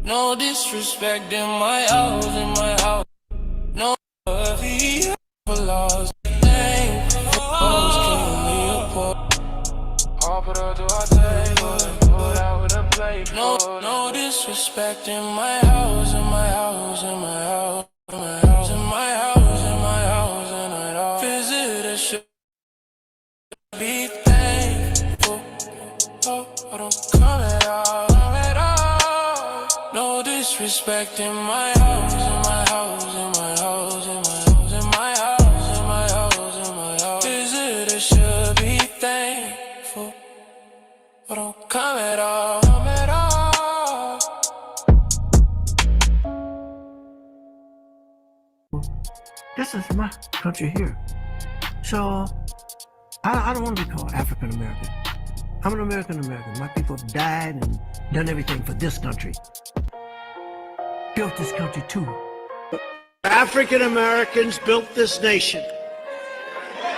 No disrespect in my house, in my house. No heavy for laws. Thankful always keeping me apart. I'll put her to our table and put out with a plate. No disrespect in my house, in my house, in my house, in my house, in my house, in my house, in my house. Visitors should be thankful. Oh, I don't come at all, come at all. No disrespect in my house, in my house, in my house, in my house, in my house, in my house, in my house. Visitors should be thankful. I don't come at all, come at all. This is my country here. So I don't want to be called African American. I'm an American American. My people have died and done everything for this country. Built this country too. African Americans built this nation.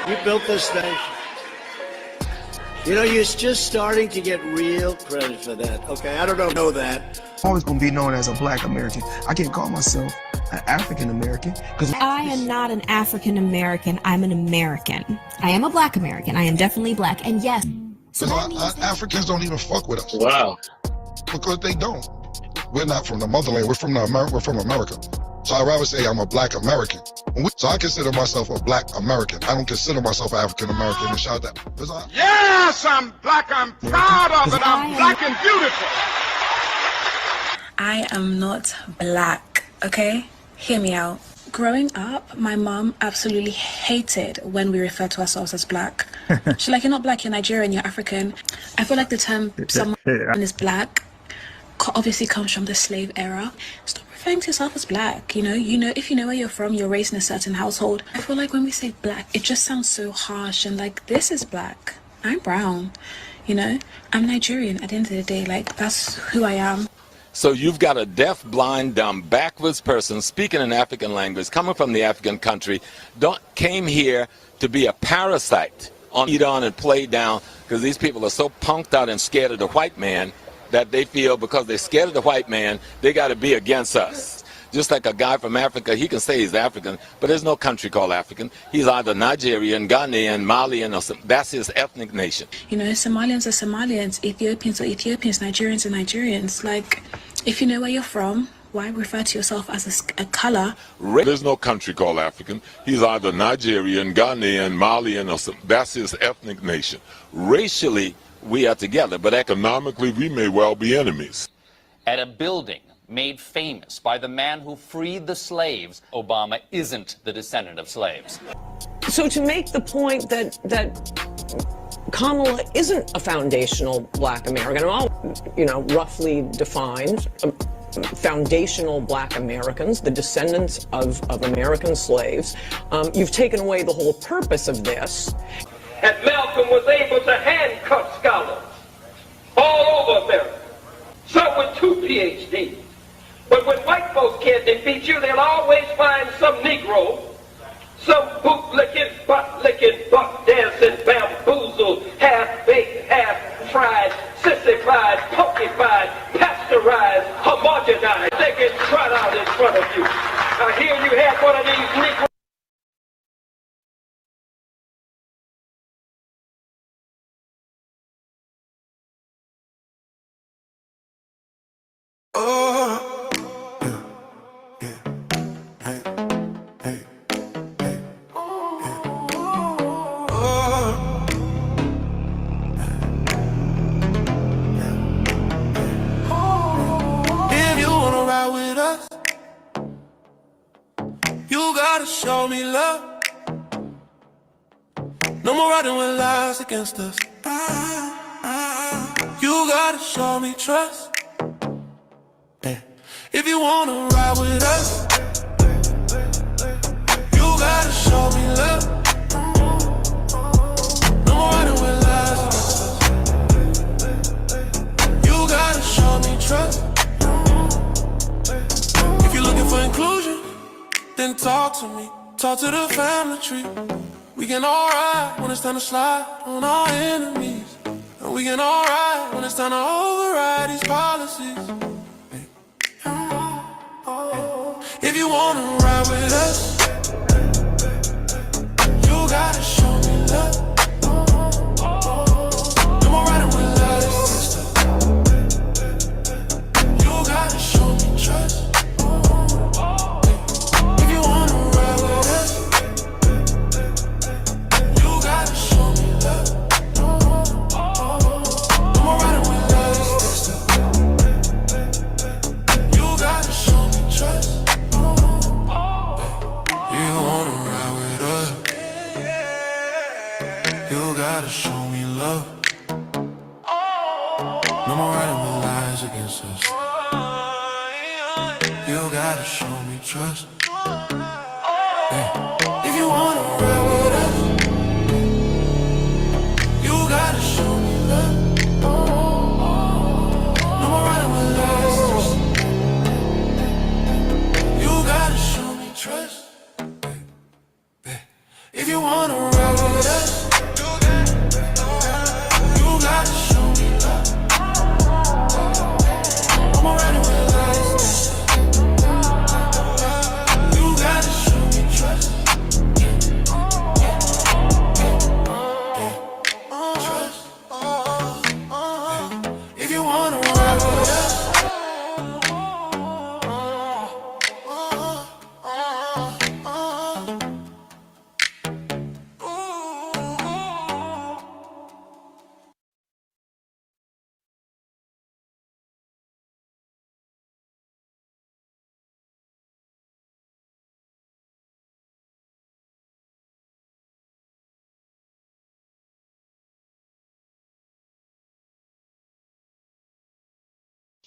You built this nation. You know, you're just starting to get real credit for that. Okay, I don't know that. I'm always going to be known as a Black American. I can't call myself an African American because I am not an African American. I'm an American. I am a Black American. I am definitely Black. And yes, so Africans don't even fuck with us. Wow. Because they don't. We're not from the motherland. We're from America. So I'd rather say I'm a Black American. So I consider myself a Black American. I don't consider myself African American and shout that. Yes, I'm Black. I'm proud of it. I'm Black and beautiful. I am not Black, okay? Hear me out. Growing up, my mom absolutely hated when we refer to ourselves as Black. She's like, you're not Black, you're Nigerian, you're African. I feel like the term someone is Black obviously comes from the slave era. Stop referring to yourself as Black. You know, if you know where you're from, you're raised in a certain household. I feel like when we say Black, it just sounds so harsh and like, this is Black. I'm brown. You know, I'm Nigerian at the end of the day. Like, that's who I am. So you've got a deaf, blind, dumb, backwards person speaking an African language, coming from the African country, came here to be a parasite, eat on and play down, because these people are so punked out and scared of the white man that they feel because they're scared of the white man, they got to be against us. Just like a guy from Africa, he can say he's African, but there's no country called African. He's either Nigerian, Ghanaian, Malian, or that's his ethnic nation. You know, Somalians are Somalians, Ethiopians are Ethiopians, Nigerians are Nigerians. Like, if you know where you're from, why refer to yourself as a color? There's no country called African. He's either Nigerian, Ghanaian, Malian, or that's his ethnic nation. Racially, we are together, but economically, we may well be enemies. At a building made famous by the man who freed the slaves, Obama isn't the descendant of slaves. So to make the point that Kamala isn't a foundational Black American, all, you know, roughly defined, foundational Black Americans, the descendants of American slaves, you've taken away the whole purpose of this. And Malcolm was able to handcuff scholars all over America, some with 2 PhDs. But when white folks can't defeat you, they'll always find some Negro, some boot-licking, butt-licking, buck-dancing, bamboozled, half-baked, half-fried, sissified, pokified, pasteurized, homogenized. They can trot out in front of you. I hear you had one of these Negro. You gotta show me love. No more riding with lies against us. You gotta show me trust. If you wanna ride with us, you gotta show me love. No more riding with lies against us. You gotta show me trust. If you're looking for inclusion, then talk to me. Talk to the family tree. We can all ride when it's time to slide on our enemies. And we can all ride when it's time to override these policies. wanna ride with us, you gotta show me love. No more riding with us, sister. You gotta show me trust. If you wanna ride with us, you gotta show me love. No more riding with us, sister. You gotta show me trust. You wanna ride with us, you gotta show me love. No more riding with lies against us. You gotta show me trust. If you wanna ride with us, you gotta show me love. No more riding with lies. You gotta show me trust. If you wanna ride with us, you gotta show me love. No more riding with lies. You gotta show me trust. Trust. If you wanna ride with us,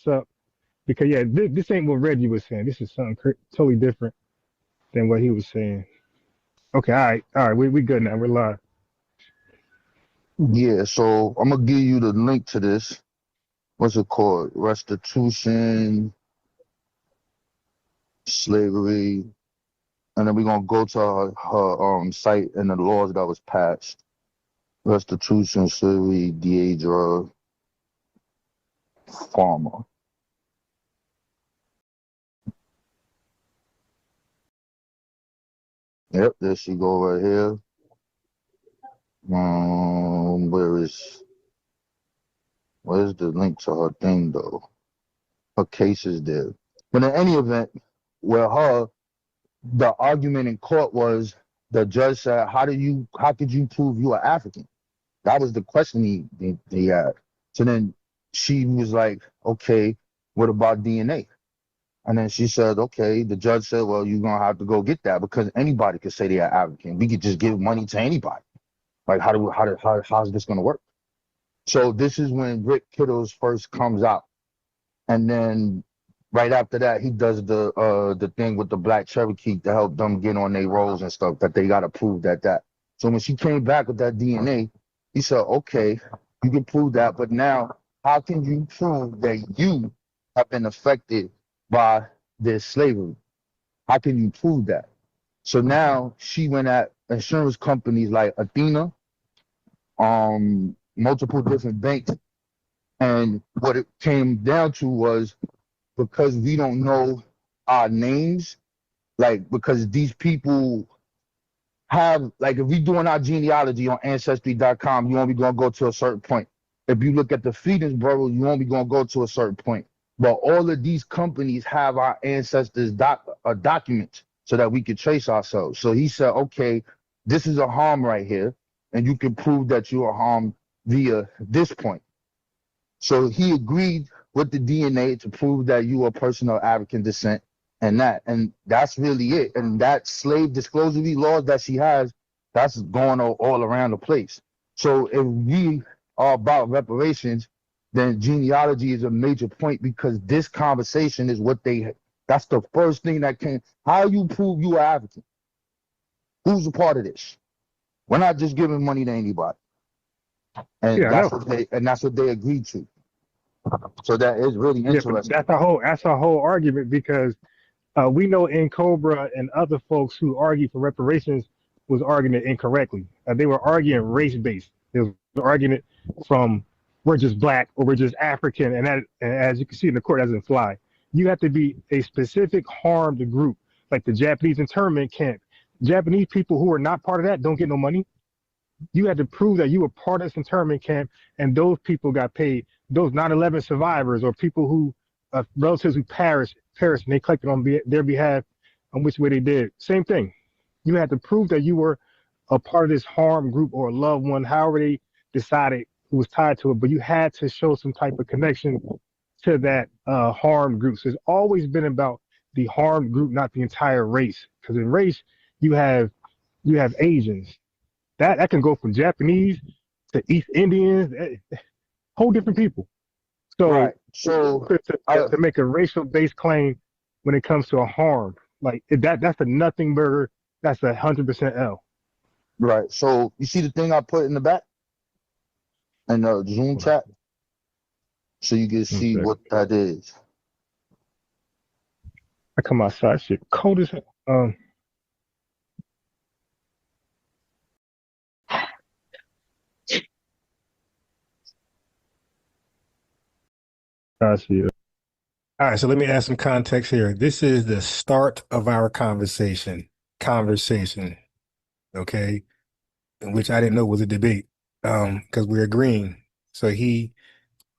up because yeah, this ain't what Reggie was saying. This is something totally different than what he was saying. Okay, all right, we good now. We're live. Yeah, so I'm gonna give you the link to this. What's it called? Restitution, slavery, and then we're gonna go to her site and the laws that was passed. Restitution, slavery, Deidre Farmer. Yep, there she go right here. Where's the link to her thing though? Her case is there. But in any event, the argument in court was the judge said, how could you prove you are African? That was the question he had. So then she was like, okay, what about DNA? And then she said, okay, the judge said, well, you're going to have to go get that because anybody could say they are African. We could just give money to anybody. Like, how's this going to work? So this is when Rick Kittles first comes out. And then right after that, he does the thing with the Black Cherokee to help them get on their rolls and stuff, that they got to prove that. So when she came back with that DNA, he said, okay, you can prove that, but now how can you prove that you have been affected by this slavery? How can you prove that? So now she went at insurance companies like Athena, multiple different banks, and what it came down to was, because we don't know our names, like, because these people have, like, if we doing our genealogy on Ancestry.com, you only gonna go to a certain point. If you look at the Feedings Bureau, you only gonna go to a certain point. But all of these companies have our ancestors' documents so that we can trace ourselves. So he said, okay, this is a harm right here, and you can prove that you are harmed via this point. So he agreed with the DNA to prove that you are a person of African descent, and that's really it. And that slave disclosure laws that she has, that's going all around the place. So if we are about reparations, then genealogy is a major point, because this conversation is that's the first thing that came. How you prove you are African? Who's a part of this? We're not just giving money to anybody. And that's what they agreed to. So that is really interesting. That's a whole argument, because we know in Cobra and other folks who argue for reparations was arguing it incorrectly. They were arguing race-based. They were arguing it from, we're just black or we're just African, and as you can see in the court, that doesn't fly. You have to be a specific harmed group. like the Japanese internment camp. Japanese people who are not part of that don't get no money. You had to prove that you were part of this internment camp, and those people got paid. Those 9/11 survivors or people who relatives who perished, and they collected on their behalf on which way they did. Same thing. You had to prove that you were a part of this harm group or a loved one, however they decided who was tied to it, but you had to show some type of connection to that harmed group. So it's always been about the harmed group, not the entire race. Because in race, you have Asians. That can go from Japanese to East Indians, whole different people. So, Right. So to make a racial based claim when it comes to a harm, like that's a nothing burger. That's 100% L. Right. So you see the thing I put in the back in the Zoom chat, so you can see what that is. I come outside, shit cold as hell. I see it. All right, so let me add some context here. This is the start of our conversation, okay, which I didn't know was a debate, because we're agreeing. So he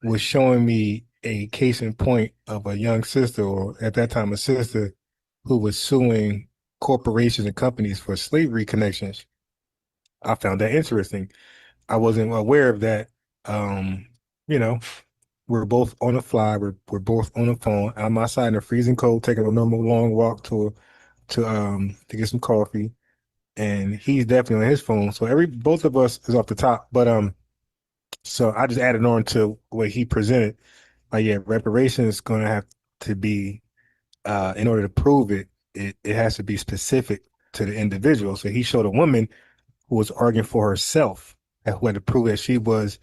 was showing me a case in point of a young sister, or at that time a sister, who was suing corporations and companies for slavery connections. I found that interesting. I wasn't aware of that. You know, we're both on the fly. We're both on the phone. I'm outside in the freezing cold, taking a normal long walk to get some coffee, and he's definitely on his phone. So both of us is off the top. But so I just added on to what he presented. Yeah, reparations is going to have to be, in order to prove it, it has to be specific to the individual. So he showed a woman who was arguing for herself, who had to prove that she was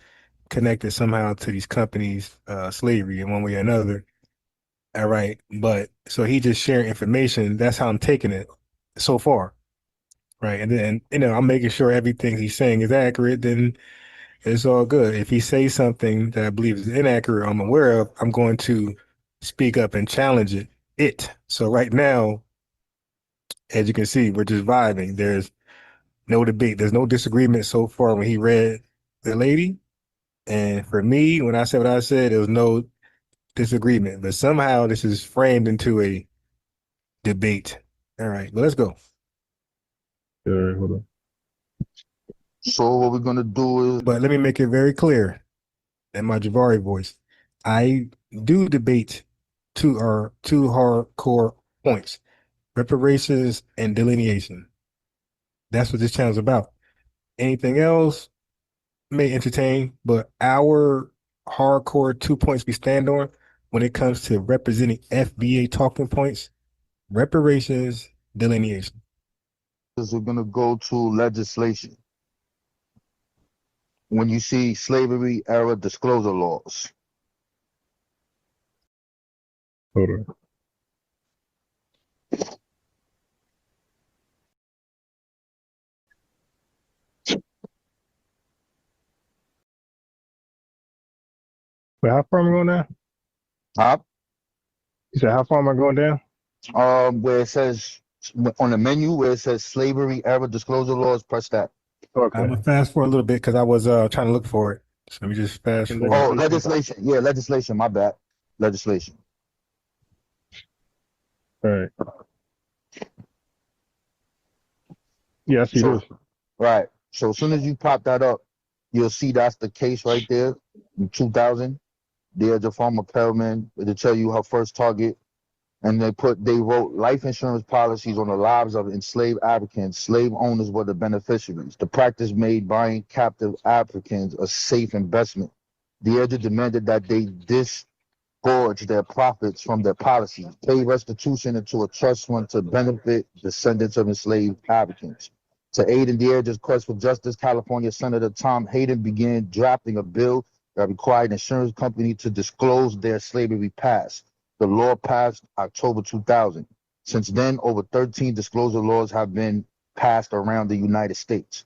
connected somehow to these companies, slavery in one way or another. All right. But so he just sharing information. That's how I'm taking it so far. Right. And then, I'm making sure everything he's saying is accurate. Then it's all good. If he says something that I believe is inaccurate, I'm aware of, I'm going to speak up and challenge it. So right now, as you can see, we're just vibing. There's no debate. There's no disagreement so far when he read the lady. And for me, when I said what I said, there was no disagreement. But somehow this is framed into a debate. All right, but let's go. All right, hold on. So what we're gonna do is, but let me make it very clear in my Jabari voice. I do debate two hardcore points: reparations and delineation. That's what this channel is about. Anything else may entertain, but our hardcore 2 points we stand on when it comes to representing FBA talking points: reparations, delineation. we're gonna go to legislation. When you see slavery era disclosure laws. Hold on. Wait, how far am I going down? Huh? You said how far am I going down? Where it says on the menu where it says slavery era disclosure laws, press that. Okay. I'm gonna fast forward a little bit because I was trying to look for it. So let me just fast forward. Oh, legislation. Yeah, legislation. My bad. Legislation. All right. Yeah, I see this. Right. So as soon as you pop that up, you'll see that's the case right there in 2000. There's a former Perlman. It'll tell you her first target. And they wrote life insurance policies on the lives of enslaved Africans. Slave owners were the beneficiaries. The practice made buying captive Africans a safe investment. The edge demanded that they disgorge their profits from their policies, pay restitution into a trust fund to benefit descendants of enslaved Africans. To aid in the edge's quest for justice, California Senator Tom Hayden began drafting a bill that required insurance companies to disclose their slavery past. The law passed October 2000. Since then, over 13 disclosure laws have been passed around the United States.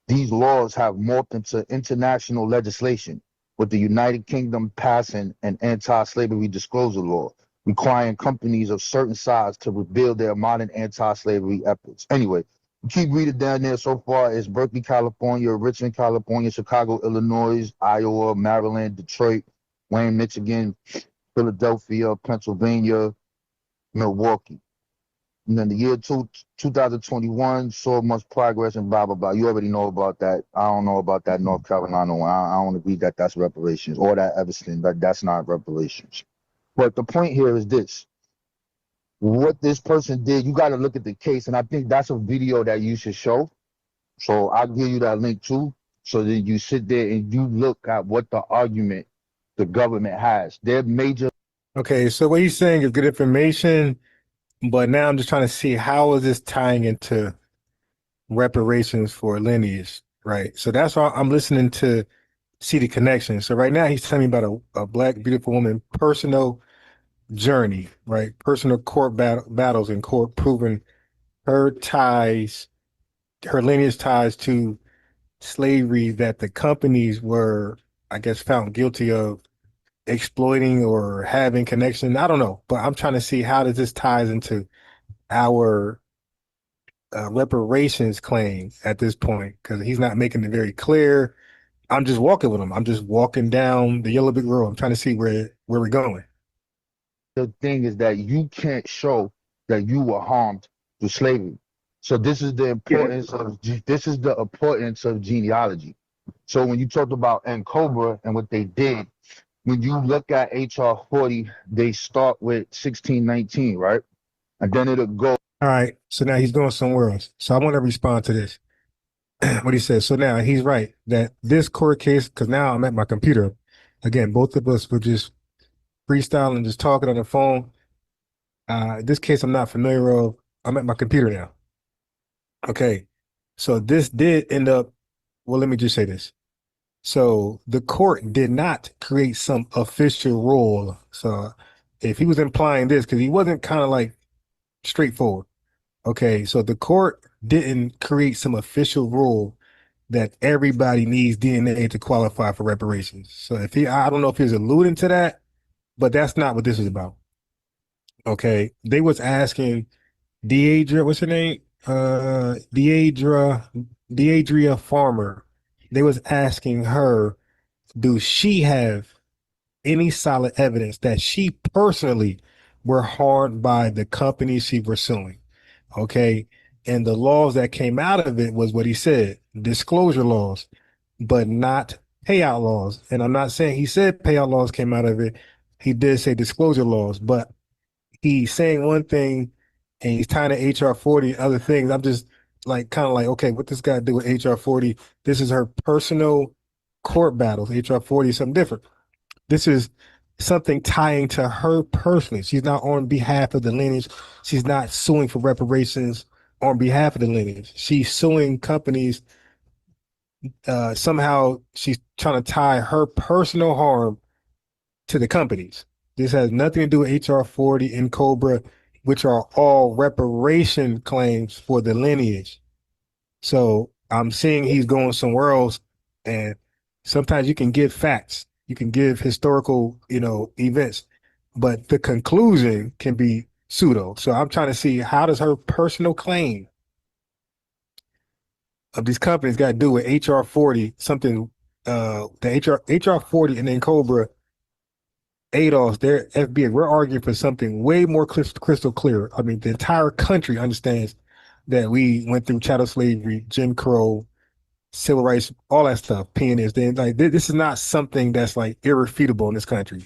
These laws have morphed into international legislation, with the United Kingdom passing an anti-slavery disclosure law, requiring companies of certain size to rebuild their modern anti-slavery efforts. Anyway, keep reading down there so far. It's Berkeley, California, Richmond, California, Chicago, Illinois, Iowa, Maryland, Detroit, Wayne, Michigan, Philadelphia, Pennsylvania, Milwaukee. And then the year 2021 saw much progress and blah, blah, blah. You already know about that. I don't know about that North Carolina one. I don't agree that that's reparations, or that Evanston, that's not reparations. But the point here is this. What this person did, you got to look at the case, and I think that's a video that you should show. So I'll give you that link too, so that you sit there and you look at what the argument the government has. Their major... Okay, so what he's saying is good information, but now I'm just trying to see how is this tying into reparations for lineage, right? So that's why I'm listening to see the connection. So right now he's telling me about a Black beautiful woman personal journey, right? Personal court battles in court, proving her ties, her lineage ties to slavery that the companies were, I guess, found guilty of exploiting or having connection. I don't know, but I'm trying to see how does this ties into our reparations claim at this point, because he's not making it very clear. I'm just walking with him. I'm just walking down the yellow brick road. I'm trying to see where we're going. The thing is that you can't show that you were harmed through slavery. So this is the importance of genealogy. So when you talked about Cobra and what they did, when you look at HR 40, they start with 1619, right? And then it'll go. All right. So now he's going somewhere else. So I want to respond to this. What he says. So now he's right that this court case, because now I'm at my computer. Again, both of us were just freestyling, just talking on the phone. This case I'm not familiar of. I'm at my computer now. Okay. So this did end up, well, let me just say this. So the court did not create some official rule. So if he was implying this, because he wasn't kind of like straightforward. Okay, so the court didn't create some official rule that everybody needs DNA to qualify for reparations. So if I don't know if he was alluding to that, but that's not what this is about. Okay, they was asking Deidre, what's her name? Deidre Farmer. They was asking her, do she have any solid evidence that she personally were harmed by the company she was suing? Okay. And the laws that came out of it was what he said, disclosure laws, but not payout laws. And I'm not saying he said payout laws came out of it. He did say disclosure laws, but he's saying one thing and he's tying to HR 40 other things. I'm just like, kind of like, okay, what this guy do with HR 40? This is her personal court battles. HR 40 is something different. This is something tying to her personally. She's not on behalf of the lineage. She's not suing for reparations on behalf of the lineage. She's suing companies. Somehow she's trying to tie her personal harm to the companies. This has nothing to do with HR 40 and Cobra, which are all reparation claims for the lineage. So I'm seeing he's going somewhere else, and sometimes you can give facts. You can give historical, events, but the conclusion can be pseudo. So I'm trying to see, how does her personal claim of these companies got to do with HR 40, something, the HR 40 and then Cobra, ADOS, their FBA, we're arguing for something way more crystal clear. I mean, the entire country understands that we went through chattel slavery, Jim Crow, civil rights, all that stuff, penis. Then like this is not something that's like irrefutable in this country.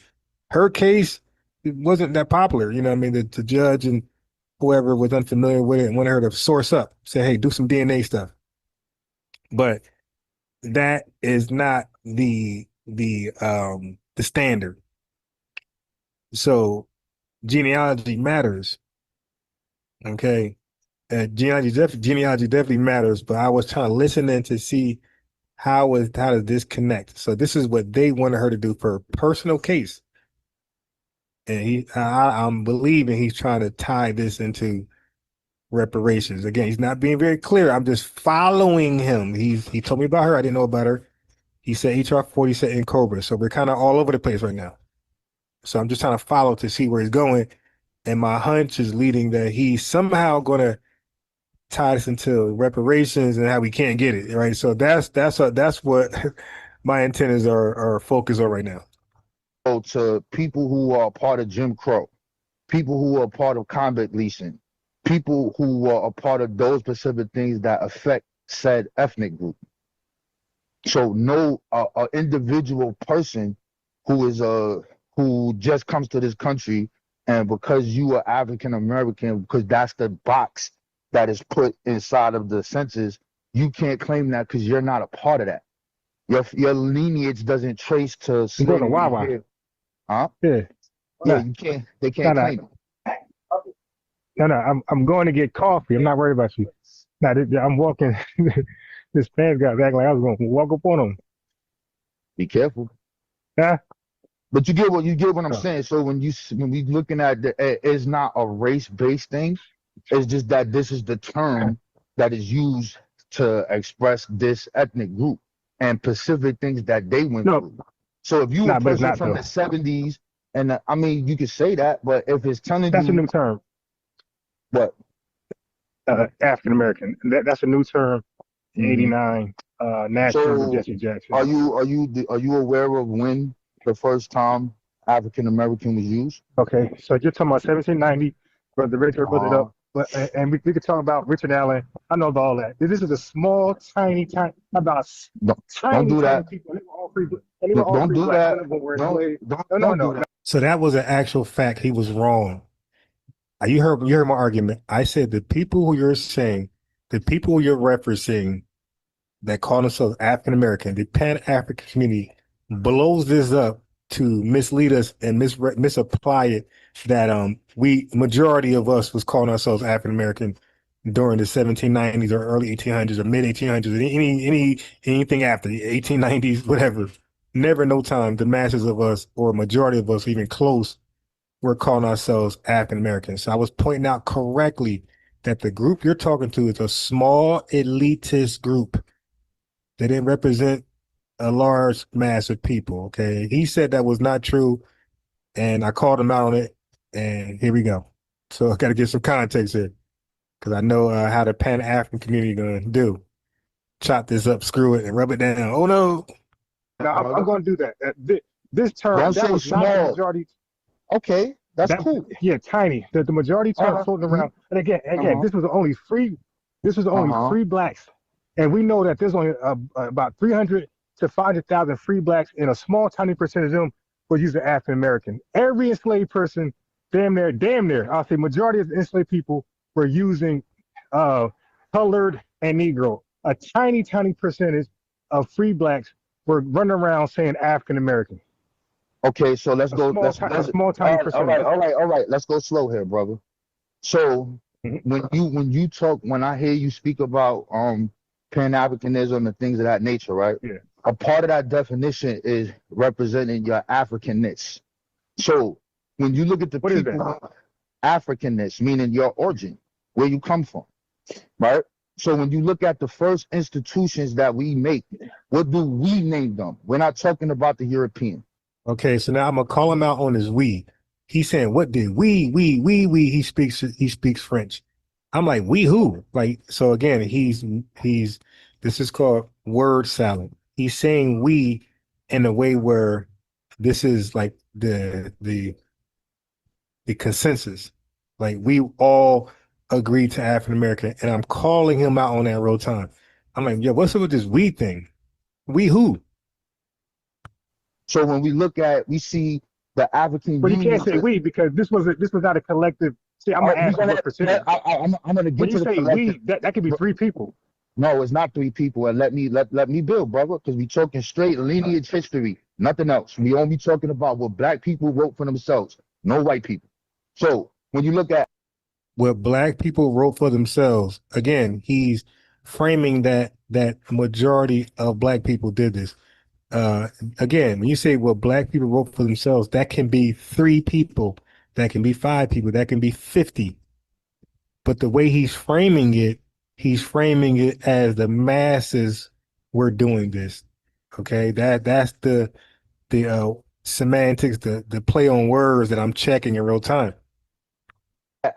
Her case, it wasn't that popular. You know what I mean? The judge and whoever was unfamiliar with it and wanted her to source up, say, hey, do some DNA stuff. But that is not the standard. So genealogy matters. Okay. Genealogy definitely matters, but I was trying to listen in to see how does this connect. So this is what they wanted her to do for a personal case, and I'm believing he's trying to tie this into reparations. Again, he's not being very clear. I'm just following him. He told me about her. I didn't know about her. He said HR 40, said in Cobra. So we're kind of all over the place right now. So I'm just trying to follow to see where he's going. And my hunch is leading that he's somehow going to tie this into reparations and how we can't get it, right? So that's what my antennas are focused on right now. So to people who are part of Jim Crow, people who are part of convict leasing, people who are a part of those specific things that affect said ethnic group. So no individual person who is who just comes to this country and because you are African American, because that's the box that is put inside of the census, you can't claim that because you're not a part of that. Your lineage doesn't trace to You go to slavery Wawa. here. Huh? Yeah. Yeah, Nah. you can't. They can't Nah. claim it. No, I'm going to get coffee. I'm not worried about you. Now, I'm walking. This pants got back like I was going to walk up on him. Be careful. Yeah. But you get what I'm saying. So when we looking at it's not a race-based thing. It's just that this is the term that is used to express this ethnic group and specific things that they went through. So if you a person from the 70s, and I mean you could say that, but if it's telling that's you a new term. What? African American. That's a new term. '89 national with Jesse Jackson. Are you aware of when the first time African American was used? Okay, so you're talking about 1790, Brother Richard put it up. But and we could talk about Richard Allen. I know about all that. This is a small, tiny about don't do that. People. Don't do that. No. So that was an actual fact. He was wrong. You heard my argument. I said the people who you're saying, the people you're referencing that call themselves African American, the Pan-African community blows this up to mislead us and misapply it that majority of us was calling ourselves African American during the 1790s or early 1800s or mid 1800s, anything after the 1890s, whatever. Never no time the masses of us or majority of us even close were calling ourselves African Americans. So I was pointing out correctly that the group you're talking to is a small elitist group. They didn't represent a large mass of people. Okay. He said that was not true. And I called him out on it. And here we go. So I got to get some context here because I know how the Pan-African community going to do. Chop this up, screw it, and rub it down. Oh, no. I'm going to do that. This term, that was small. Not the majority. Okay, that's cool. Yeah, tiny. The majority term floating around. And again, this was only free. This was only free blacks. And we know that there's only about 300 to 500,000 free blacks, and a small, tiny percentage of them were using African American. Every enslaved person, damn near, I'll say majority of the enslaved people were using colored and Negro. A tiny percentage of free blacks were running around saying African American. Okay, so let's go. Small, tiny percentage. All right. Let's go slow here, brother. So when I hear you speak about Pan-Africanism and things of that nature, right? Yeah. A part of that definition is representing your Africanness. So when you look at the people, Africanness, meaning your origin, where you come from, right? So when you look at the first institutions that we make, what do we name them? We're not talking about the European. Okay, so now I'm gonna call him out on his we. He's saying, what did we? He speaks French. I'm like, we who? Like, so again, this is called word salad. He's saying we in a way where this is like the consensus. Like we all agree to African American, and I'm calling him out on that real time. I'm like, yo, what's up with this we thing? We who? So when we see the African. But you can't say we because this was not a collective. See, I'm gonna ask you what percentage. I'm gonna get when to you the say collective. we, that could be three people. No, it's not three people. And let me build, brother, because we talking straight lineage history, nothing else. We only talking about what black people wrote for themselves, no white people. So when you look at what black people wrote for themselves, again, he's framing that majority of black people did this. Again, when you say what black people wrote for themselves, that can be 3 people, that can be 5 people, that can be 50. But the way he's framing it as the masses were doing this. Okay, that's the semantics, the play on words that I'm checking in real time.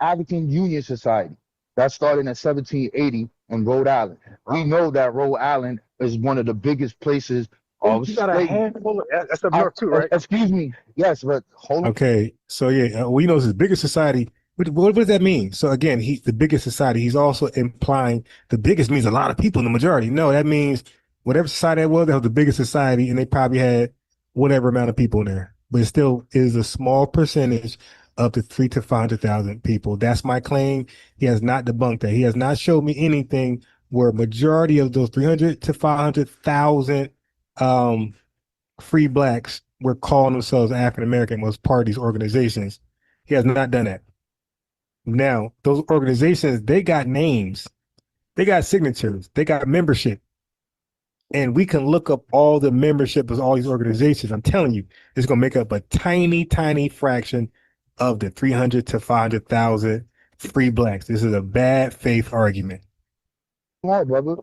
African Union Society that started in 1780 in Rhode Island. We know that Rhode Island is one of the biggest places of You got a slavery. handful of, that's up north too, right? Excuse me. Yes, but hold on. Okay, so yeah, we know it's the biggest society. What does that mean? So again, he's the biggest society. He's also implying the biggest means a lot of people in the majority. No, that means whatever society that was the biggest society, and they probably had whatever amount of people in there. But it still is a small percentage of the 300,000 to 500,000 people. That's my claim. He has not debunked that. He has not showed me anything where majority of those 300 to 500,000 free blacks were calling themselves African American, was part of these organizations. He has not done that. Now, those organizations, they got names, they got signatures, they got membership. And we can look up all the membership of all these organizations. I'm telling you, it's going to make up a tiny, tiny fraction of the 300 to 500,000 free blacks. This is a bad faith argument. Right, brother.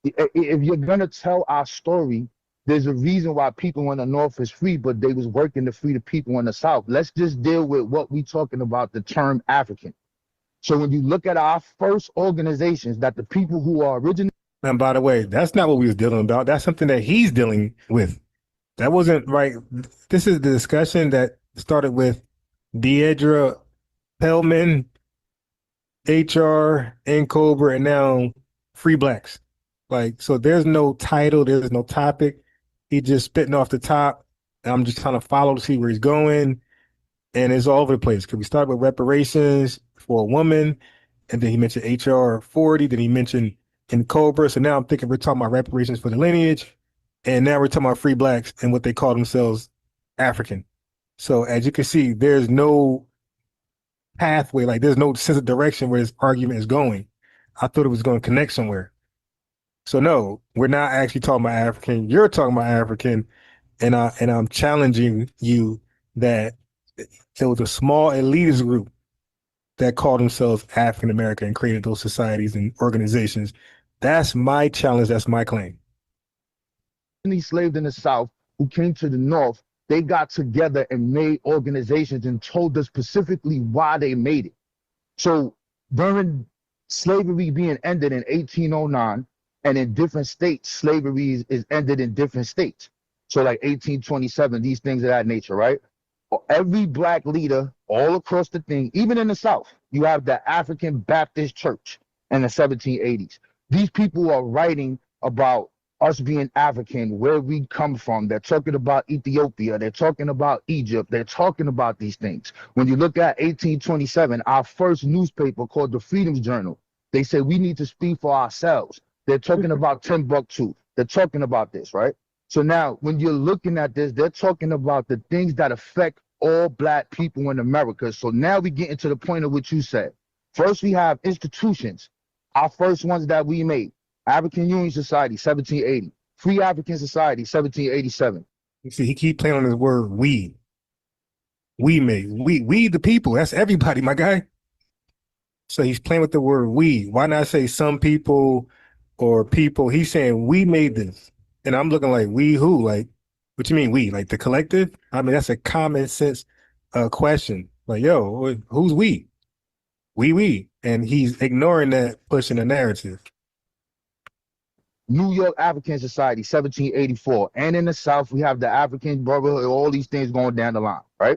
If you're gonna tell our story, there's a reason why people in the North is free, but they was working to free the people in the South. Let's just deal with what we talking about, the term African. So when you look at our first organizations, that the people who are originally. And by the way, that's not what we was dealing about. That's something that he's dealing with. That wasn't right. This is the discussion that started with Deidre Pellman, HR, and Cobra, and now Free Blacks. Like, so there's no title, there's no topic. He just spitting off the top. I'm just trying to follow to see where he's going. And it's all over the place. Because we start with reparations for a woman, and then he mentioned HR 40, then he mentioned in Cobra. So now I'm thinking we're talking about reparations for the lineage. And now we're talking about free blacks and what they call themselves African. So as you can see, there's no pathway, like there's no sense of direction where this argument is going. I thought it was going to connect somewhere. So no, we're not actually talking about African. You're talking about African, and I'm challenging you that it was a small elitist group that called themselves African American and created those societies and organizations. That's my challenge. That's my claim. Enslaved in the South who came to the North, they got together and made organizations and told us specifically why they made it. So during slavery being ended in 1809, and in different states, slavery is ended in different states. So like 1827, these things of that nature, right? Every black leader all across the thing, even in the South, you have the African Baptist Church in the 1780s. These people are writing about us being African, where we come from. They're talking about Ethiopia. They're talking about Egypt. They're talking about these things. When you look at 1827, our first newspaper called the Freedom's Journal, they said we need to speak for ourselves. They're talking about Timbuktu. They're talking about this, right? So now when you're looking at this, they're talking about the things that affect all black people in America. So now we get into the point of what you said. First, we have institutions. Our first ones that we made. African Union Society, 1780. Free African Society, 1787. You see, he keep playing on his word, we. We made. We the people. That's everybody, my guy. So he's playing with the word we. Why not say some people or people? He's saying we made this. And I'm looking like, we who? Like, what you mean we? Like the collective? I mean, that's a common sense question. Like, yo, who's we? We. And he's ignoring that, pushing the narrative. New York African Society, 1784. And in the South, we have the African Brotherhood, all these things going down the line, right?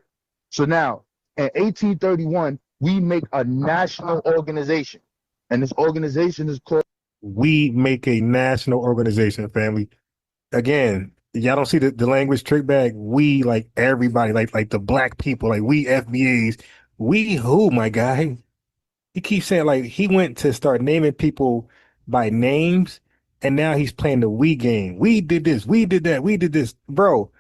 So now, in 1831, we make a national organization. And this organization is called... We make a national organization, family. Again, y'all don't see the language trick bag. We, like everybody, like the black people, like we FBAs. We who, my guy? He keeps saying, like, he went to start naming people by names, and now he's playing the we game. We did this, we did that, we did this. Bro,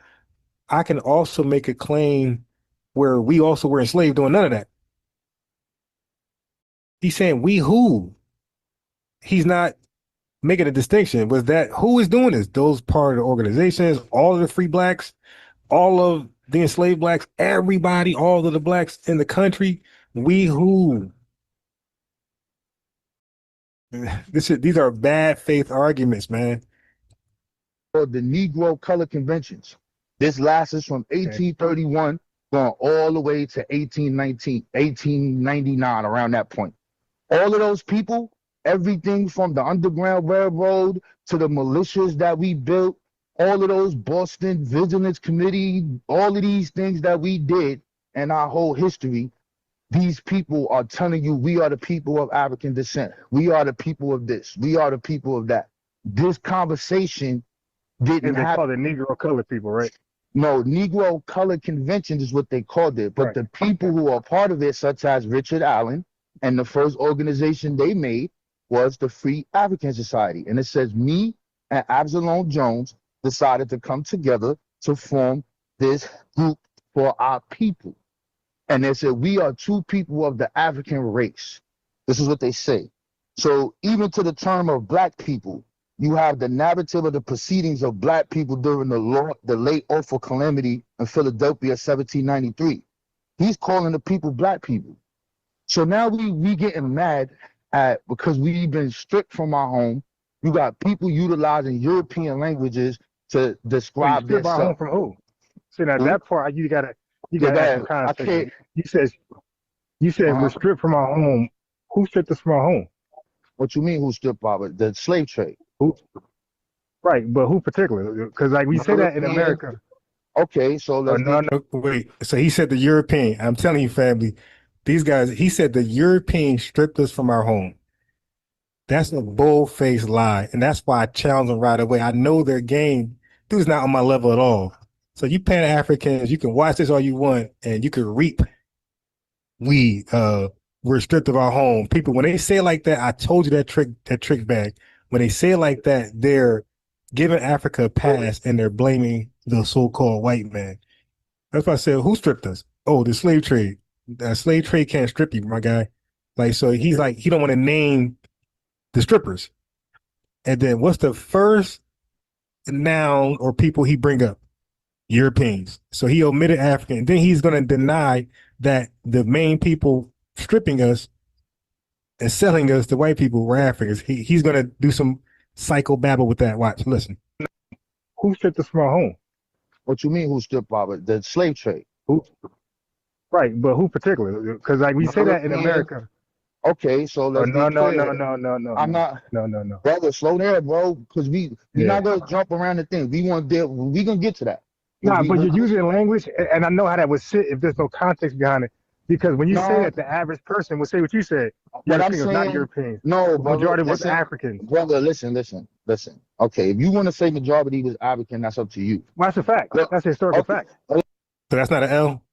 I can also make a claim where we also were enslaved doing none of that. He's saying we who? He's not making a distinction. Was that who is doing this? Those part of the organizations, all of the free blacks, all of the enslaved blacks, everybody, all of the blacks in the country. We who? These are bad faith arguments, man. The Negro Color Conventions. This lasts from 1831 going all the way to 1819, 1899, around that point. All of those people, everything from the Underground Railroad to the militias that we built, all of those Boston Vigilance Committee, all of these things that we did in our whole history, these people are telling you we are the people of African descent. We are the people of this. We are the people of that. This conversation didn't happen. They call it Negro colored people, right? No, Negro Color Convention is what they called it. But the people who are part of it, such as Richard Allen, and the first organization they made was the Free African Society. And it says me and Absalom Jones decided to come together to form this group for our people. And they said, we are two people of the African race. This is what they say. So even to the term of black people, you have the narrative of the proceedings of black people during the late awful calamity in Philadelphia, 1793. He's calling the people black people. So now we getting mad at, because we've been stripped from our home. You got people utilizing European languages to describe stripped our home themselves. from who? See, now that part you gotta ask some context. You said we're stripped from our home. Who stripped us from our home? What you mean who stripped our home? The slave trade. Who? Right, but who particular? Because like we say that in America. Okay, so let's wait. So he said the European. I'm telling you, family, these guys. He said the European stripped us from our home. That's a bold-faced lie, and that's why I challenge them right away. I know their game. Dude's not on my level at all. So you Pan-Africans, you can watch this all you want, and you can reap. We're stripped of our home. People, when they say it like that, I told you that trick bag. When they say it like that, they're giving Africa a pass and they're blaming the so-called white man. That's why I said, who stripped us? Oh, the slave trade. The slave trade can't strip you, my guy. Like, so he's like, he don't want to name the strippers. And then what's the first noun or people he bring up? Europeans. So he omitted African. And then he's going to deny that the main people stripping us and selling us to white people were Africans. He's going to do some psychobabble with that. Watch, listen. Who stripped us from our home? What you mean who stripped our the slave trade? Who? Right, but who particular? Because like we say that in America. Okay, so let's no. I'm not. No. Brother, slow down, bro. Because we're not gonna jump around the thing. We gonna get to that. Nah, but you're using language, and I know how that would sit if there's no context behind it. Because when you say that, the average person would say what you said. Europeans, not Europeans. No, brother, majority was Africans. Brother, listen. Okay, if you want to say majority was African, that's up to you. Well, that's a fact. That's a historical fact. So that's not an L.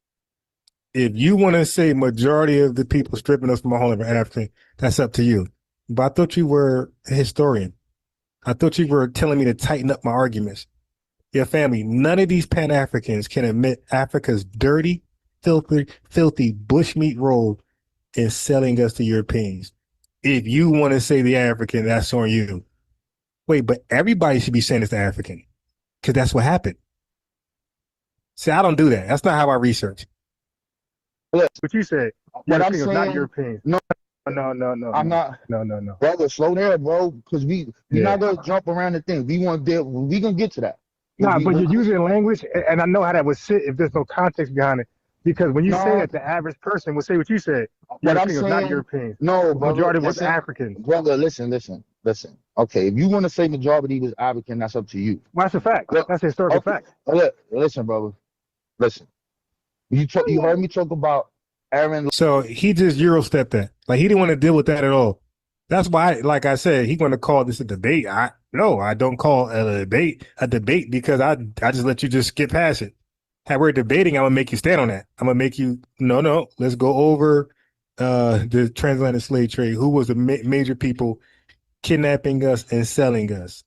If you want to say majority of the people stripping us from our home are African, that's up to you. But I thought you were a historian. I thought you were telling me to tighten up my arguments. Your family, none of these Pan-Africans can admit Africa's dirty, filthy bushmeat role in selling us to Europeans. If you want to say the African, that's on you. Wait, but everybody should be saying it's the African because that's what happened. See, I don't do that. That's not how I research. What you said, what I'm saying, not Europeans. No. I'm not. No. Brother, slow down, bro. Because we're not gonna jump around the thing. We gonna get to that. Nah, but you're using language, and I know how that would sit if there's no context behind it. Because when you say that, the average person would say what you said. What I'm saying, not Europeans. No, brother, majority was Africans. Brother, listen. Okay, if you want to say majority was African, that's up to you. Well, that's a fact. That's a historical fact. Listen, brother. Listen. You heard me talk about Aaron. So he just Eurostepped that. Like he didn't want to deal with that at all. That's why, like I said, he's going to call this a debate. No, I don't call a debate because I just let you just skip past it. Had we're debating, I'm gonna make you stand on that. I'm gonna make you no. Let's go over the transatlantic slave trade. Who was the major people kidnapping us and selling us?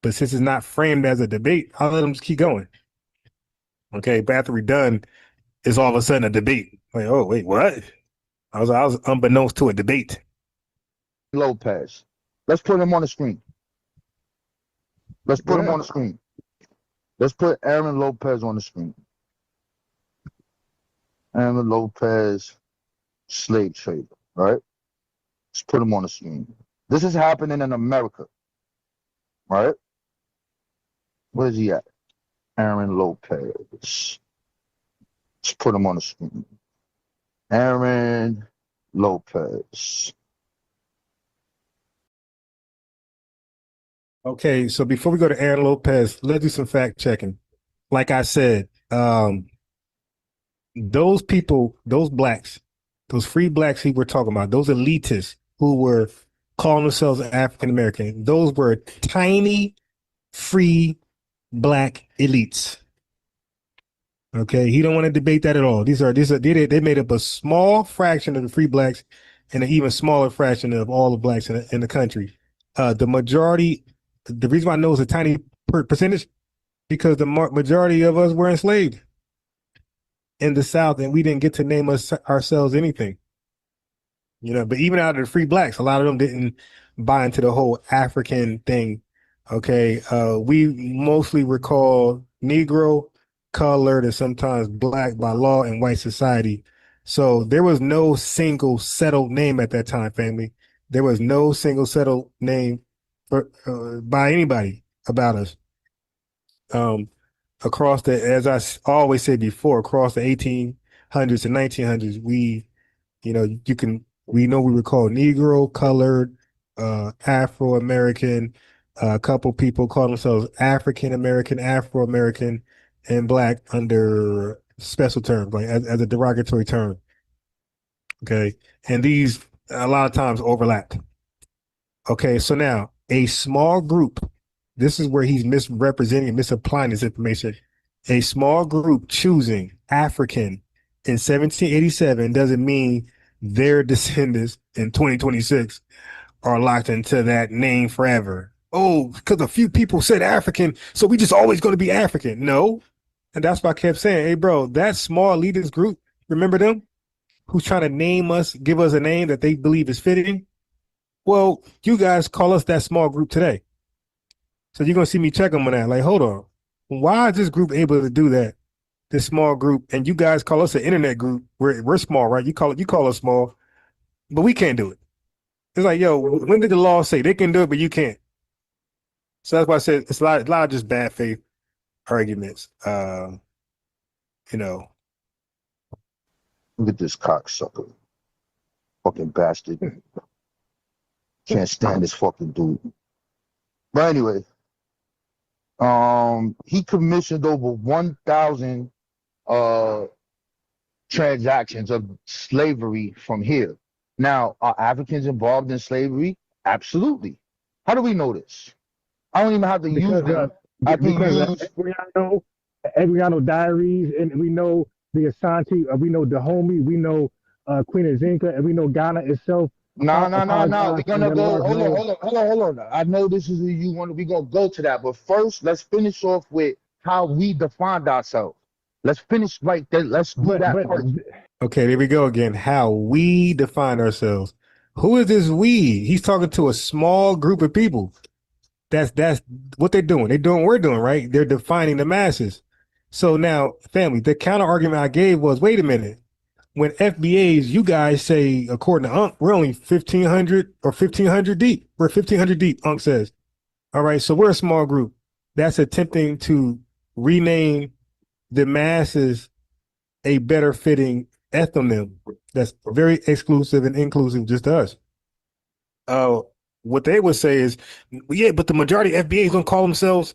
But since it's not framed as a debate, I'll let them just keep going. Okay, but after we're done, it's all of a sudden a debate. Like, oh wait, what? I was unbeknownst to a debate. Lopez. Let's put him on the screen. Let's put him on the screen. Let's put Aaron Lopez on the screen. Aaron Lopez, slave trader, right? Let's put him on the screen. This is happening in America, right? Where is he at? Aaron Lopez. Let's put him on the screen. Aaron Lopez. Okay, so before we go to Aaron Lopez, let's do some fact checking. Like I said, those people, those blacks, those free blacks who we're talking about, those elitists who were calling themselves African American, those were tiny, free black elites. Okay, he don't want to debate that at all. These are they made up a small fraction of the free blacks and an even smaller fraction of all the blacks in the country. The majority, the reason why I know it's a tiny percentage, because the majority of us were enslaved in the South, and we didn't get to name ourselves anything. But even out of the free blacks, a lot of them didn't buy into the whole African thing. Okay, we mostly were called Negro, colored, and sometimes black by law in white society. So there was no single settled name at that time, family. There was no single settled name for by anybody about us. Across as I always said before, across the 1800s and 1900s, we know we were called Negro, colored, Afro-American. A couple people call themselves African American, Afro-American, and black under special terms, like as a derogatory term. Okay. And these a lot of times overlapped. Okay. So now a small group, this is where he's misrepresenting, misapplying this information. A small group choosing African in 1787 doesn't mean their descendants in 2026 are locked into that name forever. Oh, because a few people said African, so we just always going to be African. No. And that's why I kept saying, hey, bro, that small elitist group, remember them? Who's trying to name us, give us a name that they believe is fitting? Well, you guys call us that small group today. So you're going to see me check them on that. Like, hold on. Why is this group able to do that? This small group, and you guys call us an internet group. We're small, right? You call us small, but we can't do it. It's like, yo, when did the law say they can do it, but you can't? So that's why I said it's a lot of just bad faith arguments. Look at this cocksucker. Fucking bastard. Can't stand this fucking dude. But anyway, he commissioned over 1,000 transactions of slavery from here. Now, are Africans involved in slavery? Absolutely. How do we know this? I don't even have to use them. I can use Adriano Diaries, and we know the Asante, we know Dahomey, we know Queen of Zinca, and we know Ghana itself. No. We're gonna go. Hold on. I know this is you want. We gonna go to that, but first, let's finish off with how we defined ourselves. Let's finish right there. Let's do that first. Okay, there we go again. How we define ourselves. Who is this we? He's talking to a small group of people. That's what they're doing. We're doing, right? They're defining the masses. So now, family, the counter argument I gave was, wait a minute. When FBAs, you guys say, according to Unc, we're only 1,500 or 1,500 deep. We're 1,500 deep, Unc says. All right, so we're a small group. That's attempting to rename the masses a better fitting ethnonym that's very exclusive and inclusive just to us. What they would say is, yeah, but the majority of FBAs don't call themselves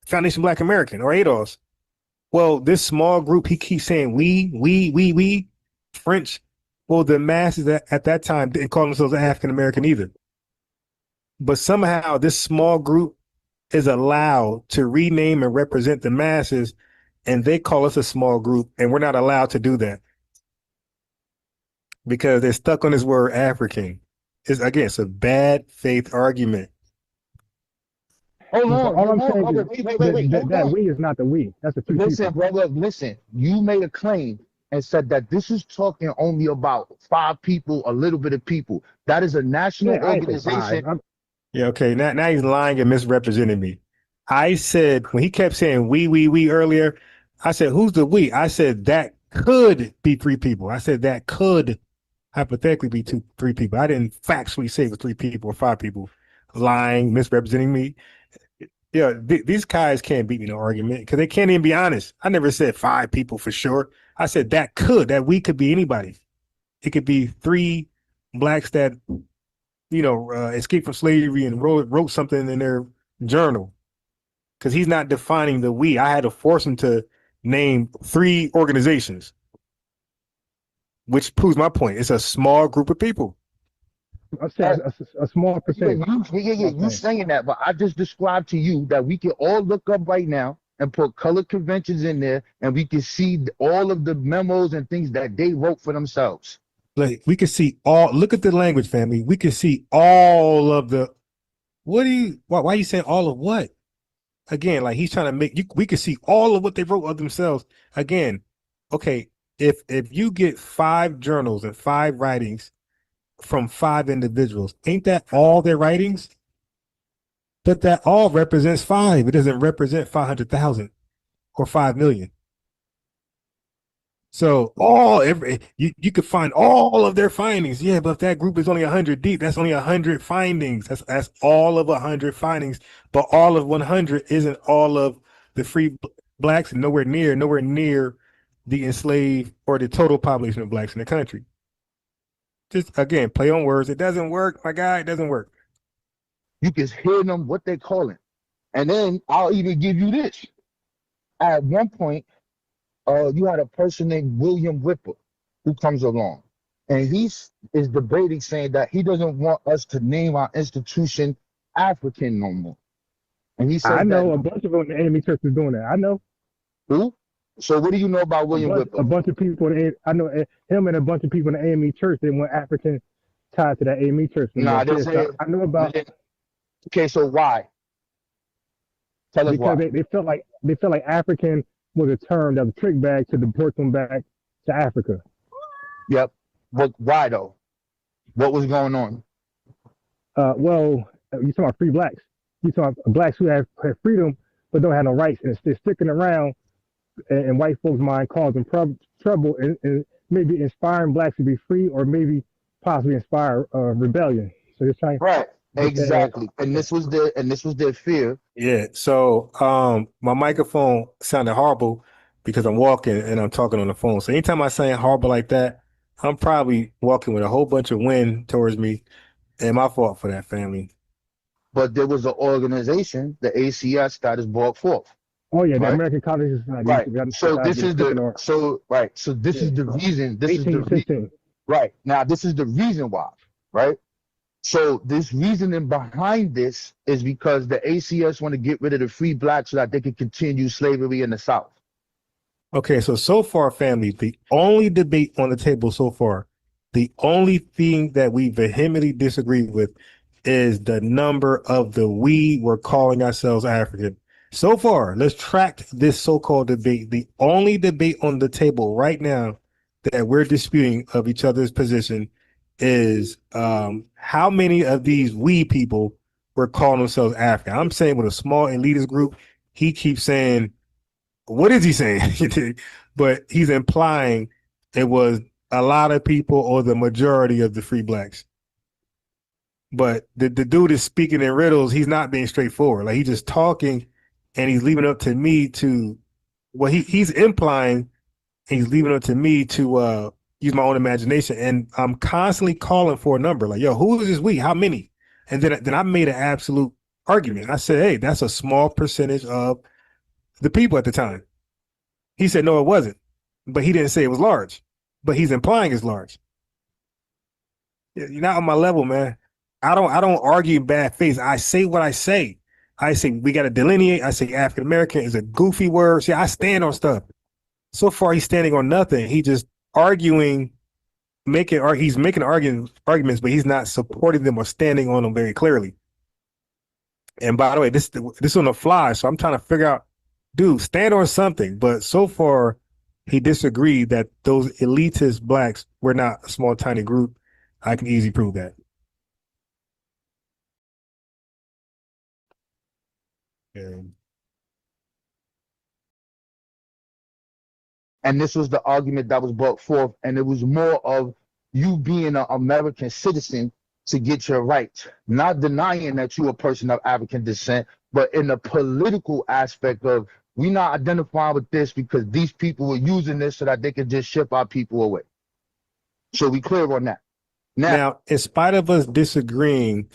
Foundation Black American or ADOS. Well, this small group, he keeps saying we, French. Well, the masses at that time didn't call themselves African American either. But somehow this small group is allowed to rename and represent the masses, and they call us a small group, and we're not allowed to do that because they're stuck on this word African. It's a bad faith argument. Hold on. All I'm saying Wait. That we is not the we. That's the two Listen, people. brother, listen. You made a claim and said that this is talking only about 5 people, a little bit of people. That is a national organization. Yeah, okay. Now he's lying and misrepresenting me. I said, when he kept saying we earlier, I said, who's the we? I said that could be 3 people. I said that could hypothetically be 3 people. I didn't factually say it was 3 people or 5 people. Lying, misrepresenting me. Yeah, these guys can't beat me in an argument because they can't even be honest. I never said 5 people for sure. I said that we could be anybody. It could be 3 blacks that escaped from slavery and wrote something in their journal. Because he's not defining the we. I had to force him to name 3 organizations, which proves my point. It's a small group of people. I said a small percentage. You saying that, but I just described to you that we can all look up right now and put color conventions in there, and we can see all of the memos and things that they wrote for themselves. Like we can see all. Look at the language, family. We can see all of the. Why are you saying all of what? Again, like he's trying to make you. We can see all of what they wrote of themselves. Again, okay. If you get 5 journals and 5 writings from 5 individuals, ain't that all their writings? But that all represents 5. It doesn't represent 500,000 or 5 million. So you could find all of their findings. Yeah, but if that group is only 100 deep, that's only 100 findings. That's all of 100 findings. But all of 100 isn't all of the free blacks, and nowhere near the enslaved or the total population of blacks in the country. Just again, play on words. It doesn't work, my guy. It doesn't work. You can hear them what they're calling. And then I'll even give you this. At one point, you had a person named William Whipper who comes along. And he is debating, saying that he doesn't want us to name our institution African no more. And he said, I know a bunch of them in the AME Church is doing that. I know. Who? So what do you know about William Whipper? A bunch of people, I know him and a bunch of people in the AME Church, they want African tied to that AME Church. Nah, I know about. Okay, so why? Tell us why. Because they felt like African was a term that was a trick bag to deport them back to Africa. Yep. But why though? What was going on? Well, you talking about free blacks. You talking about blacks who have freedom but don't have no rights, and they're sticking around, and white folks' mind causing trouble, and maybe inspiring blacks to be free, or maybe possibly inspire rebellion. So they're trying. Right. Exactly. And this was their fear. Yeah. So my microphone sounded horrible because I'm walking and I'm talking on the phone. So anytime I say horrible like that, I'm probably walking with a whole bunch of wind towards me. And my fault for that, family. But there was an organization, the ACS, that is brought forth. Oh yeah, the American College Society. Right. So this is the reason. This is the reason. Right. Now this is the reason why. Right. So this reasoning behind this is because the ACS want to get rid of the free blacks so that they can continue slavery in the South. Okay, so far, family, the only debate on the table so far, the only thing that we vehemently disagree with is the number of the we were calling ourselves African. So far, let's track this so-called debate. The only debate on the table right now that we're disputing of each other's position is how many of these we people were calling themselves African. I'm saying with a small elitist group, he keeps saying, what is he saying? But he's implying it was a lot of people or the majority of the free blacks. But the dude is speaking in riddles. He's not being straightforward. Like he's just talking and he's leaving it up to me to, well, he's implying and he's leaving it up to me to use my own imagination, and I'm constantly calling for a number. Like, yo, who is this we? How many? And then I made an absolute argument. I said, hey, that's a small percentage of the people at the time. He said, no, it wasn't. But he didn't say it was large. But he's implying it's large. You're not on my level, man. I don't argue in bad faith. I say what I say. I say we got to delineate. I say African American is a goofy word. See, I stand on stuff. So far, he's standing on nothing. He just arguing, he's making arguments, but he's not supporting them or standing on them very clearly. And by the way, this on the fly, so I'm trying to figure out, dude, stand on something. But so far, he disagreed that those elitist blacks were not a small, tiny group. I can easily prove that. And this was the argument that was brought forth, and it was more of you being an American citizen to get your rights, not denying that you're a person of African descent, but in the political aspect of we not identifying with this because these people were using this so that they could just ship our people away. So we clear on that. Now, in spite of us disagreeing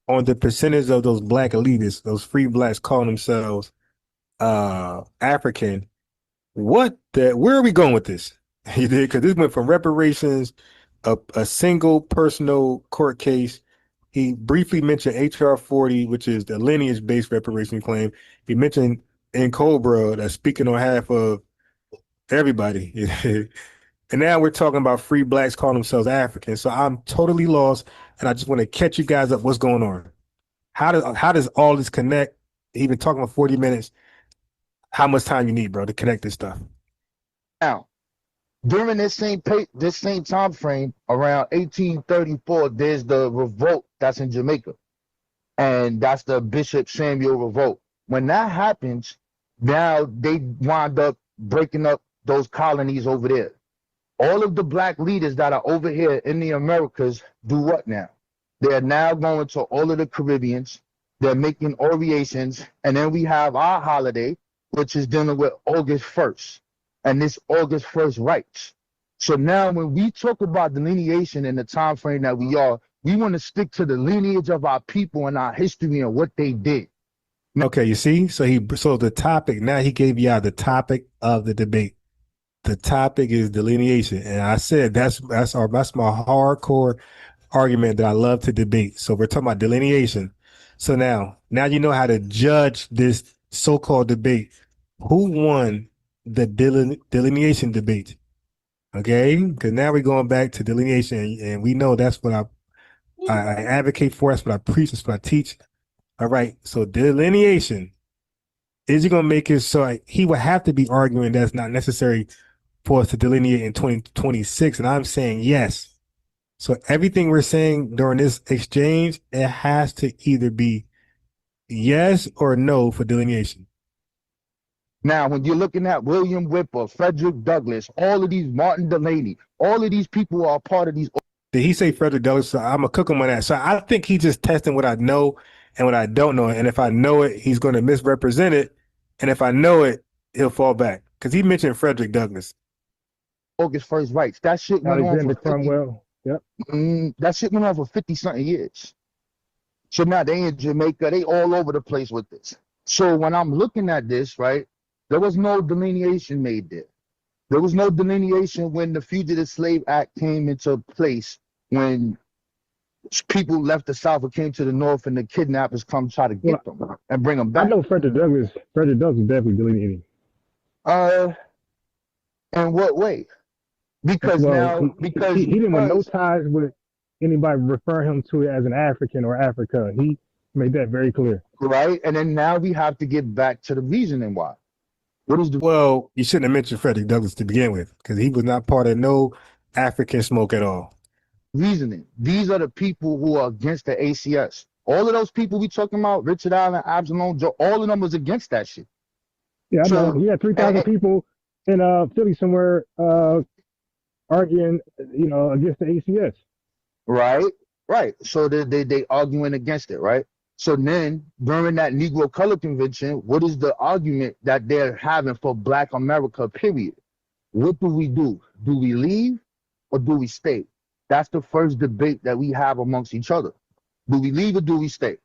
on the percentage of those black elitists, those free blacks calling themselves African, where are we going with this? You did, because this went from reparations, a single personal court case. He briefly mentioned HR 40, which is the lineage-based reparation claim. He mentioned in Cobra that's speaking on behalf of everybody. And now we're talking about free blacks calling themselves African. So I'm totally lost, and I just want to catch you guys up. What's going on? How does all this connect? Even talking about 40 minutes. How much time you need, bro, to connect this stuff? Now, during this same time frame, around 1834, there's the revolt that's in Jamaica, and that's the Bishop Samuel revolt. When that happens, now they wind up breaking up those colonies over there. All of the black leaders that are over here in the Americas do what now? They are now going to all of the Caribbeans. They're making orations, and then we have our holiday, which is dealing with August 1st. And this August 1st rights. So now when we talk about delineation in the time frame that we are, we want to stick to the lineage of our people and our history and what they did. Okay, you see? So the topic, now he gave you out the topic of the debate. The topic is delineation. And I said that's my hardcore argument that I love to debate. So we're talking about delineation. So now you know how to judge this so-called debate. Who won the delineation debate? Okay, because now we're going back to delineation, and we know that's what I advocate for. That's what I preach. That's what I teach. All right, so delineation, is he going to make it so he would have to be arguing that's not necessary for us to delineate in 2026, and I'm saying yes. So everything we're saying during this exchange, it has to either be yes or no for delineation. Now, when you're looking at William Whipper, Frederick Douglass, all of these, Martin Delaney, all of these people are part of these. Did he say Frederick Douglass? So I'm going to cook him on that. So I think he's just testing what I know and what I don't know. And if I know it, he's going to misrepresent it. And if I know it, he'll fall back. Because he mentioned Frederick Douglass. August 1st rights. That shit went on for Cromwell. Yep. That shit went on for 50-something years. So now they in Jamaica. They all over the place with this. So when I'm looking at this, right, there was no delineation made there. There was no delineation when the Fugitive Slave Act came into place, when people left the South and came to the North and the kidnappers come try to get them and bring them back. I know Frederick Douglass definitely delineating. In what way? Because he didn't want no ties with anybody referring him to it as an African or Africa. He made that very clear. Right, and then now we have to get back to the reasoning why. Well, you shouldn't have mentioned Frederick Douglass to begin with, because he was not part of no African smoke at all. Reasoning. These are the people who are against the ACS. All of those people we talking about, Richard Allen, Absalom Joe, all of them was against that shit. Yeah, I know. He had 3,000 people in Philly somewhere arguing, against the ACS. Right. So they arguing against it, right? So then, during that Negro Color Convention, what is the argument that they're having for Black America, period? What do we do? Do we leave or do we stay? That's the first debate that we have amongst each other. Do we leave or do we stay?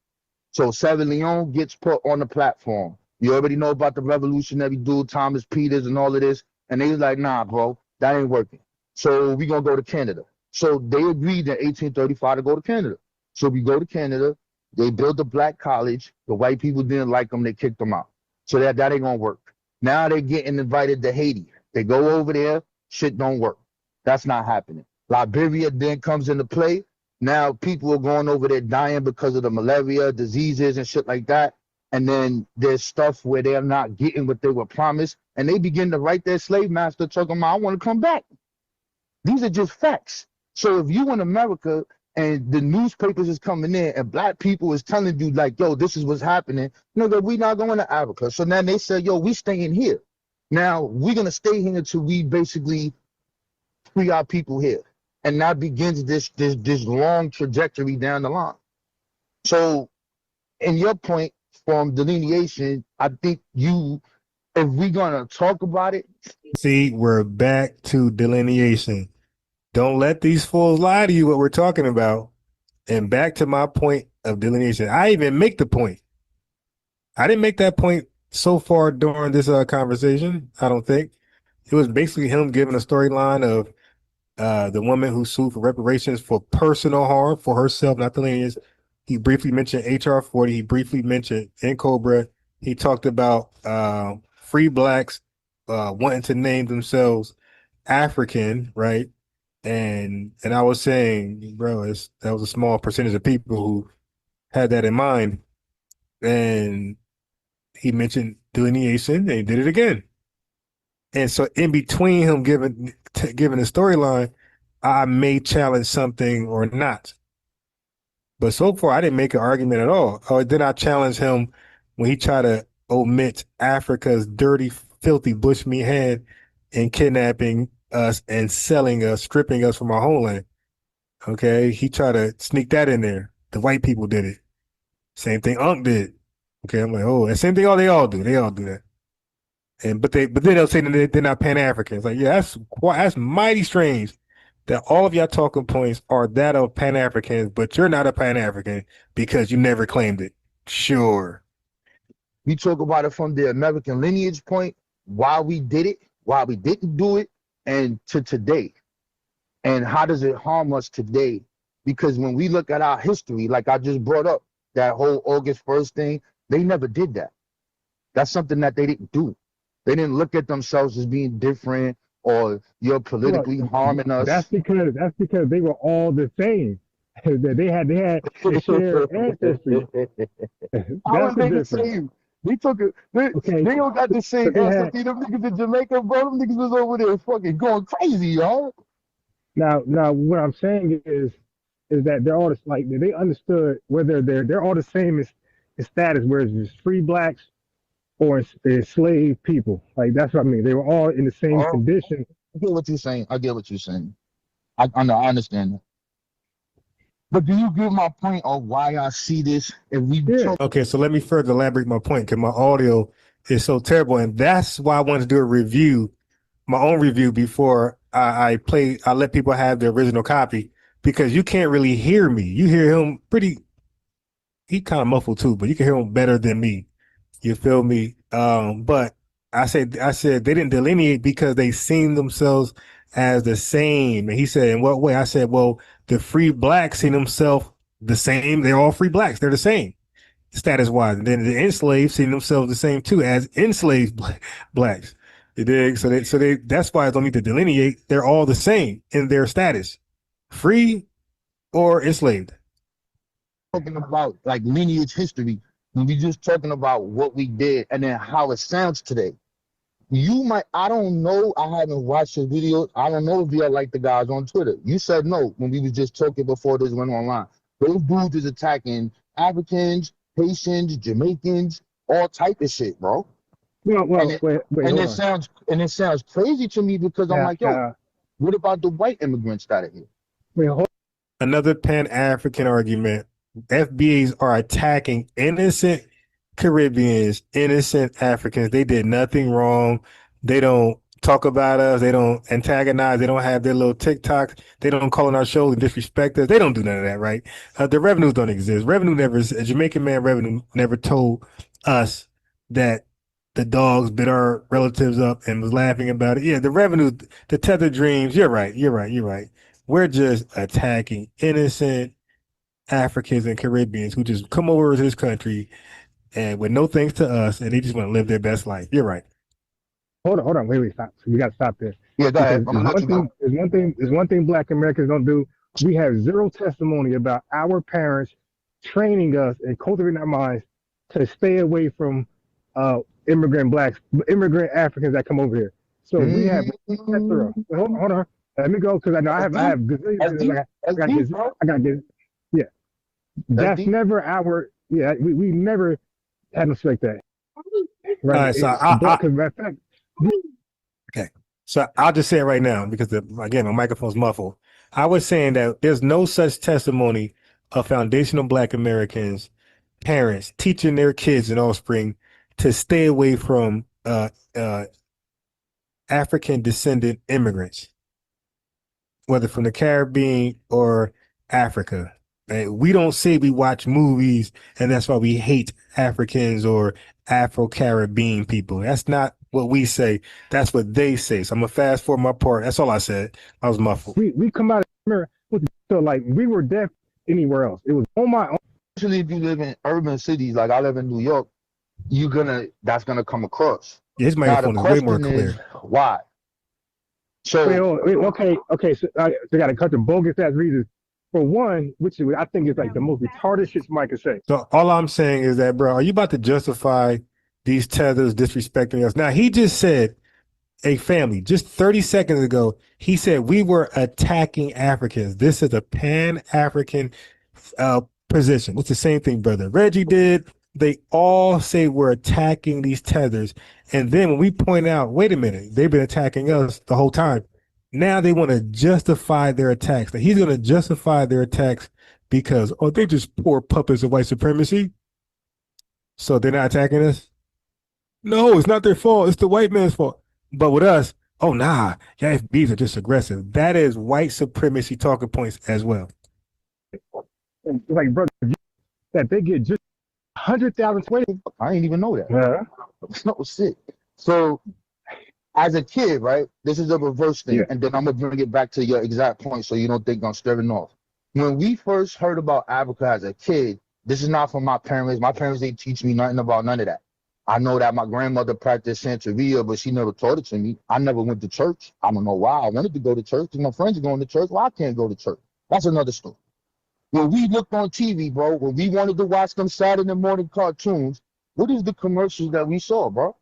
So Sierra Leone gets put on the platform. You already know about the revolutionary dude, Thomas Peters, and all of this. And they was like, nah, bro, that ain't working. So we going to go to Canada. So they agreed in 1835 to go to Canada. So we go to Canada. They built a black college. The white people didn't like them. They kicked them out. So that ain't going to work. Now they're getting invited to Haiti. They go over there. Shit don't work. That's not happening. Liberia then comes into play. Now people are going over there dying because of the malaria, diseases, and shit like that. And then there's stuff where they're not getting what they were promised. And they begin to write their slave master talking about, I want to come back. These are just facts. So if you in America and the newspapers is coming in and black people is telling you like, yo, this is what's happening, that we not going to Africa. So now they say, yo, we staying here. Now we're going to stay here until we basically free our people here. And that begins this long trajectory down the line. So in your point, from delineation, I think if we're gonna talk about it, See, we're back to delineation. Don't let these fools lie to you what we're talking about. And back to my point of delineation. I even make the point. I didn't make that point so far during this conversation, I don't think. It was basically him giving a storyline of the woman who sued for reparations for personal harm for herself, not the lineage. He briefly mentioned HR 40. He briefly mentioned in Cobra. He talked about free blacks wanting to name themselves African, right? And I was saying, bro, that was a small percentage of people who had that in mind. And he mentioned delineation, and he did it again. And so in between him giving the storyline, I may challenge something or not. But so far, I didn't make an argument at all. Or then I challenged him when he tried to omit Africa's dirty, filthy bushmeat hand in kidnapping us and selling us, stripping us from our homeland. Okay, he tried to sneak that in there. The white people did it. Same thing Unc did. Okay, I'm like, oh, and same thing. Oh, they all do. They all do that. And but then they'll say that they're not Pan-Africans. Like, yeah, that's mighty strange that all of y'all talking points are that of Pan-Africans, but you're not a Pan-African because you never claimed it. Sure. we talk about it from the American lineage point, why we did it, why we didn't do it, and to today. And how does it harm us today? Because when we look at our history, like I just brought up, that whole August 1st thing, they never did that. That's something that they didn't do. They didn't look at themselves as being different or you're politically harming us. That's because they were all the same. they had shared ancestry. How are they the same? They took it. They don't got the same ancestry. Them niggas in Jamaica, bro. Them niggas was over there fucking going crazy, y'all. Now, what I'm saying is that they're all like they understood whether they're all the same in status, whereas it's free blacks or enslaved people. Like that's what I mean. They were all in the same condition. I get what you're saying. I know. I understand that. But do you get my point of why I see this? Okay, so let me further elaborate my point because my audio is so terrible, and that's why I wanted to do a review, my own review before I let people have the original copy because you can't really hear me. You hear him he kind of muffled too, but you can hear him better than me. You feel me? But I said they didn't delineate because they seen themselves as the same. And he said, in what way? I said, well, the free blacks seen themselves the same. They're all free blacks. They're the same status wise. And then the enslaved seen themselves the same too as enslaved blacks. You dig? So that's why I don't need to delineate. They're all the same in their status, free or enslaved. Talking about like lineage history, when we just talking about what we did and then how it sounds today. I don't know, I haven't watched the video. I don't know if y'all like the guys on Twitter. You said no when we was just talking before this went online. Those dudes is attacking Africans, Haitians, Jamaicans, all type of shit, bro. It sounds crazy to me because I'm like, yo, what about the white immigrants that are here? Another Pan-African argument. FBAs are attacking innocent Caribbeans, innocent Africans. They did nothing wrong. They don't talk about us. They don't antagonize. They don't have their little TikToks. They don't call on our shows and disrespect us. They don't do none of that, right? The revenues don't exist. A Jamaican man revenue never told us that the dogs bit our relatives up and was laughing about it. Yeah, the revenue, the tethered dreams. You're right. We're just attacking innocent Africans and Caribbeans who just come over to this country and with no thanks to us, and they just want to live their best life. You're right. Hold on, wait, stop. We got to stop there. Yeah, go ahead. There's one thing Black Americans don't do. We have zero testimony about our parents training us and cultivating our minds to stay away from immigrant Africans that come over here. So we have. Hold on. Let me go because I know I have gazillions. I got this. Yeah, that's never our. Yeah, we never had no like that. Right. Okay. So I'll just say it right now because again my microphone's muffled. I was saying that there's no such testimony of foundational Black Americans parents teaching their kids and offspring to stay away from African descendant immigrants, whether from the Caribbean or Africa. Right? We don't say we watch movies and that's why we hate Africans or Afro-Caribbean people. That's not what we say. That's what they say. So I'm gonna fast forward my part. That's all I said. I was muffled. We come out of America so like we were deaf anywhere else. It was on my own. Especially if you live in urban cities, like I live in New York, that's gonna come across. Yeah, his microphone is way more clear. Why? So okay. So I got to cut the bogus ass reasons. For one, which I think is like the most retarded shit somebody could say. So all I'm saying is that, bro, are you about to justify these tethers disrespecting us? Now he just said a family just 30 seconds ago. He said we were attacking Africans. This is a Pan-African position. It's the same thing, brother. Reggie did. They all say we're attacking these tethers. And then when we point out, wait a minute, they've been attacking us the whole time. Now they want to justify their attacks. Now he's going to justify their attacks because, oh, they're just poor puppets of white supremacy. So they're not attacking us? No, it's not their fault. It's the white man's fault. But with us, oh, nah, yeah, FBs are just aggressive. That is white supremacy talking points as well. Like, brother, that they get just 100,000. I didn't even know that. Yeah. No shit. So, as a kid, right, this is a reverse thing, Yeah. and then I'm gonna bring it back to your exact point, so you don't think I'm staring off. When we first heard about Africa as a kid, this is not from my parents. My parents didn't teach me nothing about none of that. I know that my grandmother practiced Santeria, but she never taught it to me. I never went to church. I don't know why. I wanted to go to church because my friends are going to church. Well, I can't go to church. That's another story. When we looked on TV, bro, when we wanted to watch them Saturday morning cartoons, what is the commercials that we saw, bro?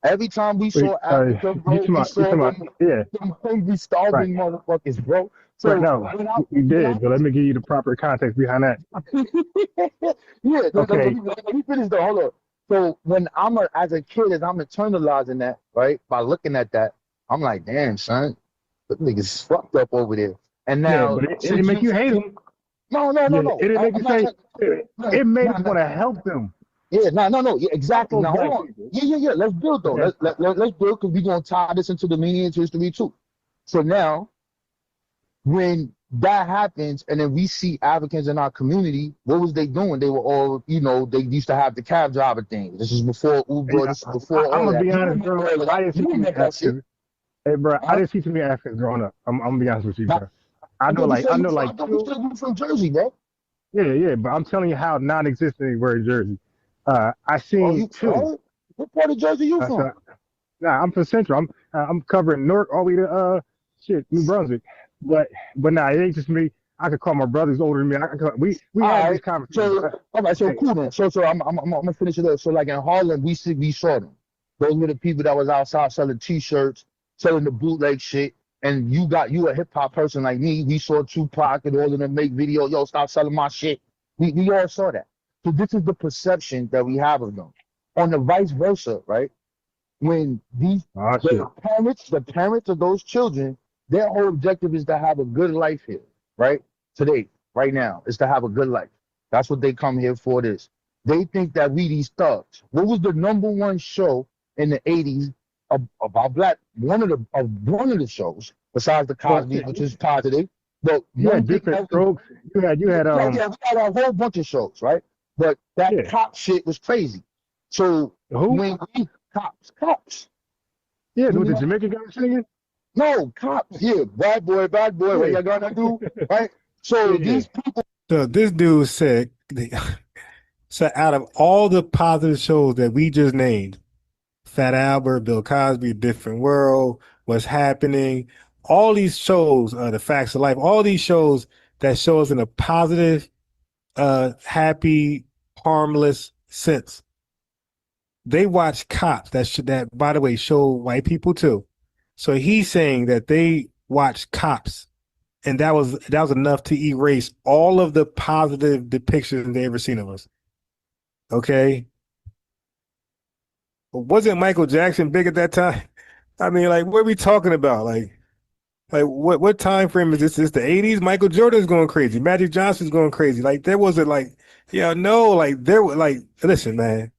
Every time we saw Africa, bro, we saw them hungry, starving motherfuckers, bro. So no, we did, but let me give you the proper context behind that. Okay. Let me finish though. Hold on. So when as a kid, as I'm internalizing that, right, by looking at that, I'm like, damn, son, the niggas fucked up over there. And now, but it didn't make you hate them. No. It didn't make you say. It made us want to help them. Yeah, no. Yeah, exactly. Now, hold on. Yeah. Let's build though. Okay. Let's build because we're gonna tie this into the lineage history too. So now, when that happens, and then we see Africans in our community, what was they doing? They were all, they used to have the cab driver thing. This is before Uber. This is before. I'm gonna be honest, bro. I didn't see too many Africans. Hey, bro, I didn't see too many Africans growing up. I'm gonna be honest with you, bro. I know, like, you from Jersey, bro. Yeah, but I'm telling you how non-existent they were in Jersey. I seen two. What part of Jersey you from? Nah, I'm from Central. I'm covering North all the way to New Brunswick. But nah, it ain't just me. I could call my brothers older than me. We had this conversation. So, all right, so cool then. So I'm gonna finish it up. So like in Harlem, we saw them. Those were the people that was outside selling T-shirts, selling the bootleg shit. And you a hip hop person like me. We saw Tupac and all of them make videos. Yo, stop selling my shit. We all saw that. So this is the perception that we have of them. On the vice versa, right? When the parents of those children, their whole objective is to have a good life here, right? Today, right now, is to have a good life. That's what they come here for. They think that we these thugs. What was the #1 show in the 80s about black? One of the shows, besides the Cosby, which is positive. But you had different strokes. You had we had a whole bunch of shows, right? But that cop shit was crazy. So when cops. Yeah, with the Jamaican guy singing? No, cops. Yeah, bad boy, what y'all gonna do? Right? So these people. So this dude said, so out of all the positive shows that we just named, Fat Albert, Bill Cosby, Different World, What's Happening, all these shows, The Facts of Life, all these shows that show us in a positive, happy, harmless sense. They watch Cops that by the way show white people too. So he's saying that they watch Cops, and that was enough to erase all of the positive depictions they ever seen of us. Okay. But wasn't Michael Jackson big at that time? I mean, like, what are we talking about? Like, Like what time frame is this? Is the 80s? Michael Jordan's going crazy. Magic Johnson's going crazy. Like there wasn't like, yeah, no, like there was like, listen, man,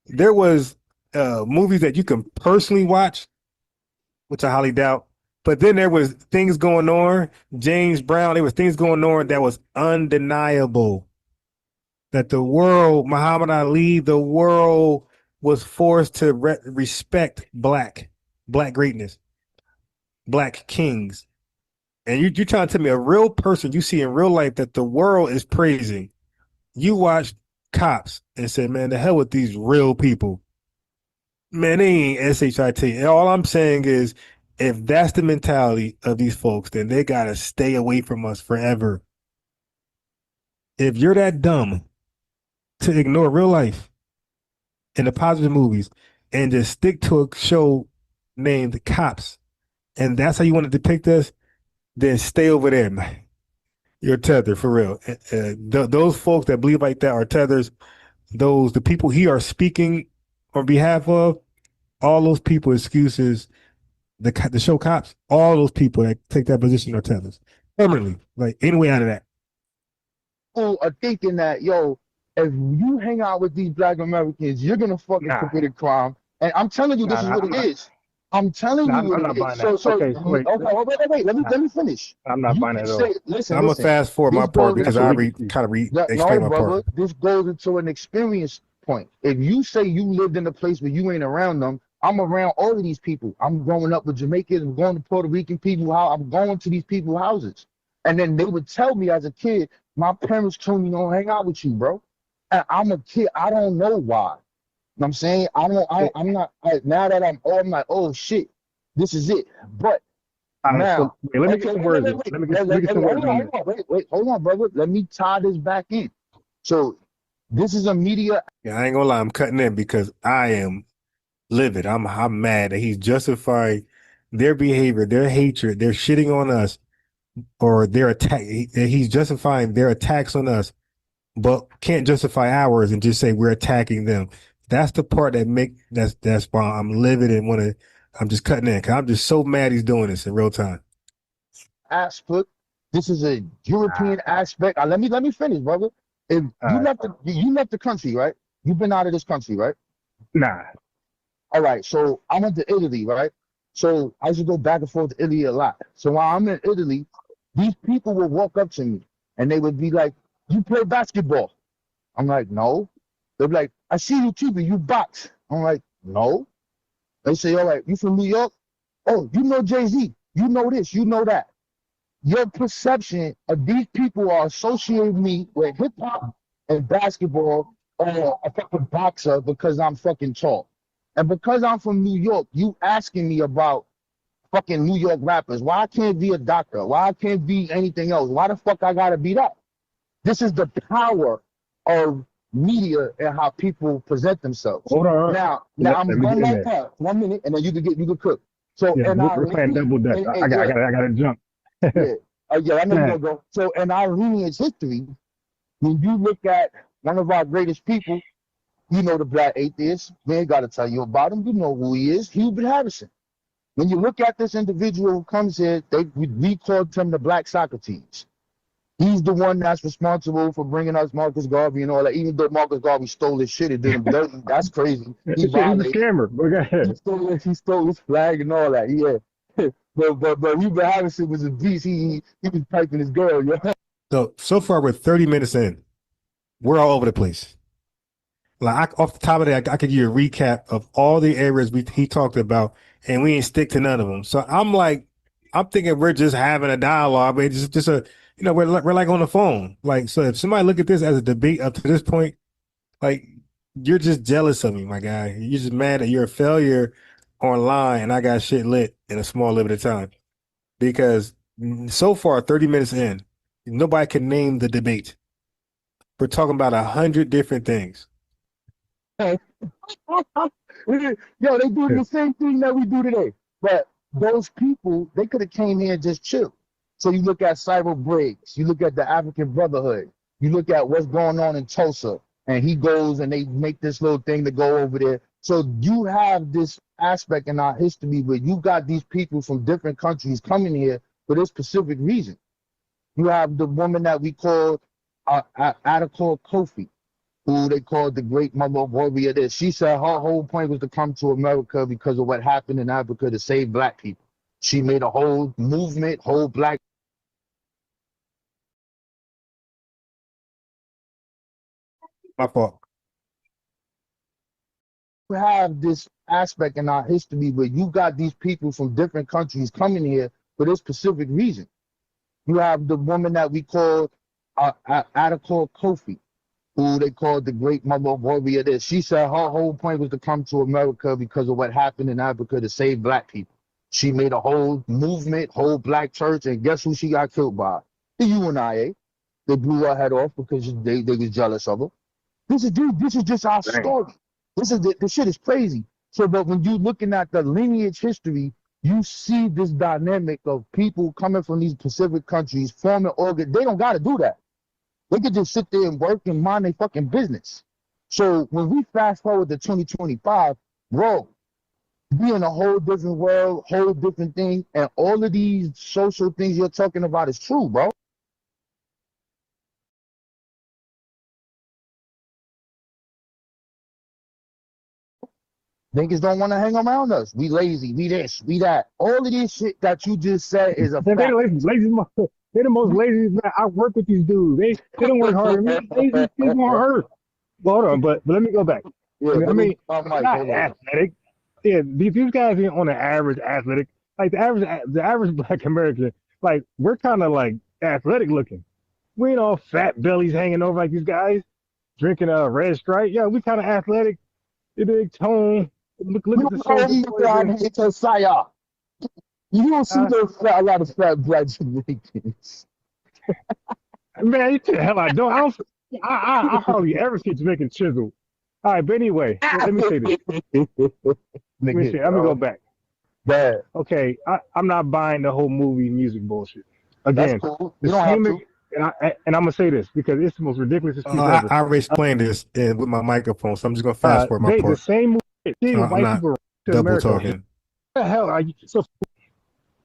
there was movies that you can personally watch, which I highly doubt. But then there was things going on. James Brown, there was things going on that was undeniable. That the world, Muhammad Ali, the world was forced to respect black greatness, black kings. And you're trying to tell me a real person you see in real life that the world is praising. You watch Cops and say, man, the hell with these real people. Man, they ain't SHIT. And all I'm saying is, if that's the mentality of these folks, then they gotta stay away from us forever. If you're that dumb to ignore real life and the positive movies and just stick to a show named Cops, and that's how you want to depict us, then stay over there, man. You're tethered for real. Those folks that believe like that are tethers. The people he are speaking on behalf of, all those people excuses. The show Cops, all those people that take that position are tethers permanently. Like any way out of that. People are thinking that, yo, if you hang out with these black Americans, you're gonna fucking commit a crime. And I'm telling you, this is what it is. I'm telling you what it is. So okay, wait. Wait. Let me finish. I'm not buying it at all. Listen, I'm gonna fast forward my part because I explain my part. This goes into an experience point. If you say you lived in a place where you ain't around them, I'm around all of these people. I'm growing up with Jamaicans, I'm going to Puerto Rican people, I'm going to these people's houses. And then they would tell me as a kid, my parents told me don't hang out with you, bro. And I'm a kid, I don't know why. You know what I'm saying? I'm not, now that I'm old, I'm like, oh shit, this is it. But now, let me get some words. Wait, hold on, brother. Let me tie this back in. So this is a media. Yeah, I ain't gonna lie, I'm cutting in because I am livid. I'm mad that he's justifying their behavior, their hatred, they're shitting on us, or their attack. He's justifying their attacks on us, but can't justify ours and just say we're attacking them. That's the part that's why I'm livid and I'm just cutting in because I'm just so mad he's doing this in real time. Aspect. This is a European aspect. Let me finish, brother. If you left the country, right? You've been out of this country, right? Nah. All right, so I went to Italy, right? So I used to go back and forth to Italy a lot. So while I'm in Italy, these people would walk up to me and they would be like, you play basketball? I'm like, no. They're like, I see you too, but you box. I'm like, no. They say, all right, you from New York? Oh, you know Jay-Z. You know this, you know that. Your perception of these people are associating me with hip-hop and basketball or a fucking boxer because I'm fucking tall. And because I'm from New York, you asking me about fucking New York rappers. Why I can't be a doctor? Why I can't be anything else? Why the fuck I gotta be that? This is the power of media and how people present themselves. Hold on. Now I'm going like that. 1 minute, and then you can cook. So yeah, and we're playing double dutch. I gotta jump. Yeah, I know you're gonna go. So in our lineage history, when you look at one of our greatest people, you know the black atheist. We ain't gotta tell you about him. You know who he is, Hubert Harrison. When you look at this individual who comes here, we called him the Black Socrates. He's the one that's responsible for bringing us Marcus Garvey and all that. Even though Marcus Garvey stole his shit, it did him dirty. That's crazy. He's a scammer. Go ahead. He stole his flag and all that. Yeah. But Hubert Harrison was a beast. He was piping his girl. Yeah. So far we're 30 minutes in. We're all over the place. Like off the top of that, I could give you a recap of all the areas he talked about, and we ain't stick to none of them. So I'm thinking we're just having a dialogue, but it's just a, we're like on the phone. Like, so if somebody look at this as a debate up to this point, like, you're just jealous of me, my guy. You're just mad that you're a failure online and I got shit lit in a small limited time. Because so far, 30 minutes in, nobody can name the debate. We're talking about 100 different things. Yo, they do the same thing that we do today. But those people, they could have came here and just chill. So you look at Cyril Briggs, you look at the African Brotherhood, you look at what's going on in Tulsa, and he goes and they make this little thing to go over there. So you have this aspect in our history where you got these people from different countries coming here for this specific reason. You have the woman that we call Adakor Kofi, who they called the great mother warrior. This, she said her whole point was to come to America because of what happened in Africa to save black people. She made a whole movement, whole black. My fault. We have this aspect in our history where you got these people from different countries coming here for this specific reason. You have the woman that we call Adakor Kofi, who they called the great mother warrior. This, she said her whole point was to come to America because of what happened in Africa to save black people. She made a whole movement, whole black church, and guess who she got killed by? The UNIA. They blew her head off because they was jealous of her. This is just our story. This shit is crazy. So, but when you looking at the lineage history, you see this dynamic of people coming from these Pacific countries forming organ. They don't got to do that. They could just sit there and work and mind their fucking business. So when we fast forward to 2025, bro, we in a whole different world, whole different thing, and all of these social things you're talking about is true, bro. Niggas don't want to hang around us. We lazy, we this, we that. All of this shit that you just said is a fact. They're the most lazy. Man, I work with these dudes. They don't work harder than me. Lazy people on earth. Well, hold on, but let me go back. Yeah, I mean, not athletic. Yeah, these guys ain't on the average athletic. Like the average Black American, like we're kind of like athletic looking. We ain't all fat bellies hanging over like these guys drinking a Red Stripe. Yeah, we kind of athletic. The big tone. Look at the soldiers. You don't see a lot of fat Black Jamaicans. Man, you the hell I don't. I hardly ever see Jamaican chisel. All right, but anyway, let me say this. Let me go back. Bad. Okay, I'm not buying the whole movie music bullshit. Again, that's cool. You don't have to. And I'm gonna say this because it's the most ridiculous excuse ever. I already explained this with my microphone, so I'm just gonna fast forward my part. The same movie, I'm not people double America. talking. What the hell are you so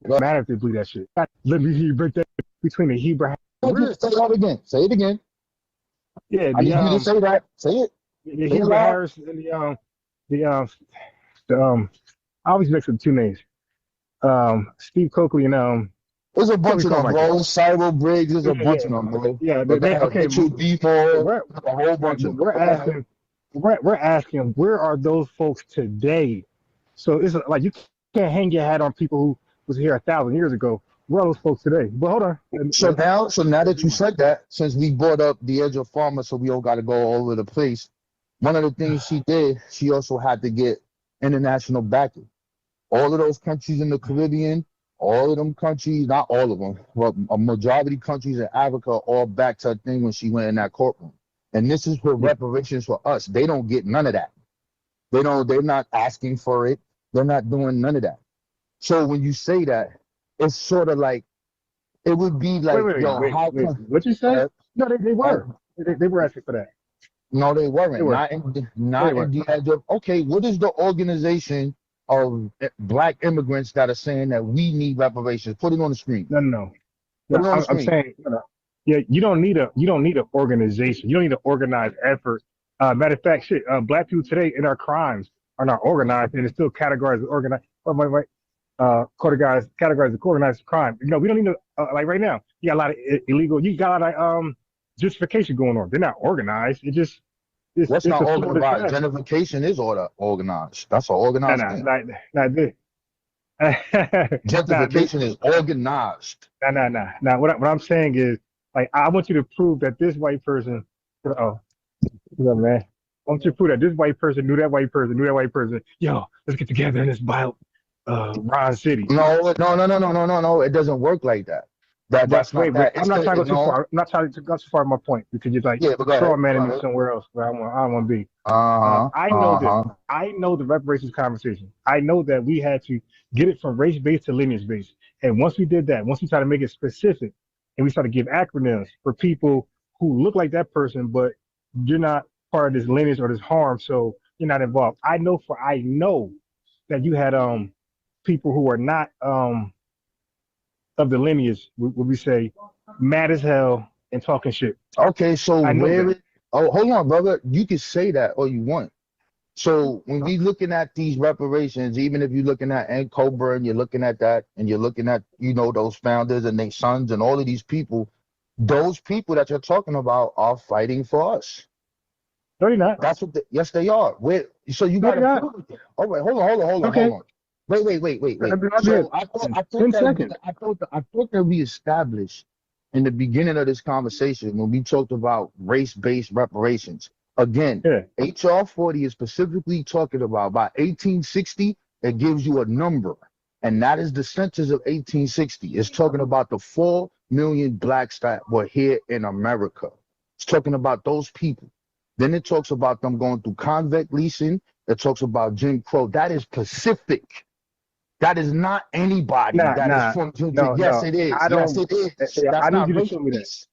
mad if they believe that shit? Let me hear you break that between the Hebrew. Say it again. Say it again. Yeah, I need you to say that. Say it. The Hebrew Harris and I always mix up two names. Steve Coakley and there's a bunch of them, bro. Cyril Briggs, there's a bunch of them, bro. Yeah, okay. A whole bunch of them. We're asking, where are those folks today? So it's like you can't hang your hat on people who was here 1,000 years ago. Where are those folks today? But hold on. So now that you said that, since we brought up the edge of farmer, so we all got to go all over the place. One of the things she did, she also had to get international backing. All of those countries in the Caribbean, all of them countries, not all of them, but a majority of countries in Africa all backed her thing when she went in that courtroom. And this is for reparations for us. They don't get none of that. They're not asking for it. They're not doing none of that. So when you say that, it's sort of like, it would be like, what you say? No, they were. They were asking for that. No, they weren't. Not in the edge of, okay, what is the organization of Black immigrants that are saying that we need reparations? Put it on the screen. No. I'm saying, yeah, you don't need an organization. You don't need an organized effort. Matter of fact, Black people today in our crimes are not organized, and it's still categorized as organized. Categorized as organized crime. We don't need to like right now. You got a lot of illegal. You got a lot of justification going on. They're not organized. What's not organized? Gentrification is organized. That's an organized thing. Not this. Gentrification is organized. Nah. What I'm saying is, like, I want you to prove that this white person. Oh, what's up, man? I want you to prove that this white person knew that white person knew that white person. Yo, let's get together in this Ron City. No. It doesn't work like that. That's not that. I'm not trying to go too far. I'm not trying to go too far. My point, because you're like straw man me somewhere else where I don't want to be. I know this. I know the reparations conversation. I know that we had to get it from race based to lineage based. And once we did that, once we tried to make it specific, and we started to give acronyms for people who look like that person, but you're not part of this lineage or this harm, so you're not involved. I know that you had people who are not of the lineage would we say mad as hell and talking shit. Okay, so I know where that. it, oh, hold on, brother. You can say that all you want. So when we looking at these reparations, even if you're looking at Cobra and you're looking at that and you're looking at, you know, those founders and their sons and all of these people, those people that you're talking about are fighting for us. No, you're not. That's what yes, they are. Where so you No, gotta you're prove it. All right, hold on. Okay. Wait. I'll do So it I thought in I 10 thought seconds. that I thought that we established in the beginning of this conversation when we talked about race-based reparations. Again, Yeah. HR 40 is specifically talking about by 1860, it gives you a number, and that is the census of 1860. It's talking about the 4 million blacks that were here in America. It's talking about those people. Then it talks about them going through convict leasing. It talks about Jim Crow. That is Pacific. That is not anybody that is from No. Yes, it is. I Yes, don't. it is. Yeah, That's I need not you to race show me that. based.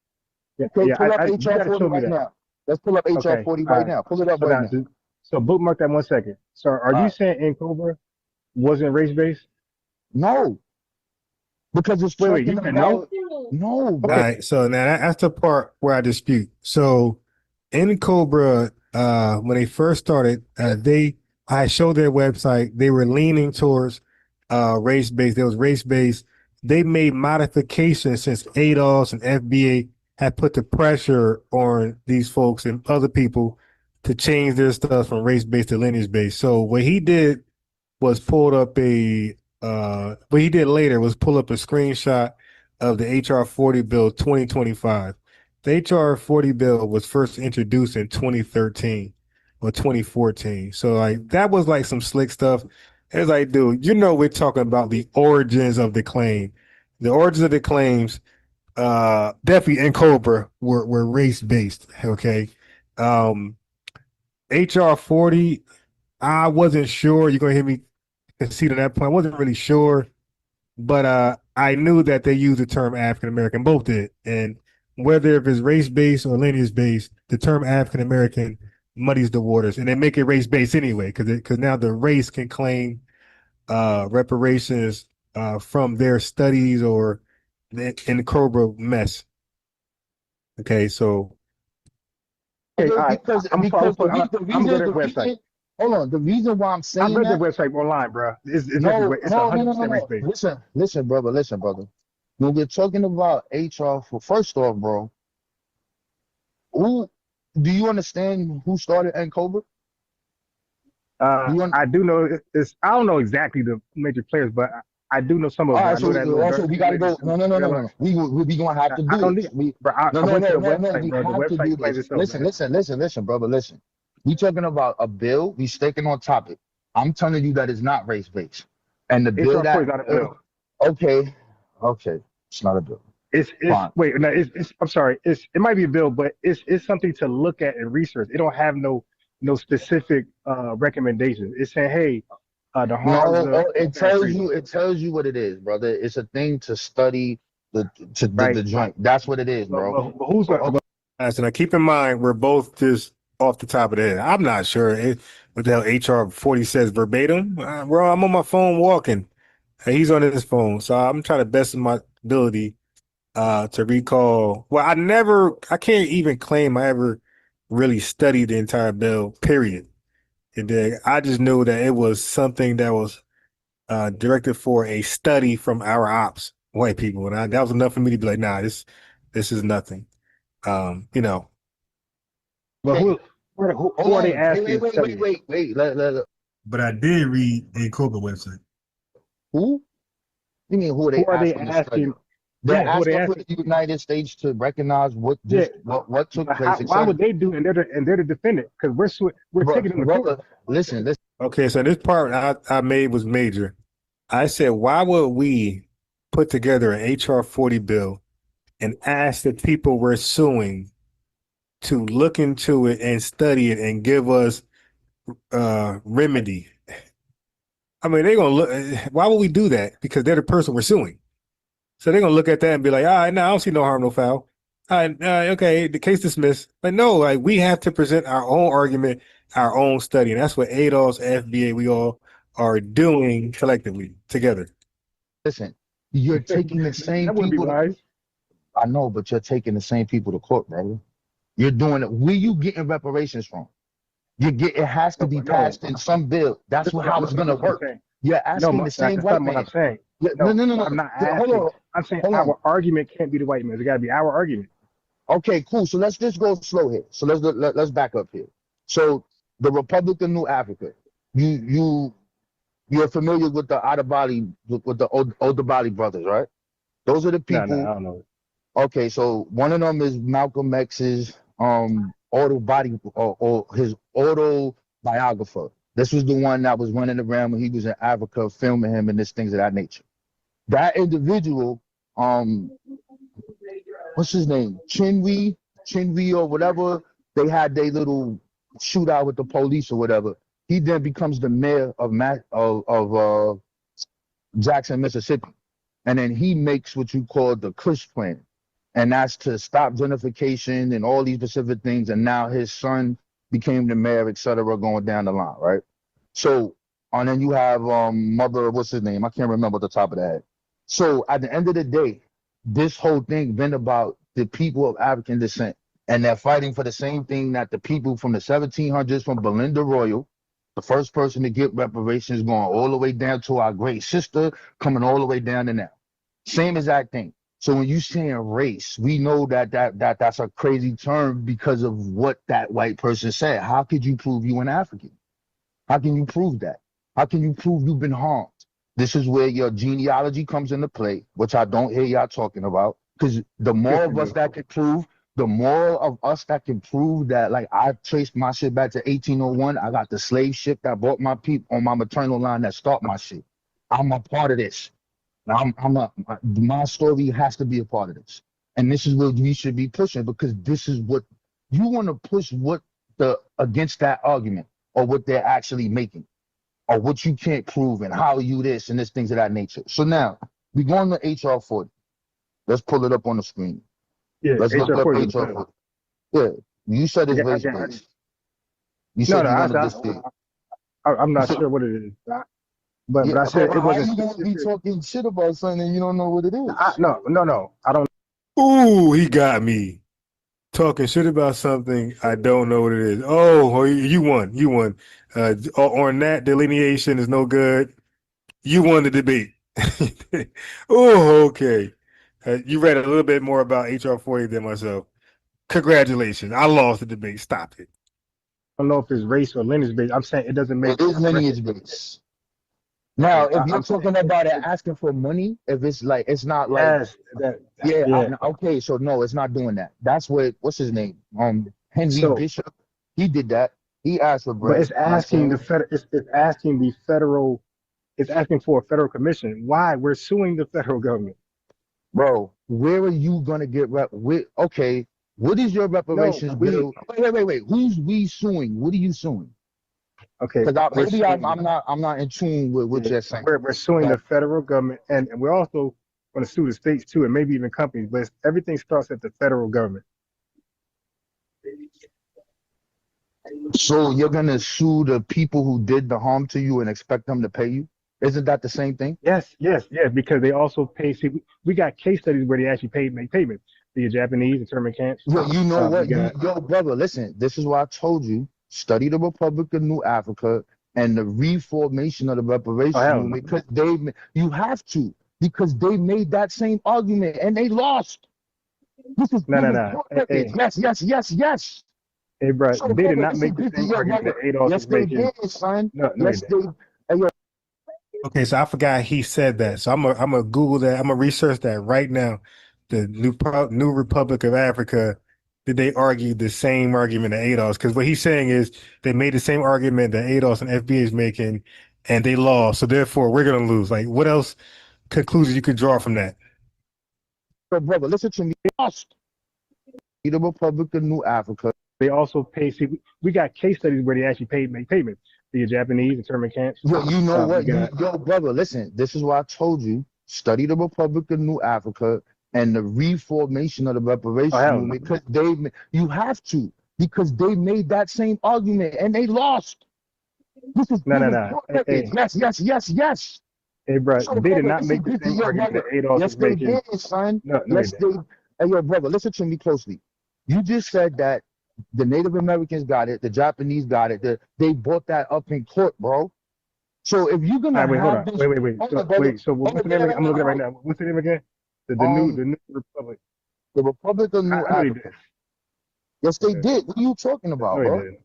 Yeah, Okay, pull up you HR gotta 40 show me right that. now. Let's pull up HR Okay. 40 All right now. Pull it up So right now, now. so bookmark that 1 second. So are All you right. saying in Cobra wasn't race based? No, because it's Wait, talking you said no? no, All bro. right, so now that's the part where I dispute. So in Cobra, when they first started, I showed their website. They were leaning towards race based. There was race based. They made modifications since ADOS and FBA had put the pressure on these folks and other people to change their stuff from race based to lineage based. So what he did was pulled up what he did later was pull up a screenshot of the HR 40 bill 2025. The HR 40 bill was first introduced in 2013 or 2014. So like that was like some slick stuff. It's like, dude, you know we're talking about the origins of the claim. The origins of the claims, definitely in Cobra were race based. Okay. HR 40, I wasn't sure. You're gonna hear me concede on that point. I wasn't really sure, but I knew that they used the term African American. Both did, and whether if it's race based or lineage based, the term African American muddies the waters, and they make it race based anyway, because now the race can claim reparations from their studies or in the Cobra mess. Okay, so Okay, all right. Because I'm gonna go to their website. Hold on. The reason why I'm I saying read their that. website online, bro. It's No, it's no, 100% race based. Listen, brother. When we're talking about HR, first off, bro, who do you understand who started Cobra? I do know I don't know exactly the major players, but I do know some of All them. right, I know so that little also we gotta go. No. We gonna have to I do don't it. need, bro. I went to the website, We bro. The have to website do explains this. itself, man. Listen, brother. Listen. We talking about a bill. We sticking on topic. I'm telling you that it's not race based, and the bill HR 40 that is not a bill. okay, it's not a bill. It's Fine. wait, no, it's I'm sorry. It might be a bill, but it's something to look at and research. It don't have no specific recommendations. It's saying, hey, the harms No, of it reparations, tells you what it is, brother. It's a thing to study right? the joint. That's what it is, bro. But who's gonna? so now keep in mind we're both just off the top of the head. I'm not sure what the hell HR 40 says verbatim. Bro, I'm on my phone walking. He's on his phone, so I'm trying to best of my ability to recall. Well, I can't even claim I ever really studied the entire bill, period. And then I just knew that it was something that was directed for a study from our ops, white people. And that was enough for me to be like, nah, this is nothing. You know. But who are they asking? Wait. But I did read a Cobra website. Who? You mean who are they asking? Asking? They're Yeah, asking for the United States to recognize what took place. Why would they do? And they're the defendant because we're taking them to court. Listen. Okay, so this part I made was major. I said, why would we put together an HR 40 bill and ask the people we're suing to look into it and study it and give us remedy? I mean, they're gonna look. Why would we do that? Because they're the person we're suing. So they're gonna look at that and be like, all right, no, I don't see no harm, no foul. All right, okay, the case dismissed. But no, like we have to present our own argument, our own study, and that's what ADOS, FBA, we all are doing collectively together. Listen, You're taking the same That wouldn't be people. wise. I know, but you're taking the same people to court, brother. You're doing it. Where you getting reparations from? It has to be passed in some bill. That's how it's gonna work. You're asking the same that's white not what man. I'm saying. Yeah, No, no. I'm not Hold asking. on. I'm saying Hold on. our argument can't be the white man. It got to be our argument. Okay, cool. So let's just go slow here. So let's back up here. So the Republic of New Africa, you're familiar with the Adabali, with the Odabali brothers, right? Those are the people. No, I don't know. Okay, so one of them is Malcolm X's or his autobiographer. This was the one that was running around when he was in Africa, filming him and this things of that nature. That individual, what's his name? Chinwe or whatever. They had their little shootout with the police or whatever. He then becomes the mayor of Jackson, Mississippi, and then he makes what you call the Kush Plan, and that's to stop gentrification and all these specific things. And now his son became the mayor, etc., going down the line, right? So, and then you have mother, what's his name? I can't remember at the top of the head. So at the end of the day, this whole thing been about the people of African descent, and they're fighting for the same thing that the people from the 1700s, from Belinda Royal, the first person to get reparations, going all the way down to our great sister, coming all the way down to now. Same exact thing. So when you saying race, we know that's a crazy term because of what that white person said. How could you prove you an African? How can you prove that? How can you prove you've been harmed? This is where your genealogy comes into play, which I don't hear y'all talking about. Because the more of us that can prove, that, like, I traced my shit back to 1801. I got the slave ship that brought my people on my maternal line that start my shit. I'm a part of this. My story has to be a part of this. And this is what we should be pushing, because this is what you want to push, against that argument, or what they're actually making, or what you can't prove, and how you this and this things of that nature. So now we going to HR 40. Let's pull it up on the screen. Yeah, let's look up HR40. HR 40. Yeah, you said it's race based. You said you wanted this thing. I'm not sure what it is, but I said it wasn't. How you gonna be talking shit about something and you don't know what it is? No, I don't. Ooh, he got me talking shit about something I don't know what it is. Oh, you won. On that, delineation is no good. You won the debate. Oh, okay. You read a little bit more about HR 40 than myself. Congratulations. I lost the debate. Stop it. I don't know if it's race or lineage based. I'm saying it doesn't make. It is lineage based. Now, if you're talking about it asking for money, if it's like, it's not like, okay, so no, it's not doing that. That's what's his name? Henry Bishop. He did that. He asked for bread. But it's asking it's asking for a federal commission. Why? We're suing the federal government. Bro, where are you gonna get okay, what is your reparations bill? Wait. Who's we suing? What are you suing? Okay, because I'm not in tune with what you're saying. We're suing the federal government, and we're also going to sue the states too, and maybe even companies. But everything starts at the federal government. So you're gonna sue the people who did the harm to you and expect them to pay you? Isn't that the same thing? Yes, because they also pay. See, we got case studies where they actually make payments. The Japanese internment camps. Well, you know what, yo, brother, listen. This is why I told you. Study the Republic of New Africa and the reformation of the reparations because you have to, because they made that same argument and they lost. This is no. Yes. Hey, bro, So, they did not make the same argument that Adolf yes, they did, son. Okay, so I forgot he said that. So I'm gonna Google that. I'm gonna research that right now. The New Republic of Africa. Did they argue the same argument that ADOS? Because what he's saying is they made the same argument that ADOS and FBA is making, and they lost. So therefore, we're going to lose. Like, what else conclusions you could draw from that? But brother, listen to me. Lost. The Republic of New Africa. They also pay. See, we got case studies where they actually make payments. The Japanese internment camps. Well, you know what, yo, brother, listen. This is why I told you. Study the Republic of New Africa and the reformation of the reparations because you have to, because they made that same argument and they lost. This is no. Yes. Hey, bro, So, they did brother, not listen, make the listen, same yo, argument brother. that Adolf Yes, is they making. did, son. No, they Yes, didn't. hey, yo, brother, listen to me closely. You just said that the Native Americans got it, the Japanese got it. They brought that up in court, bro. So if you're All gonna right, wait, hold have on. this, Wait. hold So, on, brother. what's Hold the on, name again? I'm looking at it right now. What's the name again? The new Republic. the Republic of New I know they did. Africa. Yes, they Okay. did. What are you talking about, No, they bro? didn't.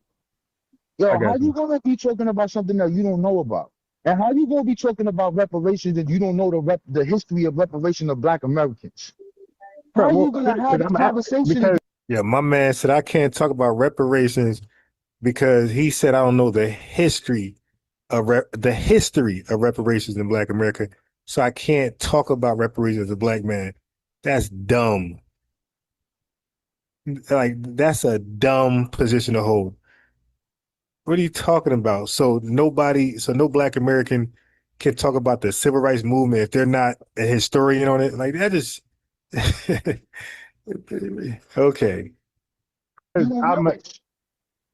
I Yo, how got you you. gonna be talking about something that you don't know about? And how you gonna be talking about reparations and you don't know the history of reparation of Black Americans? How Bro, are well, you gonna have because the conversation? because Yeah, my man said I can't talk about reparations because he said I don't know the history of reparations in Black America, so I can't talk about reparations as a Black man. That's dumb. Like that's a dumb position to hold. What are you talking about? So no Black American can talk about the civil rights movement if they're not a historian on it. Like that is okay. You don't know it.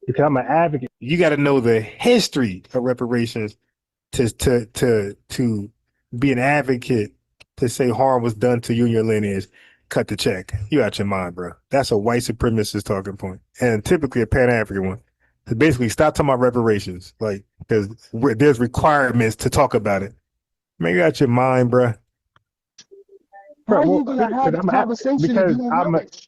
because I'm an advocate. You got to know the history of reparations to be an advocate to say harm was done to you and your lineage. Cut the check. You out your mind, bro. That's a white supremacist talking point, and typically a Pan-African one. So basically, stop talking about reparations, like because there's requirements to talk about it. Man, you out your mind, bro. How Bro, are well, you gonna have the conversation if you don't know it?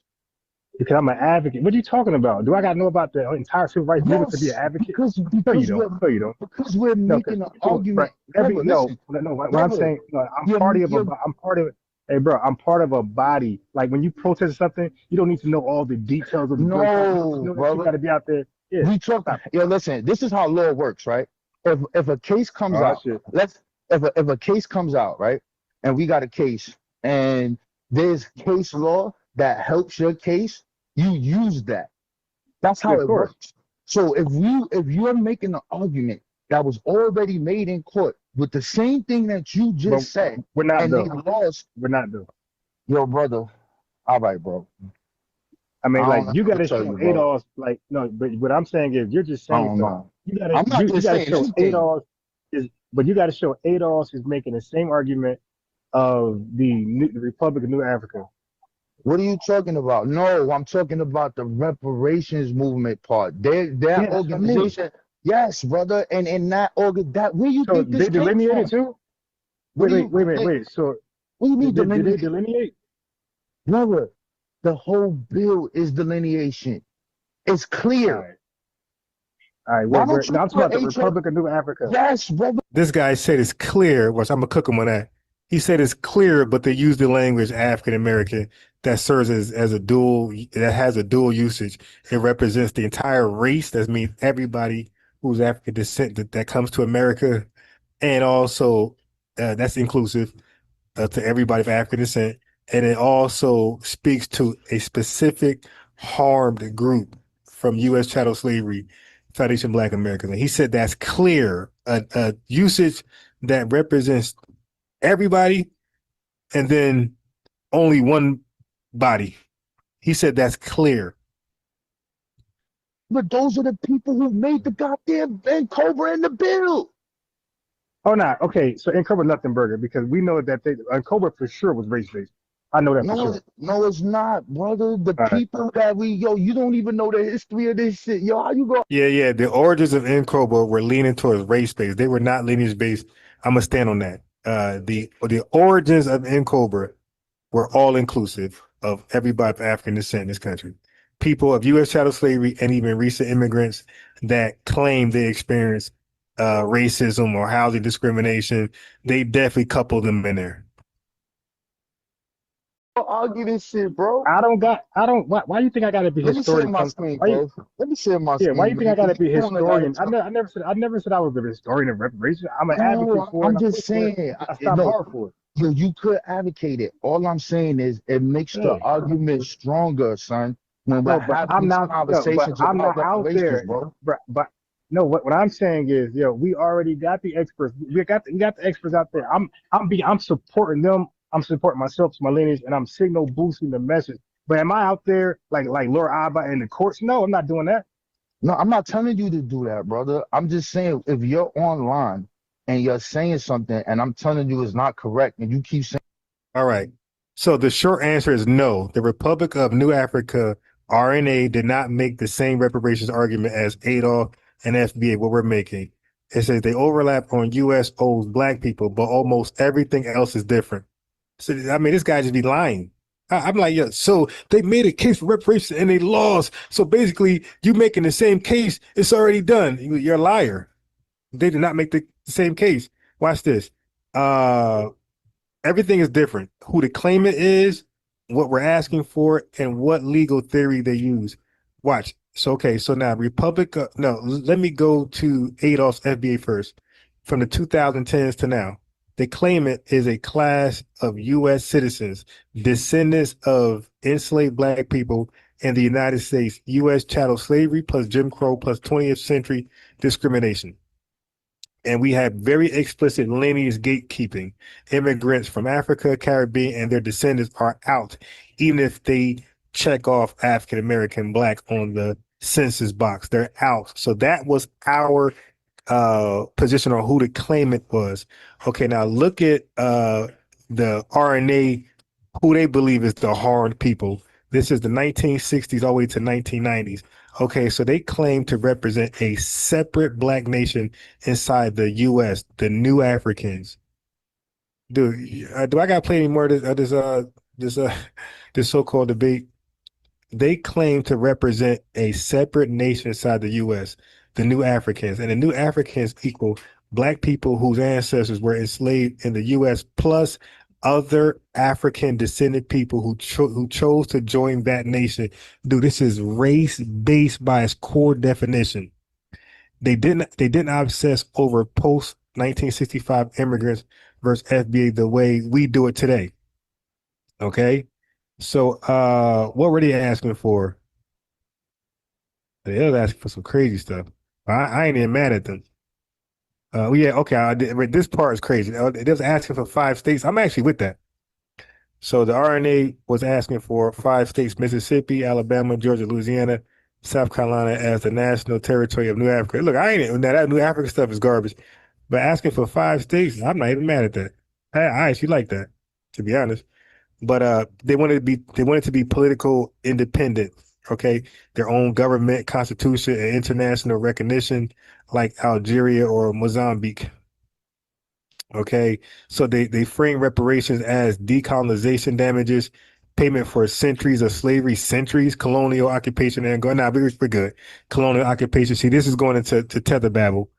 because I'm an advocate. What are you talking about? Do I got to know about the entire civil rights movement to be an Yes, advocate? because No, you don't. No, you don't. because we're No, because making an people, bro, argument. Brother, listen, what I'm brother, saying, no, I'm part of, hey, bro, I'm part of a body. Like when you protest something, you don't need to know all the details of the drug. You no, know that you brother. got to be out there. Yeah, We talk. stop. Yo, listen. This is how law works, right? If a case comes Oh out, shit. if a case comes out, right, and we got a case, and there's case law that helps your case, you use that. That's Yeah, how of it course. works. So if you're making an argument that was already made in court with the same thing that you But just said, we're not and they though. lost, We're not though. yo, brother. All right, bro. I I mean, like don't know you got what to to tell show you, bro. ADOS, like no, but what I'm saying is you're just I saying don't stuff. know. You gotta I'm not you just gotta saying show anything. but you gotta show ADOS is making the same argument of the Republic of New Africa. What are you talking about? No, I'm talking about the reparations movement part. Their Yeah, that's what I mean. organization. Yes, brother. And in that where you So think this they came delineated from? too? What do you Wait. So what do you mean did they delineate? delineate? Brother, the whole bill is delineation. It's All clear. right. All right, Why don't no, you I'm talking put about the HO? Republic of New Africa. Yes, brother. This guy said it's clear, which I'm gonna cook him on that. He said it's clear, but they use the language African American that serves as a dual that has a dual usage. It represents the entire race. That means everybody who's African descent that comes to America, and also that's inclusive to everybody of African descent. And it also speaks to a specific harmed group from U.S. chattel slavery, Foundation Black Americans. And he said that's clear, a usage that represents everybody and then only one body. He said that's clear. But those are the people who made the goddamn Cobra in the bill. Oh, no. Okay, so in Cobra Nothing Burger, because we know that Cobra for sure was race based. I know that for sure. No, it's not, brother. The All right. people that you don't even know the history of this shit. Yo, how you go? Yeah. The origins of N-Cobra were leaning towards race-based. They were not lineage-based. I'm gonna stand on that. The origins of N-Cobra were all inclusive of everybody of African descent in this country. People of U.S. chattel slavery and even recent immigrants that claim they experienced racism or housing discrimination, they definitely coupled them in there. Argue this shit, bro. Why you think I gotta be Let me share historian? my screen, bro. Let me share my screen. Why you think I gotta be You doing a lot of historian? I never said I was a historian of reparations. I'm an advocate No, for it. I'm just saying. I stopped hard for it. You could advocate it. All I'm saying is it makes the argument stronger, son. When we're having these conversations about reparations, bro. But no, what I'm saying is, we already got the experts. We got the experts out there. I'm supporting them. I'm supporting myself, my lineage, and I'm signal boosting the message. But am I out there like Laura Abba in the courts? No, I'm not doing that. No, I'm not telling you to do that, brother. I'm just saying if you're online and you're saying something, and I'm telling you it's not correct, and you keep saying. All right. So the short answer is no. The Republic of New Africa, RNA, did not make the same reparations argument as Adolf and FBA, what we're making. It says they overlap on U.S. owes black people, but almost everything else is different. So, I mean, this guy just be lying. I'm like, yeah, so they made a case for reparations and they lost. So basically, you making the same case, it's already done. You're a liar. They did not make the same case. Watch this. Everything is different. Who the claimant is, what we're asking for, and what legal theory they use. Watch. So, okay, so now let me go to Adolf's FBA first. From the 2010s to now, the claimant is a class of U.S. citizens, descendants of enslaved black people in the United States, U.S. chattel slavery plus Jim Crow plus 20th century discrimination. And we have very explicit lineage gatekeeping. Immigrants from Africa, Caribbean, and their descendants are out, even if they check off African American, black on the census box. They're out. So that was our position on who the claimant was. Okay, now look at the RNA, who they believe is the hard people. This is the 1960s all the way to 1990s. Okay, so they claim to represent a separate black nation inside the U.S., the New Africans. Dude, do I gotta play any more of this so-called debate? They claim to represent a separate nation inside the U.S., the New Africans, and the New Africans equal black people whose ancestors were enslaved in the U.S. plus other African descended people who chose to join that nation. Dude, this is race-based by its core definition. They didn't obsess over post 1965 immigrants versus FBA the way we do it today. Okay, so what were they asking for? They were asking for some crazy stuff. I ain't even mad at them. Yeah, okay. This part is crazy. It was asking for 5 states. I'm actually with that. So the RNA was asking for 5 states: Mississippi, Alabama, Georgia, Louisiana, South Carolina as the national territory of New Africa. Look, I ain't now that New Africa stuff is garbage, but asking for 5 states, I'm not even mad at that. I actually like that, to be honest. But they wanted to be political independent. Okay, their own government, constitution, and international recognition, like Algeria or Mozambique. Okay, so they frame reparations as decolonization damages, payment for centuries of slavery, colonial occupation, and going. Nah, we're good. Colonial occupation. See, this is going into tether babble.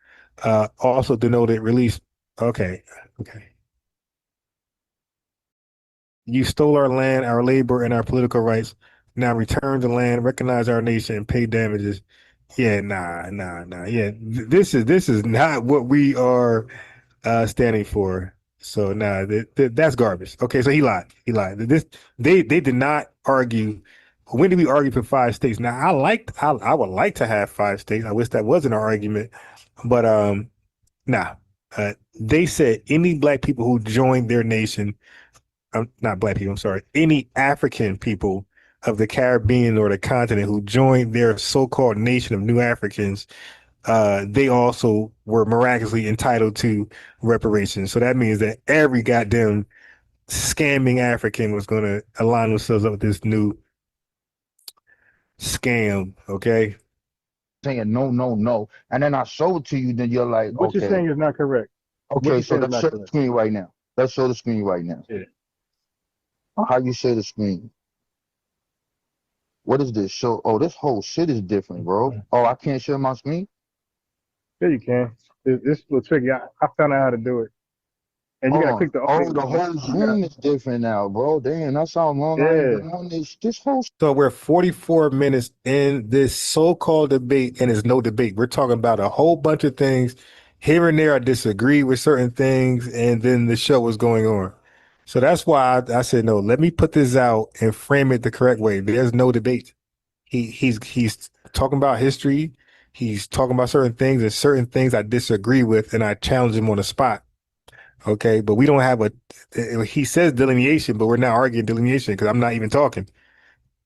Also denoted release. Okay. You stole our land, our labor, and our political rights. Now return the land, recognize our nation, and pay damages. Yeah, nah. Yeah, this is not what we are standing for. So nah, that's garbage. Okay, so he lied. They did not argue. When did we argue for 5 states? Now I would like to have 5 states. I wish that wasn't our argument, but nah. They said any black people who joined their nation. Not black people, I'm sorry, any African people of the Caribbean or the continent who joined their so-called nation of New Africans, they also were miraculously entitled to reparations. So that means that every goddamn scamming African was going to align themselves up with this new scam, okay? Saying no. And then I show it to you, then you're like, what you're saying is not correct. Okay, so let's show the screen right now. Yeah. How you share the screen? What is this? Show? Oh, this whole shit is different, bro. Oh, I can't share my screen? Yeah, you can. It's a little tricky. I found out how to do it. And you gotta click the the whole Zoom is different now, bro. Damn, that's how long I've been on this whole. So we're 44 minutes in this so-called debate, and it's no debate. We're talking about a whole bunch of things. Here and there, I disagree with certain things, and then the show was going on. So that's why I said, no, let me put this out and frame it the correct way. There's no debate. He's talking about history. He's talking about certain things, and certain things I disagree with, and I challenge him on the spot. Okay, but we don't have he says delineation, but we're not arguing delineation because I'm not even talking.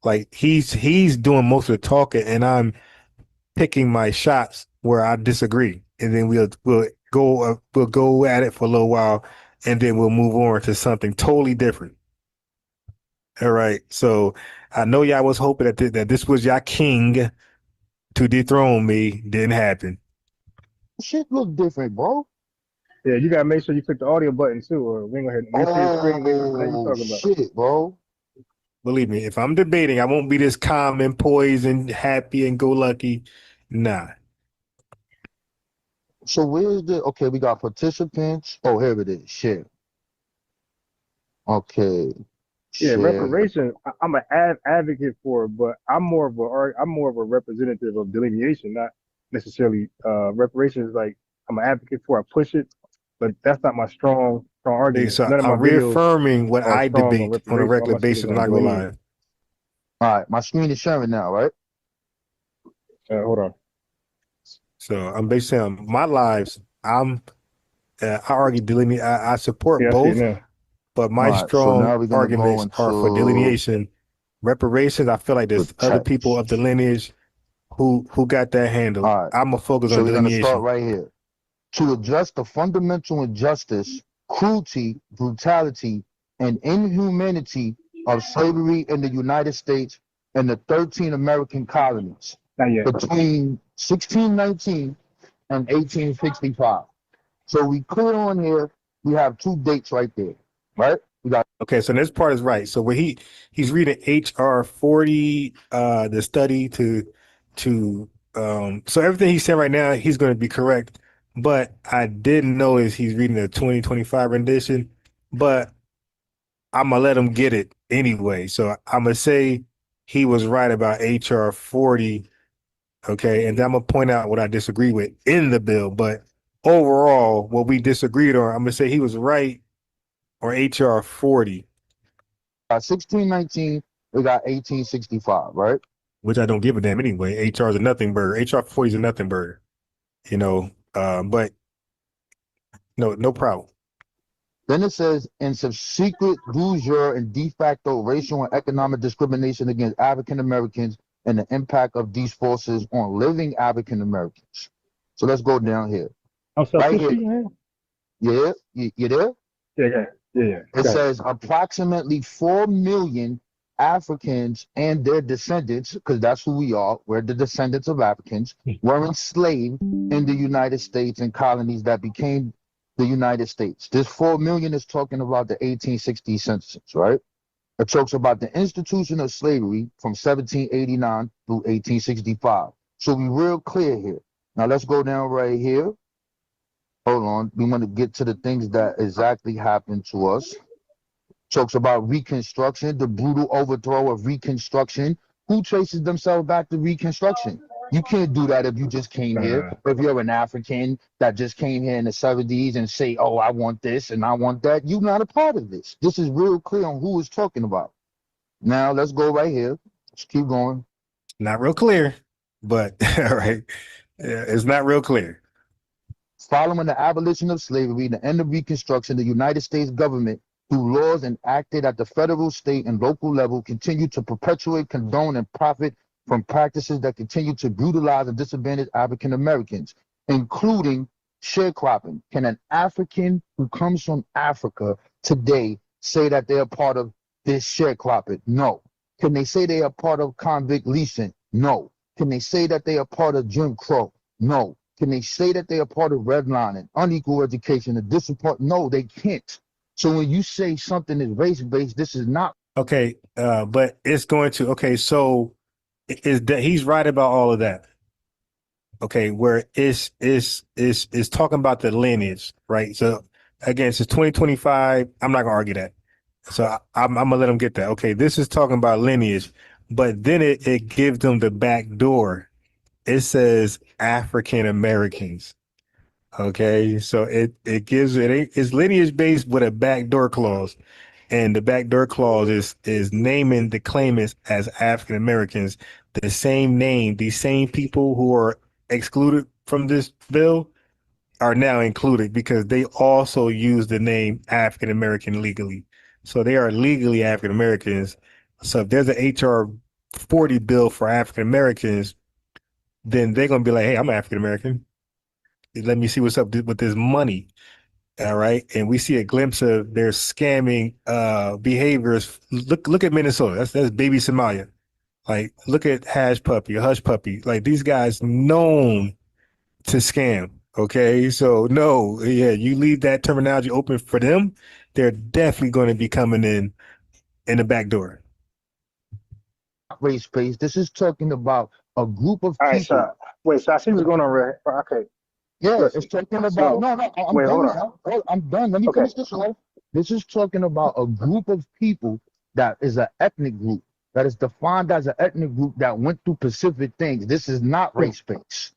Like he's doing most of the talking, and I'm picking my shots where I disagree, and then we'll we'll go at it for a little while, and then we'll move on to something totally different. All right. So I know y'all was hoping that this was y'all king to dethrone me. Didn't happen. Shit look different, bro. Yeah, you gotta make sure you click the audio button too, or we ain't gonna hear. We see the screen. We ain't gonna know what you're talking about. Shit, bro. Believe me, if I'm debating, I won't be this calm and poised and happy and go lucky. Nah. So where's the okay? We got participants. Oh, here it is. Share. Okay. Yeah, Share. reparation. I'm an advocate for it, but I'm more of a representative of delineation, not necessarily reparations. Like I'm an advocate for. I push it, but that's not my strong argument. So None of my I'm videos reaffirming what are I strong on debate on a reparation. All regular my shit is basis when on I go delineation. live. All right, my screen is sharing now, right? Hold on. So I'm basically on my lives. I argue delineation. I support both, but my All right, so strong now we're gonna go arguments are for into delineation. Reparations, I feel like the there's other people text. of the lineage who got that handled. All right. I'm gonna focus So on we're gonna start delineation. right here. To address the fundamental injustice, cruelty, brutality, and inhumanity of slavery in the United States and the 13 American colonies between 1619 and 1865. So we clear on here, we have two dates right there, right? We got Okay, so this part is right. So where he's reading HR 40, the study so everything he's saying right now, he's going to be correct. But I didn't notice he's reading the 2025 rendition, but I'm gonna let him get it anyway. So I'm gonna say he was right about HR 40. Okay, and then I'm gonna point out what I disagree with in the bill. But overall, what we disagreed on, I'm gonna say he was right on HR 40. 1619, we got 1865, right? Which I don't give a damn anyway. HR is a nothing burger. HR 40 is a nothing burger. But no problem. Then it says, in subsequent bourgeois and de facto racial and economic discrimination against African Americans and the impact of these forces on living African Americans. So let's go down here. Right here. Yeah, you there? Yeah. It says approximately 4 million Africans and their descendants, because that's who we are, we're the descendants of Africans, were enslaved in the United States and colonies that became the United States. This 4 million is talking about the 1860 census, right? It talks about the institution of slavery from 1789 through 1865. So we real clear here. Now let's go down right here. Hold on. We want to get to the things that exactly happened to us. Talks about Reconstruction, the brutal overthrow of Reconstruction. Who traces themselves back to Reconstruction? You can't do that if you just came here. If you're an African that just came here in the 70s and say, oh, I want this and I want that, you're not a part of this. This is real clear on who is talking about. Now, let's go right here. Let's keep going. Not real clear, but all right. It's not real clear. Following the abolition of slavery, the end of Reconstruction, the United States government, through laws enacted at the federal, state, and local level, continued to perpetuate, condone, and profit from practices that continue to brutalize and disadvantage African Americans, including sharecropping. Can an African who comes from Africa today say that they're part of this sharecropping? No. Can they say they are part of convict leasing? No. Can they say that they are part of Jim Crow? No. Can they say that they are part of redlining, unequal education, and disrespect? No, they can't. So when you say something is race-based, this is not. Okay, but it's going to, okay, so is that he's right about all of that. Okay, where it's talking about the lineage, right? So again, it's 2025. I'm not gonna argue that. So I'm gonna let him get that. Okay, this is talking about lineage, but then it gives them the back door. It says African Americans. Okay, so it gives it's lineage based with a backdoor clause, and the backdoor clause is naming the claimants as African Americans, the same name, these same people who are excluded from this bill are now included because they also use the name African American legally, so they are legally African Americans. So if there's an HR 40 bill for African Americans, then they're gonna be like, hey, I'm African American. let me see what's up with this money. All right. And we see a glimpse of their scamming behaviors. Look at Minnesota. That's baby Somalia. Like, look at Hash Puppy, Hush Puppy. Like, these guys known to scam. Okay. So no, yeah, you leave that terminology open for them, they're definitely going to be coming in the back door. Race-based. This is talking about a group of All right, people. so wait, so I see what's going on, right? Okay. Yeah, Listen, it's talking about so, no, I'm wait, done hold on. now. I'm done. Let me Okay. finish this off. This is talking about a group of people that is an ethnic group that is defined as an ethnic group that went through specific things. This is not race-based.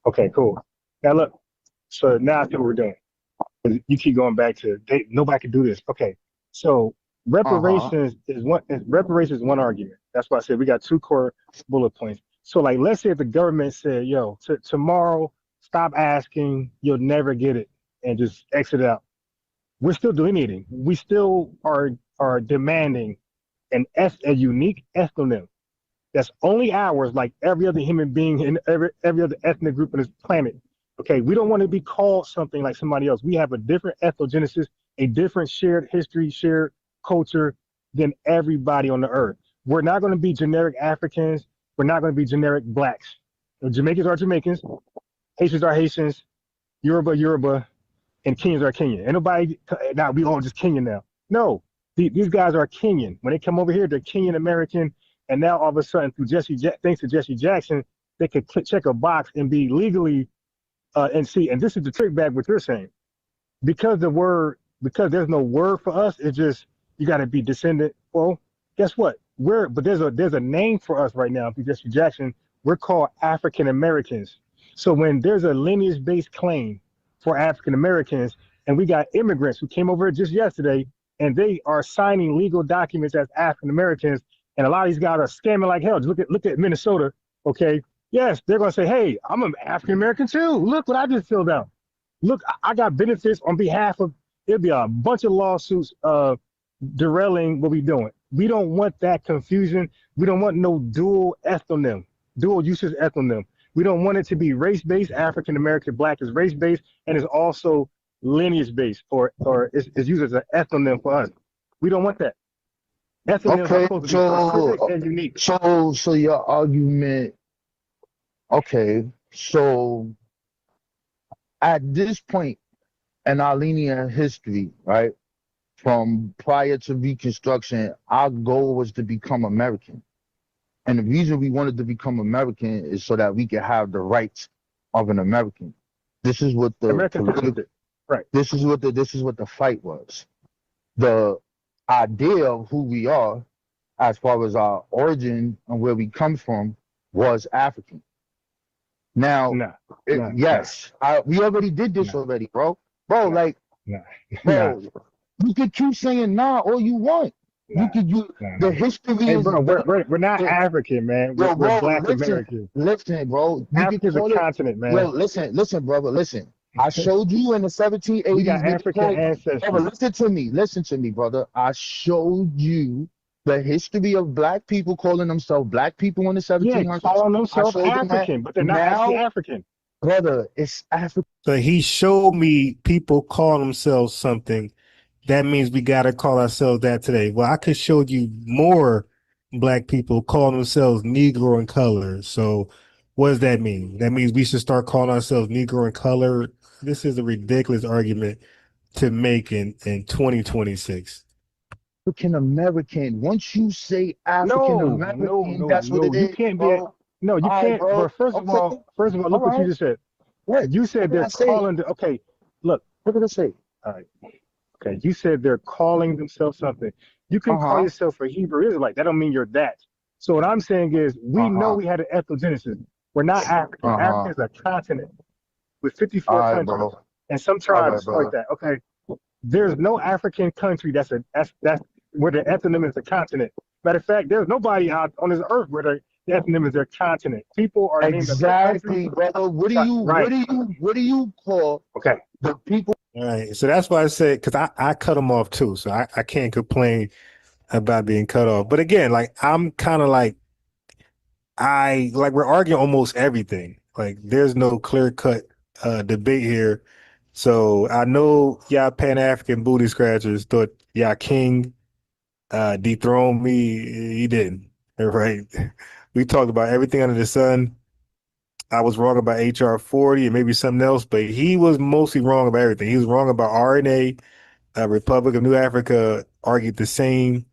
Okay, cool. Now look, so now I see what we're doing. You keep going back to nobody can do this. Okay, so reparations is one argument. That's why I said we got two core bullet points. So like, let's say if the government said, "Yo, tomorrow, stop asking, you'll never get it," and just exit out. We're still delineating. We still are demanding a unique ethnonym that's only ours, like every other human being in every other ethnic group on this planet. Okay, we don't want to be called something like somebody else. We have a different ethnogenesis, a different shared history, shared culture than everybody on the earth. We're not going to be generic Africans. We're not going to be generic blacks. Jamaicans are Jamaicans, Haitians are Haitians, Yoruba, and Kenyans are Kenyan. And nobody, now we all just Kenyan now. No, these guys are Kenyan. When they come over here, they're Kenyan American. And now all of a sudden, thanks to Jesse Jackson, they could check a box and be legally and see. And this is the trick back what you're saying, because there's no word for us. It's just you got to be descendant. Well, guess what? But there's a name for us right now through Jesse Jackson. We're called African Americans. So when there's a lineage-based claim for African Americans, and we got immigrants who came over just yesterday, and they are signing legal documents as African Americans. And a lot of these guys are scamming like hell. Just look at Minnesota, okay? Yes, they're gonna say, hey, I'm an African American too. Look what I just filled out. Look, I got benefits on behalf of, it'll be a bunch of lawsuits derailing what we're doing. We don't want that confusion. We don't want no dual usage ethnonym. We don't want it to be race-based. African American, black is race-based, and it's also lineage-based, or it's used as an ethnonym for us. We don't want that. Okay, so your argument. Okay, so at this point in our linear history, right, from prior to Reconstruction, our goal was to become American. And the reason we wanted to become American is so that we could have the rights of an American. This is what the right. This is what the fight was. The idea of who we are, as far as our origin and where we come from, was African. Now, yes, we already did this already, bro. Bro, you could keep saying nah all you want. The history is. Bro, we're not African, man. We're Black American. Listen, bro. Africa's a continent, man. Well, listen, brother, listen. I showed you in the 1780s. We got African ancestors. Brother, listen to me, brother. I showed you the history of black people calling themselves black people in the 1700s. Yeah, calling themselves African, but they're not actually African. Brother, it's African. So he showed me people call themselves something. That means we got to call ourselves that today. Well, I could show you more black people call themselves Negro in color. So what does that mean? That means we should start calling ourselves Negro in color. This is a ridiculous argument to make in 2026. African American. Once you say African American, that's what it is. You can't be. No, you can't. Bro. First of all, look what you just said. What? You said they're calling. Okay, look. What did I say? All right. Okay, you said they're calling themselves something. You can call yourself a Hebrew Israelite. That don't mean you're that. So what I'm saying is, we know we had an ethnogenesis. We're not African. Africa is a continent with 54 countries and some tribes like that. Okay, there's no African country that's where the ethnonym is a continent. Matter of fact, there's nobody out on this earth where the ethnonym is their continent. People are exactly, brother. What do you call the people? All right, so that's why I said, because I cut them off too, so I can't complain about being cut off. But again, like I'm kind of like we're arguing almost everything. Like there's no clear cut debate here. So I know y'all Pan-African booty scratchers thought y'all king dethroned me. He didn't. Right? We talked about everything under the sun. I was wrong about HR 40 and maybe something else, but he was mostly wrong about everything. He was wrong about RNA. Republic of New Africa argued the same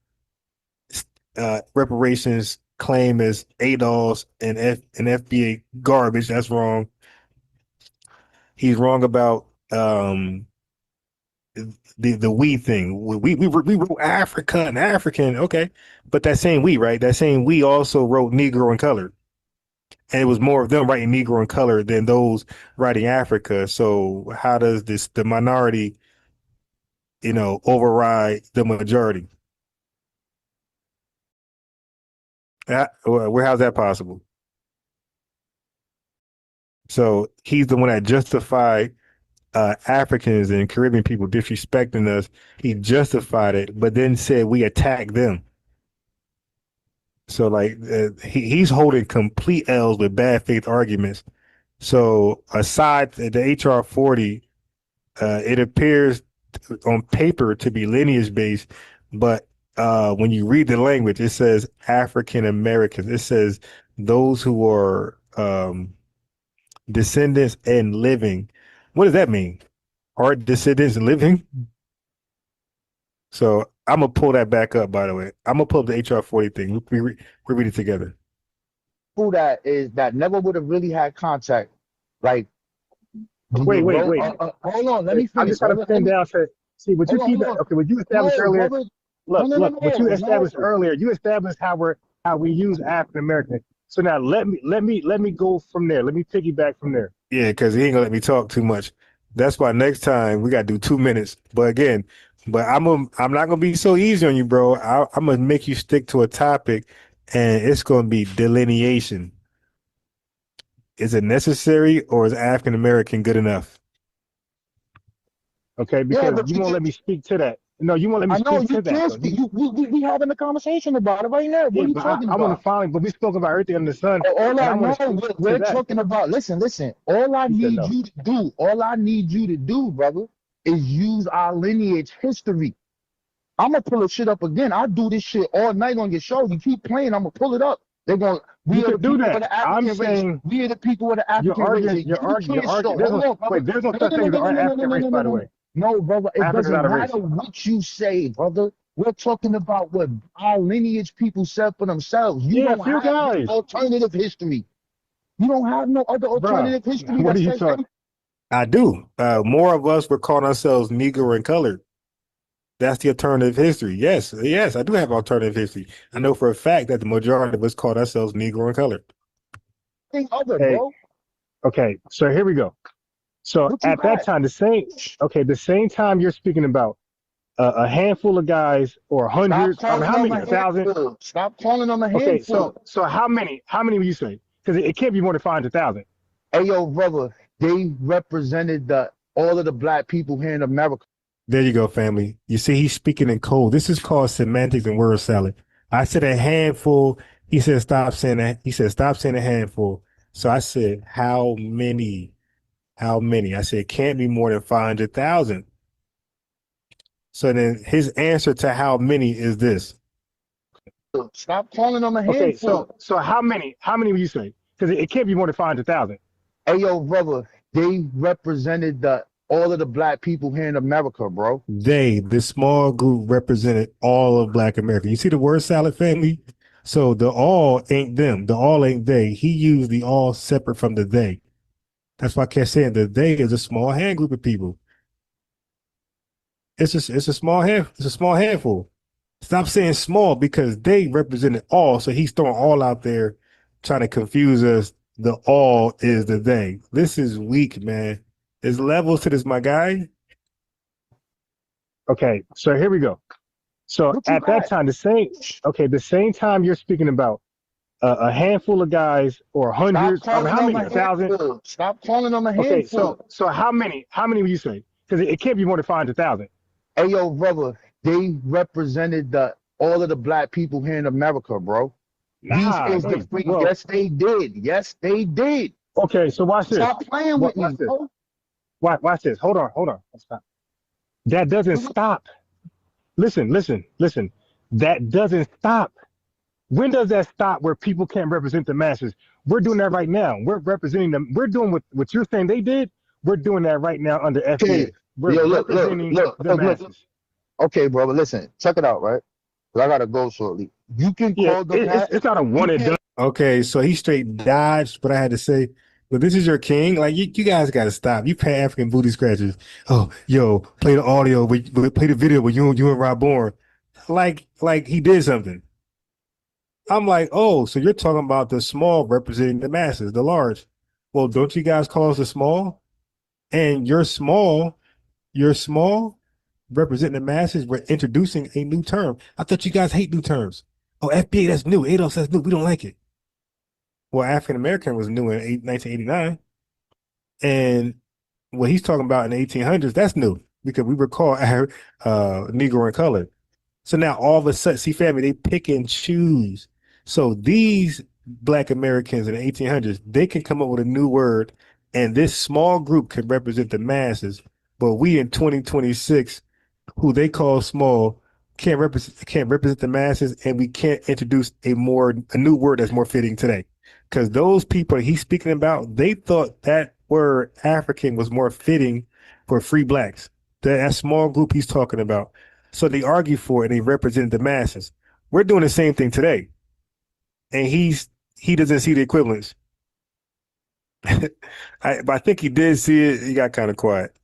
reparations claim as ADOS and FBA garbage. That's wrong. He's wrong about the we thing. We wrote Africa and African, okay, but that same we, right? That same we also wrote Negro and colored, and it was more of them writing Negro and colored than those writing Africa. So how does the minority, override the majority? How's that possible? So he's the one that justified Africans and Caribbean people disrespecting us. He justified it, but then said we attacked them. So like he's holding complete L's with bad faith arguments. So aside the HR 40, it appears on paper to be lineage based, but when you read the language, it says African Americans. It says those who are descendants and living. What does that mean? Are descendants living? So I'm gonna pull that back up. By the way, I'm gonna pull up the HR 40 thing. We read it together. Who that is that never would have really had contact. Like, wait. Hold on, let me finish. I just gotta pin down to see what you keep. Okay, what you established earlier. Look, what you established earlier. You established how we use African American. So now let me go from there. Let me piggyback from there. Yeah, because he ain't gonna let me talk too much. That's why next time we gotta do 2 minutes. But again, I'm not gonna be so easy on you, bro. I'm gonna make you stick to a topic, and it's gonna be delineation. Is it necessary, or is African American good enough? Okay, because you won't let me speak to that. No, you won't let me speak to that. We having a conversation about it right now. What are you talking about? I want to find, but we spoke about everything under the sun. All I know, we're talking about. Listen. All I need you to do, brother, is use our lineage history. I'm gonna pull the shit up again. I do this shit all night on your show. You keep playing, I'm gonna pull it up. They're going. We are the people of the African race. We are the people of the African race. You're arguing. There's no such thing as an African race, by the way. No, brother. It doesn't matter what you say, brother. We're talking about what our lineage people said for themselves. You don't have no alternative history. You don't have no other alternative history. What are you talking? I do. More of us were calling ourselves Negro and colored. That's the alternative history. Yes, I do have alternative history. I know for a fact that the majority of us called ourselves Negro and colored. Bro. Okay, so here we go. So at that time, the same time you're speaking about a handful of guys or hundreds, how many, 1,000? Stop calling them a handful. Okay, so how many would you say? Because it can't be more than 500,000. Hey, yo, brother, they represented all of the black people here in America. There you go, family. You see, he's speaking in code. This is called semantics and word salad. I said a handful. He said, stop saying that. He said, stop saying a handful. So I said, how many? How many? I said, it can't be more than 500,000. So then his answer to how many is this. Stop calling them a handful. Okay, so how many would you say? Because it can't be more than 500,000. Hey, yo, brother, they represented all of the black people here in America, bro. This small group represented all of Black America. You see the word salad, family? So the all ain't them. The all ain't they. He used the all separate from the they. That's why I kept saying the they is a small hand group of people. It's a small handful. Stop saying small because they represented all. So he's throwing all out there, trying to confuse us. The all is the they. This is weak, man. There's levels to this, my guy. Okay, so here we go. So at that time, the same time you're speaking about a handful of guys or hundreds, how many, 1,000? Stop calling them a handful. Okay, so how many would you say? Because it can't be more than 500,000. Hey, yo, brother, they represented all of the black people here in America, bro. Yes, they did. Yes, they did. Okay, so watch this. Stop playing with me, bro. Watch this. Hold on. Stop. That doesn't stop. Listen. That doesn't stop. When does that stop where people can't represent the masses? We're doing that right now. We're representing them. We're doing what you're saying they did. We're doing that right now under Okay, FBA. We're yo, representing the masses. Okay, bro, but listen, check it out, right? 'Cause I gotta go shortly. You can Yeah, call them that. it's not a one and done. Okay, so he straight dodged what I had to say. But this is your king. Like you guys got to stop. You Pan-African booty scratchers. Oh, yo, play the audio. Play the video with you and Rob Bourne. Like he did something. I'm like, oh, so you're talking about the small representing the masses, the large. Well, don't you guys call us the small? And you're small representing the masses. We're introducing a new term. I thought you guys hate new terms. Oh, FBA, that's new. ADOS, that's new. We don't like it. Well, African American was new in 1989. And what he's talking about in the 1800s, that's new because we were called Negro and colored. So now all of a sudden, see, family, they pick and choose. So these Black Americans in the 1800s, they can come up with a new word, and this small group can represent the masses. But we in 2026, who they call small, can't represent the masses, and we can't introduce a new word that's more fitting today. Because those people he's speaking about, they thought that word African was more fitting for free blacks. That small group he's talking about. So they argue for it and they represent the masses. We're doing the same thing today. And he doesn't see the equivalence. But I think he did see it. He got kind of quiet.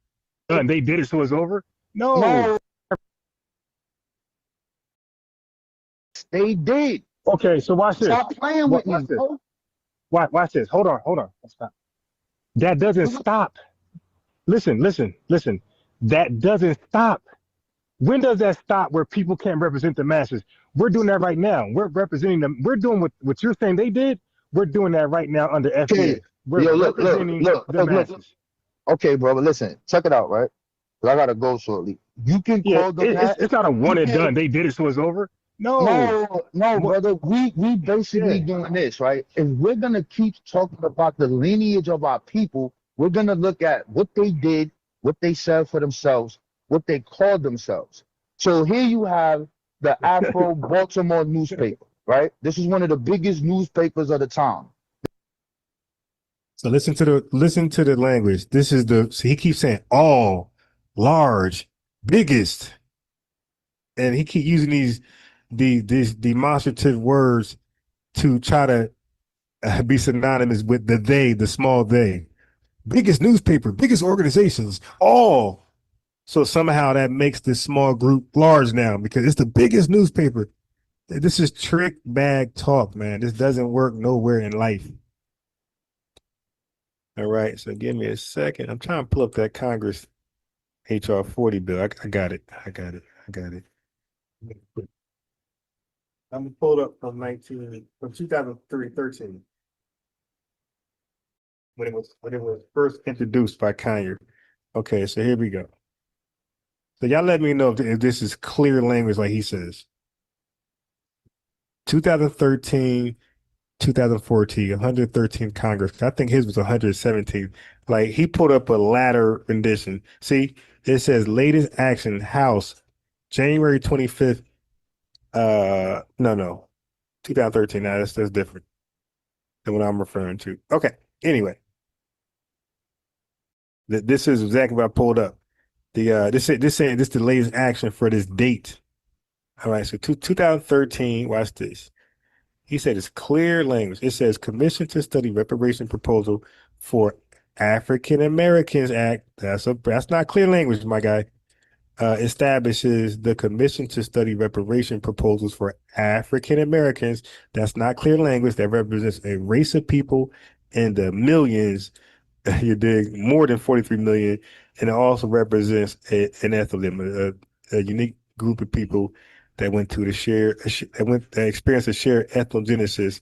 And they did it, so it's over? No. They did. Okay, so watch this. Stop playing with me, Watch this. bro. Watch this. Hold on. Stop. That doesn't stop. Listen. That doesn't stop. When does that stop where people can't represent the masses? We're doing that right now. We're representing them. We're doing what you're saying they did. We're doing that right now under FBA. Okay. We're Yo, representing the masses. Okay, bro, but listen, check it out, right? 'Cause I gotta go shortly. You can call them that. It's not a one and done. They did it, so it's over. No, brother. We basically doing this, right? If we're gonna keep talking about the lineage of our people, we're gonna look at what they did, what they said for themselves, what they called themselves. So here you have the Afro Baltimore newspaper, right? This is one of the biggest newspapers of the time. So listen to the language. So he keeps saying all, large, biggest. And he keep using these demonstrative words to try to be synonymous with the small they. Biggest newspaper, biggest organizations, all. So somehow that makes this small group large now because it's the biggest newspaper. This is trick bag talk, man. This doesn't work nowhere in life. All right, so give me a second. I'm trying to pull up that Congress HR 40 bill. I got it. I'm pulled up from 2013 when it was first introduced by Kanye. Okay, so here we go. So y'all let me know if this is clear language like he says. 2013, 2014, 113 Congress. I think his was 117. Like he pulled up a latter rendition. See, it says latest action House, January 25th. No, 2013. Now that's different than what I'm referring to. Okay. Anyway, this is exactly what I pulled up. This is the latest action for this date. All right. So 2013. Watch this. He said it's clear language. It says Commission to Study Reparation Proposal for African Americans Act. That's not clear language, my guy. Establishes the Commission to Study Reparation Proposals for African Americans. That's not clear language. That represents a race of people in the millions. You dig? More than 43 million. And it also represents an ethnonym, a unique group of people that went to experience a shared ethnogenesis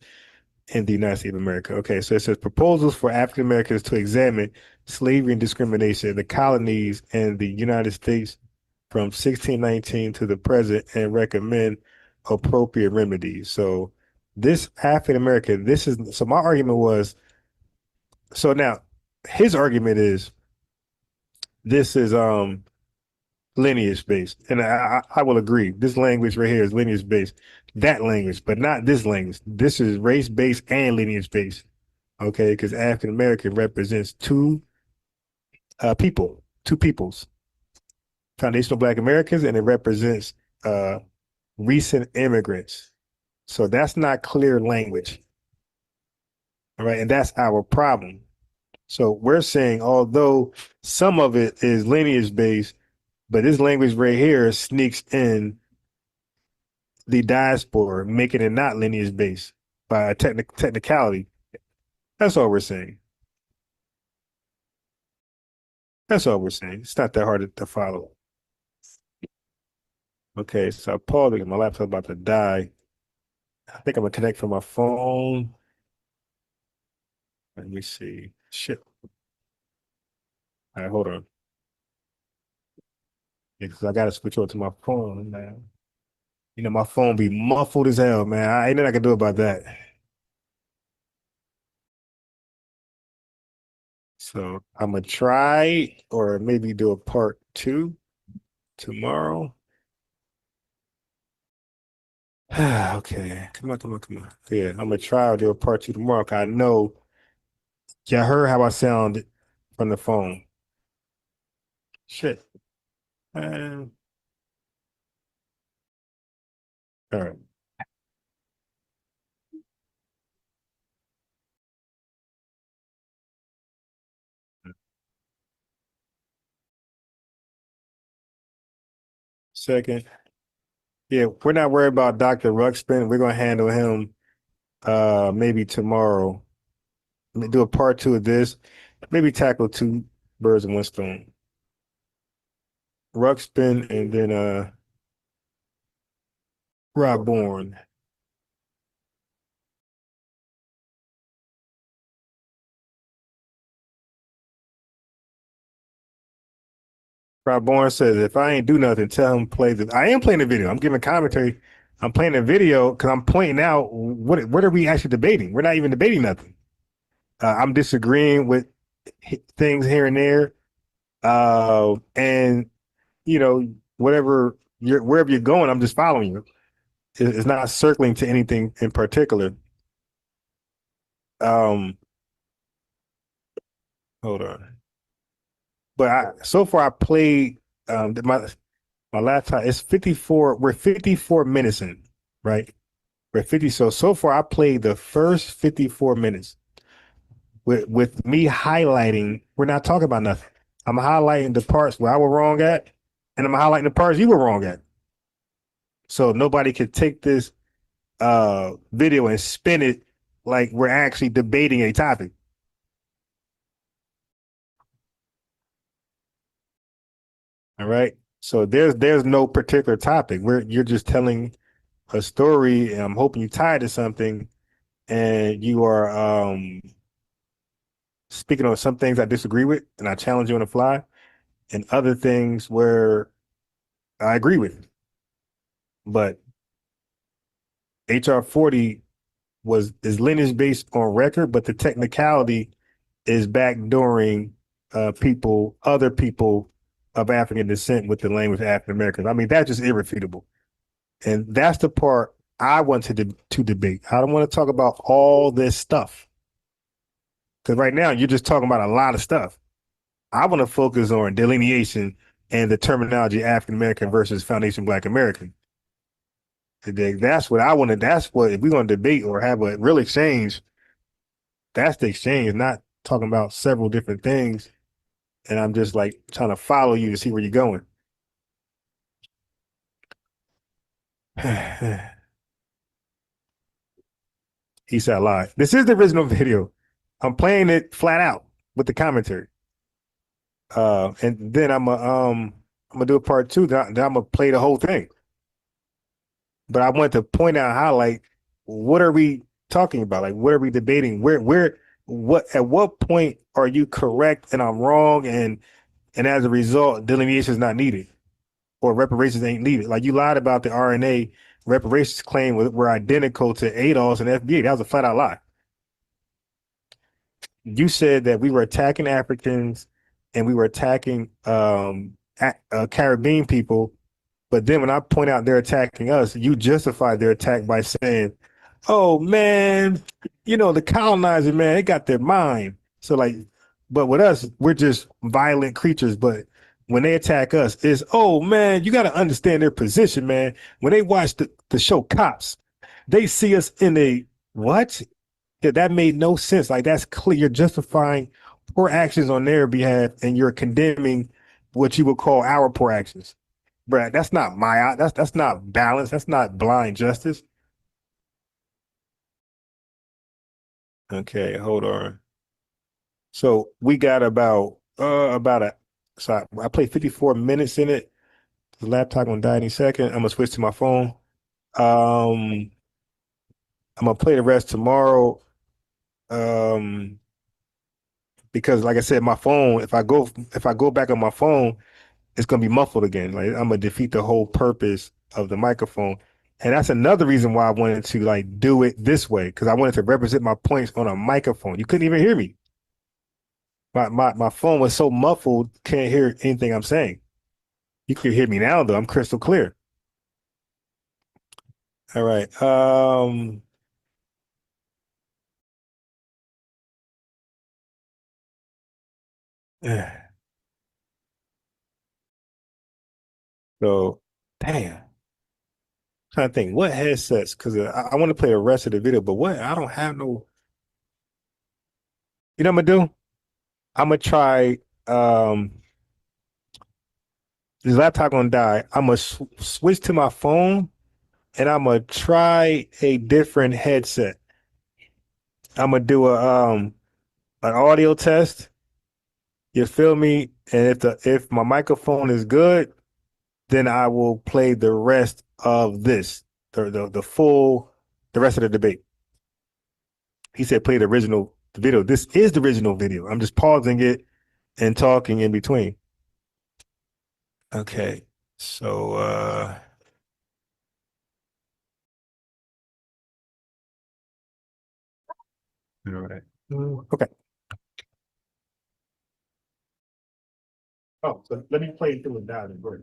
in the United States of America. Okay, so it says proposals for African Americans to examine slavery and discrimination in the colonies and the United States from 1619 to the present and recommend appropriate remedies. So this African American, so my argument was, so now his argument is this is lineage based, and I will agree. This language right here is lineage based. That language, but not this language. This is race based and lineage based. Okay, because African American represents two peoples, foundational Black Americans, and it represents recent immigrants. So that's not clear language. All right, and that's our problem. So we're saying, although some of it is lineage based, but this language right here sneaks in the diaspora, making it not lineage based by a technicality. That's all we're saying. That's all we're saying. It's not that hard to follow. Okay, so I paused because my laptop's about to die. I think I'm gonna connect from my phone. Let me see. Shit. All right, hold on. Because I gotta switch over to my phone now. You know, my phone be muffled as hell, man. Ain't nothing I can do about that. So I'm gonna try or maybe do a part 2 tomorrow. Okay, come on. Yeah, I'm gonna try or do a part 2 tomorrow. Cause I know y'all heard how I sound from the phone. Shit. All right. Second. Yeah, we're not worried about Dr. Ruxpin. We're gonna handle him maybe tomorrow. Do a part 2 of this. Maybe tackle 2 birds in one stone. Ruxpin and then Rob Bourne. Rob Bourne says, if I ain't do nothing, tell him play the. I am playing the video. I'm giving commentary. I'm playing the video because I'm pointing out what are we actually debating? We're not even debating nothing. I'm disagreeing with things here and there. And you know, wherever you're going, I'm just following you. It's not circling to anything in particular. Hold on. But so far I played my laptop. It's 54. We're 54 minutes in, right? We're 50. So far I played the first 54 minutes with me highlighting. We're not talking about nothing. I'm highlighting the parts where I was wrong at, and I'm highlighting the parts you were wrong at. So nobody could take this video and spin it like we're actually debating a topic. All right. So there's no particular topic. You're just telling a story, and I'm hoping you tie it to something, and you are speaking on some things I disagree with, and I challenge you on the fly, and other things where I agree with. But HR 40 is lineage based on record, but the technicality is backdooring other people of African descent with the language of African Americans. I mean, that's just irrefutable. And that's the part I want to debate. I don't want to talk about all this stuff. Because right now you're just talking about a lot of stuff. I want to focus on delineation and the terminology African American versus Foundation Black American. That's what I want to, if we're going to debate or have a real exchange, that's the exchange, not talking about several different things. And I'm just like trying to follow you to see where you're going. He said live. This is the original video. I'm playing it flat out with the commentary. And then I'm gonna do a part 2. Then I'm gonna play the whole thing. But I want to point out how, like, what are we talking about? Like, what are we debating? At what point are you correct and I'm wrong? And as a result, delineation is not needed or reparations ain't needed. Like, you lied about the RNA reparations claim were identical to ADOS and FBA. That was a flat out lie. You said that we were attacking Africans and we were attacking Caribbean people. But then when I point out they're attacking us, you justify their attack by saying, "Oh man, you know the colonizer, man, they got their mind." So like, but with us, we're just violent creatures. But when they attack us, it's, "Oh man, you got to understand their position, man." When they watch the show Cops, they see us in a what? Yeah, that made no sense. Like that's clear. You're justifying poor actions on their behalf, and you're condemning what you would call our poor actions. Bruh, that's not that's not balance. That's not blind justice. Okay, hold on. So we got about a so I played 54 minutes in it. The laptop gonna die any second. I'm gonna switch to my phone. I'm gonna play the rest tomorrow. Because like I said, my phone, if I go back on my phone, it's gonna be muffled again. Like I'm gonna defeat the whole purpose of the microphone. And that's another reason why I wanted to like do it this way, because I wanted to represent my points on a microphone. You couldn't even hear me. My phone was so muffled, can't hear anything I'm saying. You can hear me now though. I'm crystal clear. All right. So damn. Trying to think what headsets, because I want to play the rest of the video, but what I don't have no. You know what I'm gonna do? I'm gonna try. This laptop gonna die. I'm gonna switch to my phone, and I'm gonna try a different headset. I'm gonna do an audio test. You feel me? And if my microphone is good, then I will play the rest of this, the rest of the debate. He said play the video. This is the original video. I'm just pausing it and talking in between. Okay, so all right. Okay. Oh, so let me play it through it down and break.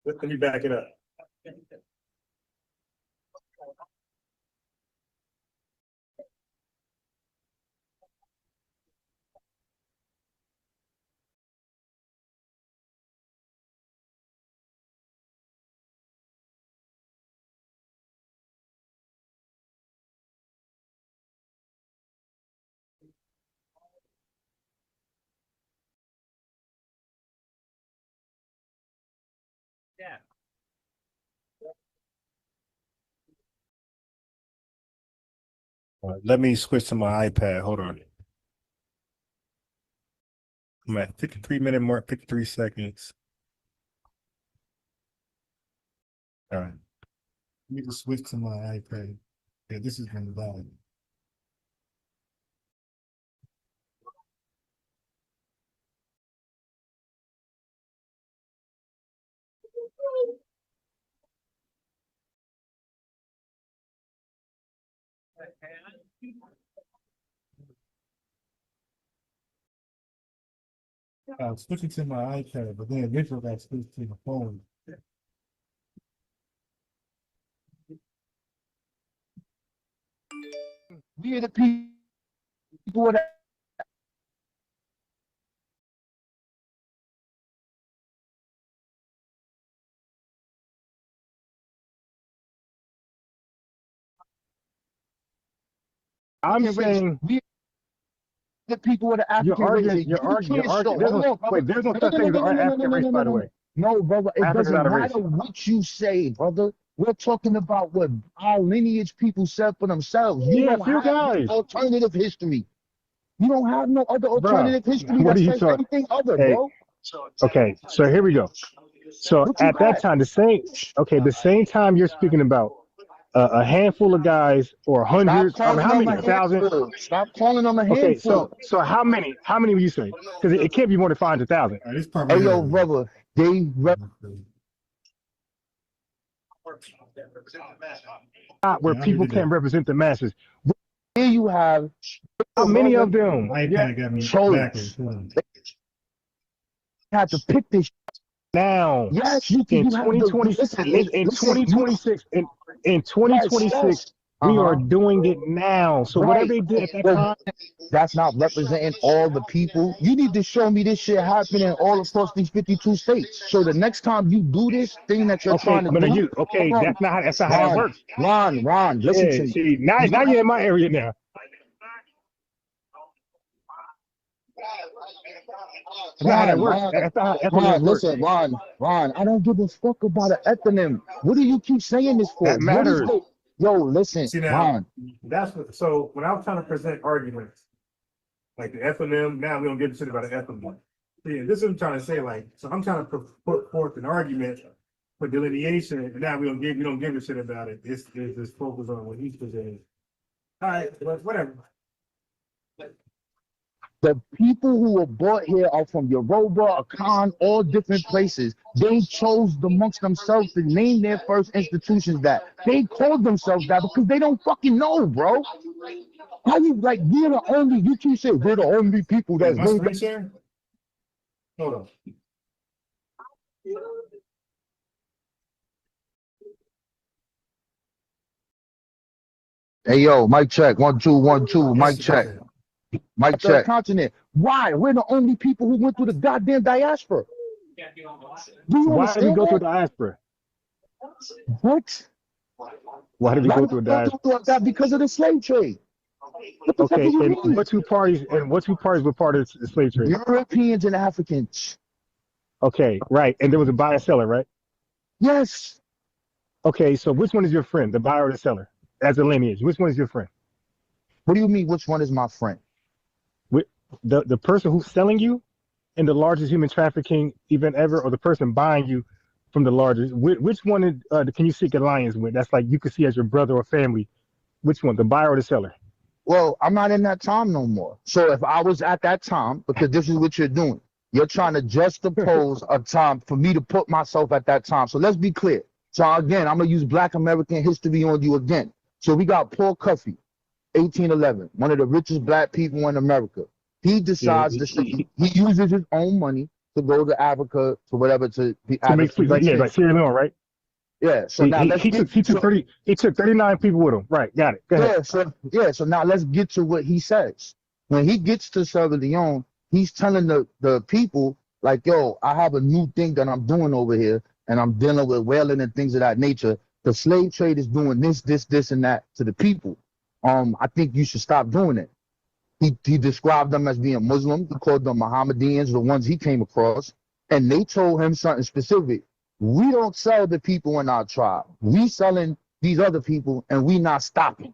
Let me back it up. Yeah. Let me switch to my iPad. Hold on. I'm at 53-minute mark, 53 seconds. All right. Let me just switch to my iPad. Yeah, this is going to die. I was switching to my iPad, but then eventually I switched to the phone. We are the people that I'm saying we the people of the you're African arguing. race. You're arguing. There's no such thing as an African race, by the way. No, brother, it Africa's doesn't not a race. matter what you say, brother. We're talking about what our lineage people said for themselves. You don't have no alternative history. You don't have no other alternative history that says anything other, bro. Okay, so here we go. So at that time, the same time you're speaking about a handful of guys or hundreds, how many, 1,000? Stop calling them a handful. Okay, so how many would you say? Because it can't be more than 500,000. Hey, yo, brother, Not where people can't represent the masses. Here you have How many of them? iPad got me chose. backwards. You have to pick this Now, yes, you in have to 2020, listen, in 2026, in 2026, we are doing it now. So whatever they did at that time, that's not representing all the people. You need to show me this shit happening all across these 52 states. So the next time you do this thing that you're trying to do, that's not how that works. Ron, listen to me. See, now you're in my area now. Ron, listen, Ron, I don't give a fuck about an ethnonym. What do you keep saying this for? That matters. Yo, listen, See, now, Ron. That's what, so when I'm trying to present arguments, like the FNM, now we don't give a shit about the FNM. See, this is what I'm trying to say. Like, so I'm trying to put forth an argument for delineation, and now we don't give a shit about it. It's just focus on what he's presenting. All right, but whatever. The people who were brought here are from Yoruba, Akan, all different places. They chose amongst themselves to name their first institutions that. They called themselves that because they don't fucking know, bro. How you like, we're the only, you keep saying we're the only people that's named. Hold on. Hey, yo, mic check. 1 2 1 2. Mic check. Mic check. Continent. Why? We're the only people who went through the goddamn diaspora. Do you Why did we go through the diaspora? What? Why did we go through the diaspora? Because of the slave trade. Okay, and what two parties were part of the slave trade? Europeans and Africans. Okay, right. And there was a buyer seller, right? Yes. Okay, so which one is your friend, the buyer or the seller? As a lineage, which one is your friend? What do you mean, which one is my friend? The person who's selling you in the largest human trafficking event ever, or the person buying you from the largest? Which one can you seek alliance with? That's like you could see as your brother or family. Which one, the buyer or the seller? Well, I'm not in that time no more. So if I was at that time, because this is what you're doing, you're trying to juxtapose a time for me to put myself at that time. So let's be clear. So again, I'm gonna use Black American history on you again. So we got Paul Cuffey, 1811, one of the richest black people in America. He decides he uses his own money to go to Africa to whatever to make food, like Sierra Leone, right? Yeah. So now he took 39 people with him. Right. Got it. Go ahead. So now let's get to what he says. When he gets to Sierra Leone, he's telling the people like, yo, I have a new thing that I'm doing over here, and I'm dealing with whaling and things of that nature. The slave trade is doing this, and that to the people. I think you should stop doing it. He described them as being Muslim. He called them Mohammedans, the ones he came across. And they told him something specific. We don't sell the people in our tribe. We selling these other people, and we not stopping.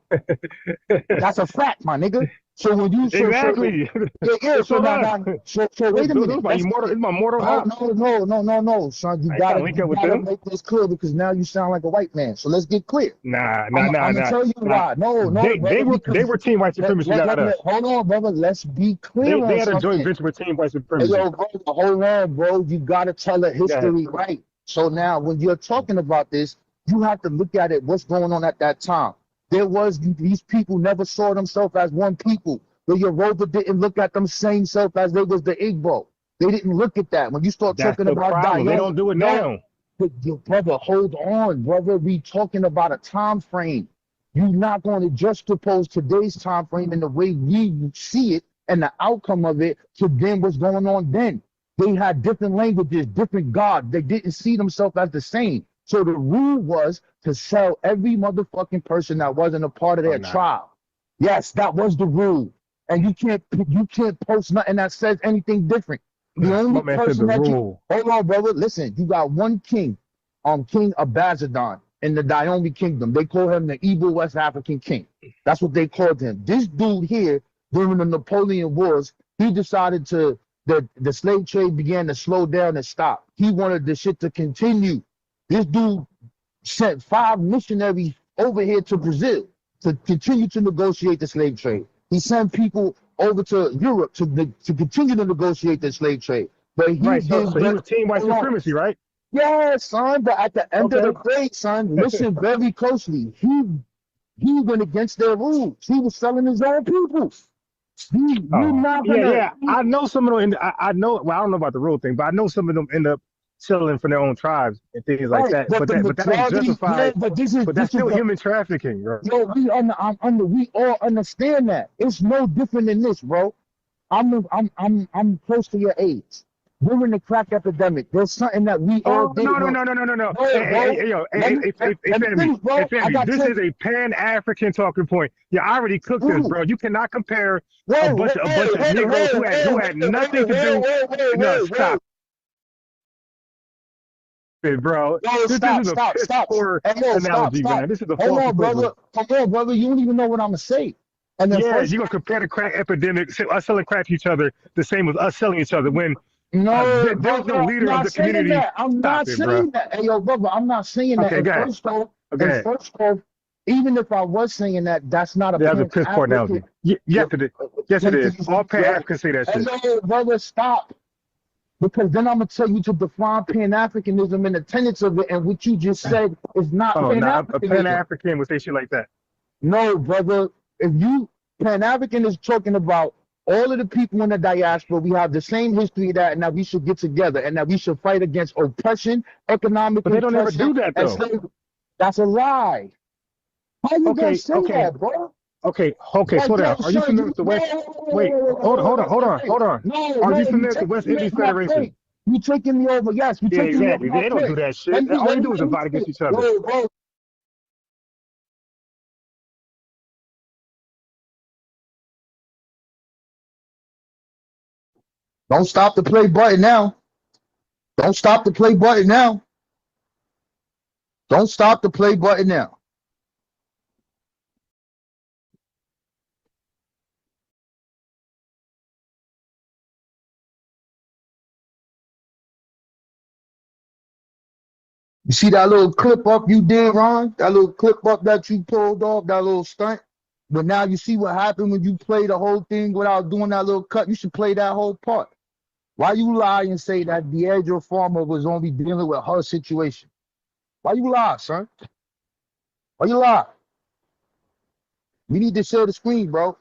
That's a fact, my nigga. So when you exactly, so wait a minute. It's my mortal house. No, son. You gotta make this clear because now you sound like a white man. So let's get clear. I'm gonna tell you why. No, they were team white supremacy. Hold on, brother. Let's be clear. They had a joint venture with team white supremacy. Hey, yo, bro, hold on, bro. You gotta tell the history right. So now, when you're talking about this, you have to look at it. What's going on at that time? These people never saw themselves as one people. The Yoruba didn't look at them same self as they was the Igbo. They didn't look at that. When you start talking about Dione, they don't do it now. But your brother, hold on, brother. We talking about a time frame. You're not going to juxtapose today's time frame in the way we see it and the outcome of it to then what's going on then. They had different languages, different gods. They didn't see themselves as the same. So the rule was to sell every motherfucking person that wasn't a part of their tribe. Yes, that was the rule. And you can't post nothing that says anything different. The only person that hold on, brother, listen, you got one king, King Abazadon in the Dahomey Kingdom. They call him the evil West African king. That's what they called him. This dude here, during the Napoleon Wars, he decided the slave trade began to slow down and stop. He wanted the shit to continue. This dude sent 5 missionaries over here to Brazil to continue to negotiate the slave trade. He sent people over to Europe to continue to negotiate the slave trade. But he so he was team white supremacy, right? Yeah, son, but at the end of the day, son, listen very closely. He went against their rules. He was selling his own people. You're not gonna. Yeah. I know some of them. I know. Well, I don't know about the rule thing, but I know some of them end up selling for their own tribes and things like Right, that. but But the that ain't majority, justified. but this That's still is the, human trafficking, bro. yo, we all understand that. It's no different than this, bro. I'm close to your age. During the crack epidemic, there's something that we all Oh did. no. Bro, Hey, finish, bro. I family. got This is a Pan-African talking point. You already cooked this, bro. You cannot compare a bunch of Negroes who had nothing to do. No, stop it, bro. No, This is a piss poor analogy, man. This is a Hold false on, brother. Come on, brother. You don't even know what I'm gonna say. And then yeah, first, you're gonna compare the crack epidemic, us selling crack to each other, the same as us selling each other. When no, there's brother, no I'm leader of not the saying community. that. I'm Stop not it, saying bro. that. Hey, yo, brother, I'm not saying that. Okay, And go ahead. first off, Okay. even if I was saying that, that's not a That's a piss poor analogy. Yes, it is. Yes, it is. All Pan-Africans say that shit. Hey, brother, stop. Because then I'm gonna tell you to define Pan-Africanism and the tenets of it, and what you just said is not Pan-Africanism. A Pan-African would say shit like that. No, brother. If you Pan-African is talking about all of the people in the diaspora, we have the same history that, and that we should get together, and that we should fight against oppression, economic But they don't ever oppression, do that, and though. slavery. That's a lie. How you gonna say that, bro? Okay, slow down. Are you familiar with the West? Wait, hold on. No, Are you familiar with the West Indies Federation? You taking me over? Yes, you Yeah, taking me over. exactly. They don't do that shit. All they do is divide against each other. Don't stop the play button now. Don't stop the play button now. Don't stop the play button now. You see that little clip up you did, Ron? That little clip up that you pulled off, that little stunt? But now you see what happened when you play the whole thing without doing that little cut. You should play that whole part. Why you lie and say that the Edge farmer was only dealing with her situation? Why you lie, son? Why you lie? We need to share the screen, bro.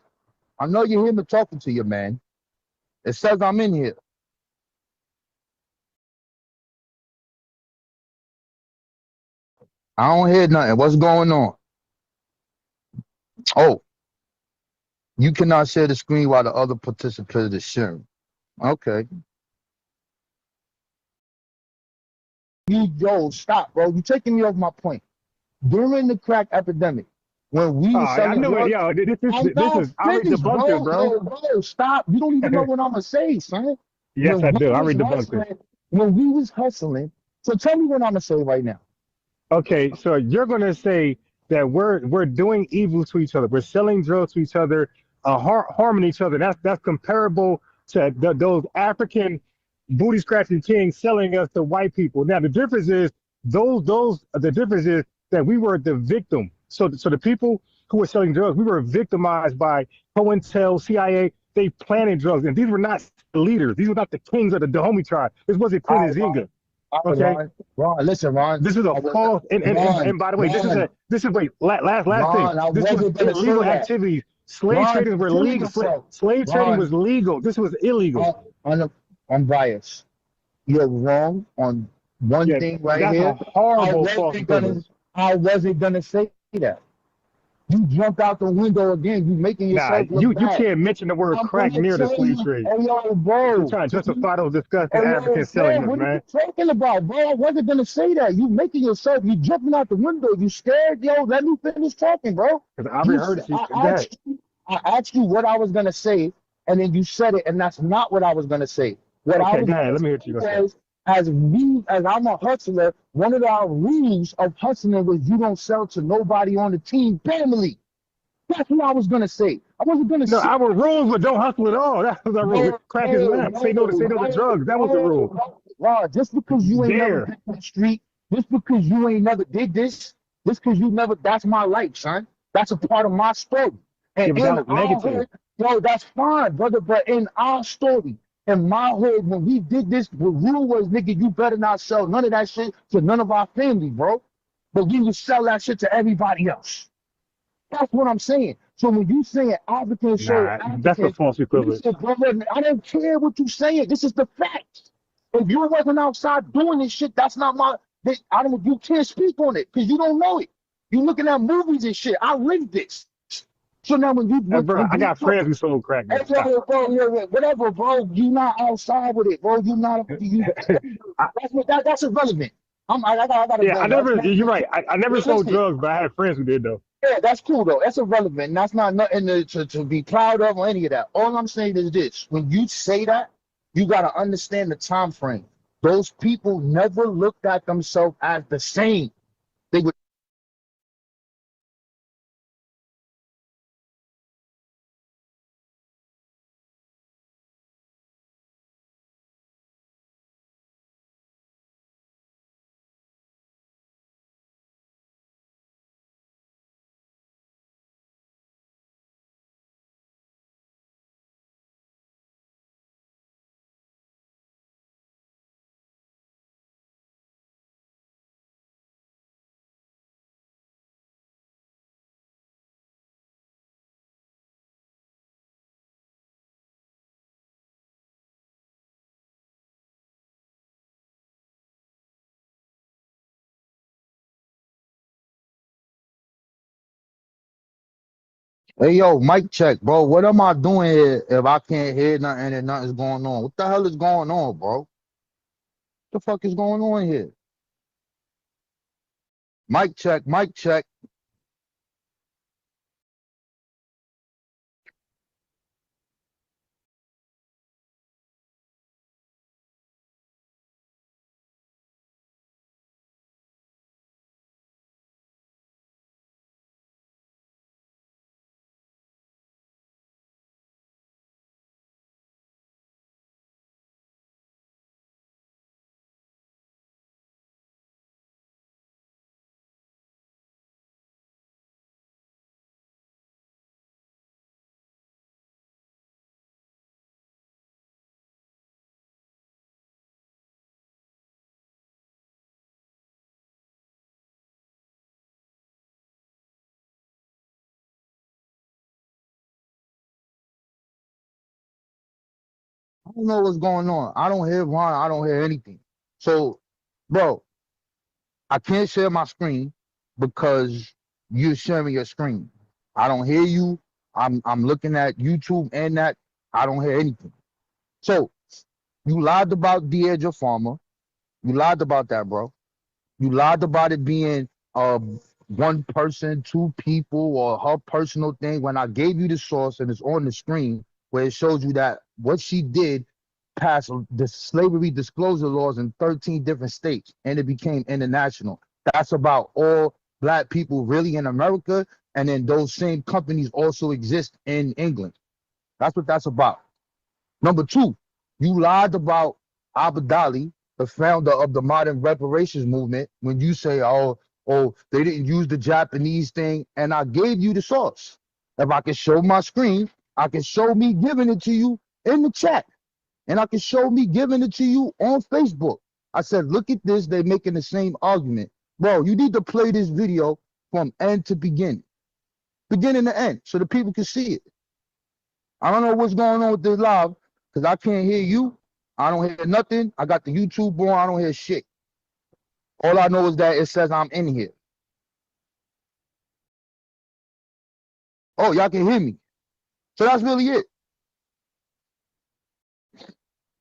I know you hear me talking to you, man. It says I'm in here. I don't hear nothing. What's going on? Oh, you cannot share the screen while the other participant is sharing. Okay. Yo, stop, bro. You're taking me off my point. During the crack epidemic, when we were selling drugs, Yo, this is I already debunked it, bro. Bro, stop. You don't even know what I'm gonna say, son. Yes, I do. I already debunked it. When we was hustling, so tell me what I'm gonna say right now. Okay, so you're gonna say that we're doing evil to each other. We're selling drugs to each other, harming each other. That's comparable to those African booty scratching kings selling us to white people. Now the difference is the difference is that we were the victim. So the people who were selling drugs, we were victimized by COINTEL, CIA. They planted drugs, and these were not leaders. These were not the kings of the Dahomey tribe. This wasn't Queen Nzinga. Okay, Ron, listen, Ron. This is a false. And by the way, this is last thing. This was illegal activities. Slave trading were legal. Slave trading was legal. This was illegal. I'm biased. You're wrong on one thing right here. That's a horrible false premise. I wasn't gonna say that. You jumped out the window again. You making yourself you can't mention the word crack near the slave trade. Hey, yo, bro. You're trying to justify those disgusting African selling, what man. What are you talking about, bro? I wasn't gonna say that. You making yourself. You jumping out the window. You scared, yo? Let me finish talking, bro. I asked you what I was gonna say, and then you said it, and that's not what I was gonna say. What I was go ahead. Let me hear you go. As I'm a hustler, one of our rules of hustling was you don't sell to nobody on the team family. That's what I was gonna say. I wasn't gonna say. No, our rules were don't hustle at all. That was our rule. Crack is left. Say no to drugs. That was the rule. Just because you ain't never been on the street, just because you ain't never did this, just because you never, that's my life, son. That's a part of my story. And negative. Yo, that's fine, brother. But in our story, In my hood, when we did this, the rule was, nigga, you better not sell none of that shit to none of our family, bro. But we would sell that shit to everybody else. That's what I'm saying. So when you saying African sold Nah, that's a African, false equivalent. listen, brother, I don't care what you saying. This is the fact. If you wasn't outside doing this shit, that's not my. I don't. You can't speak on it because you don't know it. You looking at movies and shit. I lived this. So now when you Bro, I got friends who sold crack. hey, bro, whatever, bro. You not outside with it, bro. You not. That's irrelevant. I gotta Yeah, go. I never. You're right. I never sold Listen. drugs, but I had friends who did though. Yeah, that's cool though. That's irrelevant. That's not nothing to be proud of or any of that. All I'm saying is this: when you say that, you gotta understand the time frame. Those people never looked at themselves as the same. They would. Hey yo, mic check, bro. What am I doing here if I can't hear nothing and nothing's going on? What the hell is going on, bro? What the fuck is going on here? Mic check, mic check. I don't know what's going on. I don't hear Ron. I don't hear anything. So, bro, I can't share my screen because you're sharing your screen. I don't hear you. I'm looking at YouTube and that. I don't hear anything. So you lied about Deidre Farmer. You lied about that, bro. You lied about it being one person, two people, or her personal thing. When I gave you the source and it's on the screen where it shows you that what she did passed the slavery disclosure laws in 13 different states and it became international. That's about all black people really in America, and then those same companies also exist in England. That's what that's about. Number two, you lied about Abadali, the founder of the modern reparations movement, when you say, oh, they didn't use the Japanese thing, and I gave you the source. If I can show my screen, I can show me giving it to you in the chat, and I can show me giving it to you on Facebook. I said, look at this, they're making the same argument. Bro, you need to play this video from end to beginning to end, so the people can see it. I don't know what's going on with this live, because I can't hear you. I don't hear nothing. I got the YouTube on. I don't hear shit. All I know is that it says I'm in here. Oh, y'all can hear me. So that's really it.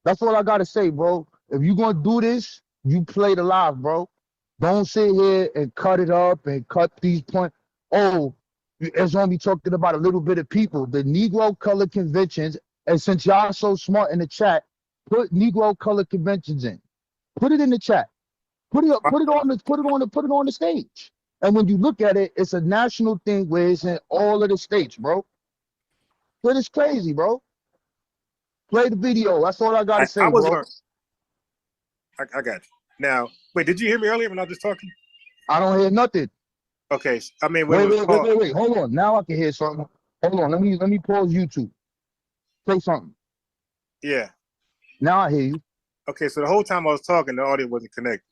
That's all I got to say, bro. If you're going to do this, you play the live, bro. Don't sit here and cut it up and cut these points. Oh, it's only talking about a little bit of people. The Negro color conventions, and since y'all so smart in the chat, put Negro color conventions in. Put it in the chat. Put it on the stage. And when you look at it, it's a national thing where it's in all of the states, bro. But it's crazy, bro. Play the video. That's all I gotta say, I was bro. learning. I got you. Now, wait, did you hear me earlier when I was just talking? I don't hear nothing. Okay, I mean, wait. Hold on. Now I can hear something. Hold on. Let me pause YouTube. Say something. Yeah. Now I hear you. Okay, so the whole time I was talking, the audio wasn't connected.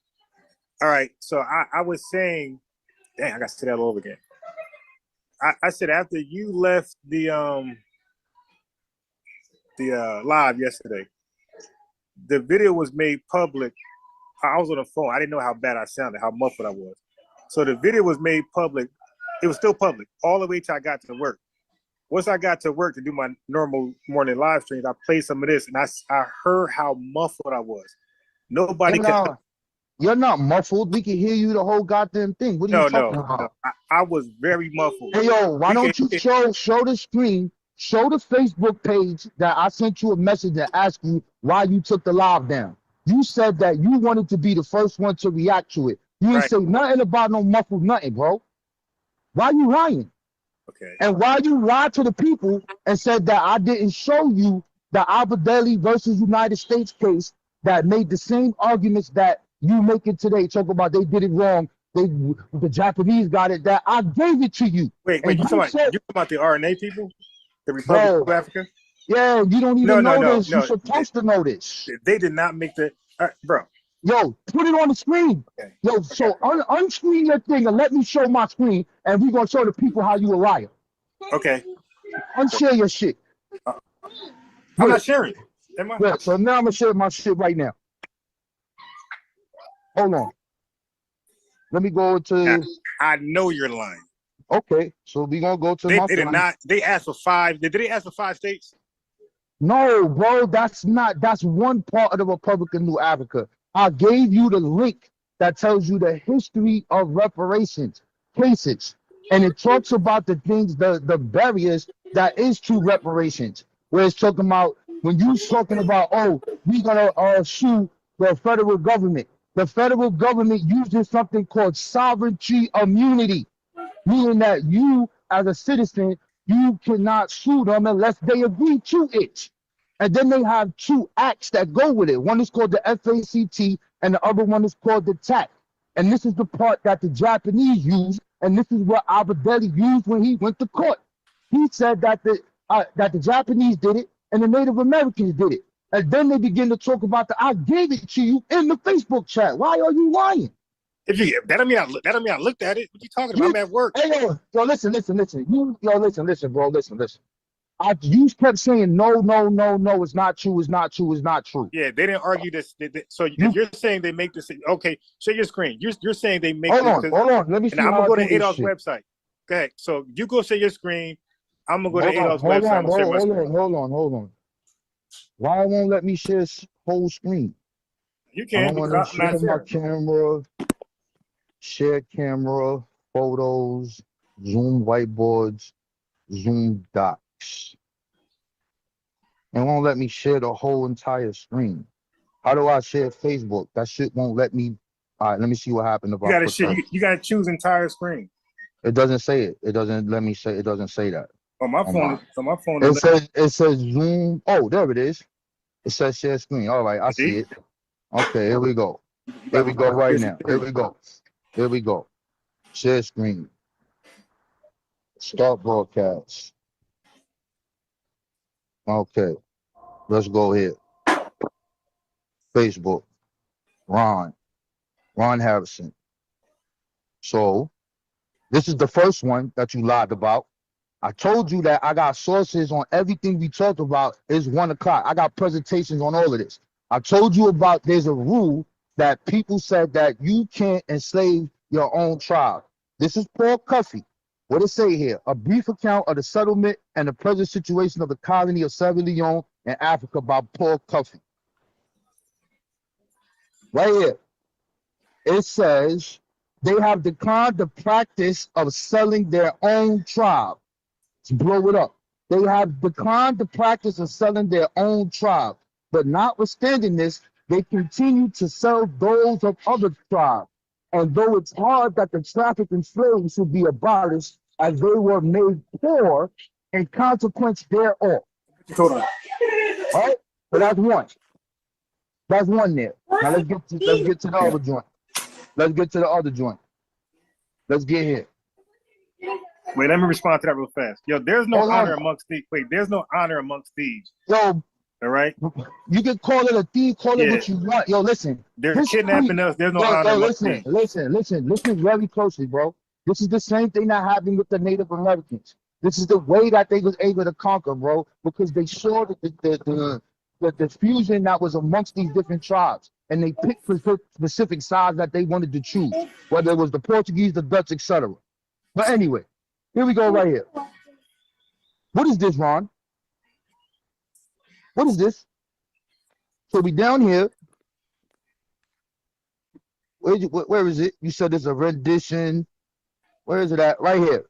All right, so I was saying, dang, I got to say that all over again. I said after you left the live yesterday, the video was made public. I was on the phone. I didn't know how bad I sounded, how muffled I was. So the video was made public. It was still public all the way till I got to work. Once I got to work to do my normal morning live streams, I played some of this, and I heard how muffled I was. Nobody could. You're not muffled. We can hear you the whole goddamn thing. What are you talking about? No. I was very muffled. Hey, yo, why don't you show the screen, show the Facebook page that I sent you a message that asked you why you took the live down. You said that you wanted to be the first one to react to it. You didn't say nothing about no muffled nothing, bro. Why you lying? Okay. And why you lied to the people and said that I didn't show you the Abu Dhabi versus United States case that made the same arguments that you making today, talk about they did it wrong, the Japanese got it, that I gave it to you. Wait, you talking about the RNA people? The Republic of Africa? Yeah, you don't even know this. You're supposed to know this. They did not make the, bro. Yo, put it on the screen. Okay. Yo, so unscreen your thing and let me show my screen, and we're going to show the people how you a liar. Okay. Unshare your shit. I'm not sharing. Am I? Yeah, so now I'm going to share my shit right now. Hold on. Let me go to. I know you're lying. Okay, so we're going to go to my. They did not. They asked for 5. Did they ask for 5 states? No, bro, that's one part of the Republic of New Africa. I gave you the link that tells you the history of reparations cases. And it talks about the things, the barriers that is to reparations. Where it's talking about, when you're talking about, oh, we're going to sue the federal government. The federal government uses something called sovereignty immunity, meaning that you, as a citizen, you cannot sue them unless they agree to it. And then they have 2 acts that go with it. One is called the FACT, and the other one is called the TAC. And this is the part that the Japanese use, and this is what Abu Dhabi used when he went to court. He said that the Japanese did it, and the Native Americans did it. And then they begin to talk about I gave it to you in the Facebook chat. Why are you lying? That don't mean I looked at it. What you talking about? I'm at work. Hey, yo, listen. Listen, bro. You kept saying no, it's not true, it's not true. Yeah, they didn't argue this. So you're saying they make this. Okay, share your screen. You're saying they make. Hold on. Let me see. I'm gonna go to Adolph's website. Go ahead. So you go share your screen. I'm gonna go to Adolph's website. Hold on. Why won't let me share whole screen? You can. I want to share my camera. Share camera, photos, Zoom whiteboards, Zoom docs. It won't let me share the whole entire screen. How do I share Facebook? That shit won't let me. All right, let me see what happened. If you gotta choose entire screen. It doesn't say it. It doesn't let me say. It doesn't say that. On my phone. It says Zoom. Oh, there it is. It says share screen. All right, I see it. Okay, here we go. Here we go right now. Here we go. Share screen. Start broadcast. Okay, let's go here. Facebook. Ron Harrison. So this is the first one that you lied about. I told you that I got sources on everything we talked about. It's 1 o'clock. I got presentations on all of this. I told you about there's a rule that people said that you can't enslave your own tribe. This is Paul Cuffey. What it say here? A brief account of the settlement and the present situation of the colony of Sierra Leone in Africa by Paul Cuffey. Right here. It says they have declined the practice of selling their own tribe. Let's blow it up. They have declined the practice of selling their own tribe. But notwithstanding this, they continue to sell those of other tribes. And though it's hard that the traffic in slaves should be abolished, as they were made poor in consequence thereof. Hold on. All right? So that's one. That's one there. Now let's get to the other joint. Let's get to the other joint. Let's get here. Wait, let me respond to that real fast. Yo, there's no honor amongst thieves. Wait, there's no honor amongst thieves. Yo, All right. You can call it a thief, call it Yeah. what you want. Yo, listen. They're kidnapping us. There's no honor. Yo, listen very closely, bro. This is the same thing that happened with the Native Americans. This is the way that they was able to conquer, bro, because they saw the fusion that was amongst these different tribes, and they picked specific sides that they wanted to choose, whether it was the Portuguese, the Dutch, etc. But anyway, here we go right here. What is this, Ron? What is this? So we down here. Where is it? You said there's a rendition. Where is it at? Right here.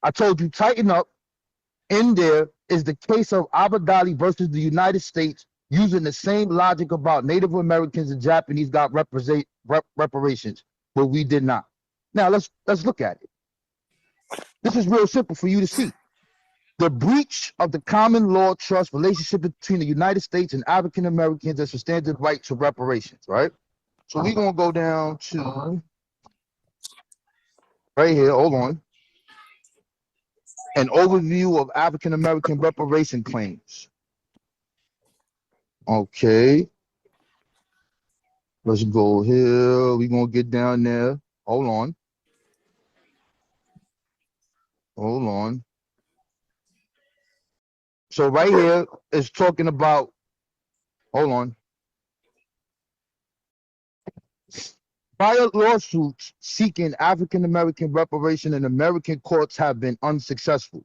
I told you, tighten up. In there is the case of Abadali versus the United States, using the same logic about Native Americans and Japanese got reparations, but we did not. Now let's look at it. This is real simple for you to see. The breach of the common law trust relationship between the United States and African Americans as a standard right to reparations, right? So we're gonna go down to right here, hold on. An overview of African American reparation claims. Okay. Let's go here. We're gonna get down there. Hold on. Hold on. So right here is talking about, hold on. Prior lawsuits seeking African American reparation in American courts have been unsuccessful.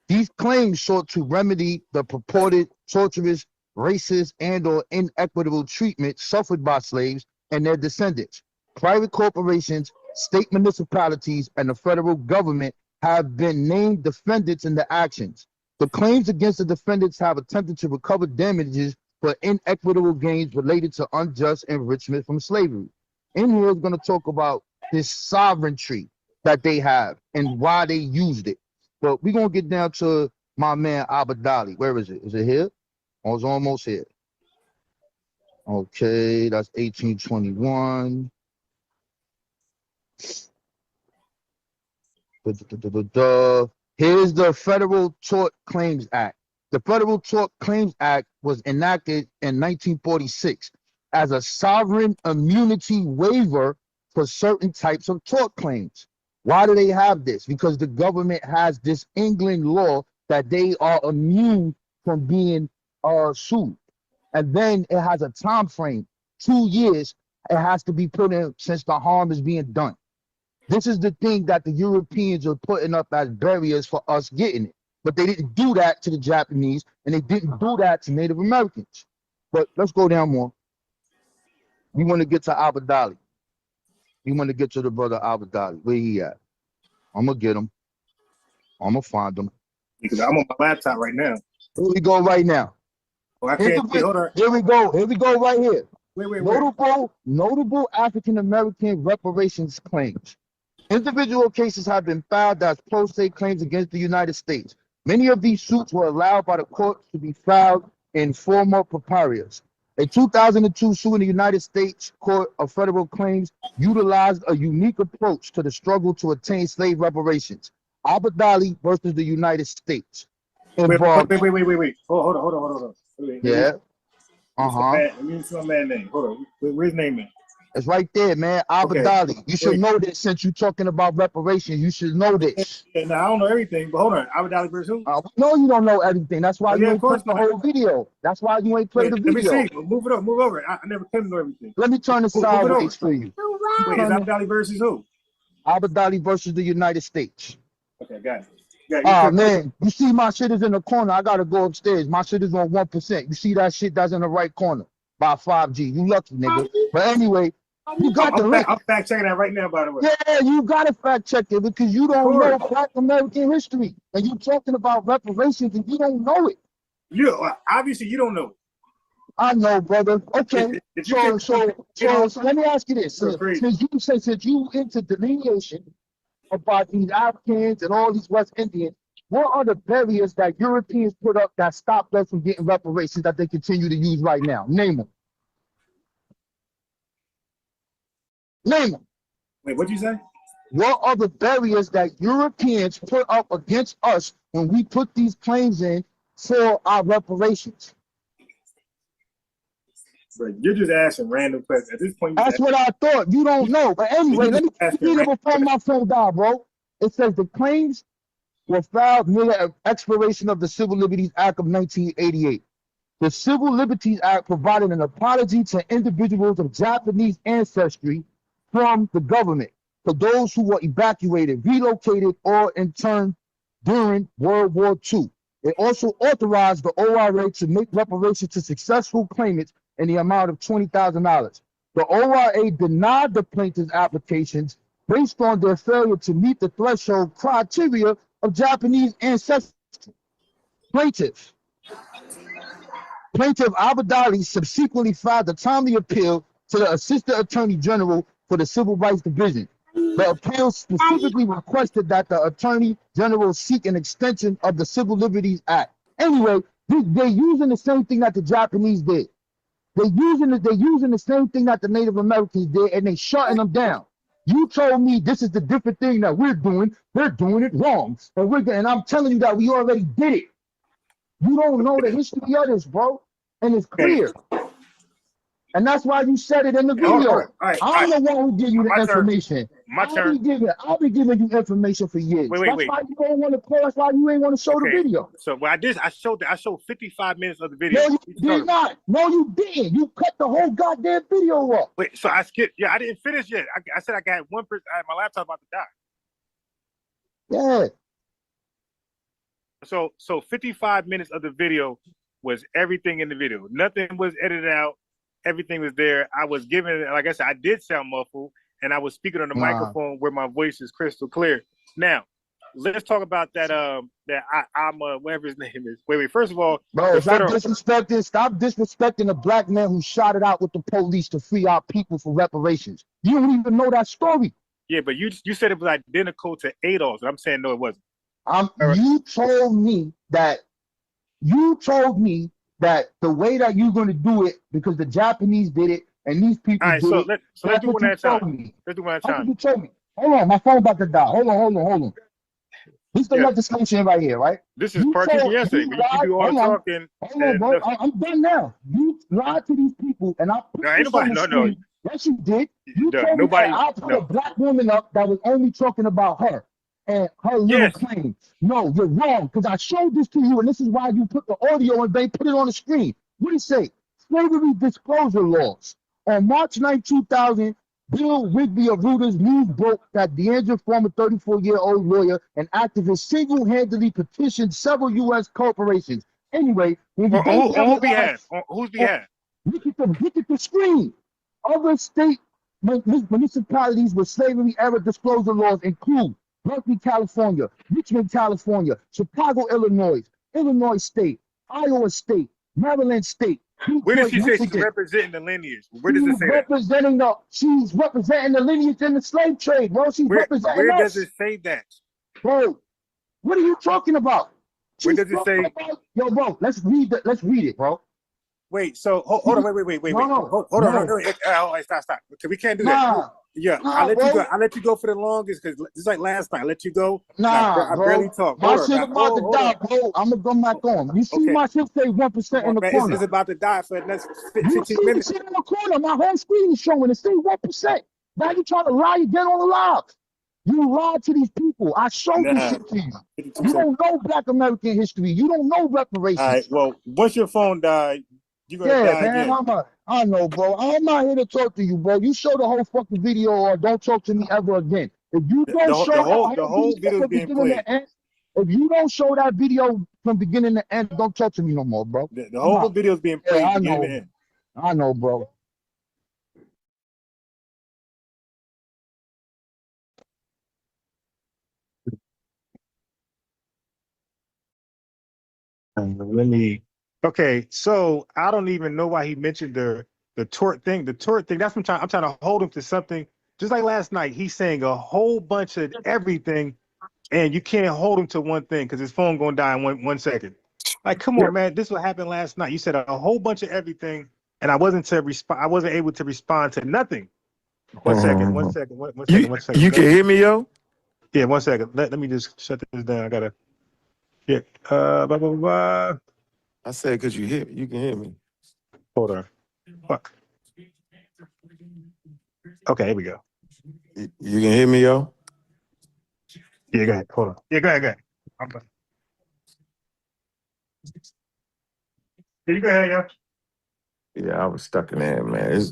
These claims sought to remedy the purported torturous, racist, and/or inequitable treatment suffered by slaves and their descendants. Private corporations, state municipalities, and the federal government have been named defendants in the actions. The claims against the defendants have attempted to recover damages for inequitable gains related to unjust enrichment from slavery. In here is going to talk about this sovereignty that they have and why they used it. But we're going to get down to my man Abadali. Where is it? Is it here? Oh, it's almost here. Okay, that's 1821. Here's the Federal Tort Claims Act. The Federal Tort Claims Act was enacted in 1946 as a sovereign immunity waiver for certain types of tort claims. Why do they have this? Because the government has this England law that they are immune from being sued. And then it has a time frame, 2 years, it has to be put in since the harm is being done. This is the thing that the Europeans are putting up as barriers for us getting it. But they didn't do that to the Japanese, and they didn't do that to Native Americans. But let's go down more. We want to get to Abadali. We want to get to the brother Abadali. Where he at? I'm going to get him. I'm going to find him. Because I'm on my laptop right now. Here we go right now. Oh, I can't see. Hold on. Here we go. Here we go right here. Wait. Notable African American reparations claims. Individual cases have been filed as pro se claims against the United States. Many of these suits were allowed by the courts to be filed in formal papyrus. A 2002 suit in the United States Court of Federal Claims utilized a unique approach to the struggle to attain slave reparations. Abadali versus the United States. Wait. Hold on. Wait. Yeah. Let me see my man name. Hold on. Where's his name at? It's right there, man. Abadali. Okay. You should know this since you're talking about reparations. You should know this. Yeah, now I don't know everything, but hold on. Abadali versus who? No, you don't know everything. That's why you ain't put the whole video. That's why you ain't played the video. Let me see. Move it up. Move over. I never can know everything. Let me turn it sideways for you. Wait, is Abadali versus who? Abadali versus the United States. Okay, got it. Man, you see my shit is in the corner. I gotta go upstairs. My shit is on 1%. You see that shit that's in the right corner by 5G. You lucky, nigga. But anyway, you got the link. I'm fact checking that right now, by the way. Yeah, you gotta fact check it because you don't know Black American history. And you talking about reparations and you don't know it. Obviously you don't know it. I know, brother. Okay. So let me ask you this. Since you into delineation about these Africans and all these West Indians, what are the barriers that Europeans put up that stopped us from getting reparations that they continue to use right now? Name them. Name them. Wait, what'd you say? What are the barriers that Europeans put up against us when we put these claims in for our reparations? But you're just asking random questions. At this point, That's what I thought. You don't know. But anyway, let me read it before my phone died, bro. It says the claims were filed near the expiration of the Civil Liberties Act of 1988. The Civil Liberties Act provided an apology to individuals of Japanese ancestry from the government for those who were evacuated, relocated, or interned during World War II. It also authorized the ORA to make reparations to successful claimants in the amount of $20,000. The ORA denied the plaintiff's applications based on their failure to meet the threshold criteria of Japanese ancestry. Plaintiff Abadali subsequently filed a timely appeal to the Assistant Attorney General for the Civil Rights Division. The appeal specifically requested that the Attorney General seek an extension of the Civil Liberties Act. Anyway, they're using the same thing that the Japanese did. They're using the same thing that the Native Americans did, and they shutting them down. You told me this is the different thing that we're doing. They're doing it wrong, and I'm telling you that we already did it. You don't know the history of this, bro, and it's clear. And that's why you said it in the video. I'm the one who give you the information. I'll be giving you information for years. That's why you don't want to call. That's why you ain't want to show the video. So what I did, I showed 55 minutes of the video. No, you did not. No, you didn't. You cut the whole goddamn video up. Wait, so I skipped. Yeah, I didn't finish yet. I said I got one person. My laptop about to die. Yeah. So 55 minutes of the video was everything in the video. Nothing was edited out. Everything was there. I was given, like I said, I did sound muffled, and I was speaking on the microphone where my voice is crystal clear. Now, let's talk about that. I'm whatever his name is. Wait. First of all, bro, stop disrespecting a black man who shot it out with the police to free our people for reparations. You don't even know that story. Yeah, but you said it was identical to Adolf's. I'm saying no, it wasn't. You told me that the way that you're going to do it, because the Japanese did it and these people did it. So let's do one at a time. Let's do one at a time. You told me. Hold on, my phone about to die. Hold on. This is the legislation right here, right? This is part of yesterday. You keep all talking. Hold on, bro. I'm done now. You lied to these people, and I put this on the screen. Yes, you did. You told me that I put a black woman up that was only talking about her and her little claim. No, you're wrong, because I showed this to you, and this is why you put the audio and they put it on the screen. What do you say? Slavery disclosure laws. On March 9, 2000, Bill Rigby of Reuters news broke that DeAndre, former 34-year-old lawyer and activist, single-handedly petitioned several U.S. corporations. Anyway, on whose behalf? Look at the screen. Other state municipalities with slavery-era disclosure laws include Berkeley, California, Richmond, California, Chicago, Illinois, Illinois State, Iowa State, Maryland State. Where does she say she's representing the lineage? Where does it say that? She's representing the lineage in the slave trade, bro. Where does it say that? Bro, what are you talking about? Where does it say? Yo, bro, let's read it, bro. Wait, so hold on, wait. Hold on. Stop. Okay, we can't do that. I'll let you go for the longest, because just like last night, I let you go. I barely talk. My shit about to die, bro. I'm gonna come back on. You see my shit say 1% in the corner. It's about to die for the next 15 minutes. You see shit in the corner. My whole screen is showing it. Say 1%. Now you trying to lie again on the live. You lied to these people. I showed this shit to you. You don't know Black American history. You don't know reparations. All right. Well, once your phone died, you're gonna die again. I know, bro. I'm not here to talk to you, bro. You show the whole fucking video, or don't talk to me ever again. If you don't show the whole video being played, if you don't show that video from beginning to end, don't talk to me no more, bro. The whole video is being played. Yeah, I know, bro. Okay, so I don't even know why he mentioned the tort thing. The tort thing. That's what I'm trying to hold him to something. Just like last night, he's saying a whole bunch of everything, and you can't hold him to one thing because his phone gonna die in one second. Like, come on, man. This is what happened last night. You said a whole bunch of everything, and I wasn't able to respond to nothing. One second. You can hear me, yo? Yeah, 1 second. Let me just shut this down. I gotta. Yeah. I said, cause you can hear me. Hold on. Fuck. Okay, here we go. You can hear me, yo? Yeah, go ahead. Hold on. Yeah, go ahead. Go ahead. I'm done. Yeah, you go ahead, yo. Yeah, I was stuck in there, man.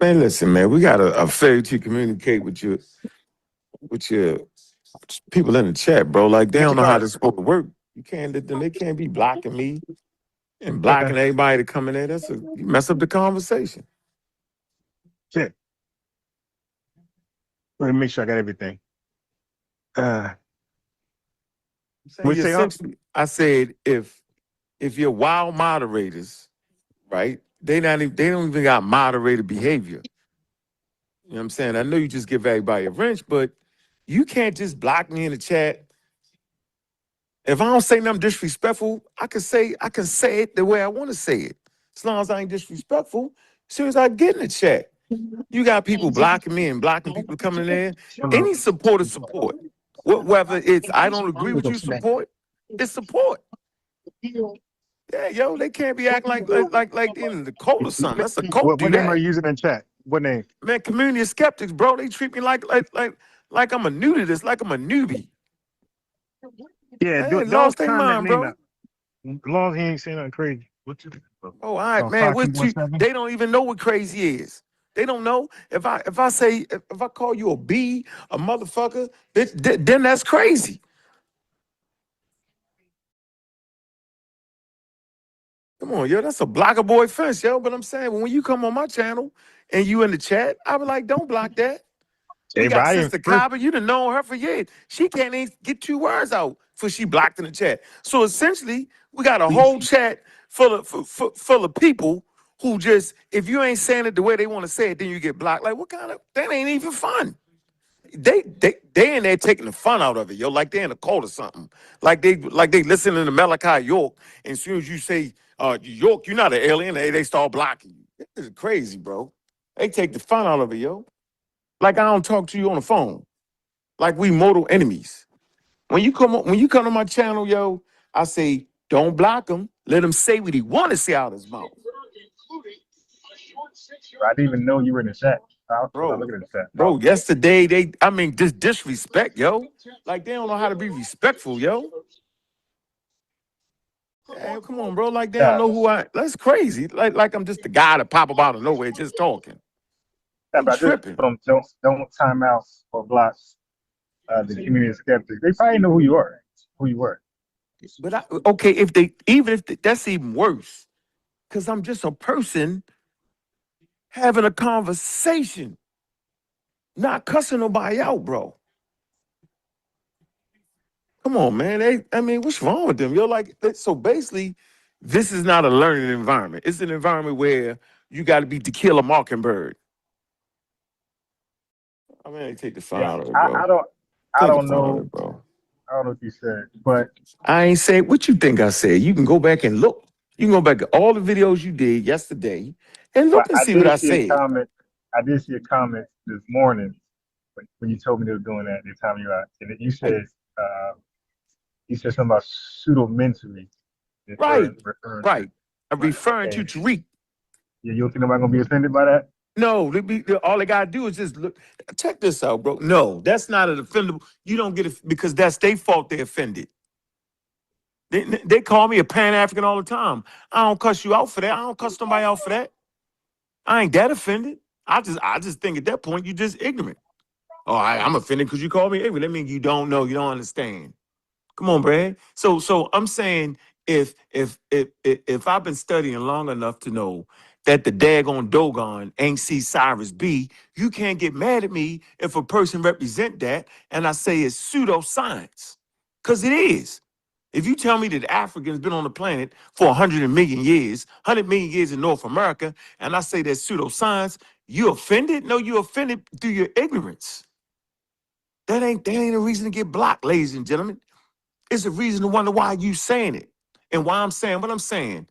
Man, listen, man, we got a failure to communicate with your people in the chat, bro. Like, they Get don't your know how card. this supposed to work. They can't be blocking me and Okay. blocking everybody to come in there. You mess up the conversation. Shit. Let me make sure I got everything. What you say, Hawk? Essentially, I said if you're wild moderators, right? They don't even got moderator behavior. You know what I'm saying? I know you just give everybody a wrench, but you can't just block me in the chat. If I don't say nothing disrespectful, I can say it the way I want to say it. As long as I ain't disrespectful, as soon as I get in the chat. You got people blocking me and blocking people coming in there. Any support is support. Whether it's I don't agree with you support, it's support. Yeah, yo, they can't be acting like they in the cult or something. That's a cult. What Do name are that. you using in chat? What name? Man, community of skeptics, bro. They treat me like I'm a new to this, like I'm a newbie. Yeah, Hey, don't lost their turn that mind, name bro. out. As long as he ain't saying nothing crazy. What's your Oh, all right, so man. They 5217? don't even know what crazy is. They don't know. If I call you a B, a motherfucker, bitch, then that's crazy. Come on, yo, that's a blocker boy fence, yo. But I'm saying, when you come on my channel and you in the chat, I be like, don't block that. We got Everybody Sister first. Kaba. You done known her for years. She can't even get 2 words out for she blocked in the chat. So essentially, we got a whole chat full of people who just, if you ain't saying it the way they want to say it, then you get blocked. Like, what kind of, that ain't even fun. They in there taking the fun out of it, yo, like they in a cult or something. Like they listening to Malachi York, and as soon as you say York, you're not an alien, they start blocking you. This is crazy, bro. They take the fun out of it, yo. Like I don't talk to you on the phone. Like we mortal enemies. When you come to my channel, yo, I say, don't block him. Let him say what he want to say out of his mouth. I didn't even know you were in the chat. I was Bro, looking at the chat. bro, yesterday just disrespect, yo. Like they don't know how to be respectful, yo. Hey, come on, bro. Like they don't know who that's crazy. Like I'm just the guy that pop up out of nowhere just talking. Yeah, They but I just tripping. don't time out or block the community of skeptics. They probably know who you are, who you were. But okay, that's even worse. Cause I'm just a person having a conversation, not cussing nobody out, bro. Come on, man. What's wrong with them? You're like, so basically, this is not a learning environment. It's an environment where you got to be To Kill a Mockingbird. I mean, they take the fun out of it, bro. I don't know. Bro. I don't know what you said, but I ain't say what you think I said. You can go back and look. You can go back to all the videos you did yesterday and look and see what I said. I did see a comment this morning when you told me they were doing that. They told me you out, and you said something about pseudo-mentally. Right. Referring I'm referring to Tariq. Yeah, you don't think nobody gonna be offended by that? No, all they gotta do is just look. Check this out, bro. No, that's not an offendable. You don't get it because that's their fault. They offended. They call me a Pan-African all the time. I don't cuss you out for that. I don't cuss somebody out for that. I ain't that offended. I just think at that point you just ignorant. Oh, I'm offended because you called me ignorant. That means you don't know, you don't understand. Come on, Brad. So I'm saying if I've been studying long enough to know that the daggone Dogon ain't see Cyrus B, you can't get mad at me if a person represent that and I say it's pseudoscience. Because it is. If you tell me that Africans been on the planet for 100 million years, 100 million years in North America, and I say that's pseudoscience, you offended? No, you offended through your ignorance. That ain't a reason to get blocked, ladies and gentlemen. It's a reason to wonder why you saying it and why I'm saying what I'm saying.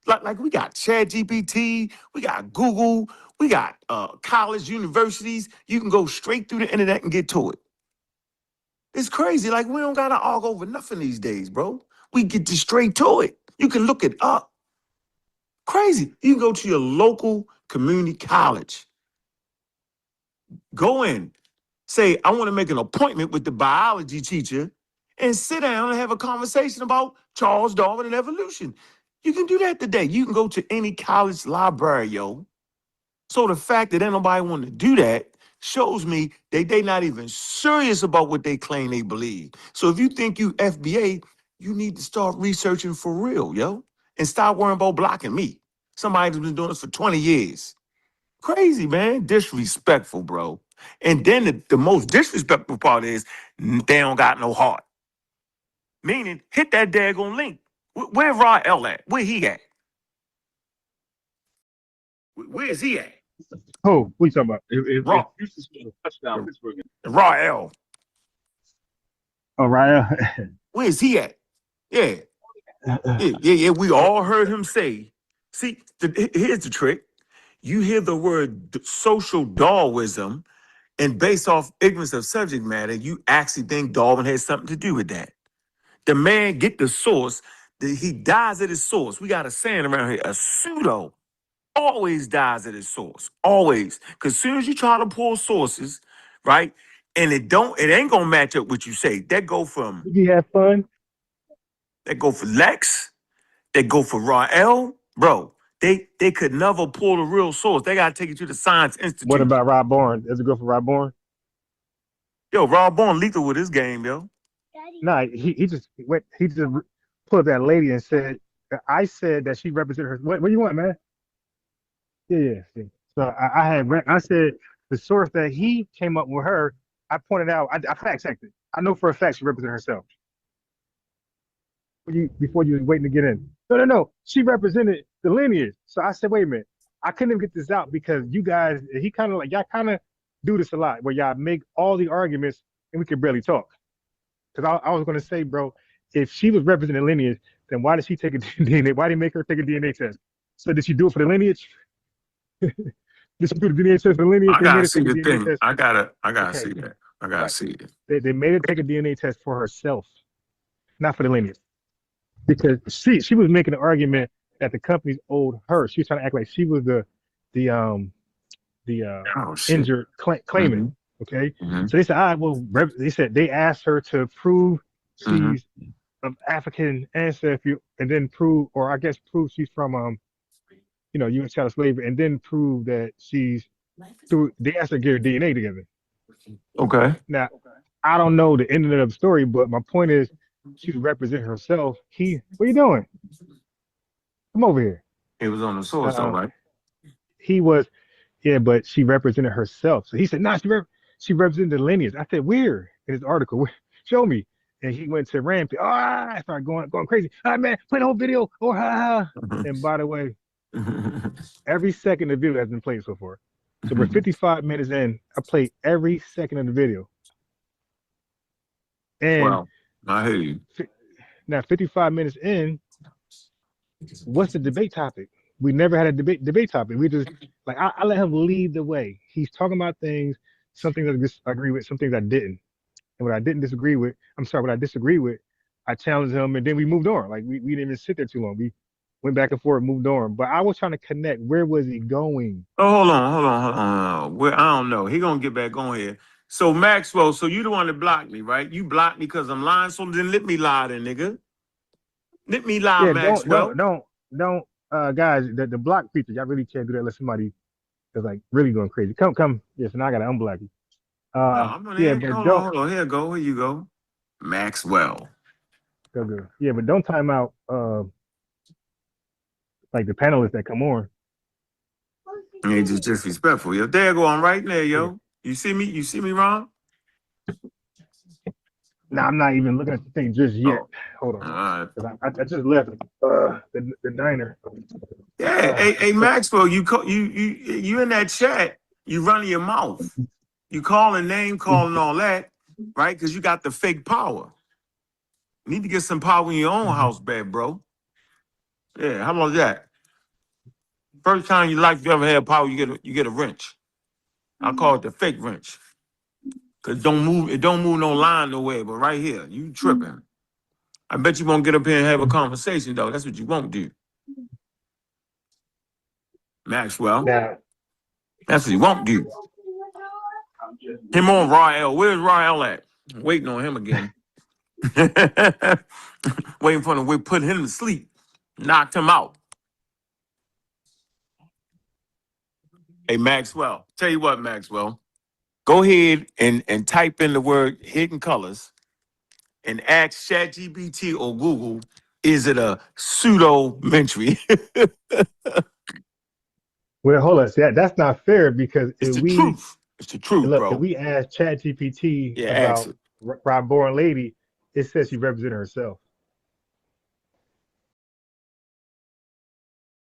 Like we got ChatGPT, we got Google, we got college, universities. You can go straight through the internet and get to it. It's crazy. Like we don't gotta argue over nothing these days, bro. We get straight to it. You can look it up. Crazy. You can go to your local community college. Go in, say, I want to make an appointment with the biology teacher and sit down and have a conversation about Charles Darwin and evolution. You can do that today. You can go to any college library, yo. So the fact that ain't nobody want to do that shows me they not even serious about what they claim they believe. So if you think you FBA, you need to start researching for real, yo. And stop worrying about blocking me. Somebody who's been doing this for 20 years. Crazy, man. Disrespectful, bro. And then the most disrespectful part is they don't got no heart. Meaning, hit that daggone link. Where Rael at? Where he at? Where is he at? Oh, what you talking about? If Raw. Houston scored a touchdown, Pittsburgh. Rael. Oh, right. Where is he at? Yeah. Yeah. We all heard him say. See, here's the trick. You hear the word social Darwinism, and based off ignorance of subject matter, you actually think Darwin has something to do with that. The man get the source, he dies at his source. We got a saying around here, a pseudo always dies at its source. Always. Because as soon as you try to pull sources, right, and it ain't gonna match up what you say. That go from Did you have fun? That go for Lex, that go for Rael, bro. They could never pull the real source. They gotta take you to the Science Institute. What about Rob Bourne? Does it go for Rob Bourne? Yo, Rob Bourne lethal with his game, yo. Nah, he just pulled up that lady and said, I said that she represented her. What do you want, man? Yeah. So I said the source that he came up with her, I pointed out, I fact checked it. I know for a fact she represented herself. Before you was waiting to get in. No. She represented the lineage. So I said, wait a minute. I couldn't even get this out because y'all kind of do this a lot where y'all make all the arguments and we could barely talk. Because I was going to say, bro, if she was representing lineage, then why did she take a DNA? Why did he make her take a DNA test? So did she do it for the lineage? Did she do the DNA test for the lineage? I gotta see the thing. I gotta see that. I gotta see it. They made her take a DNA test for herself, not for the lineage. Because she was making an argument that the companies owed her. She was trying to act like she was the injured claimant. Mm-hmm. Okay, Mm-hmm. so they said, they asked her to prove she's of African ancestry, and then prove she's from U.S. child slavery, and then prove that she's through. They asked her to get her DNA together. Okay. Now, I don't know the end of the story, but my point is, she was representing herself. What are you doing? Come over here. It was on the source, though, right? He was, yeah, but she represented herself. So he said, nah, she represented the lineage. I said, where? In his article, show me. And he went to rampage. I started going crazy. All right, man, play the whole video. And by the way, every second of the video has been played so far. So we're 55 minutes in. I played every second of the video. And wow. I hear you. Now, 55 minutes in, what's the debate topic? We never had a debate topic. We just, I let him lead the way. He's talking about things, some things I agree with, some things I didn't. And what I disagree with, I challenged him, and then we moved on. We didn't even sit there too long. We went back and forth, moved on. But I was trying to connect. Where was he going? Oh, hold on. Well, I don't know. He gonna get back on here. So Maxwell, so you the one that blocked me, right? You blocked me because I'm lying. So then let me lie, then, nigga. Let me lie, Maxwell. Don't, guys. The block feature, y'all really can't do that unless somebody is really going crazy. Come. Yes, and I gotta unblock you. No, I'm gonna hold on. Here you go. Maxwell. Go. Yeah, but don't time out. The panelists that come on. Ain't just disrespectful, yo. There you go. I'm right there, yo. Yeah. You see me, Ron? No, I'm not even looking at the thing just yet. Oh. Hold on. All right. I just left the diner. Yeah, hey Maxwell, you in that chat, you running your mouth. You calling name calling all that, right? Because you got the fake power. You need to get some power in your own house, bad bro. Yeah, how about that? First time in your life you ever had power, you get a wrench. I call it the fake wrench. Cause it don't move no line nowhere, but right here, you tripping. I bet you won't get up here and have a conversation though. That's what you won't do. Maxwell. Now, That's what he won't do. Him on Rael. Where's Rael at? I'm waiting on him again. Waiting for him to put him to sleep. Knocked him out. Hey, Maxwell. Tell you what, Maxwell. Go ahead and type in the word hidden colors and ask ChatGPT or Google, is it a pseudo-mentary? well, hold on. See, that's not fair because It's the truth. It's the truth, look, if bro. we ask ChatGPT Yeah, ask about it. Rob Born Lady, it says she represented herself.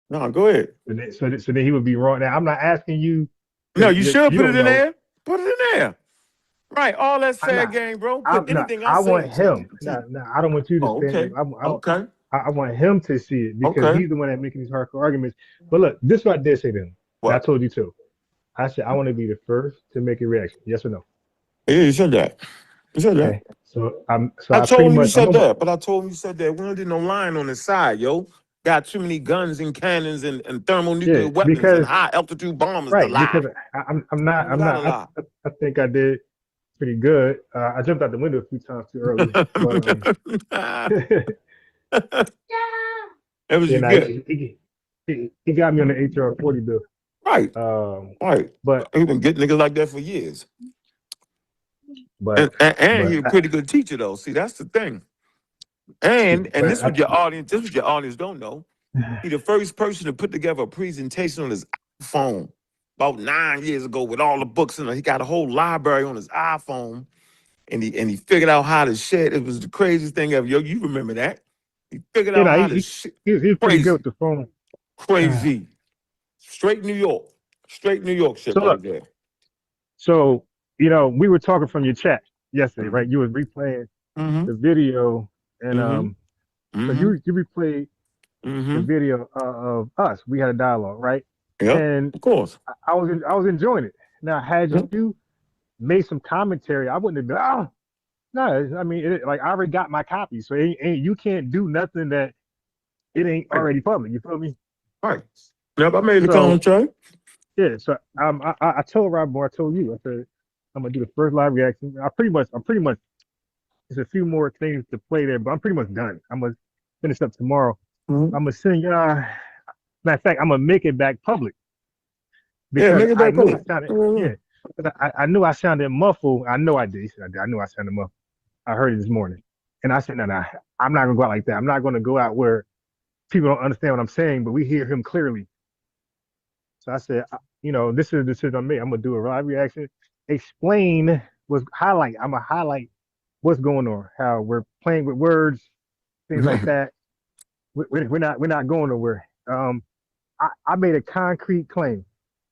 No, go ahead. So then he would be wrong. Now, I'm not asking you. No, you should You put it don't in know. there. Put it in there. Right, all that fair game, bro. Put anything I I say want in him. ChatGPT. No, I don't want you to Oh, stand okay. there. Okay. I want him to see it because Okay. he's the one that making these hardcore arguments. But look, this is what I did say to him. What? I told you too. I said I want to be the first to make a reaction. Yes or no? Yeah, you said that. You said that. Okay. So I I told pretty him you much said that, but I told him you said that. We don't do no lying on the side, yo. Got too many guns and cannons and thermonuclear weapons and because high altitude bombers to right lie. because I'm not You gotta lie. I think I did pretty good. I jumped out the window a few times too early, but That was you you know, good. he got me on the HR 40 bill. Right. Right. But He been getting niggas like that for years. but And he a pretty good teacher though. See, that's the thing. And this is what your audience, don't know. He the first person to put together a presentation on his iPhone about 9 years ago with all the books in it. He got a whole library on his iPhone, and he figured out how to share. It was the craziest thing ever. Yo, you remember that? He figured out how to share. he's pretty good with the phone. Crazy. Straight New York. Straight New York shit So right look, there. so we were talking from your chat yesterday, right? You was replaying the video, and so you replayed the video of us. We had a dialogue, right? Yeah, and of course. I was enjoying it. Now, had you made some commentary, I wouldn't have been. No, I mean, like I already got my copy, so you can't do nothing that it ain't already public. You feel me? Right. Yep, I made the So, commentary. Yeah, so I told Rob, I told you, I said I'm gonna do the first live reaction. I'm pretty much. There's a few more things to play there, but I'm pretty much done. I'm gonna finish up tomorrow. I'm gonna send you. Matter of fact, I'm gonna make it back public because make it I back knew I public. sounded. But I knew I sounded muffled. I know I did. He said I did. I knew I sounded muffled. I heard it this morning, and I said, no, I'm not gonna go out like that. I'm not gonna go out where people don't understand what I'm saying, but we hear him clearly. So I said, this is a decision on me. I'm gonna do a live reaction, explain I'm gonna highlight what's going on, how we're playing with words, things like that. We're not going nowhere. I made a concrete claim.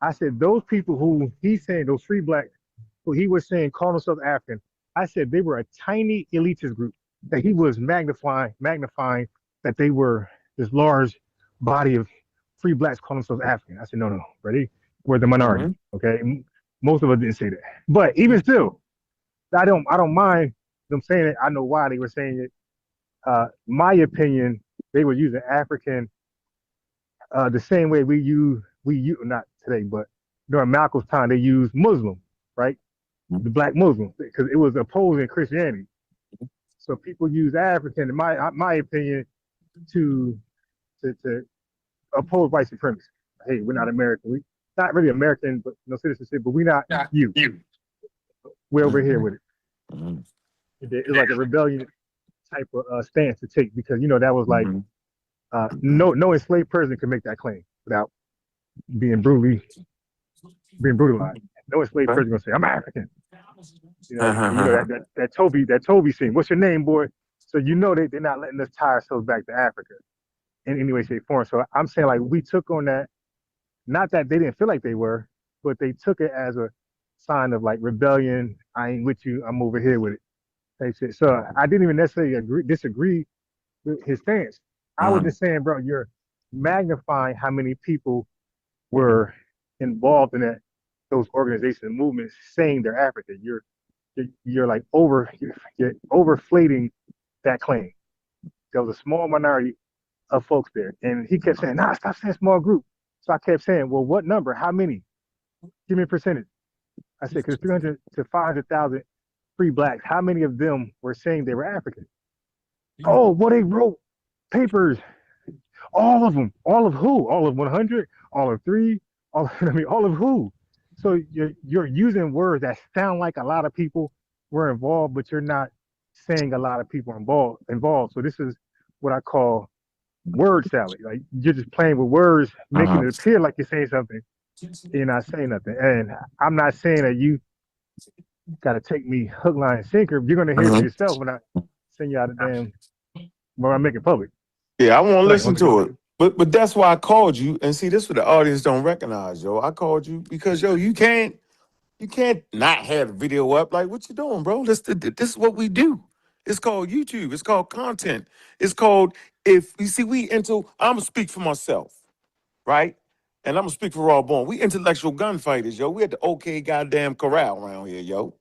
I said those people who he's saying, those free blacks who he was saying call themselves African, I said they were a tiny elitist group that he was magnifying that they were this large body of free blacks calling themselves African. I said, no, ready? We're the minority. Okay. Most of us didn't say that. But even still, I don't mind them saying it. I know why they were saying it. My opinion, they were using African the same way we use not today, but during Malcolm's time they used Muslim, right? The black Muslim, because it was opposing Christianity. So people use African, in my opinion, to oppose white supremacy. Hey, we're not American. We not really American, but no citizenship. But we're not you. We're over here with it. It's like a rebellion type of stance to take because that was like no enslaved person could make that claim without being brutalized. No enslaved person gonna say I'm African. That Toby scene. What's your name, boy? So they're not letting us tie ourselves back to Africa in any way, shape, form. So I'm saying like we took on that, not that they didn't feel like they were, but they took it as a sign of like rebellion. I ain't with you. I'm over here with it. So I didn't even necessarily disagree with his stance. I was just saying, bro, you're magnifying how many people were involved in those organizations and movements saying they're African. You're like you're overflating that claim. There was a small minority of folks there, and he kept saying, "Nah, stop saying small group. So I kept saying, well, what number? How many? Give me a percentage. I said, because 300 to 500,000 free blacks, how many of them were saying they were African? Oh, well, they wrote papers. All of them. All of who? All of 100? All of 3? All I mean, all of who? So you're using words that sound like a lot of people were involved, but you're not saying a lot of people involved. So this is what I call word salad. Like you're just playing with words, making it appear like you're saying something, and you're not saying nothing. And I'm not saying that you got to take me hook, line, and sinker. You're gonna hear it for yourself when I send you out a damn when I make it public. Yeah, I won't Right, listen to it. But that's why I called you. And see, this is what the audience don't recognize, yo. I called you because you can't not have the video up. Like, what you doing, bro? This is what we do. It's called YouTube. It's called content. It's called, if you see, I'm gonna speak for myself, right? And I'm gonna speak for Raw Born. We intellectual gunfighters, yo. We at the OK goddamn corral around here, yo.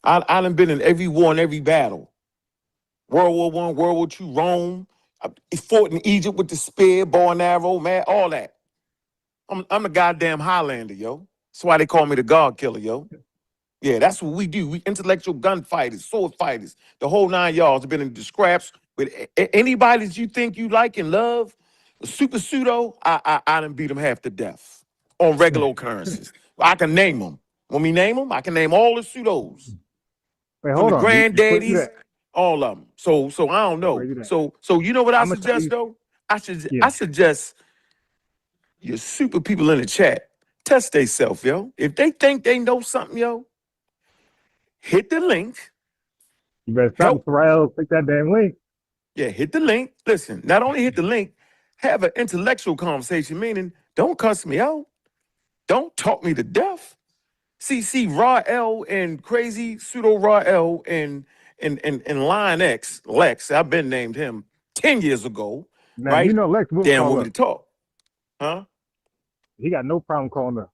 I done been in every war and every battle. World War I, World War II, Rome. I fought in Egypt with the spear, bow and arrow, man, all that. I'm a goddamn Highlander, yo. That's why they call me the God Killer, yo. Yeah, that's what we do. We intellectual gunfighters, sword fighters. The whole 9 yards have been in the scraps with anybody that you think you like and love. Super pseudo, I done beat them half to death on regular occurrences. I can name them. When we name them, I can name all the pseudos. Wait, From hold the on. granddaddies, all of them. So I don't know. So you know what I suggest though? I suggest your super people in the chat test themselves, yo. If they think they know something, yo, hit the link. You better stop, Pharrell. Click that damn link. Yeah, hit the link. Listen, not only hit the link, have an intellectual conversation, meaning don't cuss me out. Don't talk me to death. See, Raw L and crazy pseudo Raw L and Line X, Lex, I've been named him 10 years ago. Now, right? you know Lex will Damn, call want up. me to talk. Huh? He got no problem calling up.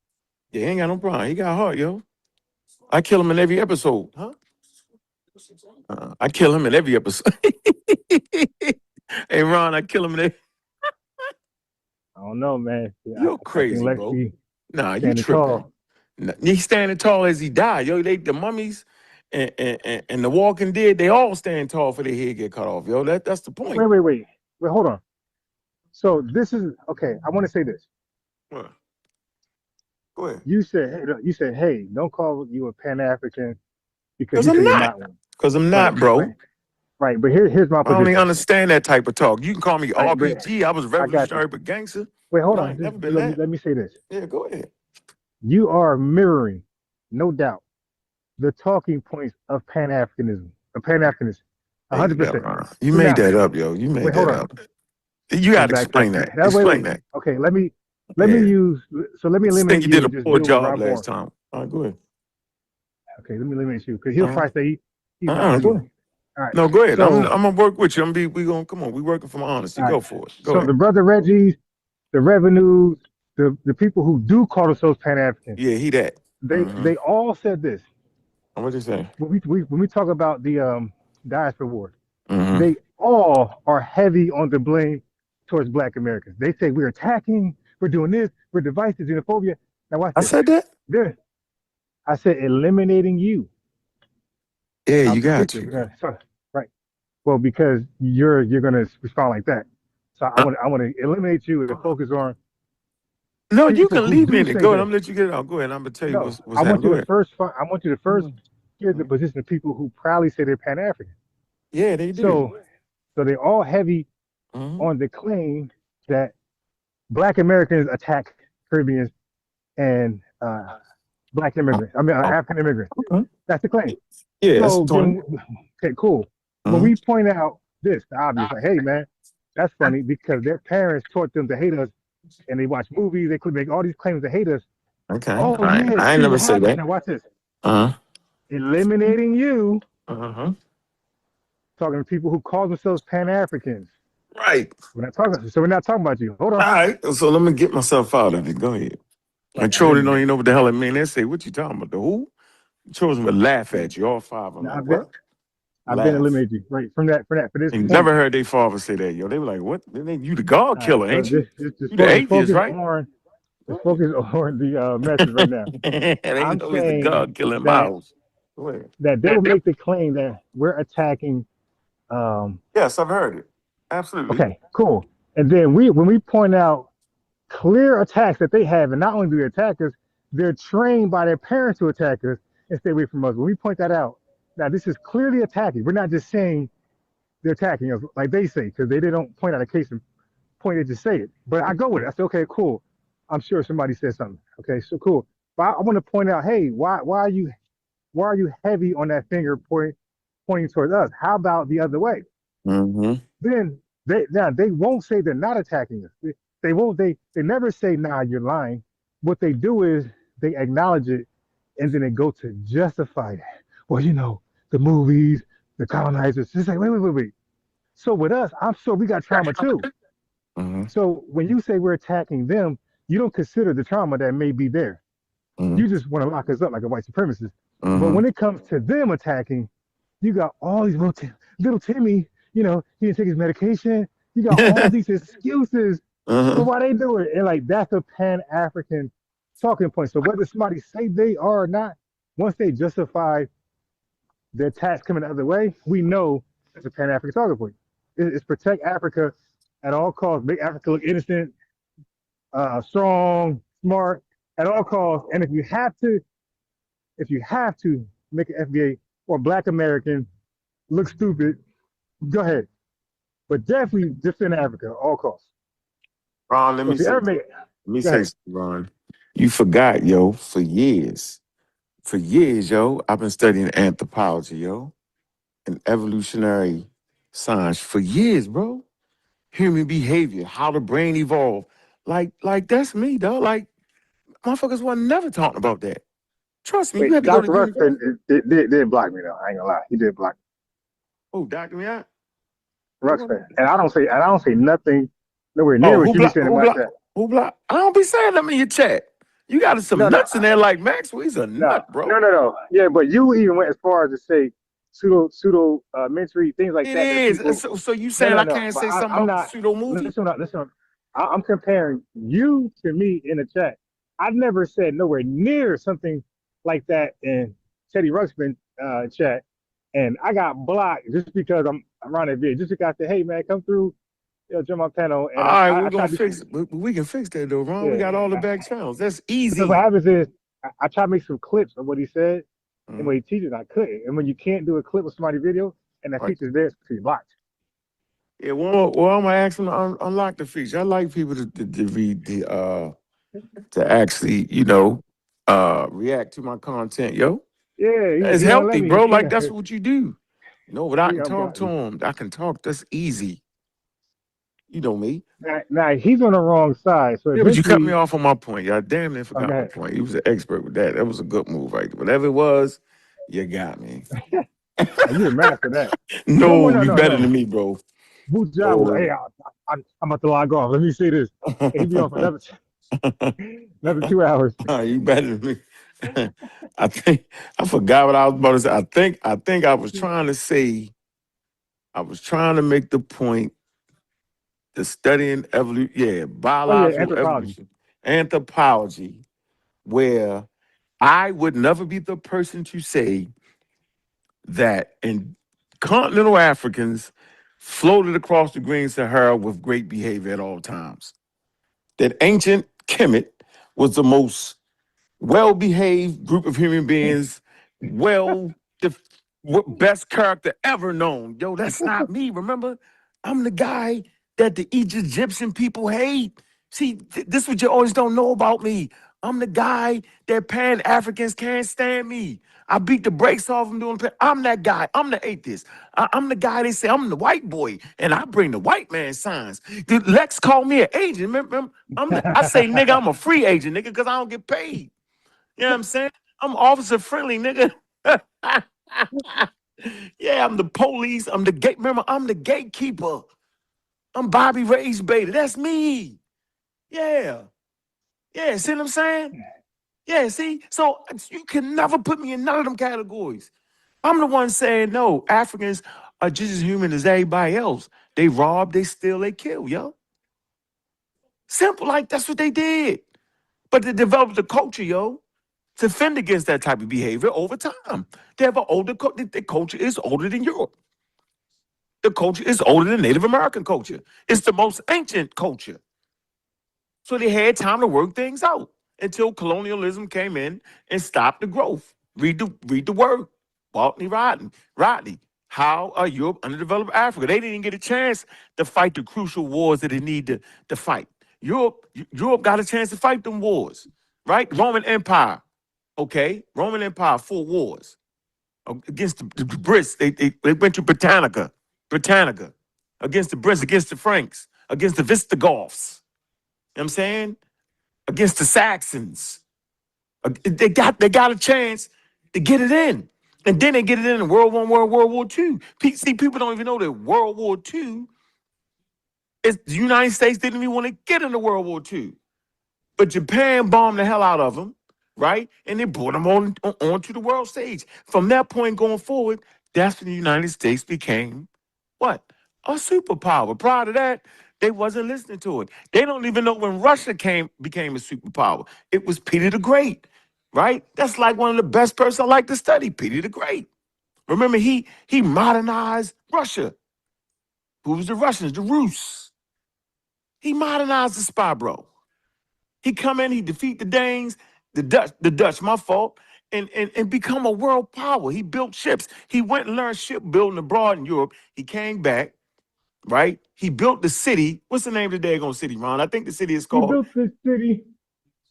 Yeah, he ain't got no problem. He got heart, yo. I kill him in every episode. Huh? I kill him in every episode. Hey, Ron, I kill him in every... I don't know, man. You're crazy, Lex bro. be Nah, you standing tripping. tall. He's standing tall as he died. Yo, the mummies and the Walking Dead, they all stand tall for their head get cut off. Yo, that's the point. Wait, hold on. So this is okay. I want to say this. What? Go ahead. You said, hey, don't call you a Pan-African because I'm you're not. not one. Because I'm not, bro. Right, but here's my position. I don't even understand that type of talk. You can call me Right, RPG. I was revolutionary but gangster. Wait, hold I on. ain't never been that. Let me say this. Yeah, go ahead. You are mirroring, no doubt, the talking points of Pan-Africanism. Pan-Africanism. 100%. You made that up, yo. You made that up. You got to explain that. Explain that. Okay, let me use. So let me eliminate I think you you. did a poor job last time. All right, go ahead. Okay, let me eliminate you because he'll probably say he's not All right. No, go ahead. So, I'm gonna work with you. We gonna come on. We working from honesty. Go for it. Go ahead. The brother Reggie's, the revenues, the people who do call themselves Pan-African. Yeah, he that. They all said this. What they say? When we talk about the diaspora war, they all are heavy on the blame towards Black Americans. They say we're attacking, we're doing this, we're divisive, xenophobia. Now watch this. I said that? Yeah. I said eliminating you. Yeah, you got to. Right. Well, because you're gonna respond like that. So I want to eliminate you and focus on. No, you can leave me in it. Go ahead. I'm gonna let you get it out. Go ahead. I'm gonna tell you what's I want you to first. I want you to first hear the position of people who proudly say they're Pan-African. Yeah, they do. So they're all heavy on the claim that Black Americans attack Caribbeans and Black immigrants. I mean, African immigrants. That's the claim. Yeah. So okay, cool. When we point out this, the obvious, like, hey man, that's funny because their parents taught them to hate us, and they watch movies. They could make all these claims to hate us. Okay. Oh, I ain't never say that. Now watch this. Eliminating you. Talking to people who call themselves Pan-Africans. Right. We're not talking about you. Hold on. All right. So let me get myself out of it. Go ahead. And Troy don't even know what the hell it mean. They say, what you talking about? The who? Children would laugh at you, all five of them. I've been eliminated you. Right. For this. You never heard their father say that, yo. They were like, what? You the God killer, ain't you? You the atheist, right? Let's focus on the message right now. They I'm know he's a saying God killing that mouse. Go ahead. they will make the claim that we're attacking. Yes, I've heard it. Absolutely. Okay, cool. And then when we point out clear attacks that they have, and not only do they attack us, they're trained by their parents to attack us and stay away from us. When we point that out, now this is clearly attacking. We're not just saying they're attacking us like they say, because they don't point out a case and point, they just say it. But I go with it. I say, okay, cool. I'm sure somebody said something. Okay, so cool. But I want to point out, hey, why are you heavy on that finger pointing towards us? How about the other way? Mm-hmm. Then they won't say they're not attacking us. They never say, nah, you're lying. What they do is they acknowledge it, and then they go to justify that. Well, the movies, the colonizers. Just like, wait. So with us, I'm sure we got trauma too. Mm-hmm. So when you say we're attacking them, you don't consider the trauma that may be there. Mm-hmm. You just want to lock us up like a white supremacist. Mm-hmm. But when it comes to them attacking, you got all these little Timmy, he didn't take his medication. You got all these excuses for why they do it. And like, that's a Pan-African talking point. So whether somebody say they are or not, once they justify their attacks coming the other way, we know it's a Pan-African talking point. It's protect Africa at all costs, make Africa look innocent, strong, smart, at all costs. And if you have to make an FBA or Black American look stupid, go ahead. But definitely defend Africa at all costs. Ron, let me say something, Ron. You forgot, yo, for years, yo, I've been studying anthropology, yo, and evolutionary science for years, bro. Human behavior, how the brain evolved. Like that's me, dog. Like, motherfuckers wasn't never talking about that. Trust me, you had to go to Dr. Ruxpin did block me though. I ain't gonna lie. He did block me. Oh, Dr. Me? Ruxpin. And I don't say nothing nowhere near what you be saying in my chat. Who block? I don't be saying them in your chat. You got some nuts in there like Maxwell. He's a nut, bro. No. Yeah, but you even went as far as to say pseudo mentary things like that. It is. So you saying I can't say something about the pseudo movie? Listen. I'm comparing you to me in the chat. I've never said nowhere near something like that in Teddy Ruxpin chat, and I got blocked just because I'm around that video. Just because I said, hey man, come through, jump my panel. And all right, we're gonna fix. We can fix that though, Ron. Yeah. We got all the back channels. That's easy. So what happens is I try to make some clips of what he said and what he teaches. I couldn't. And when you can't do a clip of somebody's video and that feature's there, it's blocked. Yeah, well, I'm gonna ask them to unlock the feature. I like people to read the to actually, react to my content, yo. Yeah, it's healthy, bro. Like that's what you do. But I can talk to him. I can talk. That's easy. You know me. Now he's on the wrong side. So yeah, but you cut me off on my point. Y'all damn near forgot my point. He was an expert with that. That was a good move, right? Whatever it was, you got me. You the master of that. No, you better than me, bro. Good job. Oh. Hey, I'm about to log off. Let me see this. He be on for another 2 hours. You better than me. I forgot what I was about to say. I think I was trying to say. I was trying to make the point. The studying evolution, biological evolution, anthropology, where I would never be the person to say that in continental Africans floated across the Green Sahara with great behavior at all times. That ancient Kemet was the most well-behaved group of human beings, best character ever known. Yo, that's not me, remember? I'm the guy that the Egyptian people hate. See, this is what you always don't know about me. I'm the guy that Pan-Africans can't stand me. I beat the brakes off them doing. I'm that guy. I'm the atheist. I'm the guy they say I'm the white boy, and I bring the white man signs. Lex called me an agent. Remember, I say, nigga, I'm a free agent, nigga, because I don't get paid. You know what I'm saying? I'm officer friendly, nigga. Yeah, I'm the police. I'm the gate. Remember, I'm the gatekeeper. I'm Bobby Ray's beta. That's me. Yeah. Yeah, see what I'm saying? Yeah, see? So you can never put me in none of them categories. I'm the one saying, no, Africans are just as human as everybody else. They rob, they steal, they kill, yo. Simple, like that's what they did. But they developed a culture, yo, to fend against that type of behavior over time. They have an older the culture is older than Europe. The culture is older than Native American culture. It's the most ancient culture. So they had time to work things out until colonialism came in and stopped the growth. Read the word. Rodney. How are Europe underdeveloped Africa? They didn't get a chance to fight the crucial wars that they need to fight. Europe got a chance to fight them wars, right? Roman Empire, okay? Roman Empire, 4 wars against the Brits. They went to Britannica, against the Brits, against the Franks, against the Visigoths. You know what I'm saying? Against the Saxons. They got a chance to get it in. And then they get it in World War I, World War II. See, people don't even know that World War II, the United States didn't even want to get into World War II. But Japan bombed the hell out of them, right? And they brought them onto the world stage. From that point going forward, that's when the United States became what? A superpower. Prior to that, they wasn't listening to it. They don't even know when Russia became a superpower. It was Peter the Great, right? That's like one of the best persons I like to study, Peter the Great. Remember, he modernized Russia. Who was the Russians? The Rus. He modernized the spy, bro. He come in, he defeat the Danes, the Dutch, my fault, and become a world power. He built ships. He went and learned shipbuilding abroad in Europe. He came back, right? He built the city. What's the name of the daggone city, Ron? I think the city is He called. built this city.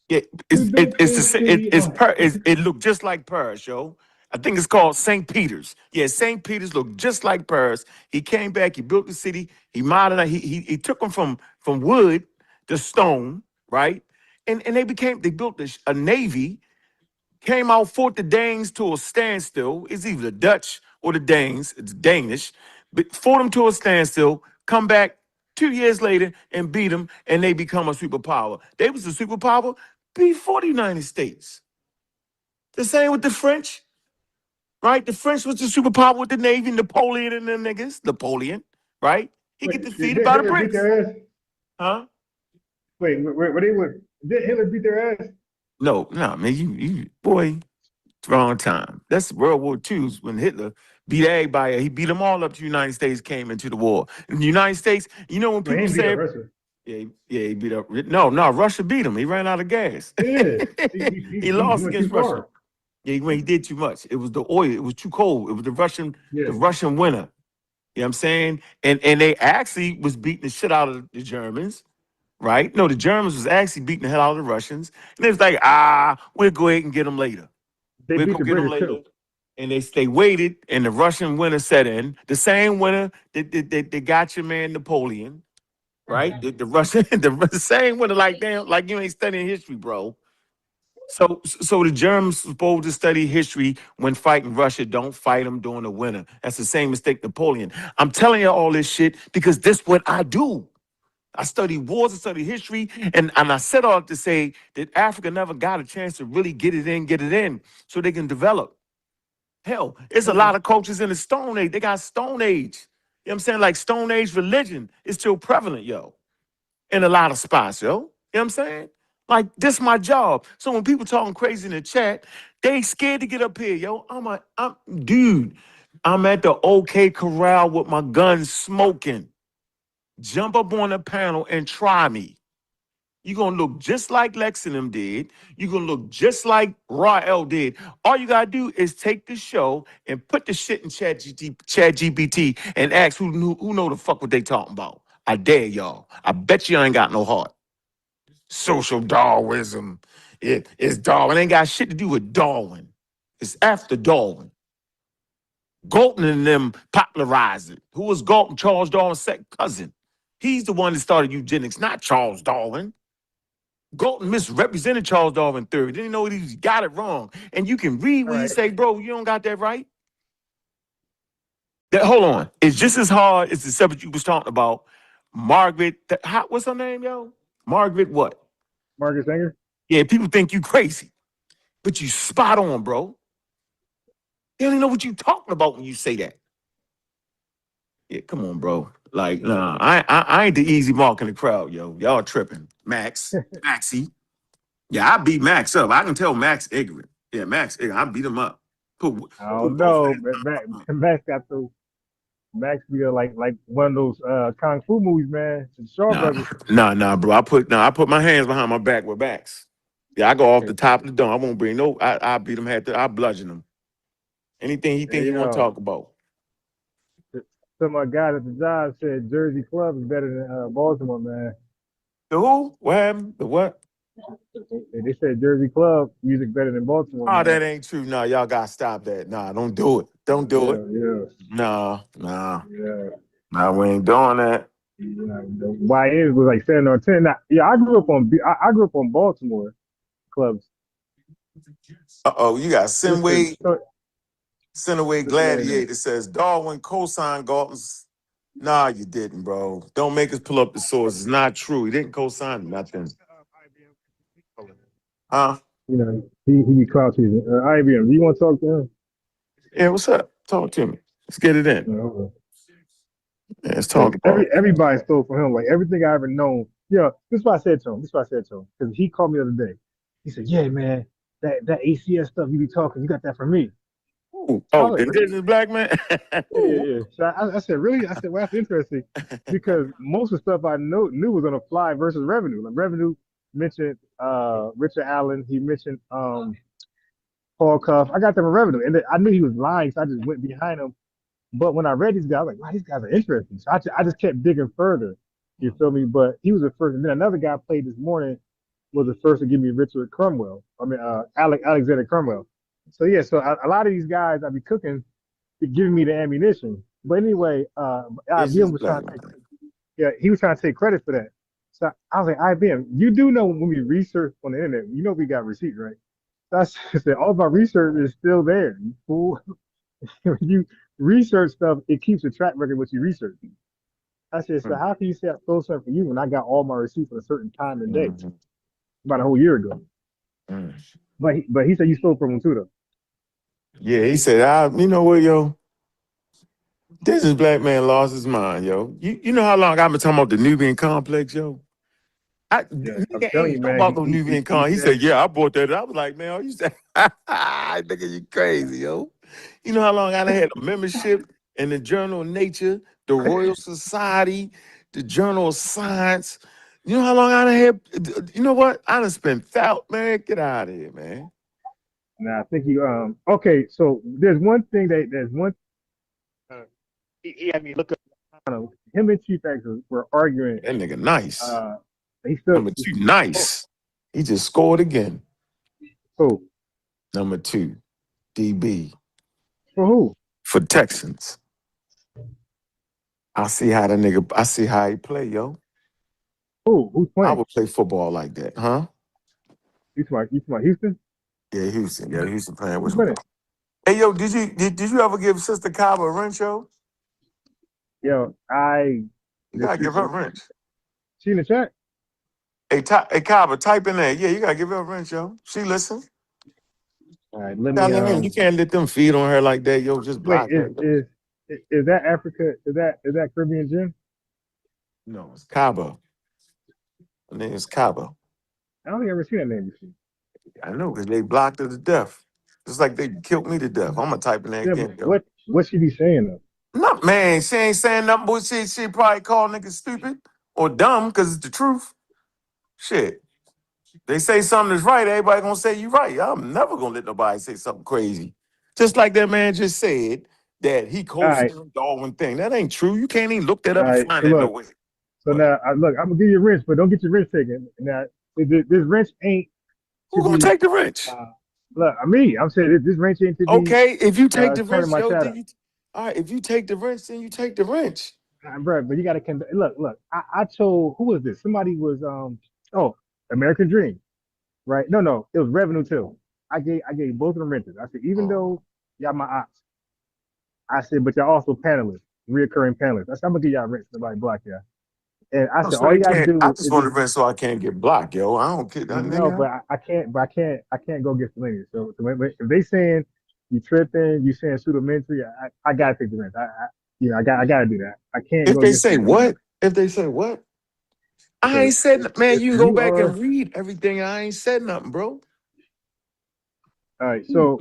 Yeah, it looked just like Paris, yo. I think it's called St. Peter's. Yeah, St. Peter's looked just like Paris. He came back, he built the city, he modernized, he took them from wood to stone, right? And they built a navy, came out, fought the Danes to a standstill. It's either the Dutch or the Danes, it's Danish, but fought them to a standstill, come back 2 years later and beat them, and they become a superpower. They was a superpower before the United States. The same with the French, right? The French was the superpower with the Navy, Napoleon and them niggas. Napoleon, right? He get defeated by the Hitler beat Brits. their ass? Huh? Wait, were they with? Did Hitler beat their ass? No, man, you boy, wrong time. That's World War II when Hitler beat everybody. He beat them all up to the United States, came into the war. In the United States, you know when people say, yeah, he beat up. No, Russia beat him. He ran out of gas. Yeah, he lost went against too far. Russia. Yeah, he did too much. It was the oil. It was too cold. It was the Russian winter. You know what I'm saying? And they actually was beating the shit out of the Germans, right? No, the Germans was actually beating the hell out of the Russians. And it was like, we'll go ahead and get them later. They We'll beat go the get them British later. too. And they waited, and the Russian winter set in. The same winter that got your man Napoleon, right? The Russian, the same winter, like damn, like you ain't studying history, bro. So the Germans supposed to study history when fighting Russia. Don't fight them during the winter. That's the same mistake Napoleon. I'm telling you all this shit because this what I do. I study wars, I study history, and I said all to say that Africa never got a chance to really get it in, so they can develop. Hell, it's a lot of cultures in the Stone Age. They got Stone Age. You know what I'm saying? Like Stone Age religion is still prevalent, yo, in a lot of spots, yo. You know what I'm saying? Like, this my job. So when people talking crazy in the chat, they scared to get up here, yo. Dude, I'm at the OK Corral with my gun smoking. Jump up on the panel and try me. You're going to look just like Lex and them did. You're going to look just like Rael did. All you got to do is take the show and put the shit in Chat GPT and ask who know the fuck what they talking about. I dare y'all. I bet you ain't got no heart. Social Darwinism. It's Darwin. It ain't got shit to do with Darwin. It's after Darwin. Galton and them popularized it. Who was Galton? Charles Darwin's second cousin. He's the one that started eugenics, not Charles Darwin. Galton misrepresented Charles Darwin III. Didn't know he got it wrong. And you can read what he say, bro, you don't got that right. Hold on. It's just as hard as the subject you was talking about. Margaret, what's her name, yo? Margaret what? Margaret Sanger? Yeah, people think you crazy. But you spot on, bro. They don't even know what you talking about when you say that. Yeah, come on, bro. Like, nah, I ain't the easy mark in the crowd, yo. Y'all tripping. Maxie. Yeah, I beat Max up. I can tell Max ignorant. Yeah, Max ignorant. I beat him up. I don't know, but Max got those. Max be like one of those kung fu movies, man. The Shaw Brothers. Nah, bro. I put my hands behind my back with Max. Yeah, I go off the top of the dome. I won't bring no. I beat him. I bludgeon him. Anything he think Hey, he want to yo, talk about. some of my guys at the job said Jersey Club is better than Baltimore, man. The who? What happened? The what? They said Jersey Club music better than Baltimore, Oh, man. that ain't true. Nah, y'all gotta stop that. Nah, don't do it. Don't do it. Yeah. Nah, Yeah. we ain't doing that. Yeah, the YNs was like 7 or 10. Now, yeah, I grew up on Baltimore clubs. You got Sinway Yeah. Gladiator says Darwin co-signed Galton's. Nah, you didn't, bro. Don't make us pull up the source. It's not true. He didn't co-sign nothing. Huh? You know, he be clout teasing. IBM, do you want to talk to him? Yeah, what's up? Talk to me. Let's get it in. Okay. Yeah, let's talk about it. Everybody stole from him. Like everything I ever known. Yeah, this is what I said to him. Because he called me the other day. He said, "Yeah, man, that ACS stuff you be talking, you got that from me." Ooh. Oh, the indigenous black man. Yeah. So I said, really? I said, well, that's interesting because most of the stuff I knew was on a fly versus revenue. Like revenue mentioned Richard Allen. He mentioned Paul Cuff. I got them in revenue, and I knew he was lying, so I just went behind him. But when I read these guys, I was like, wow, these guys are interesting. So I just kept digging further. You feel me? But he was the first, and then another guy played this morning was the first to give me Richard Cromwell. Alexander Cromwell. So yeah, so a lot of these guys I be cooking, giving me the ammunition. But anyway, IBM was trying to he was trying to take credit for that. So I was like, IBM, you do know when we research on the internet, you know we got receipts, right? So I said, all of our research is still there. You fool. When you research stuff, it keeps a track record of what you research. I said, so how can you say I stole something from you when I got all my receipts at a certain time and day? About a whole year ago. But he said you stole from him too, though. Yeah, he said, you know what, yo? This black man lost his mind, yo. You know how long I've been talking about the Nubian complex, yo? I'm telling you, man. About the Nubian complex. He said, yeah, I bought that. I was like, man, are you saying, nigga, you crazy, yo? You know how long I had a membership in the Journal of Nature, the Royal Society, the Journal of Science. You know how long I had, you know what? I done spent man, get out of here, man. Nah, I think you, okay, so there's one he had me look up, him and Chief X were arguing. That nigga nice. Number 2, nice. He just scored again. Who? Number 2, DB. For who? For Texans. I see how he play, yo. Who's playing? I would play football like that, huh? You talking about Houston? Yeah, Houston. Yeah, Houston playing with him. Hey, yo, did you ever give Sister Kaba a wrench, yo? Yo, you gotta give her a wrench. She in the chat? Hey, Kaba, type in there. Yeah, you gotta give her a wrench, yo. She listen. All right, let me. You can't let them feed on her like that, yo. Just block her. Is that Africa? Is that Caribbean Jim? No, it's Kaba. Her name is Kaba. I don't think I've ever seen that name before. I know, because they blocked her to death. Just like they killed me to death. I'm gonna type in there again, yo. What she be saying though? No, man, she ain't saying nothing, but she probably call niggas stupid or dumb because it's the truth. Shit. They say something that's right, everybody gonna say you right. I'm never gonna let nobody say something crazy. Just like that man just said that he co-signed Darwin thing. That ain't true. You can't even look that up and find it nowhere. So now, look, I'm gonna give you a wrench, but don't get your wrench taken. Now, this wrench ain't. Who's gonna take the wrench? Look, I'm saying this wrench ain't to be. Okay, if you take the wrench, all right. If you take the wrench, then you take the wrench. Bro, but you gotta look. I told who was this? Somebody was American Dream, right? No, it was Revenue too. I gave both of them wrenches. I said even though y'all my ops, I said but y'all also panelists, reoccurring panelists. I said I'm gonna give y'all wrench. Nobody block y'all. And I said all you gotta do. I just want to wrench so I can't get blocked, yo. I don't care. No, but I can't. But I can't go get Selenium. So if they saying you tripping, you saying pseudomentary, I gotta take the wrench. I gotta do that. I can't. If they say what? If they say what? I ain't said, man, if you can go you back are and read everything. I ain't said nothing, bro. all right, so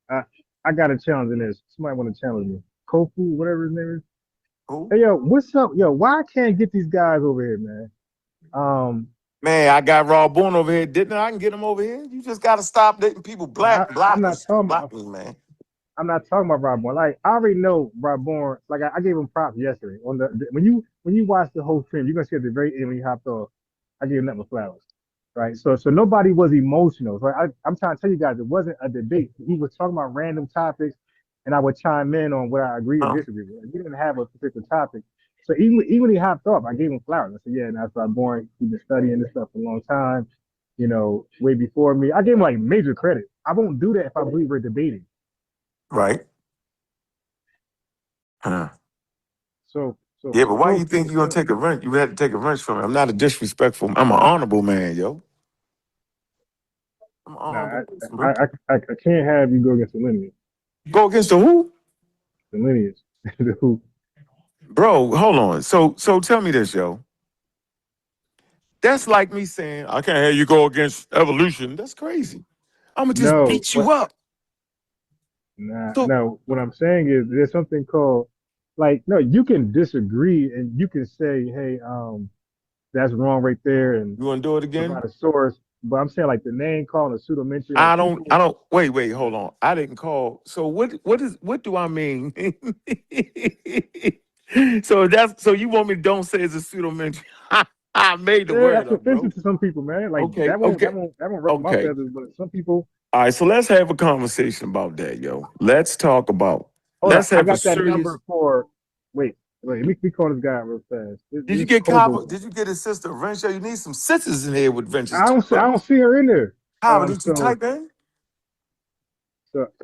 I I got a challenge in this. Somebody want to challenge me? Kofu, whatever his name is. Who? Hey yo, what's up? Yo, why I can't get these guys over here, man? Man, I got Raw Born over here, didn't I? I can get him over here. You just gotta stop letting people I'm not talking about. block me, man. I'm not talking about Rob Bourne. Like I already know Rob Bourne. Like I gave him props yesterday on when you watch the whole stream, you're gonna see at the very end when he hopped off. I gave him nothing but flowers, right? So nobody was emotional. So I'm trying to tell you guys, it wasn't a debate. He was talking about random topics, and I would chime in on what I agree or Huh? disagree with. We didn't have a particular topic. So even when he hopped off, I gave him flowers. I said, yeah, and that's Rob Bourne. He's been studying this stuff for a long time. You know, way before me. I gave him like major credit. I won't do that if I believe we're debating. Right. Huh. So Yeah, but why you think you're gonna so take a wrench? You had to take a wrench from me. I'm not a disrespectful. I'm an honorable man, yo. I'm an nah, honorable person, bro. I can't have you go against the lineage. Go against the who? The lineage. The who? Bro, hold on. So tell me this, yo. That's like me saying, I can't have you go against evolution. That's crazy. I'm gonna just No, beat you up. So no. What I'm saying is there's something called like no. You can disagree and you can say, hey, that's wrong right there, and you wanna do it again? provide a source. But I'm saying like the name calling a pseudo mention, like people. I don't wait, hold on. I didn't call. So what do I mean? So you want me to don't say it's a pseudo mention. I made the Yeah, word that's up, bro. offensive to some people, man. Like Okay, okay, that won't ruffle my okay. feathers, but some people. All right, so let's have a conversation about that, yo. Let's talk about. Hold on, Let's I have a got that serious. number for. Wait. Let me call this guy real fast. Did you This get Kobo. Kava? Did you get his sister Venture? You need some sisters in here with ventures I too, don't see. I bro. don't see her in there. Kava, did you So type in?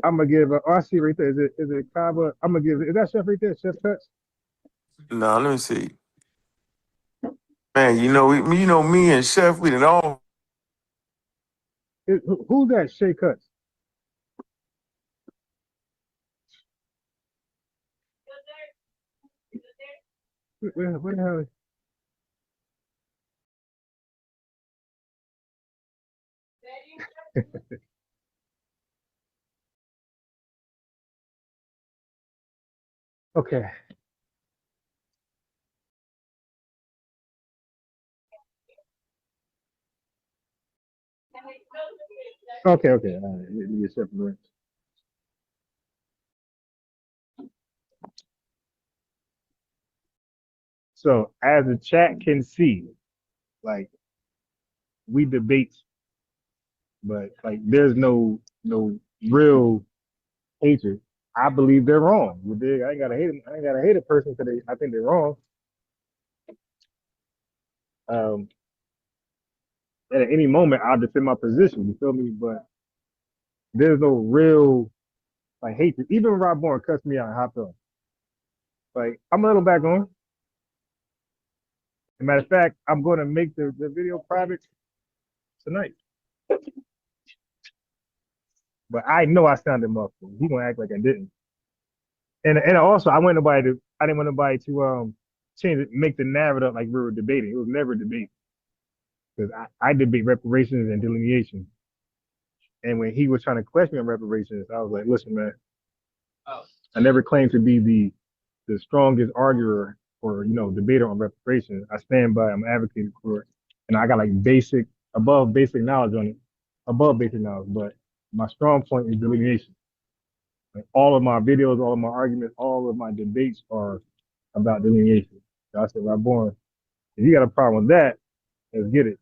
I'm gonna give. Oh, I see right there. Is it Kaba? I'm gonna give. Is that Chef right there? Chef Cuts. No, let me see. Man, you know me and Chef, we did all. Who's that? Shay Cuts. Where the hell? Okay. Okay. All right. You get Chef Brent. So as the chat can see, like we debate, but like there's no real hatred. I believe they're wrong. You dig? I ain't gotta hate them. I ain't gotta hate a person because I think they're wrong. Um, at any moment, I'll defend my position. You feel me? But there's no real like hatred. Even when Rob Bourne cussed me out and hopped on. Like I'm a little back on. As a matter of fact, I'm going to make the video private tonight. But I know I sounded muffled. He gonna act like I didn't. And also I didn't want nobody to change it, make the narrative like we were debating. It was never a debate because I debate reparations and delineation. And when he was trying to question me on reparations, I was like, listen, man, I never claimed to be the strongest arguer or debater on reparations. I stand by. I'm advocating for it, and I got like above basic knowledge on it, above basic knowledge. But my strong point is delineation. Like all of my videos, all of my arguments, all of my debates are about delineation. So I said, Rob Bourne, if you got a problem with that, let's get it.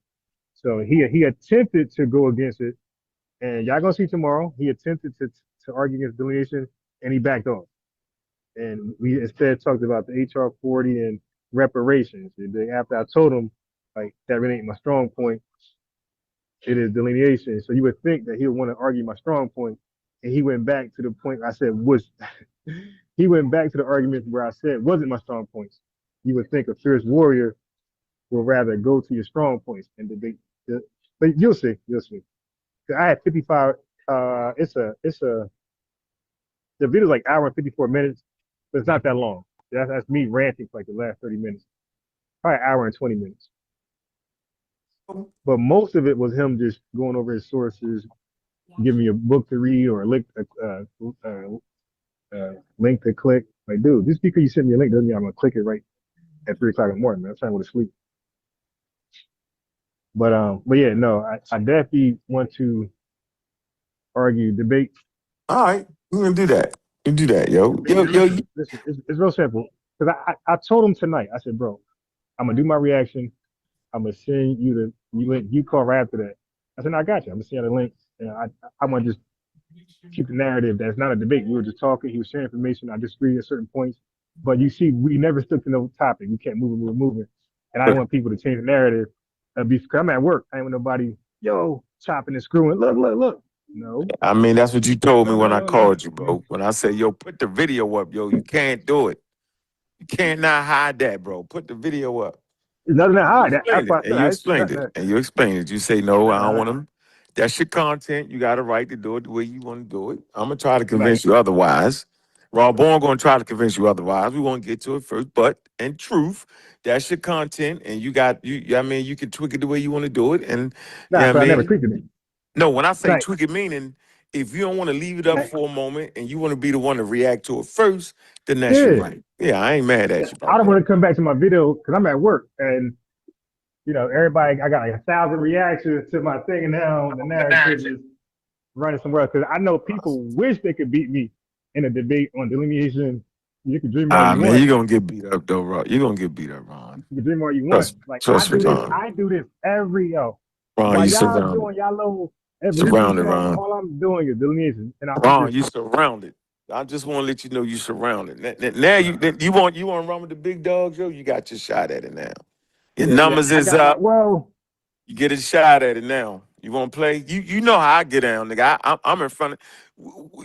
So he attempted to go against it, and y'all gonna see tomorrow. He attempted to argue against delineation, and he backed off. And we instead talked about the HR 40 and reparations. And then after I told him like that really ain't my strong point, it is delineation. So you would think that he would want to argue my strong point, and he went back to the point I said was. He went back to the argument where I said wasn't my strong points. You would think a fierce warrior will rather go to your strong points and debate. But you'll see. I had 55. The video's like hour and 54 minutes, but it's not that long. That's me ranting for like the last 30 minutes. probably an hour and 20 minutes. But most of it was him just going over his sources, giving me a book to read or a link to click. Like, dude, just because you sent me a link doesn't mean I'm gonna click it right at 3 o'clock in the morning, man. I'm trying to go to sleep. But yeah, no, I definitely want to argue, debate. All right, we're gonna do that. We do that, yo. Listen, it's real simple. Because I told him tonight, I said, bro, I'm gonna do my reaction. I'm gonna send you the link. You call right after that. I said, no, I got you. I'm gonna send you the link. And I want to just keep the narrative that's not a debate. We were just talking. He was sharing information. I disagreed at certain points. But you see, we never stuck to no topic. We kept moving. And I didn't want people to change the narrative. Because I'm at work. I ain't want nobody, chopping and screwing. Look. No. I mean, that's what you told me when I No. called you, bro. When I said, yo, put the video up, yo. You can't do it. You can't not hide that, bro. Put the video up. There's nothing to hide. You explained it. You say, no, I don't want them. That's your content. You got a right to do it the way you want to do it. I'm going to try to convince you otherwise. Raw Born going to try to convince you otherwise. We won't get to it first. But in truth, that's your content. And you can tweak it the way you want to do it. And I never tweaked it. No, when I say tweak it, meaning if you don't want to leave it up for a moment and you want to be the one to react to it first, then that's your right. Yeah, I ain't mad at you. I don't want to come back to my video because I'm at work and everybody, I got like 1,000 reactions to my thing, and now the narrative is running somewhere else. Because I know people wish they could beat me in a debate on delineation. You can dream all you want. You're going to get beat up, though, Ron. You're going to get beat up, Ron. You can dream all you want. I do this every, Ron, while you y'all surrounded. doing y'all little Surrounded, Ron. All I'm doing is delineation. And Ron, you surrounded. I just want to let you know you surrounded. Now you want to run with the big dogs, yo? You got your shot at it now. Your numbers is up. You get a shot at it now. You want to play? You know how I get down, nigga. I'm in front of.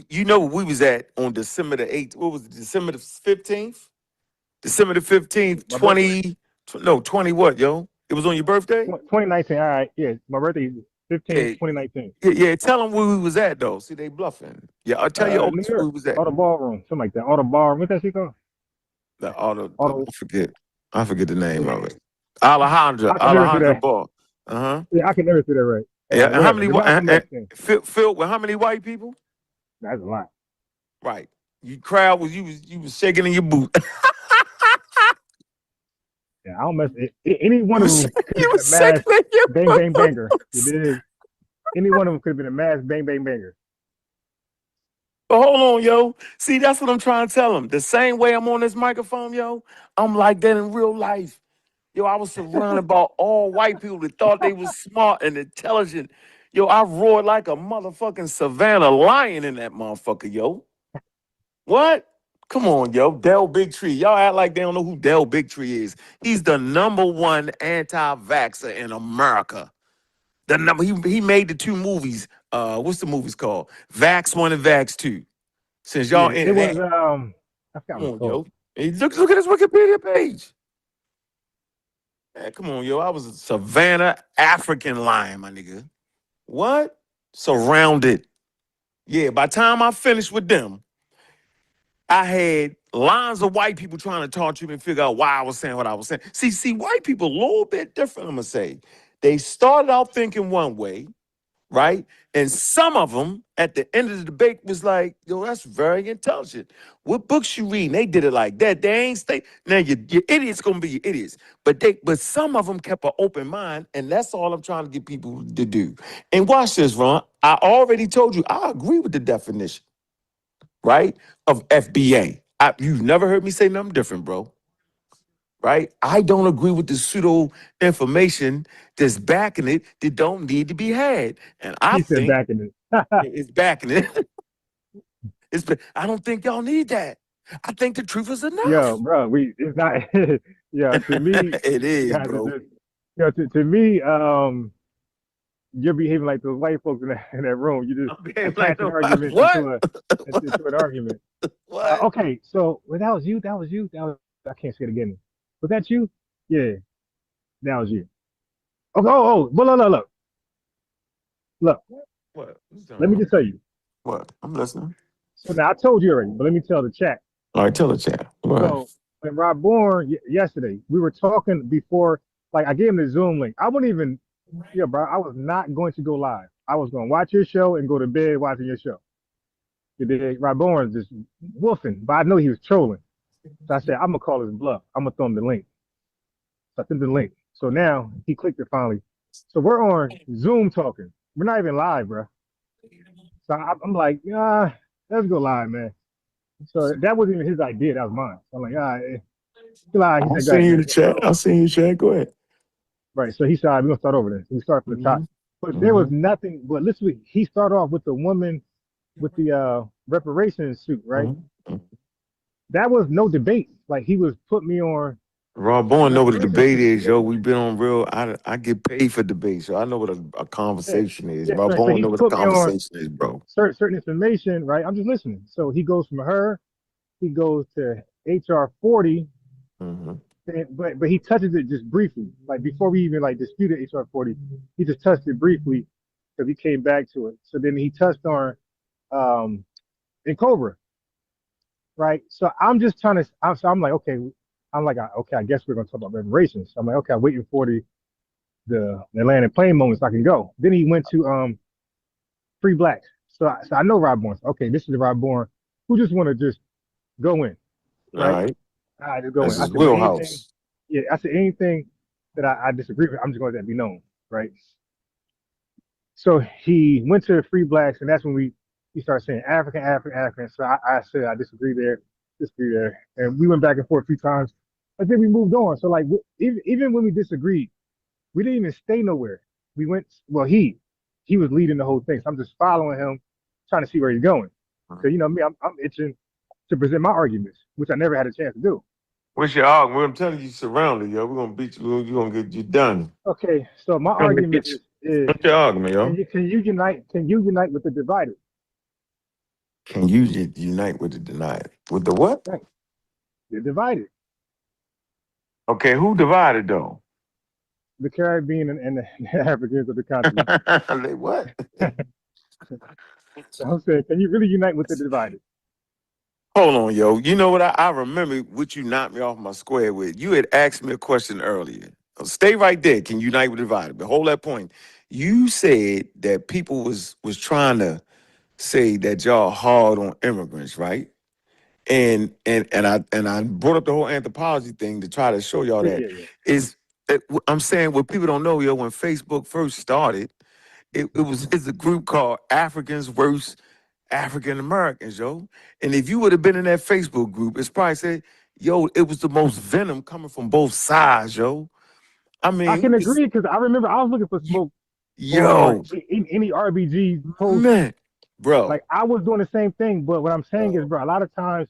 You know where we was at on December the 8th. What was it? December the 15th? December the 15th, 20 what, yo? It was on your birthday? 2019. All right. Yeah, my birthday is 2019. Yeah, tell them where we was at, though. See, they bluffing. Yeah, I'll tell you where we was at. Auto Ballroom, something like that. Auto Ballroom. What's that shit called? I forget the name of it. Alejandro Ball. Yeah, I can never say that right. Yeah, and how many filled with how many white people? That's a lot. Right. You crowd was you was shaking in your boot. Yeah, I don't mess. Any one of them could have been a mass bang bang banger. Any one of them could have been a mass bang bang banger. But hold on, yo. See, that's what I'm trying to tell them. The same way I'm on this microphone, yo, I'm like that in real life. Yo, I was surrounded by all white people that thought they was smart and intelligent. Yo, I roared like a motherfucking savannah lion in that motherfucker, yo. What? Come on, yo. Del Bigtree. Y'all act like they don't know who Del Bigtree is. He's the #1 anti-vaxxer in America. He made the 2 movies. What's the movies called? Vax 1 and Vax 2. Since y'all in it was I forgot come on, yo. Hey, look at his Wikipedia page. Man, come on, yo. I was a Savannah African lion, my nigga. What? Surrounded. Yeah, by the time I finished with them, I had lines of white people trying to talk to me and figure out why I was saying what I was saying. See, white people a little bit different, I'm going to say. They started out thinking one way, right? And some of them, at the end of the debate, was like, yo, that's very intelligent. What books you reading? They did it like that. They ain't stay. Now, your idiots going to be your idiots. But some of them kept an open mind, and that's all I'm trying to get people to do. And watch this, Ron. I already told you, I agree with the definition, right, of FBA. You've never heard me say nothing different, bro. Right? I don't agree with the pseudo information that's backing it that don't need to be had. And I think backing it. It's backing it. I don't think y'all need that. I think the truth is enough. Yo, bro, it's not. Yeah, to me, it is, bro. To me, you're behaving like those white folks in that room. You just attach an argument into an argument. What? Okay, so that was you. I can't say it again. Was that you? Yeah, that was you. Okay, look. What? Let me just tell you. What? I'm listening. So now I told you already, but let me tell the chat. All right, tell the chat. What? So when Rob Bourne yesterday, we were talking before, like I gave him the Zoom link. I wouldn't even, yeah, bro, I was not going to go live. I was going to watch your show and go to bed watching your show. Rob Bourne's just woofing, but I know he was trolling. So I said, I'm going to call his bluff. I'm going to throw him the link. So I sent the link. So now he clicked it finally. So we're on Zoom talking. We're not even live, bro. So I'm like, yeah, let's go live, man. So that wasn't even his idea. That was mine. So I'm like, all right. I'll send you the chat. I'll send you the chat. Go ahead. Right. So he said, all right, we're going to start over there. We start from the top. But there was nothing. But literally, he started off with the woman with the reparations suit, right? That was no debate. Like he was putting me on. Rob Bourne know what a debate is, yo. We've been on real. I get paid for debate, so I know what a conversation is. Rob So Bourne he know what a put me on conversation is, bro. certain information, right? I'm just listening. So he goes from her, he goes to HR 40, but he touches it just briefly. Like before we even like disputed HR 40, he just touched it briefly because he came back to it. So then he touched on in Cobra, right? So I'm just trying to. I'm like, okay. I'm like, okay, I guess we're gonna talk about reparations. So I'm like, okay, I'm waiting for the land and plane moment so I can go. Then he went to Free Blacks. So I know Rob Bourne. Okay, this is the Rob Bourne who just want to just go in, right? All right, just go That's in. his wheelhouse. I said anything that I disagree with, I'm just going to let that be known, right? So he went to Free Blacks, and that's when we started saying African. So I said I disagree there, and we went back and forth a few times. But then we moved on. So like even when we disagreed, we didn't even stay nowhere. We went. Well, he was leading the whole thing. So I'm just following him, trying to see where he's going. So you know me, I'm itching to present my arguments, which I never had a chance to do. What's your argument? I'm telling you, surrounded, yo. We're gonna beat you. You're gonna get you done. Okay, so my argument is what's your argument, yo? Can you unite with the divided? Can you unite with the denied? With the what? Right. They're divided. Okay, who divided though? The Caribbean and the Africans of the continent. They what? I'm saying, can you really unite with the divided? Hold on, yo. You know what? I remember what you knocked me off my square with. You had asked me a question earlier. Stay right there. Can you unite with the divided? But hold that point. You said that people was trying to say that y'all hard on immigrants, right? And I brought up the whole anthropology thing to try to show y'all I'm saying what people don't know, yo. When Facebook first started, it's a group called Africans versus African Americans, yo. And if you would have been in that Facebook group, it's probably said, yo, it was the most venom coming from both sides, yo. I mean, I can agree because I remember I was looking for smoke. Yo, in any RBG post, man, bro. Like I was doing the same thing, but what I'm saying is, bro, a lot of times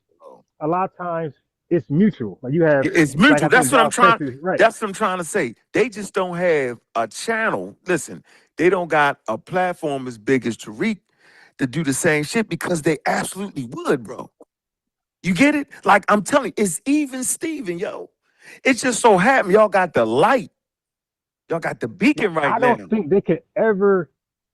it's mutual. Like you have, it's mutual. Like that's what I'm trying. Right. That's what I'm trying to say. They just don't have a channel. Listen, they don't got a platform as big as Tariq to do the same shit because they absolutely would, bro. You get it? Like I'm telling you, it's even Steven, yo. It just so happened y'all got the light. Y'all got the beacon right now. I don't think they could ever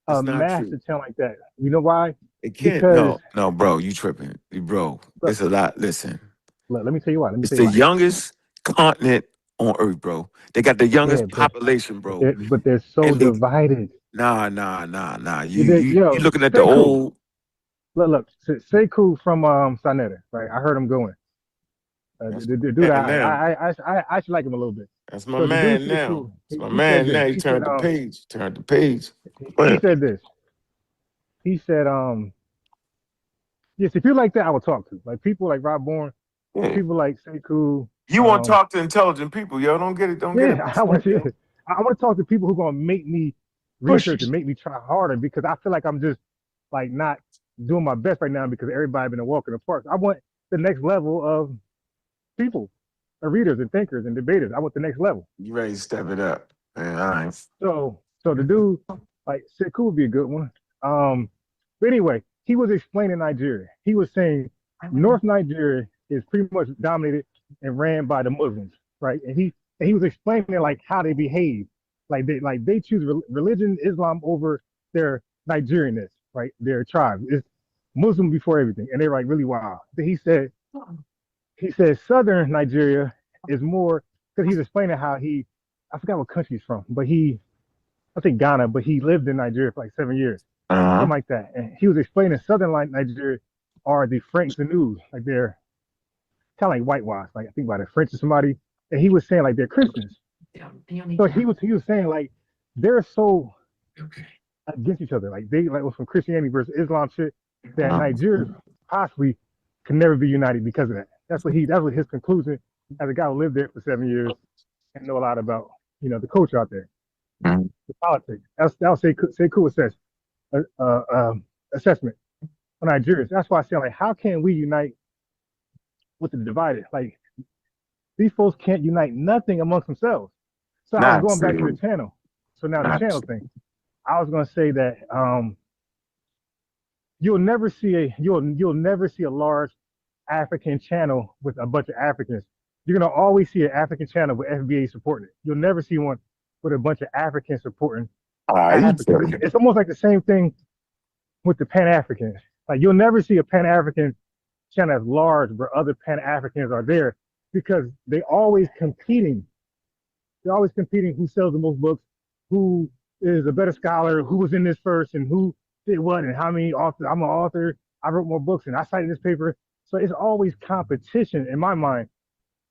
master talent like that. You know why? It can't. Because, no, bro, you tripping, bro. It's a lot. Listen, let me tell you why. It's the youngest continent on Earth, bro. They got the youngest population, bro. But they're so divided. Nah. You looking at the old. Look, Sekou from Sanetta, right? I heard him going. The dude, I actually like him a little bit. That's my man now. That's my man now. He turned the page. Turned the page. He said this. He said, yes, if you're like that, I would talk to. Like people like Rob Bourne, people like Sekou. You want to talk to intelligent people, yo. Don't get it. Don't get it. I want to talk to people who are gonna make me research and make me try harder because I feel like I'm just like not doing my best right now because everybody been a walk in the park. I want the next level of people, readers and thinkers and debaters. I want the next level. You ready to step it up, man? All right. So the dude like Sekou would be a good one. But anyway, he was explaining Nigeria. He was saying North Nigeria is pretty much dominated and ran by the Muslims, right? And he was explaining like how they behave, like they choose religion, Islam over their Nigerianness, right? Their tribe. It's Muslim before everything, and they're like really wild. Then he said he said Southern Nigeria is more, because he's explaining how I forgot what country he's from, but I think Ghana, but he lived in Nigeria for like 7 years, something like that. And he was explaining Southern Nigeria are the French the news, like they're kind of like whitewashed, like I think about it, French or somebody. And he was saying like they're Christians. So he was saying like they're so against each other, like they like from Christianity versus Islam shit, that Nigeria possibly can never be united because of that. That's what his conclusion as a guy who lived there for 7 years and know a lot about the culture out there, the politics. That'll say cool assessment for Nigerians. That's why I say like, how can we unite with the divided? Like these folks can't unite nothing amongst themselves. So I was going back to the channel. So now the channel thing. I was going to say that you'll never see a large African channel with a bunch of Africans. You're going to always see an African channel with FBA supporting it. You'll never see one with a bunch of Africans supporting Africans. It's almost like the same thing with the Pan-Africans. Like you'll never see a Pan-African channel as large where other Pan-Africans are there, because they're always competing. They're always competing who sells the most books, who is a better scholar, who was in this first, and who did what, and how many authors. I'm an author. I wrote more books, and I cited this paper. So it's always competition in my mind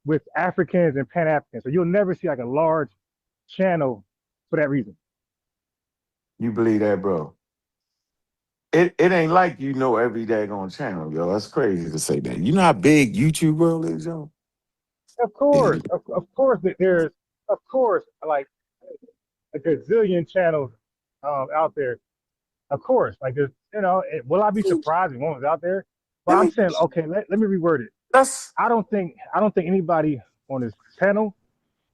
with Africans and Pan-Africans. So you'll never see like a large channel for that reason. You believe that, bro? It ain't like every daggone channel, yo. That's crazy to say that. You know how big YouTube world is, yo? Of course, of course, there's like a gazillion channels out there. Of course, like there's, will I be surprised if one was out there? But I'm saying, okay, let me reword it. I don't think anybody on this panel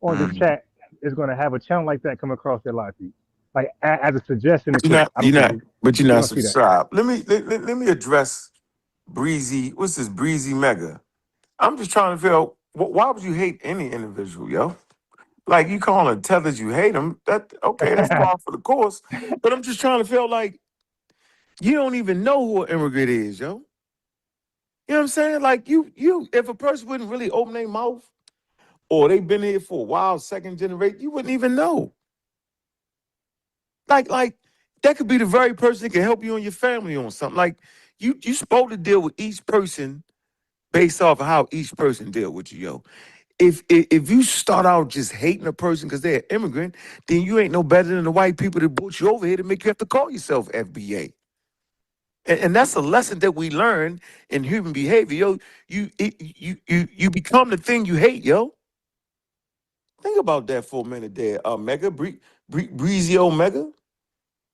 or the chat is going to have a channel like that come across their live feed, like as a suggestion. You're not subscribed. Let me address Breezy. What's this Breezy Mega? I'm just trying to figure out why would you hate any individual, yo? Like you calling tethers, you hate them. That's par for the course. But I'm just trying to feel like you don't even know who an immigrant is, yo. You know what I'm saying? Like you, if a person wouldn't really open their mouth, or they've been here for a while, second generation, you wouldn't even know. Like that could be the very person that can help you and your family on something. Like you supposed to deal with each person based off of how each person deal with you, yo. If you start out just hating a person because they're an immigrant, then you ain't no better than the white people that brought you over here to make you have to call yourself FBA. And that's a lesson that we learn in human behavior, yo. You become the thing you hate, yo. Think about that for a minute there, Mega, Breezy Omega.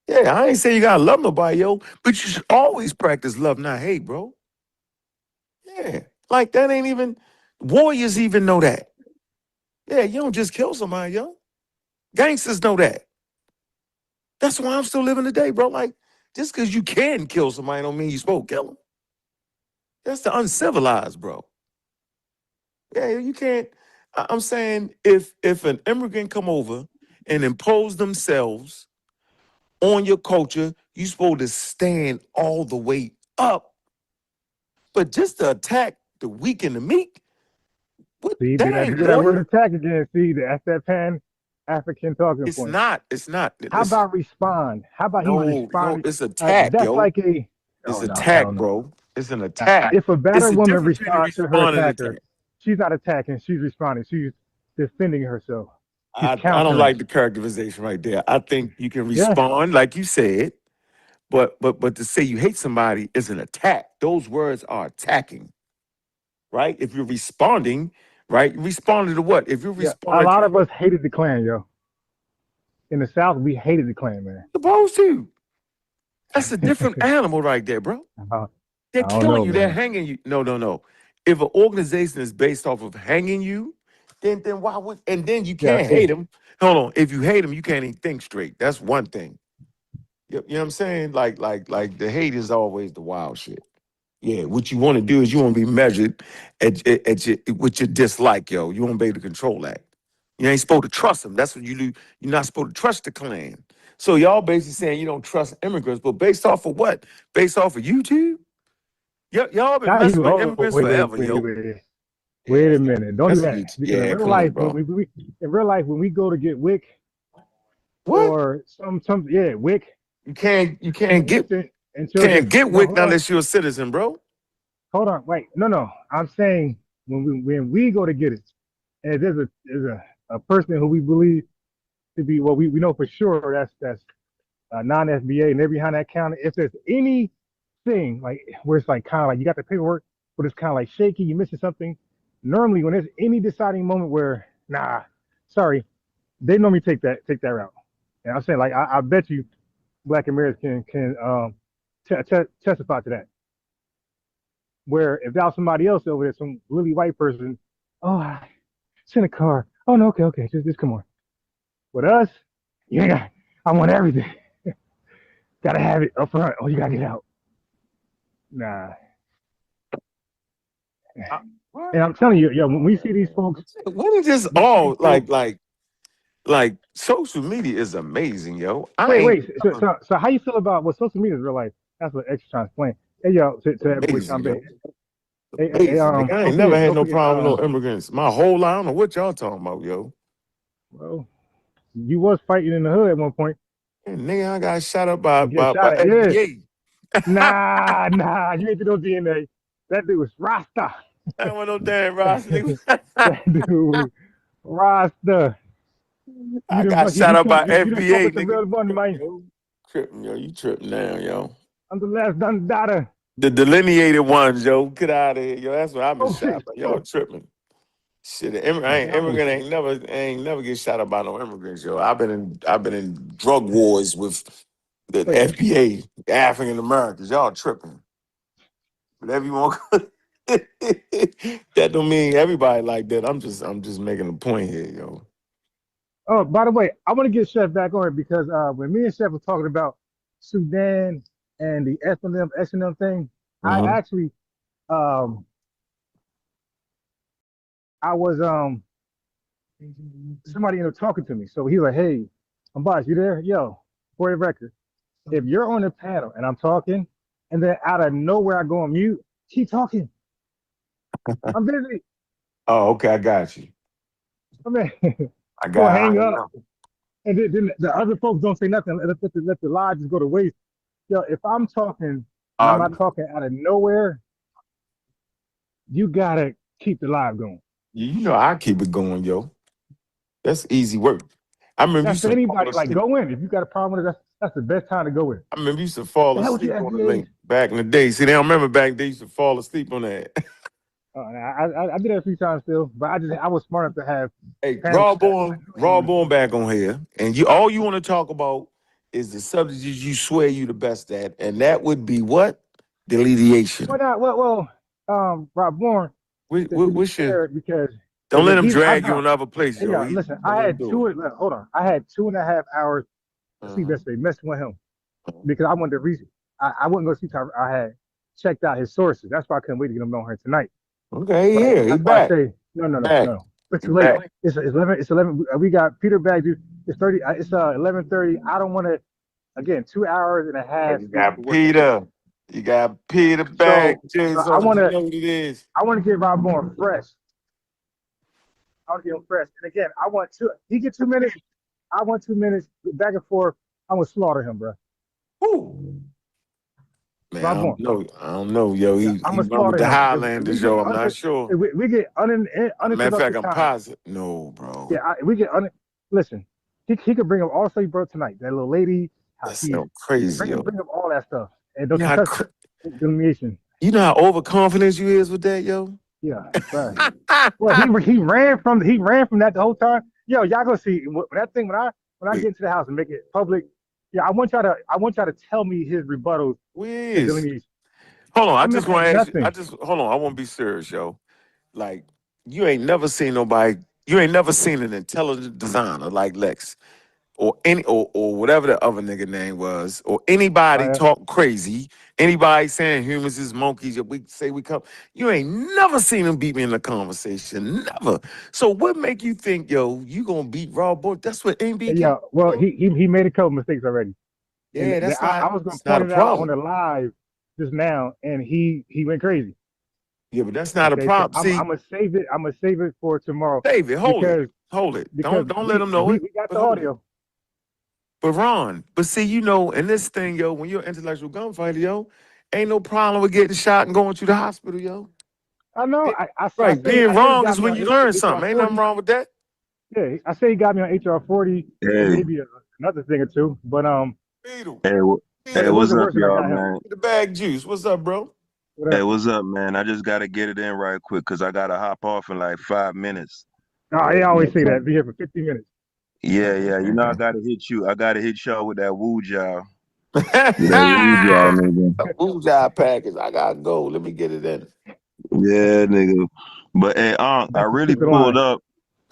Yeah, I ain't saying you gotta love nobody, yo, but you should always practice love, not hate, bro. Yeah, like that ain't even, warriors even know that. Yeah, you don't just kill somebody, yo. Gangsters know that. That's why I'm still living today, bro. Like, just because you can kill somebody don't mean you're supposed to kill them. That's the uncivilized, bro. Yeah, you can't. I'm saying if an immigrant come over and impose themselves on your culture, you supposed to stand all the way up. But just to attack the weak and the meek, See, that did I ain't do that loyal. word attack again? See, that's that Pan-African talking It's point. not. It's not. How about respond? How about he responded? It's attack, That's yo. like a. It's Oh no, attack, hell no. bro. It's an attack. If a battered It's a woman difference between responds to her responding and attacker, attack. she's not attacking. She's responding. She's defending herself. She's I countering. don't like the characterization right there. I think you can respond, like you said, but to say you hate somebody is an attack. Those words are attacking, right? If you're responding, right, responding to what? If you're responding, a lot of us hated the Klan, yo. In the South, we hated the Klan, man. Supposed to. That's a different animal right there, bro. They're killing you. They're hanging you. No. If an organization is based off of hanging you, then why would? And then you can't hate them. Hold on. If you hate them, you can't even think straight. That's one thing. You know what I'm saying? Like the hate is always the wild shit. Yeah. What you want to do is you want to be measured with your dislike, yo. You won't be able to control that. You ain't supposed to trust them. That's what you do. You're not supposed to trust the Klan. So y'all basically saying you don't trust immigrants, but based off of what? Based off of YouTube? Y'all been messing with immigrants forever, yo. Wait a minute. Don't do That's a that. good. Because in Yeah, real come on, life, when bro. when we go to get wick What? or wick, You can't listen, and children. get No, wicked hold on. unless you're a citizen, bro. Hold on. Wait. No. I'm saying when we go to get it, and there's a person who we believe to be we know for sure that's non-FBA and they're behind that counter. If there's anything like where it's like kind of like you got the paperwork, but it's kind of like shaky, you're missing something. Normally, when there's any deciding moment where sorry, they normally take that route. And I'm saying like I bet you Black Americans can testify to that. Where if that was somebody else over there, some really white person, oh, it's in a car. Oh no, okay, just come on. With us, you ain't got. I want everything. Gotta have it up front. Oh, you gotta get out. Nah. And I'm telling you, yo, when we see these folks, When is this all like social media is amazing, yo. Wait. So how you feel about what social media is real life? That's what extra trying to explain. Hey, yo, to that boy Amazing, Sean Bay. yo. Amazing, nigga. I ain't never had no problem with no immigrants. My whole life, I don't know what y'all talking about, yo. Well, you was fighting in the hood at one point. Hey, nigga, I got shot up by FBA. Yeah. Nah, you ain't do no DNA. That dude was Rasta. I don't want no damn Rasta, nigga. That dude was Rasta. I got shot up by You done fuck FBA, with the real nigga. one, man. Tripping, yo. You tripping now, yo. I'm the last done daughter. The delineated ones, yo. Get out of here, yo. That's what I've been shot by. Y'all tripping. Shit, immigrant ain't never get shot up by no immigrants, yo. I've been in drug wars with the FBA, the African Americans. Y'all tripping. Whatever you want. That don't mean everybody like that. I'm just making a point here, yo. Oh, by the way, I want to get Chef back on it because when me and Chef were talking about Sudan and the S&M thing, I actually I was somebody ended up talking to me. So he was like, "Hey, boss, you there? Yo, for the record, if you're on the panel and I'm talking, and then out of nowhere I go on mute, keep talking. I'm busy. Oh, okay, I got you. I mean, I go got hang I up, know. and then the other folks don't say nothing. Let the lie just go to waste. Yo, if I'm talking and I'm not talking out of nowhere, you gotta keep the live going. You know I keep it going, yo. That's easy work. I remember you That's used for to fall anybody. Like, asleep. go in. If you got a problem with it, that's the best time to go in. I remember you used to fall The hell with you, asleep on the FBA? link back in the day. See, they don't remember back then. You used to fall asleep on that. I did that a few times still, but I was smart enough to have. Hey, Raw Born back on here, and all you want to talk about is the subjects you swear you the best at, and that would be what? Delineation. Well, not well. Rob Bourne. What's your? Because Don't let them drag you another place, Hey, yo. listen, Don't I let had him do it. hold on. I had 2.5 hours to sleep yesterday, messing with him because I wanted to reason. I wouldn't go see time. I had checked out his sources. That's why I couldn't wait to get him on here tonight. Okay, Right? yeah, he That's why back. I say no. It's too late. It's 11. It's 11. We got Peter back. Dude. It's 30. It's 11:30. I don't want to. Again, 2.5 hours. You got Peter. You got Peter back. So I want to. I want to get Rob Bourne fresh. I want to get him fresh. And again, I want two. He get 2 minutes. I want 2 minutes back and forth. I'm gonna slaughter him, bro. Ooh. Man, Rob I Bourne. don't know, yo. He I'm gonna run with slaughter the him. Highlanders, yo. I'm not sure. We get Matter of fact, I'm time. positive. No, bro. Yeah, we get listen. He could bring up all stuff he brought tonight. That little lady. That's so crazy, yo. Bring up all that stuff. And don't You know touch delineation. You know how overconfident you is with that, yo? Yeah, right. Well, he ran from that the whole time. Yo, y'all gonna see when that thing when I get into the house and make it public. Yeah, I want y'all to tell me his rebuttals. Hold on, I just want to ask you. Hold on, I want to be serious, yo. Like, you ain't never seen an intelligent designer like Lex, or whatever the other nigga name was, or anybody talk crazy, anybody saying humans is monkeys, we say we come. You ain't never seen him beat me in a conversation, never. So what make you think, yo, you gonna beat Raw Boy? That's what NB. Yeah, well, he made a couple mistakes already. Yeah, I was gonna point it out on the live just now, and he went crazy. Yeah, but that's not a Okay, so problem. See, I'm gonna save it. I'm gonna save it for tomorrow Dave it, because hold it. because Don't let them know we, it. we got But the hold it. audio. But Ron, but see, you know, in this thing, yo, when you're an intellectual gunfighter, yo, ain't no problem with getting shot and going to the hospital, yo. I know. I Right, say being I say he wrong got is me when on you learn HR something. Ain't 40. nothing wrong with that. Yeah, I say he got me on HR 40 and Hey, maybe another thing or two. But Beetle, hey, hey, Beetle, it what's wasn't up, worse than I y'all, got him. man? the bag juice. What's up, bro? What Hey, up? what's up, man? I just gotta get it in right quick because I gotta hop off in like 5 minutes. Oh, they always say that. Be here for 50 minutes. Yeah. You know I gotta hit you. I gotta hit y'all with that woo job. That woo job, nigga. Woo job package. I gotta go. Let me get it in. Yeah, nigga. But hey, I Just really keep it pulled on. up.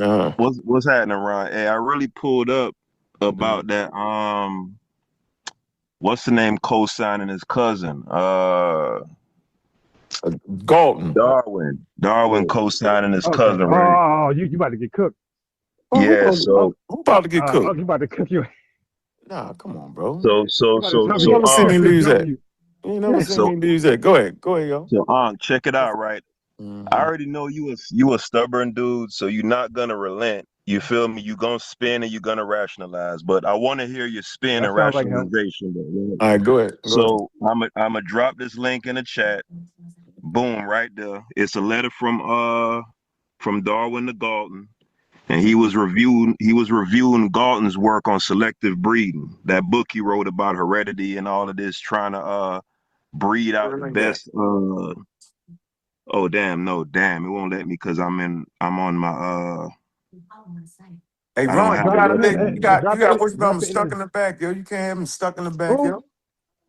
Uh-huh. What's happening, Ron? Hey, I really pulled up about that. What's the name? Co-signing his cousin. Galton. Darwin co-signing his Okay. cousin, right? Oh, you about to get cooked. Oh, Yeah. So who about to get cooked? You about to cook you. Nah, come on, bro. so so You about to so tell me You so your never seen me cousins lose jumped that. you. You ain't never seen so me lose that. Go ahead, yo. So, check it out, right? I already know you a stubborn dude, so you're not gonna relent. You feel me? You gonna spin and you gonna rationalize, but I want to hear your spin That and sounds like him. rationalization. Though, right? All right, go ahead. So I'm a drop this link in the chat. Boom, right there. It's a letter from Darwin to Galton, and he was reviewing Galton's work on selective breeding. That book he wrote about heredity and all of this, trying to breed out the Like that. best. Oh damn, no, damn, it won't let me because I'm on my Hey, I don't Ron, have you the gotta website. let you got what's Drop them it stuck in. in the back, yo. You can't have him stuck in the back, Who? yo.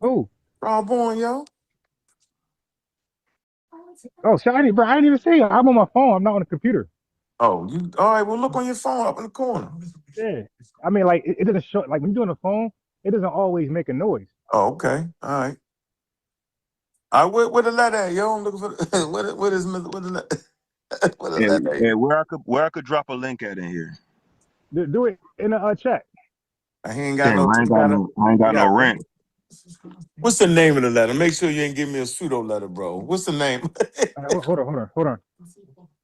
Who? Ron Bourne, yo. Oh, shiny, bro. I didn't even see it. I'm on my phone. I'm not on the computer. Oh, you all right? Well, look on your phone up in the corner. Yeah. I mean, like, it doesn't show, like, when you're doing the phone, it doesn't always make a noise. Oh, okay, all right. Where the letter at, yo? I'm looking for the, what is where the letter at? And where I could drop a link at in here. Do it in the chat. He ain't got Damn, no. I ain't got no rent. What's the name of the letter? Make sure you ain't give me a pseudo letter, bro. What's the name? Hold on.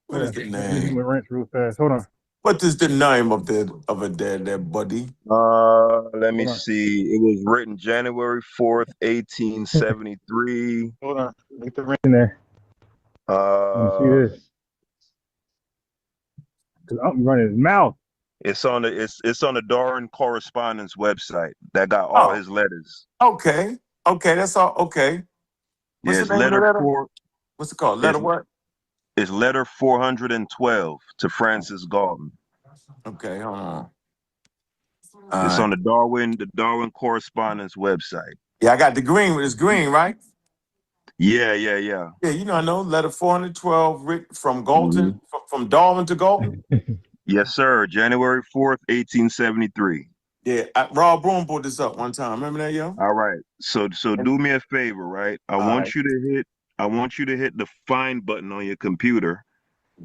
What is the Let me do name? my ranch real fast. Hold on. What is the name of a dead buddy? Let me Hold on. see. It was written January 4th, 1873. Hold on. Get the ranch in there. Let me see Uh, this. Because I'm running his mouth. it's on the Darwin correspondence website that got all Oh, his letters. okay, that's all. Okay, what's Yeah, the it's name of the letter letter? four. What's it called? Letter It's what? it's letter 412 to Francis Galton. Okay, hold on. It's on the Darwin correspondence website. Yeah, I got the green. It's green, right? Yeah. Yeah, you know, I know. Letter 412, written from hmm Galton, from Darwin to Galton. Yes, sir. January 4th, 1873. Yeah, Rob Broom brought this up one time. Remember that, yo? All right. So do me a favor, right? I All right. want you to hit the find button on your computer,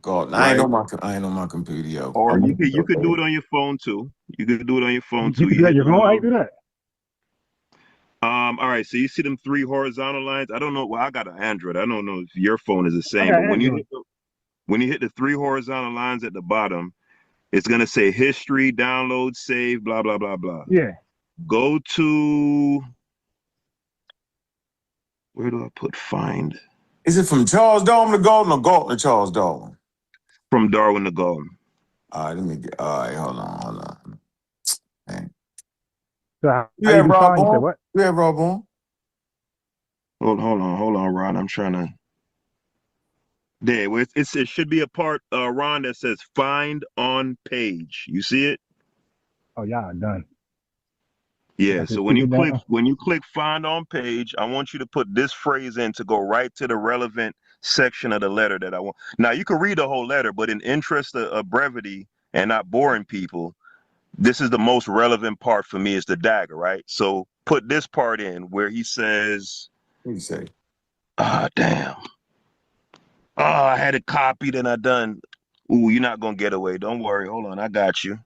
God, I ain't right? on my computer, yo. Or you could do it on your phone too. You could do it on your phone You too. can You do that on hit your phone? How you do that? all right, so you see them three horizontal lines? I don't know. Well, I got an Android. I don't know if your phone is the I same, got but Android. when you hit the three horizontal lines at the bottom, it's gonna say history, download, save, blah blah blah blah. Yeah. Go to where do I put find? Is it from Charles Darwin to Galton or Galton to Charles Darwin? From Darwin to Galton. All right, let me get. All right, hold on. Man. So how You you have do Rob fine? You said on? what? You have Rob on? Hold on, Ron. I'm trying to. There, it should be a part, Ron, that says find on page. You see it? Oh, yeah, done. I Yeah. got So this ticket down. when you click find on page, I want you to put this phrase in to go right to the relevant section of the letter that I want. Now you can read the whole letter, but in interest of brevity and not boring people, this is the most relevant part for me is the dagger, right? So put this part in where he says, What do you say? ah, damn. Oh, I had it copied and I done. Ooh, you're not gonna get away. Don't worry. Hold on, I got you.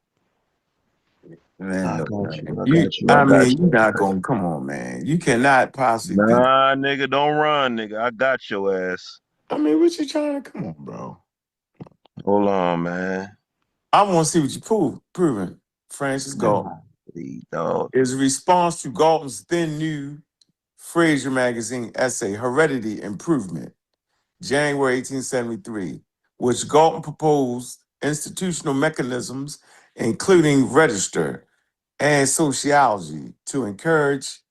Man, I look, got you. man. I got you. I I got mean, you. you're not gonna come on, man. You cannot possibly be. Nah, nigga, don't run, nigga. I got your ass. I mean, what you trying to come on, bro? Hold on, man. I want to see what you proving. Francis Galton. Dog. Is a response to Galton's then new Fraser magazine essay, Heredity Improvement, January 1873, which Galton proposed institutional mechanisms, including register and sociology, to encourage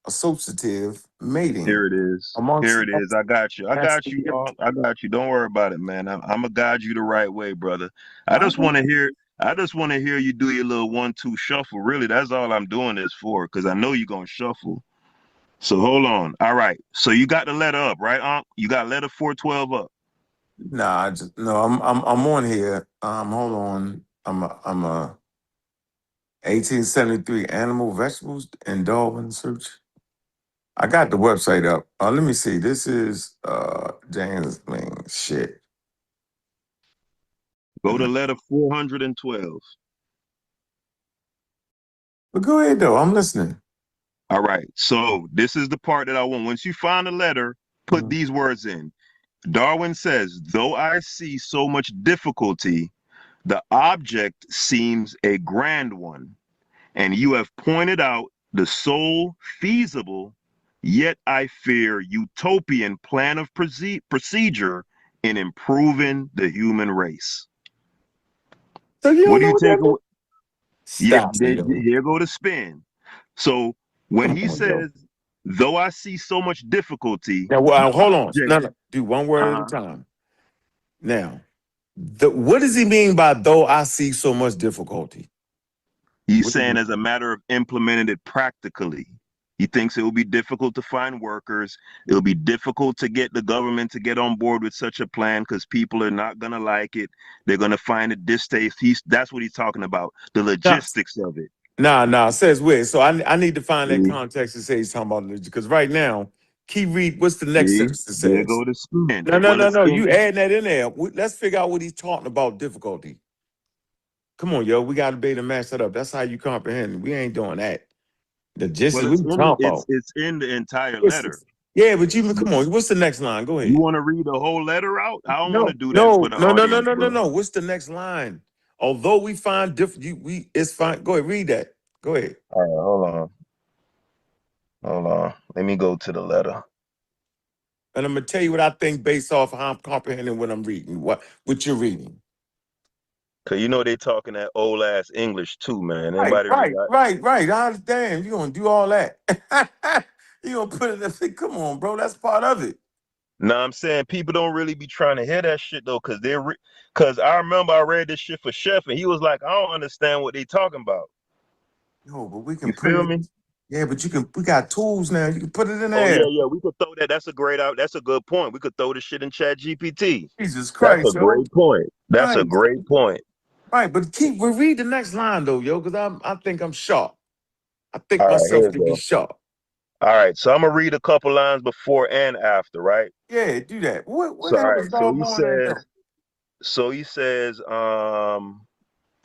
associative mating. Here it is. Amongst Here it is. I got you. I got you. I got you. Don't worry about it, man. I'm gonna guide you the right way, brother. I just want to hear. I just want to hear you do your little 1-2 shuffle. Really, that's all I'm doing this for, because I know you're gonna shuffle. So hold on. All right. So you got the letter up, right, Unc? You got letter 412 up. Nah, I'm on here. Hold on. I'm a 1873 animal, vegetables, and Darwin search. I got the website up. Let me see. This is James shit. Go to letter 412. But go ahead though. I'm listening. All right. So this is the part that I want. Once you find the letter, put these words in. Darwin says, though I see so much difficulty, the object seems a grand one, and you have pointed out the sole feasible, yet I fear utopian plan of procedure in improving the human race. So you What don't do know you what take that away? Yeah, Stop. here go the spin. So when he says, though I see so much difficulty, Now, well, hold on. object, No, do one word at a time. Now, what does he mean by though I see so much difficulty? He's saying as a matter of implementing it practically. He thinks it will be difficult to find workers. It'll be difficult to get the government to get on board with such a plan because people are not going to like it. They're going to find it distasteful. That's what he's talking about, the logistics of it. Nah, says where. So I need to find that context to say he's talking about it. Because right now, keep read what's the next sentence that There says. go the spin. No. You adding that in there. Let's figure out what he's talking about difficulty. Come on, yo. We got to be able to match that up. That's how you comprehend. We ain't doing that. The gist is we talking about. It's in the entire letter. Yeah, but you come on. What's the next line? Go ahead. You want to read the whole letter out? I don't want to do that for the audience. No. What's the next line? Although we find different, it's fine. Go ahead, read that. Go ahead. All right, hold on. Let me go to the letter. And I'm gonna tell you what I think based off how I'm comprehending what I'm reading, what you're reading. Cause you know they talking that old ass English too, man. Right. Damn, you gonna do all that? You gonna put it in? Come on, bro. That's part of it. Nah, I'm saying people don't really be trying to hear that shit though, cause I remember I read this shit for Chef, and he was like, I don't understand what they talking about. No, but we can feel me? Yeah, but we got tools now. You can put it in Oh there. yeah, we could throw that. That's a good point. We could throw this shit in Chat GPT. Jesus Christ, that's a great point. That's a great point. Right, but read the next line though, yo, because I think I'm sharp. I think All myself right, to be sharp. All right, so I'm gonna read a couple lines before and after, right? Yeah, do that. What So, all right,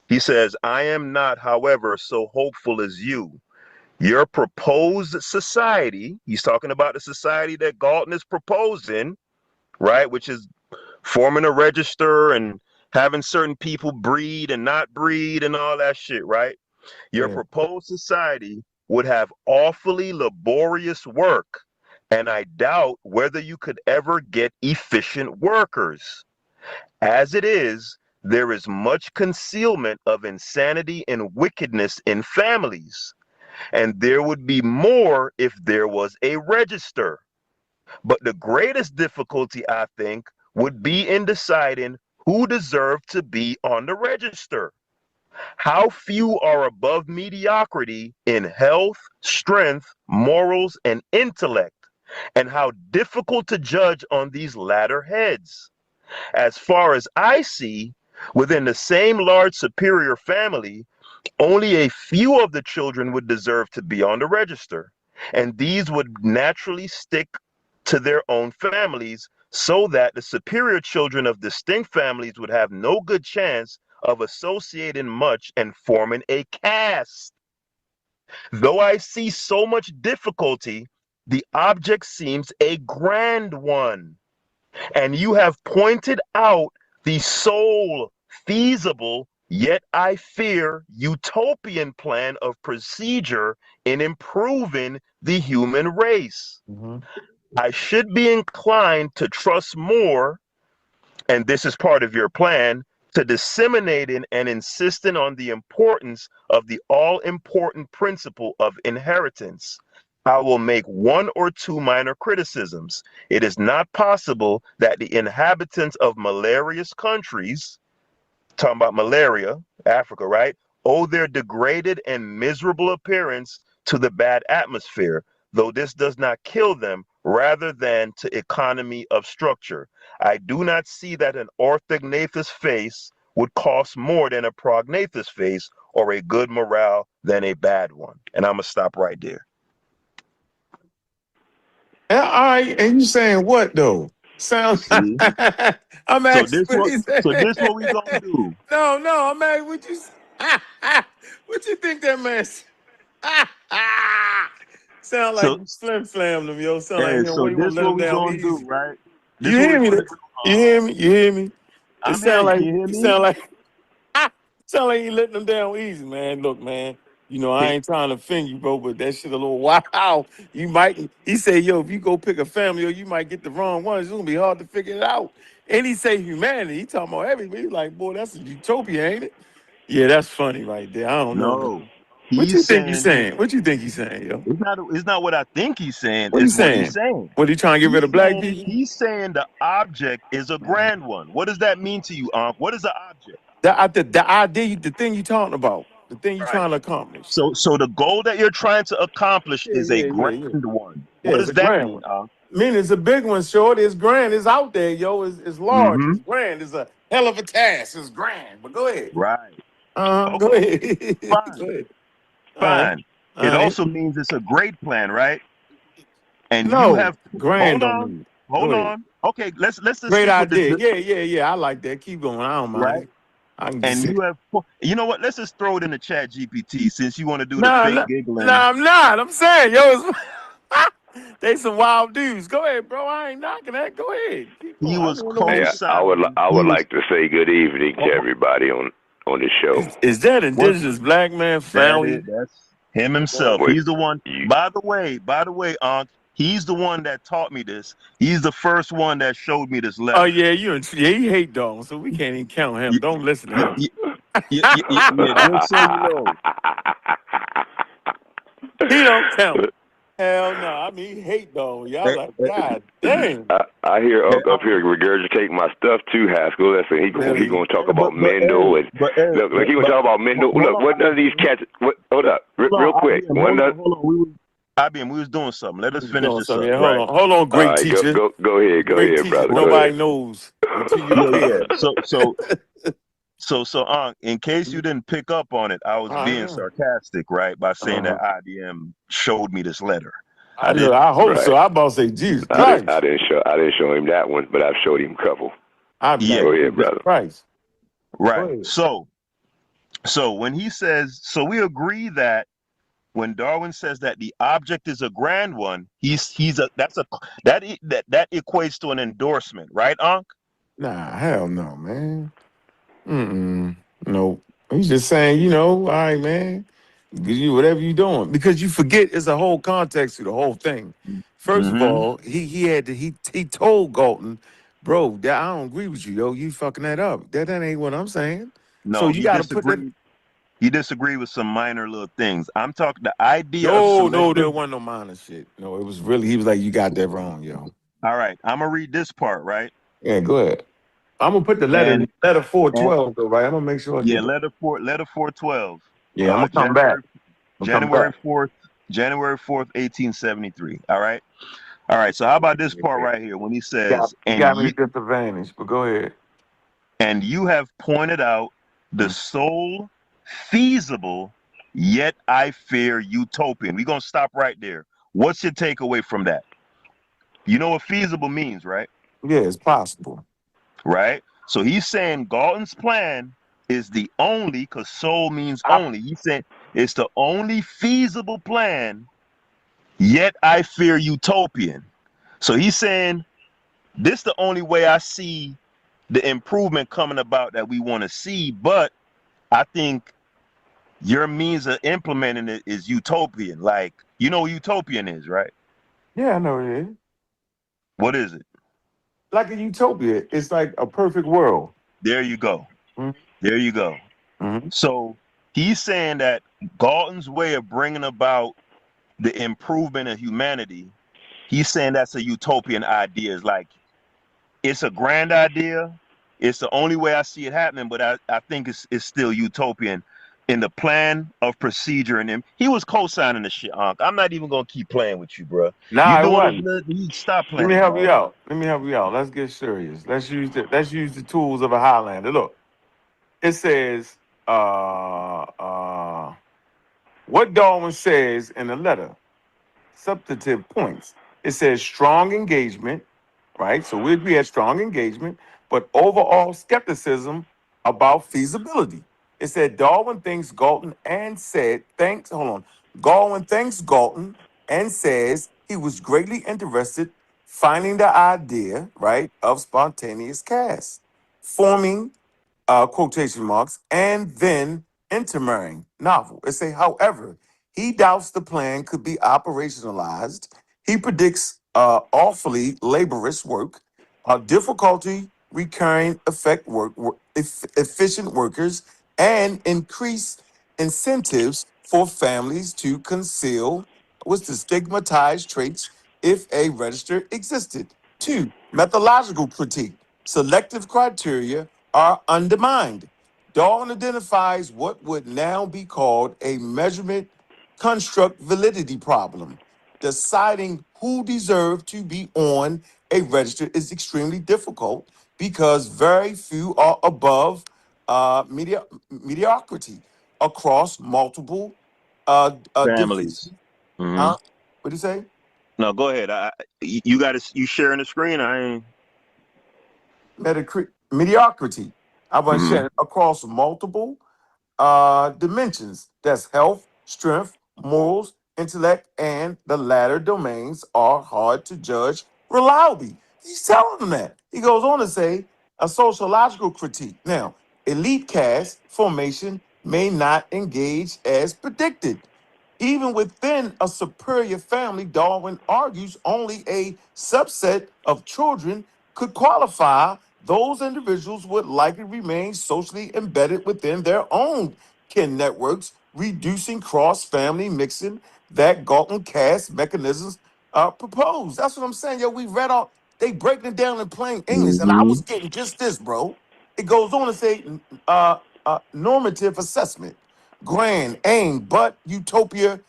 he says, I am not, however, so hopeful as you. Your proposed society, he's talking about the society that Galton is proposing, right? Which is forming a register and having certain people breed and not breed and all that shit, right? Your proposed society would have awfully laborious work, and I doubt whether you could ever get efficient workers. As it is, there is much concealment of insanity and wickedness in families, and there would be more if there was a register. But the greatest difficulty, I think, would be in deciding who deserved to be on the register. How few are above mediocrity in health, strength, morals, and intellect, and how difficult to judge on these latter heads. As far as I see, within the same large superior family, only a few of the children would deserve to be on the register, and these would naturally stick to their own families, so that the superior children of distinct families would have no good chance of associating much and forming a caste. Though I see so much difficulty, the object seems a grand one, and you have pointed out the sole feasible, yet I fear utopian plan of procedure in improving the human race. I should be inclined to trust more, and this is part of your plan, to disseminating and insisting on the importance of the all-important principle of inheritance. I will make one or two minor criticisms. It is not possible that the inhabitants of malarious countries, talking about malaria, Africa, right, owe their degraded and miserable appearance to the bad atmosphere, though this does not kill them, rather than to economy of structure. I do not see that an orthognathous face would cost more than a prognathous face, or a good morale than a bad one. And I'm gonna stop right there. All right, and you saying what though? Sounds. See? I'm So asking this what what he said. what we gonna do. No, I'm asking what you. What you think that man? Sound like So you slim slam them, yo. Sound like and you know so you want to this let what them we down gonna do, easy. right? You This what we hear me? gonna do. You hear me? You hear me? It I'm sound hearing you. like You hear it me? sound like sound like you letting them down easy, man. Look, man. You know, I ain't trying to offend you, bro, but that shit a little wow. You might, he said, yo, if you go pick a family, yo, you might get the wrong one. It's gonna be hard to figure it out. And he say humanity. He talking about everybody. He's like, boy, that's a utopia, ain't it? Yeah, that's funny right there. I don't know, No. man. What He's you think he's saying saying? What you think he's saying, yo? it's not what I think he's saying, What he it's what he's saying? saying. What he trying to get rid of black people? He's saying the object is a grand one. What does that mean to you, Unc? What is the object? The idea, the thing you talking about, the thing you Right. trying to accomplish. So the goal that you're trying to accomplish Yeah, is a yeah, yeah, grand yeah. one. Yeah, What it's does a that grand mean, one. Unc? I mean, it's a big one, short. It's grand. It's out there, yo. It's large. Mm-hmm. It's grand. It's a hell of a task. It's grand. But go ahead. Right. Go Okay. ahead. Fine. Go ahead. All right. Fine. All It right. also means it's a great plan, right? And you No, have grand hold don't on, mean it. Go hold ahead. on. Okay, let's just Great stick with idea. the Yeah. I like that. Keep going. I don't mind right. it. I can just And say. you have, you know what? Let's just throw it in the chat GPT since you want to do the No, fake no, no, giggling. I'm not. I'm saying, yo, it's, they some wild dudes. Go ahead, bro. I ain't knocking that. Go ahead. Keep He going. I was don't know what Hey, you. co-signing. I He would was. like to say good evening to Oh, everybody on the show. Is that what? indigenous black man That is. family? That's him himself. Wait, He's the one. you, By the way, Unc. He's the one that taught me this. He's the first one that showed me this Oh letter. yeah, he hate dogs, so we can't even count him. Y- Don't listen to him. yeah, just so you know. He don't count. Hell no. I mean, he hate dogs. Y'all Eh, like, eh, God damn. I hear eh, up here regurgitate my stuff too, Haskell. Listen, he Really? gonna talk but about hey, Mendel and look, he gonna but talk about Mendel. hold Look, on, what none of these IBM. cats. What? Hold up, Hold real on, quick. IBM. One does. Hold on. We was doing something. Let us He's finish doing this something. up, Yeah, right? hold on, All great right, teacher. go Great ahead, teacher. brother. Go Nobody ahead. knows until you Yeah, appear. yeah. So, in case you didn't pick up on it, I was I being know. sarcastic, right, by saying Uh-huh. that IBM showed me this letter. I know. I hope Right. so. I about to say, Jesus I Christ. didn't show him that one, but I've showed him a couple. I'd be Yeah, like, Go ahead, Jesus brother. Christ. Go right. ahead. So when he says, so we agree that when Darwin says that the object is a grand one, that equates to an endorsement, right, Unc? Nah, hell no, man. No. He's just saying, you know, all right, man. You whatever you doing. Because you forget it's a whole context to the whole thing. First of Mm-hmm. all, he told Galton, bro, that I don't agree with you, yo. You fucking that up. That ain't what I'm saying. So No, you he gotta put that. disagreed. He disagreed with some minor little things. I'm talking the idea of No, there selective. wasn't no minor shit. No, it was really he was like, you got that wrong, yo. All right, I'm gonna read this part, right? Yeah, go ahead. I'm gonna put the letter And 412 though, right? I'm gonna make sure I yeah, get that. letter 412. Yeah, I'm gonna come back. January 4th, 1873. All right. All right. So how about this part right here when he says, You got me at disadvantage, but go ahead. and you have pointed out the sole feasible, yet I fear utopian. We're gonna stop right there. What's your takeaway from that? You know what feasible means, right? Yeah, it's possible. Right? So he's saying Galton's plan is the only, because soul means only. He's saying it's the only feasible plan, yet I fear utopian. So he's saying this the only way I see the improvement coming about that we want to see, but I think your means of implementing it is utopian. Like, you know what utopian is, right? Yeah, I know it is. What is it? Like a utopia. It's like a perfect world. There you go. Mhm. There you go. Mhm. So he's saying that Galton's way of bringing about the improvement of humanity, he's saying that's a utopian idea. It's like, it's a grand idea. It's the only way I see it happening, but I think it's still utopian in the plan of procedure. And him, he was co-signing the shit, Unc. I'm not even gonna keep playing with you, bro. You Nah, it doing it wasn't. good? You stop Let me playing, help you dog. out. Let me help you out. Let's get serious. Let's use the tools of a Highlander. Look, it says what Darwin says in the letter, substantive points. It says strong engagement, right? So we agree at strong engagement, but overall skepticism about feasibility. It said Darwin thanks Galton and said, Darwin thanks Galton and says he was greatly interested finding the idea, right, of spontaneous cast, forming quotation marks, and then intermarrying novel. It say, however, he doubts the plan could be operationalized. He predicts awfully laborious work, difficulty recurring efficient workers, and increased incentives for families to conceal what's the stigmatized traits if a register existed. Two, methodological critique. Selective criteria are undermined. Dawn identifies what would now be called a measurement construct validity problem. Deciding who deserves to be on a register is extremely difficult because very few are above mediocrity across multiple Families. differences. Hmm. Huh? What do you say? No, go ahead. You got to, you sharing the screen? I ain't. Mediocrity. I want to Mhm. share across multiple dimensions. That's health, strength, morals, intellect, and the latter domains are hard to judge reliably. He's telling them that. He goes on to say a sociological critique. Now, elite caste formation may not engage as predicted. Even within a superior family, Darwin argues only a subset of children could qualify. Those individuals would likely remain socially embedded within their own kin networks, reducing cross-family mixing that Galton cast mechanisms propose. That's what I'm saying. Yo, we read all, they breaking it down in plain English, and I Mhm. was getting just this, bro. It goes on to say normative assessment, grand aim, but utopia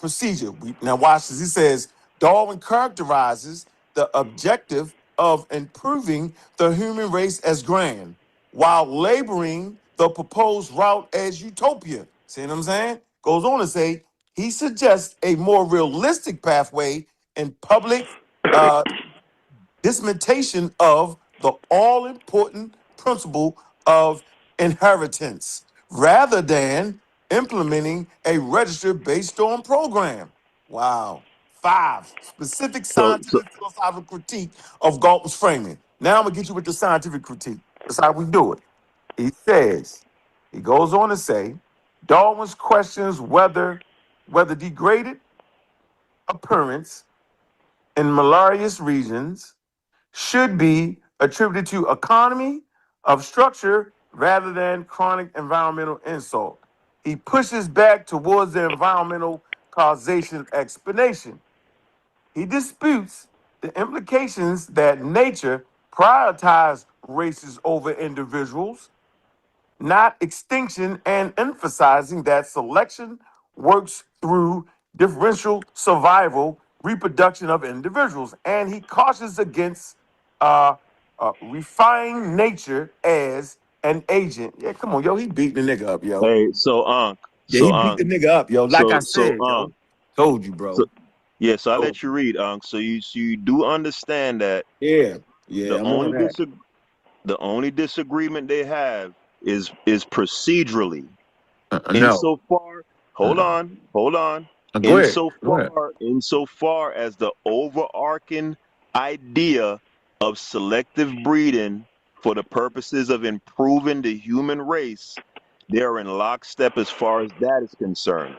procedure. Now watch this. He says Darwin characterizes the objective of improving the human race as grand, while labeling the proposed route as utopia. See what I'm saying? Goes on to say he suggests a more realistic pathway in public dismentation of the all important principle of inheritance rather than implementing a register based on program. Wow. Five, specific So scientific philosophical critique of Galton's framing. Now I'm going to get you with the scientific critique. That's how we do it. He says, he goes on to say, Darwin's questions whether degraded appearance in malarious regions should be attributed to economy of structure rather than chronic environmental insult. He pushes back towards the environmental causation explanation. He disputes the implications that nature prioritized races over individuals, not extinction, and emphasizing that selection works through differential survival, reproduction of individuals. And he cautions against refining nature as an agent. Yeah, come on, yo, he beat the nigga up, yo. hey, so Unc, Yeah, he beat the nigga up, yo. Like I so said, yo. Told you, so bro. yeah, so I Oh, let you read, Unc. So you do understand that yeah, the I'm on that. the only disagreement they have is procedurally. No. Insofar, hold on, Go ahead. Go ahead. Insofar as the overarching idea of selective breeding for the purposes of improving the human race, they are in lockstep as far as that is concerned.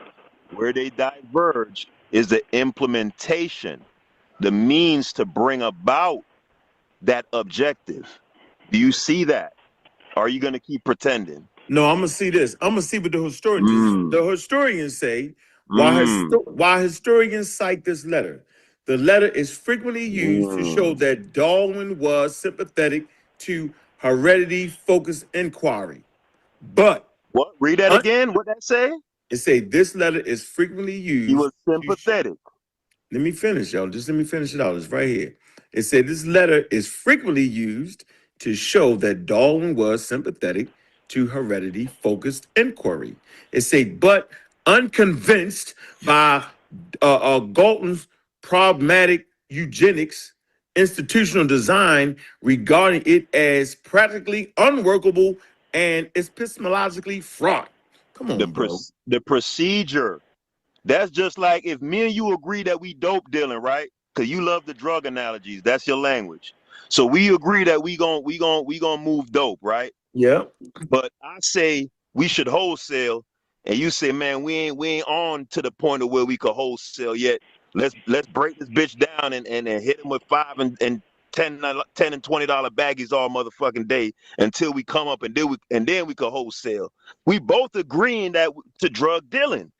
Where they diverge is the implementation, the means to bring about that objective. Do you see that? Or are you going to keep pretending? No, I'm gonna see this. I'm gonna see what the historians say. Why historians cite this letter? The letter is frequently used to show that Darwin was sympathetic to heredity-focused inquiry. But what? Read that again. What that say? It say this letter is frequently used. He was sympathetic. Let me finish, y'all. Just let me finish it out. It's right here. It said this letter is frequently used to show that Darwin was sympathetic to heredity-focused inquiry. It said, but unconvinced by Galton's pragmatic eugenics institutional design, regarding it as practically unworkable and epistemologically fraught. Come on, bro. The procedure. That's just like if me and you agree that we dope dealing, right? Because you love the drug analogies. That's your language. So we agree that we gonna move dope, right? Yeah. But I say we should wholesale, and you say, man, we ain't on to the point of where we could wholesale yet. Let's break this bitch down and hit him with $5 and $10 and $20 baggies all motherfucking day until we come up and then we could wholesale. We both agreeing that to drug dealing.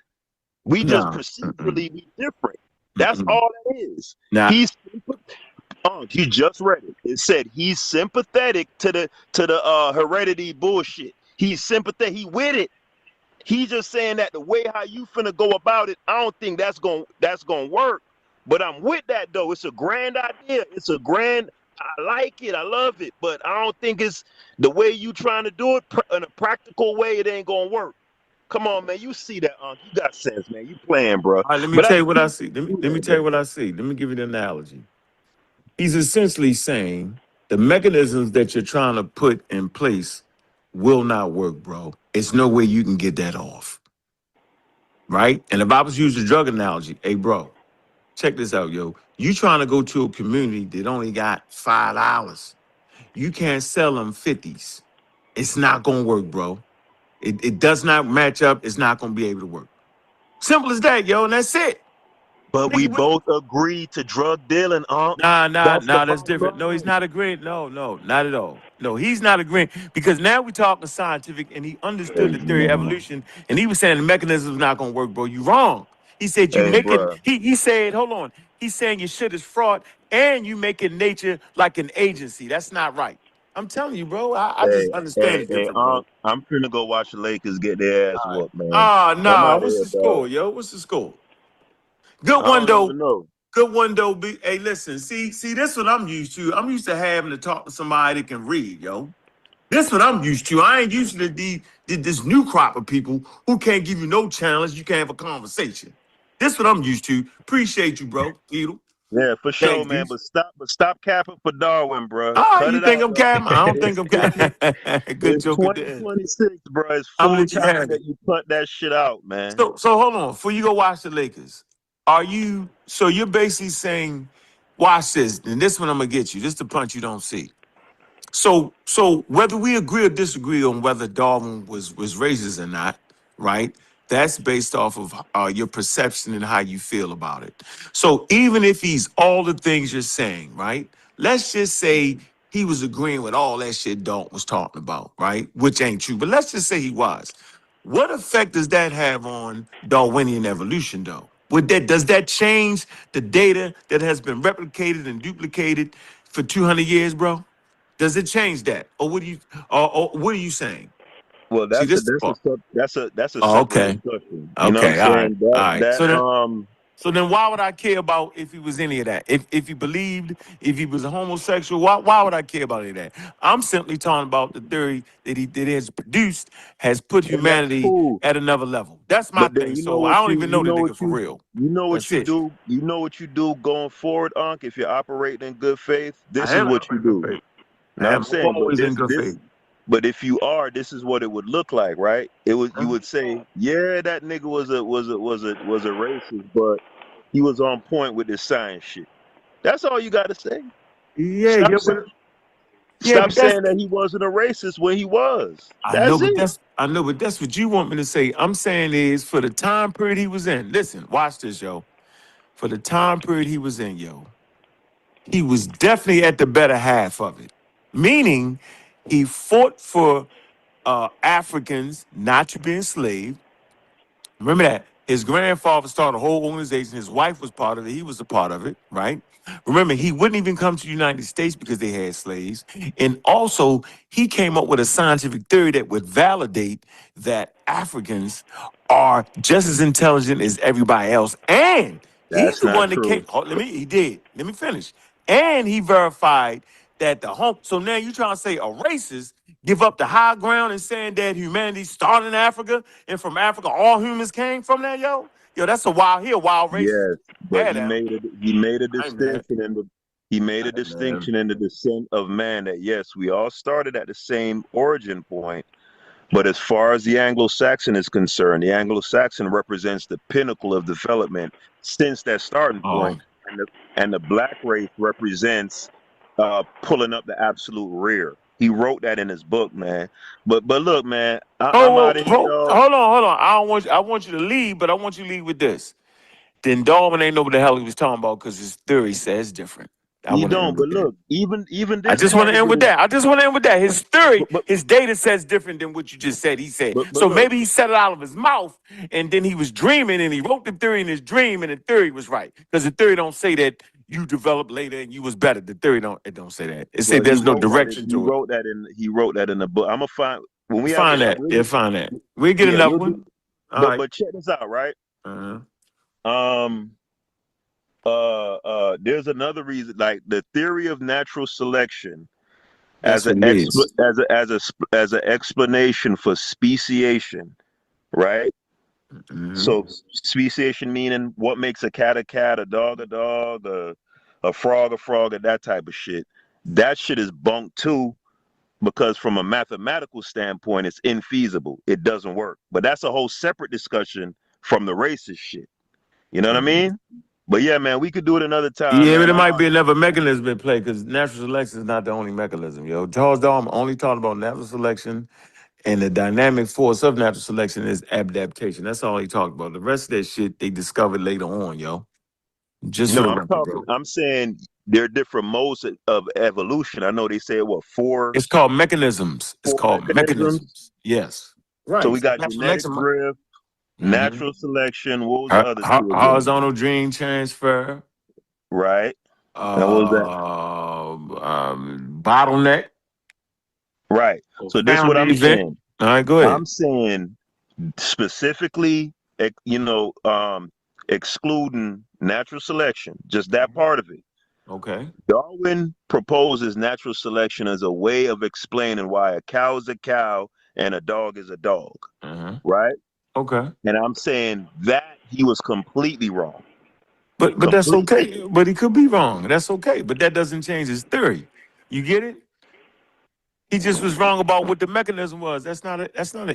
We just procedurally be different. That's all that is. He just read it. It said he's sympathetic to the heredity bullshit. He's sympathetic. He with it. He's just saying that the way how you finna go about it, I don't think that's gonna work. But I'm with that though. It's a grand idea. I like it. I love it. But I don't think it's the way you trying to do it in a practical way. It ain't gonna work. Come on, man. You see that, you got sense, man. You playing, bro. All right, let me tell you what I see. Let me tell you what I see. Let me give you the analogy. He's essentially saying the mechanisms that you're trying to put in place will not work, bro. It's no way you can get that off. Right? And if I was using a drug analogy, hey, bro, check this out, yo. You trying to go to a community that only got $5. You can't sell them 50s. It's not going to work, bro. It does not match up. It's not going to be able to work. Simple as that, yo, and that's it. But we both agree to drug dealing, Nah, that's different. No, he's not agreeing. No, not at all. No, he's not agreeing because now we're talking scientific and he understood the theory of evolution and he was saying the mechanism is not going to work, bro. You wrong. He said you make it. He said, hold on. He's saying your shit is fraud and you make it nature like an agency. That's not right. I'm telling you, bro. I just understand it different, bro. I'm finna go watch the Lakers get their ass whooped, man. Nah. What's the score, yo? What's the score? Good one, though. Good one, though. Hey, listen. See, this what I'm used to. I'm used to having to talk to somebody that can read, yo. This what I'm used to. I ain't used to this new crop of people who can't give you no challenge. You can't have a conversation. This what I'm used to. Appreciate you, bro. Beetle. Yeah, for sure, man. But stop capping for Darwin, bro. You think I'm capping? I don't think I'm capping. Good joke. 2026, bro. It's full time that you put that shit out, man. So hold on. Before you go watch the Lakers, you're basically saying, watch this, and this one I'm gonna get you. This is the punch you don't see. So whether we agree or disagree on whether Darwin was racist or not, right? That's based off of your perception and how you feel about it. So even if he's all the things you're saying, right? Let's just say he was agreeing with all that shit Dalton was talking about, right? Which ain't true, but let's just say he was. What effect does that have on Darwinian evolution, though? Does that change the data that has been replicated and duplicated for 200 years, bro? Does it change that, or what are you saying? Well, that's a separate discussion. You know what I'm saying? All right. So then why would I care about if he was any of that? If he believed, if he was a homosexual, why would I care about any of that? I'm simply talking about the theory that he has produced has put humanity at another level. That's my thing. So I don't even know the nigga for real. You know what you do? You know what you do going forward, Unc, if you're operating in good faith? This is what you do. You know what I'm saying? Always in good faith. But if you are, this is what it would look like, right? It would you would say, yeah, that nigga was a racist, but he was on point with this science shit. That's all you got to say. Yeah, Stop yeah, saying, but stop that's saying that he wasn't a racist when he was. I know, That's but it. that's what you want me to say. I'm saying is for the time period he was in. Listen, watch this, yo. For the time period he was in, yo, he was definitely at the better half of it. Meaning, he fought for Africans not to be enslaved. Remember that. His grandfather started a whole organization. His wife was part of it. He was a part of it, right? Remember, he wouldn't even come to the United States because they had slaves. And also, he came up with a scientific theory that would validate that Africans are just as intelligent as everybody else. And he's That's the not one that came. true. Oh, he did. Let me finish. And he verified that the home. So now you're trying to say a racist give up the high ground and saying that humanity started in Africa and from Africa all humans came from there, yo? Yo, that's a wild racist. Yes, but Mad at him. he made a I ain't mad. distinction in the he made a I ain't mad. distinction in the descent of man that yes, we all started at the same origin point. But as far as the Anglo-Saxon is concerned, the Anglo-Saxon represents the pinnacle of development since that starting point, Oh. and the black race represents pulling up the absolute rear. He wrote that in his book, man. But look, man, I'm Oh, out of here, hold dog. on. I want you to leave, but I want you to leave with this. Then Darwin ain't know what the hell he was talking about because his theory says different. I He want to end don't. with But that. look, even I this just want part to of end it with is. that. I just want to end with that. His theory, But his data says different than what you just said. He said. but So look, maybe he said it out of his mouth, and then he was dreaming, and he wrote the theory in his dream, and the theory was right. Because the theory don't say that you developed later and you was better. The theory don't say that. It say well, he there's no wrote that. direction to it. He wrote that in the book. I'm gonna find when we have Find that. Yeah, find that. We get yeah, another we'll one. do. All right. But check this out, right? Uh-huh. There's another reason, like the theory of natural selection as That's an what it is. as an explanation for speciation, right? Mm-hmm. So speciation meaning what makes a cat, a dog, a frog, and that type of shit. That shit is bunk too, because from a mathematical standpoint, it's infeasible. It doesn't work. But that's a whole separate discussion from the racist shit. You know what I mean? But yeah, man, we could do it another time, Yeah, but man. it might be another mechanism in play because natural selection is not the only mechanism, yo. Charles Darwin only talked about natural selection, and the dynamic force of natural selection is adaptation. That's all he talked about. The rest of that shit they discovered later on, yo. Just for No, the record, bro. I'm saying there are different modes of evolution. I know they say what It's called mechanisms. It's four called mechanisms. mechanisms. Yes. So Right. we got Natural genetic selection. drift, Mm-hmm. natural selection. What was the other two again? Horizontal gene transfer. Right. And what was that? Bottleneck. Right. So this is what Founder I'm event. saying. All right, go ahead. I'm saying specifically, excluding natural selection, just that part of it. Okay. Darwin proposes natural selection as a way of explaining why a cow is a cow and a dog is a dog, right? Okay. And I'm saying that he was completely wrong. But that's Complete. okay. But he could be wrong. That's okay. But that doesn't change his theory. You get it? He just was wrong about what the mechanism was. That's not an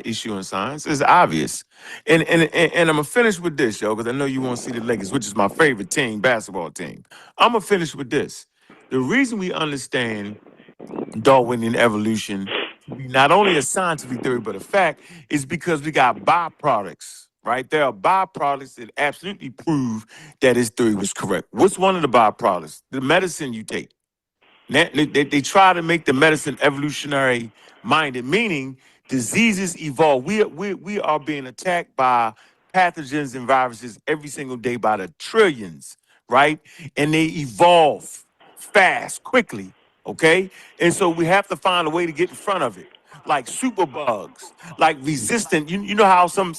issue in science. It's obvious. And I'm gonna finish with this, yo, because I know you want to see the Lakers, which is my favorite team, basketball team. I'm gonna finish with this. The reason we understand Darwinian evolution to be not only a scientific theory but a fact is because we got byproducts, right? There are byproducts that absolutely prove that his theory was correct. What's one of the byproducts? The medicine you take. They try to make the medicine evolutionary minded, meaning diseases evolve. We are being attacked by pathogens and viruses every single day by the trillions, right? And they evolve fast, quickly, okay? And so we have to find a way to get in front of it. Like superbugs, like resistant. You know how some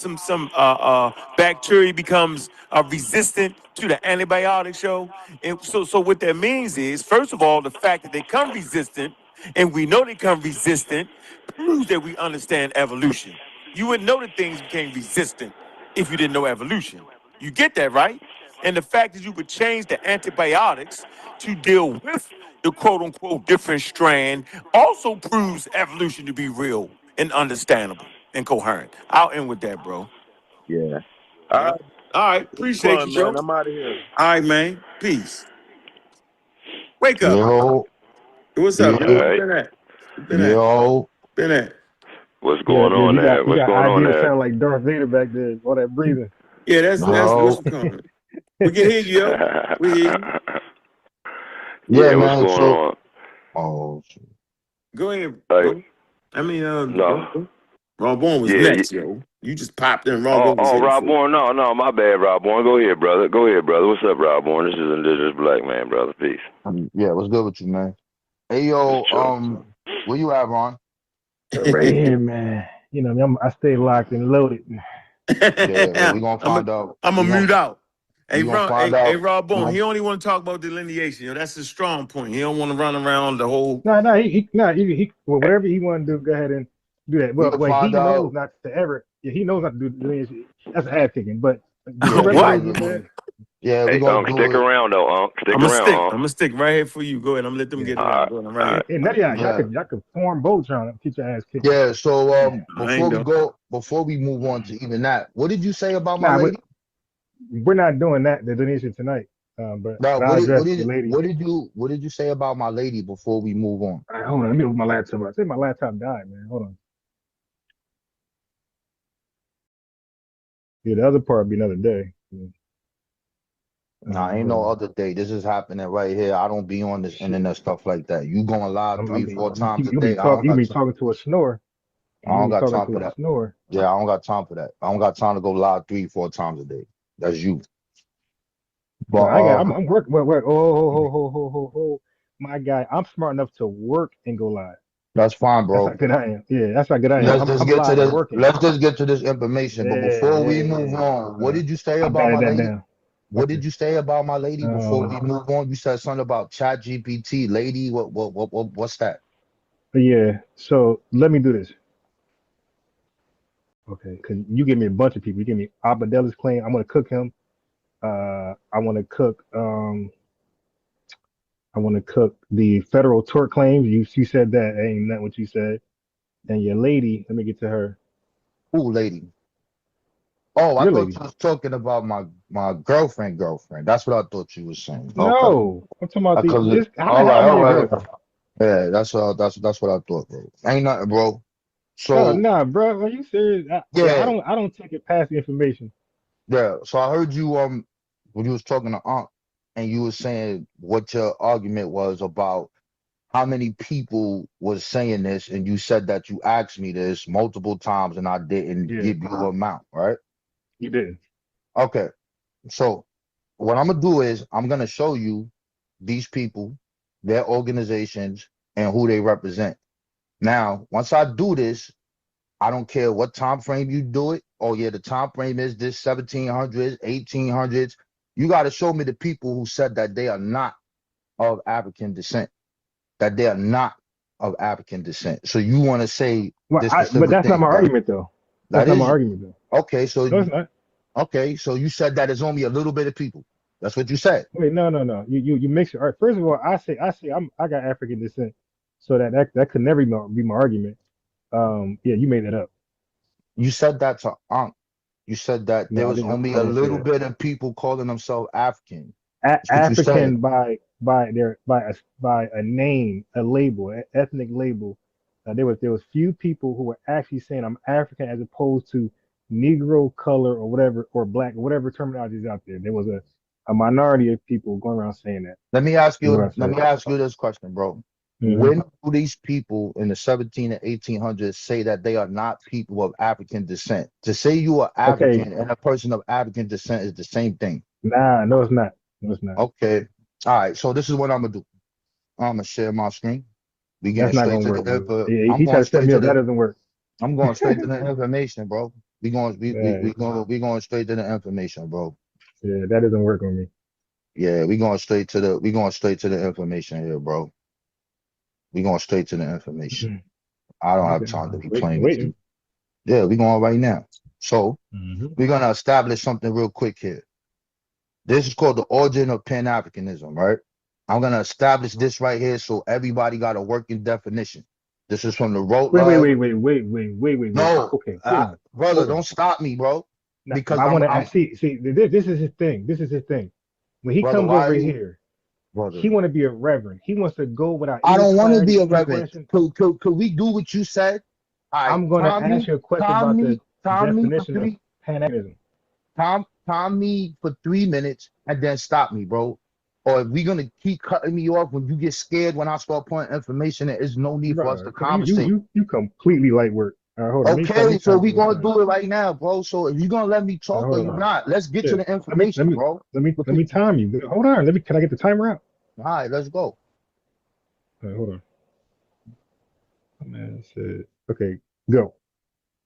bacteria becomes resistant to the antibiotic show? And so what that means is, first of all, the fact that they come resistant, and we know they come resistant, proves that we understand evolution. You wouldn't know that things became resistant if you didn't know evolution. You get that, right? And the fact that you would change the antibiotics to deal with the quote unquote different strand also proves evolution to be real and understandable and coherent. I'll end with that, bro. Yeah. All right. All right. Appreciate you, Fun, Joe. man. I'm out of here. All right, man. Peace. Wake up. Yo, What's up, dude? yo, Where been at? Where been at? yo. Been at? What's Yeah, going yeah, on there? you What's got going on ideas there? sound like Darth Vader back there, all that breathing. Yeah, that's what's Yo. coming. We can hear you, yo. We hear you. Yeah, Yeah, what's man. going So, on? oh, shit. Go ahead, Like, bro. I mean, no. Ron Bourne was Yeah. next, yo. You just popped in. Ron Oh, Bourne was here Rob before. Bourne. No, my bad, Rob Bourne. Go ahead, brother. Go ahead, brother. What's up, Rob Bourne? This is Indigenous Black Man, brother. Peace. Yeah, what's good with you, man? Hey, yo, Just chilling. where you at, Ron? Right here, man. You know, I stay locked and loaded. Yeah, well, we gonna find out. I'm We gonna mute gonna out. Hey, we gonna Ron, find hey, out. Rob We Bourne, gonna, he only want to talk about delineation, yo. That's his strong point. He don't want to run around the whole. No, well, whatever he want to do, go ahead and do that. we Well, can he find knows out. not to ever. Yeah, he knows not to do delineation. That's ass kicking. But Yeah, the he What? knows reparations, it. man. Yeah, we Hey, gonna do stick it. around though, Stick I'm gonna around, stick. I'm gonna stick right here for you. Go ahead. I'm gonna let them Yeah. get it All out. right. Go ahead. I'm All right right. here. And y'all Yeah, could form boats trying to get your ass kicked. yeah. So, I ain't know. before we move on to even that, what did you say about my Nah, but lady? we're not doing that the delineation tonight. But No, I'll address the lady. what did you say about my lady before we move on? All right, hold on. Let me open my laptop. I think my laptop died, man. Hold on. Yeah, the other part will be another day. Nah, ain't no other day. This is happening right here. I don't be on this internet stuff like that. You going live three, four times a day. You be talking to a snore. I don't got time To for a that. snore. Yeah, I don't got time for that. I don't got time to go live 3, 4 times a day. That's you. No, But I'm working. Wait. Oh, my guy. I'm smart enough to work and go live. that's fine, That's how bro. good I am. Yeah, that's how good I am. Let's just I'm get to live and this. working. Let's just get to this information. But before we move Yeah. on, what did you say I about my batted that lady? down. What did you say about my lady before we move on? You said something about Chat GPT, lady. What's that? Yeah. So let me do this. Okay, because you give me a bunch of people. You give me Abadela's claim. I'm gonna cook him. I want to cook. I want to cook the federal tort claims. You said that ain't that what you said. And your lady. Let me get to her. Ooh, lady. Oh, I Your thought lady. you was talking about my girlfriend. That's what I thought you was saying. Okay. No, I'm talking about Because this. How the all hell right, I know all your right. girlfriend? Yeah, that's what I thought, bro. Ain't nothing, bro. Oh, So nah, bro. Are you serious? I yeah, don't take it past the information. yeah. So I heard you when you was talking to Aunt and you was saying what your argument was about how many people was saying this, and you said that you asked me this multiple times and I didn't Yeah, give you an amount, right? you did. Okay. So what I'm gonna do is I'm gonna show you these people, their organizations, and who they represent. Now, once I do this, I don't care what time frame you do it. Oh yeah, the time frame is this 1700s, 1800s. You got to show me the people who said that they are not of African descent, that they are not of African descent. So you want to say Well, this but specific that's not thing, my right? argument though. That's That not my is argument though. okay. No, it's not. Okay, so you said that it's only a little bit of people. That's what you said. Wait, no. You mix it. All right. First of all, I got African descent, so that could never be my argument. Yeah, you made that up. You said that to Ankh. You said that No, there I was didn't. only I a didn't say little that. bit of people calling themselves African. That's what you said. African by a name, a label, an ethnic label. There was few people who were actually saying I'm African as opposed to Negro, color, or whatever, or black, whatever terminology is out there. There was a minority of people going around saying that. Let me ask Is what you. I Let said. me ask you this question, bro. Hmm. When do these people in the 17 and 1800s say that they are not people of African descent? To say you are Okay, African and a person of African descent is the same thing. nah, no, it's not. No, it's not. Okay. All right. So this is what I'm gonna do. I'm gonna share my screen. We getting That's not straight gonna to work, the bro. info. He tried to set me up. That doesn't work. I'm going straight to the information, bro. Yeah, We going straight to the information, bro. yeah, that doesn't work on me. Yeah, we going straight to the information here, bro. We going straight to the information. I don't have Okay, time to be playing with waiting. you. Yeah, we going right now. So Hmm. we're gonna establish something real quick here. This is called the origin of Pan-Africanism, right? I'm gonna establish this right here so everybody got a working definition. This is from the rote Wait, wait, love. wait, wait, wait, wait, wait, wait, wait. No, Okay, hold on, brother, hold on. don't stop me, bro. Now, Because I want to I'm, ask. See, this is his thing. This is his thing. When he brother. comes Why over are you, here, brother? he want to be a reverend. He wants to go without I any don't want to be clarity, a any reverend. question. Could we do what you said? All right, I'm going to ask you a question about the time me for definition of Pan-Africanism. time me for 3 minutes and then stop me, bro. Or if we're gonna keep cutting me off when you get scared when I start pointing information, there is no need for us Bro, to you conversate. you you completely light work. All right, hold on. Let me Okay, so start we this gonna time. do it right now, bro. So if you're gonna let me All right, talk or hold you on. not, let's get Yeah. to the Let me let information, me bro. let me time you. Hold on. Can I get the timer out? All right, let's go. All right, hold on. Man said, okay, go.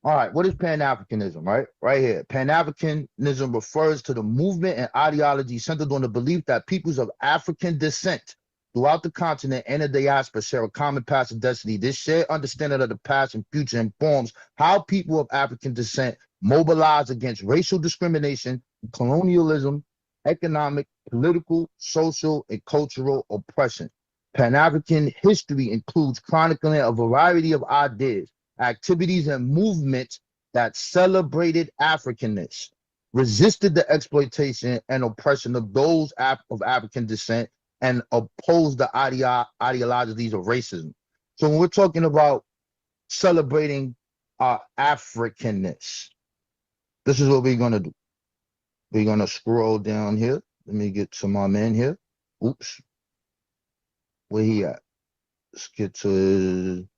All right, what is Pan-Africanism, right? Right here. Pan-Africanism refers to the movement and ideology centered on the belief that peoples of African descent throughout the continent and the diaspora share a common past and destiny. This shared understanding of the past and future informs how people of African descent mobilize against racial discrimination, colonialism, economic, political, social, and cultural oppression. Pan-African history includes chronicling a variety of ideas, activities, and movements that celebrated Africanness, resisted the exploitation and oppression of those of African descent, and opposed the ideologies of racism. So when we're talking about celebrating our Africanness, this is what we're going to do. We're going to scroll down here. Let me get to my man here. Oops. Where he at? Let's get to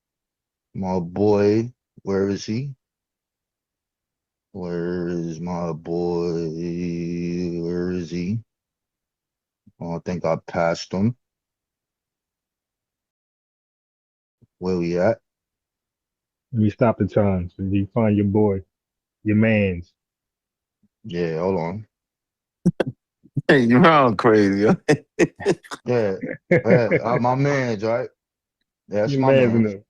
my boy. Where is he? Where is my boy? Where is he? Oh, I think I passed him. Where we at? Let me stop the time so you find your boy, your man's. Yeah, hold on. Hey, you're all crazy. Yeah, my man's right. That's Your my man's in man. there.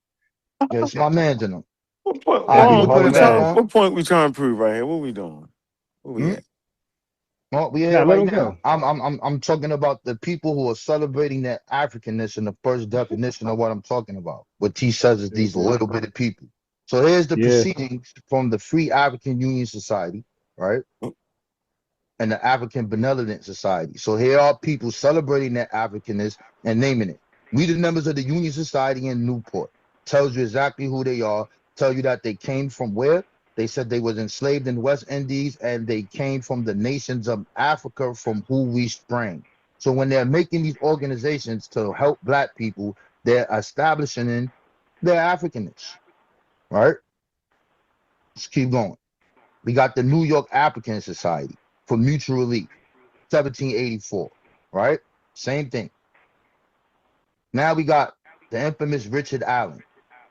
Yeah, it's my man's in him. What point, All right, you He holding that on? what point we trying to prove right here? What we doing? Where we Hmm? at? Well, we Now here let right him now. go. I'm talking about the people who are celebrating their Africanness in the first definition of what I'm talking about. What T says is these Okay. little bit of people. So here's the Yeah. proceedings from the Free African Union Society, right? And the African Benevolent Society. So here are people celebrating their Africanness and naming it. We the members of the Union Society in Newport. Tells you exactly who they are. Tell you that they came from where? They said they was enslaved in West Indies and they came from the nations of Africa from who we sprang. So when they're making these organizations to help black people, they're establishing their Africanness, right? Let's keep going. We got the New York African Society for Mutual Relief. 1784, right? Same thing. Now we got the infamous Richard Allen.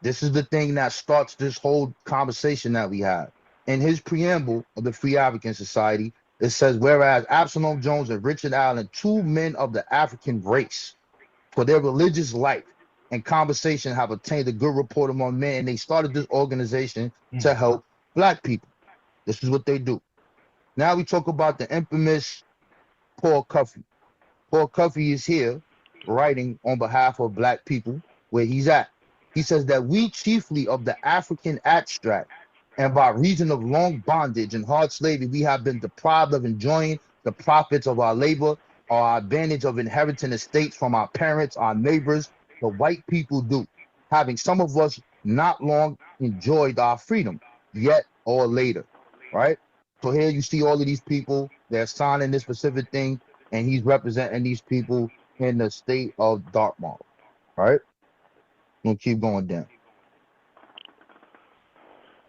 This is the thing that starts this whole conversation that we have. In his preamble of the Free African Society, it says, whereas Absalom Jones and Richard Allen, two men of the African race, for their religious life and conversation have obtained a good report among men, and they started this organization to help black people. This is what they do. Now we talk about the infamous Paul Cuffey. Paul Cuffey is here writing on behalf of black people where he's at. He says that we chiefly of the African abstract and by reason of long bondage and hard slavery, we have been deprived of enjoying the profits of our labor or our advantage of inheriting estates from our parents, our neighbors, the white people do, having some of us not long enjoyed our freedom, yet or later, right? So here you see all of these people, they're signing this specific thing, and he's representing these people in the state of Dartmouth, right? We'll keep going down.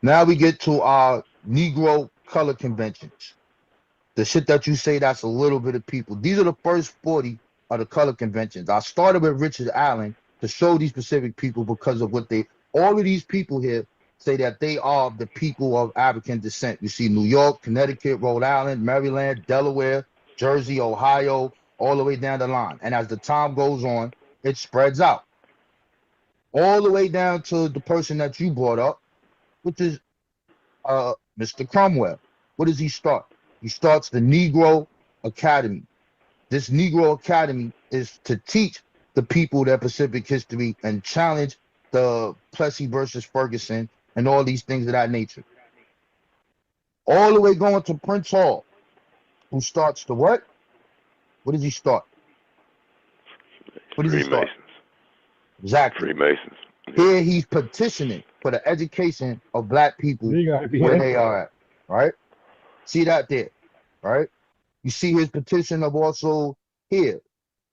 Now we get to our Negro color conventions. The shit that you say that's a little bit of people. These are the first 40 of the color conventions. I started with Richard Allen to show these specific people because of what all of these people here say that they are the people of African descent. You see New York, Connecticut, Rhode Island, Maryland, Delaware, Jersey, Ohio, all the way down the line. And as the time goes on, it spreads out. All the way down to the person that you brought up, which is Mr. Cromwell. What does he start? He starts the Negro Academy. This Negro Academy is to teach the people their Pacific history and challenge the Plessy versus Ferguson and all these things of that nature. All the way going to Prince Hall, who starts the what? What does he start? What does he start? Freemasons. Exactly. Freemasons. Here he's petitioning for the education of black people where they are at, right? See that there, right? You see his petition of also here,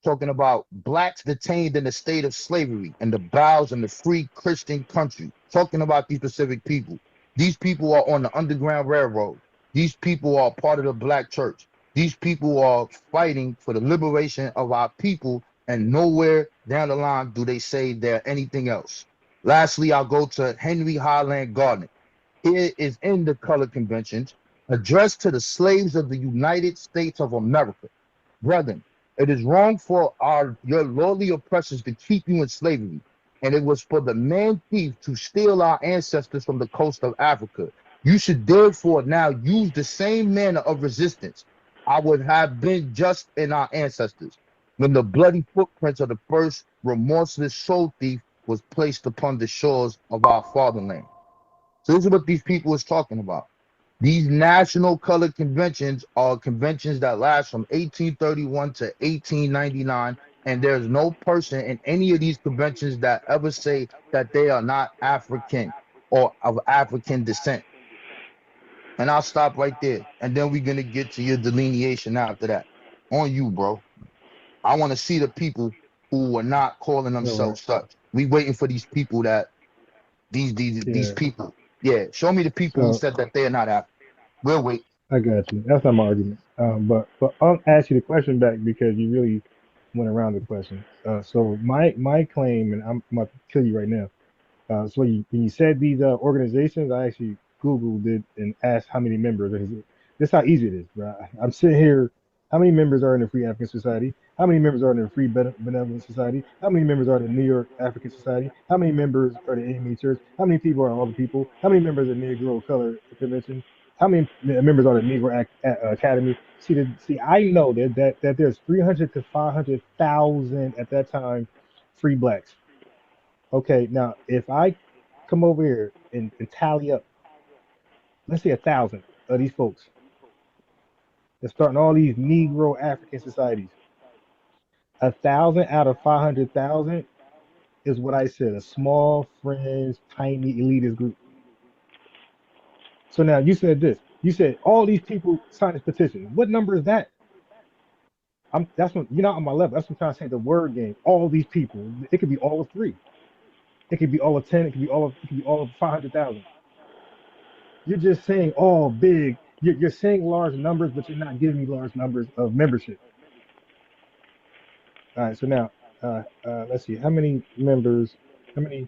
talking about blacks detained in the state of slavery and the bowels in the free Christian country, talking about these specific people. These people are on the Underground Railroad. These people are part of the black church. These people are fighting for the liberation of our people, and nowhere down the line do they say they're anything else. Lastly, I'll go to Henry Highland Gardner. Here is in the color conventions, addressed to the slaves of the United States of America. Brethren, it is wrong for your lowly oppressors to keep you in slavery, and it was for the man thief to steal our ancestors from the coast of Africa. You should therefore now use the same manner of resistance. I would have been just in our ancestors when the bloody footprints of the first remorseless soul thief was placed upon the shores of our fatherland. So this is what these people is talking about. These national color conventions are conventions that last from 1831 to 1899, and there's no person in any of these conventions that ever say that they are not African or of African descent. And I'll stop right there, and then we're gonna get to your delineation after that. On you, bro. I want to see the people who are not calling themselves such. We waiting for these people that these people. Yeah, show me the people who said that they are not African. We'll wait. I got you. That's not my argument. But I'll ask you the question back because you really went around the question. So my claim, and I'm about to kill you right now. So when you said these organizations, I actually Googled it and asked how many members. This is how easy it is, bro. I'm sitting here. How many members are in the Free African Society? How many members are in the Free Benevolent Society? How many members are in the New York African Society? How many members are in the AME Church? How many people are all the people? How many members are in the Negro Color Convention? How many members are in the Negro Academy? See, I know that there's 300 to 500,000 at that time free blacks. Okay, now if I come over here and tally up, let's say 1,000 of these folks that's starting all these Negro African societies, 1,000 out of 500,000 is what I said, a small, fringe, tiny, elitist group. So now you said this. You said all these people signed this petition. What number is that? That's when you're not on my level. That's what I'm trying to say. The word game. All these people. It could be all of 3. It could be all of 10. It could be all of 500,000. You're just saying all big. You're saying large numbers, but you're not giving me large numbers of membership. All right. So now, let's see. How many members? Let me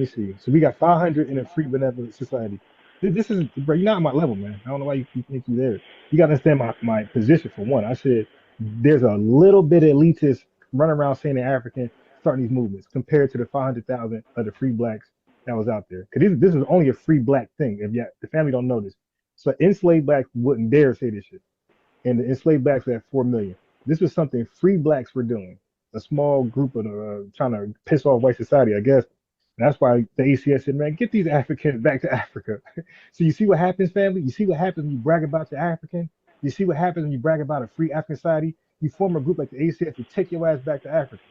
see. So we got 500 in a Free Benevolent Society. This is, bro, you're not on my level, man. I don't know why you think you're there. You got to understand my position, for one. I said there's a little bit of elitists running around saying they're African, starting these movements, compared to the 500,000 of the free blacks that was out there. Because this is only a free black thing. If the family don't know this. So enslaved blacks wouldn't dare say this shit. And the enslaved blacks were at 4 million. This was something free blacks were doing. A small group of trying to piss off white society, I guess. And that's why the ACS said, man, get these Africans back to Africa. So you see what happens, family? You see what happens when you brag about your African? You see what happens when you brag about a free African society? You form a group like the ACS to take your ass back to Africa.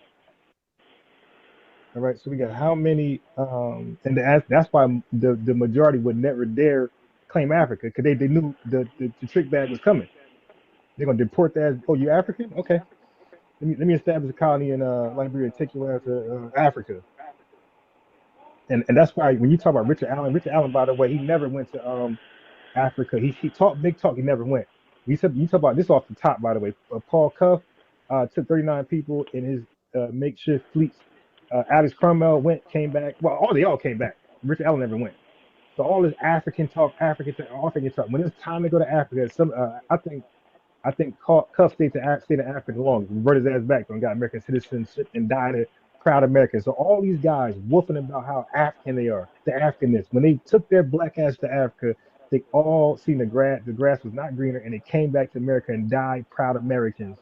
All right, so we got how many, and that's why the majority would never dare claim Africa, because they knew the trick bag was coming. They're going to deport that. Oh, you African? Okay. Let me establish a colony in Liberia and take your ass to Africa. And that's why when you talk about Richard Allen, by the way, he never went to Africa. He talked big talk. He never went. You talk about this off the top, by the way. Paul Cuff took 39 people in his makeshift fleets. Alex Cromwell came back. Well, they all came back. Richard Allen never went. So all this African talk. When it's time to go to Africa, I think Cuff stayed in Africa long. Brought his ass back and got American citizenship and died a proud American. So all these guys woofing about how African they are, the Africanness. When they took their black ass to Africa, They all seen the grass was not greener, and they came back to America and died proud Americans.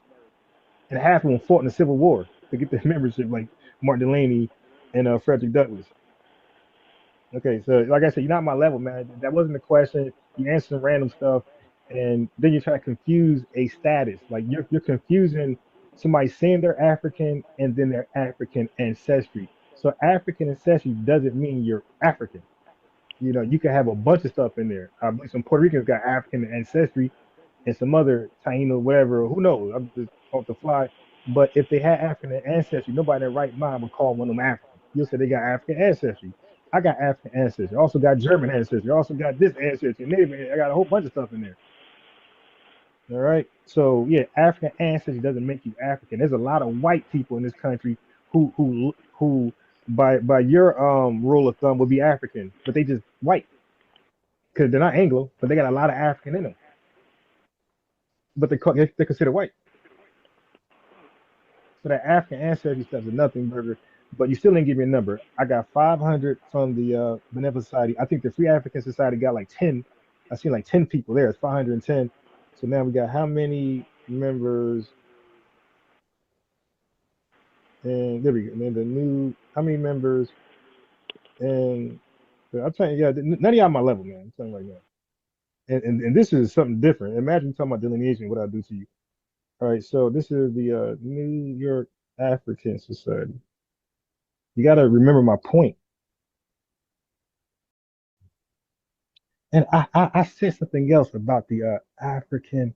And half of them fought in the Civil War to get the membership, like Martin Delany and Frederick Douglass. Okay, so like I said, you're not my level, man. That wasn't the question. You answered some random stuff, and then you try to confuse a status. Like you're confusing somebody saying they're African and then their African ancestry. So African ancestry doesn't mean you're African. You know, you can have a bunch of stuff in there. I believe some Puerto Ricans got African ancestry, and some other Taino, whatever. Who knows? I'm just off the fly. But if they had African ancestry, nobody in their right mind would call one of them African. You'll say they got African ancestry. I got African ancestry. I also got German ancestry. I also got this ancestry. I got a whole bunch of stuff in there. All right. So yeah, African ancestry doesn't make you African. There's a lot of white people in this country who by your rule of thumb would be African, but they just white because they're not Anglo, but they got a lot of African in them. But they're considered white. So that African ancestry stuff is nothing, burger. But you still didn't give me a number. I got 500 from the Benevolent Society. I think the Free African Society got like 10. I seen like 10 people there. It's 510. So now we got how many members? And there we go. And then the new, how many members? And I'm telling you, yeah, none of y'all my level, man. I'm telling you right now. And this is something different. Imagine talking about delineation, what I do to you. All right, so this is the New York African Society. You got to remember my point. And I said something else about the African,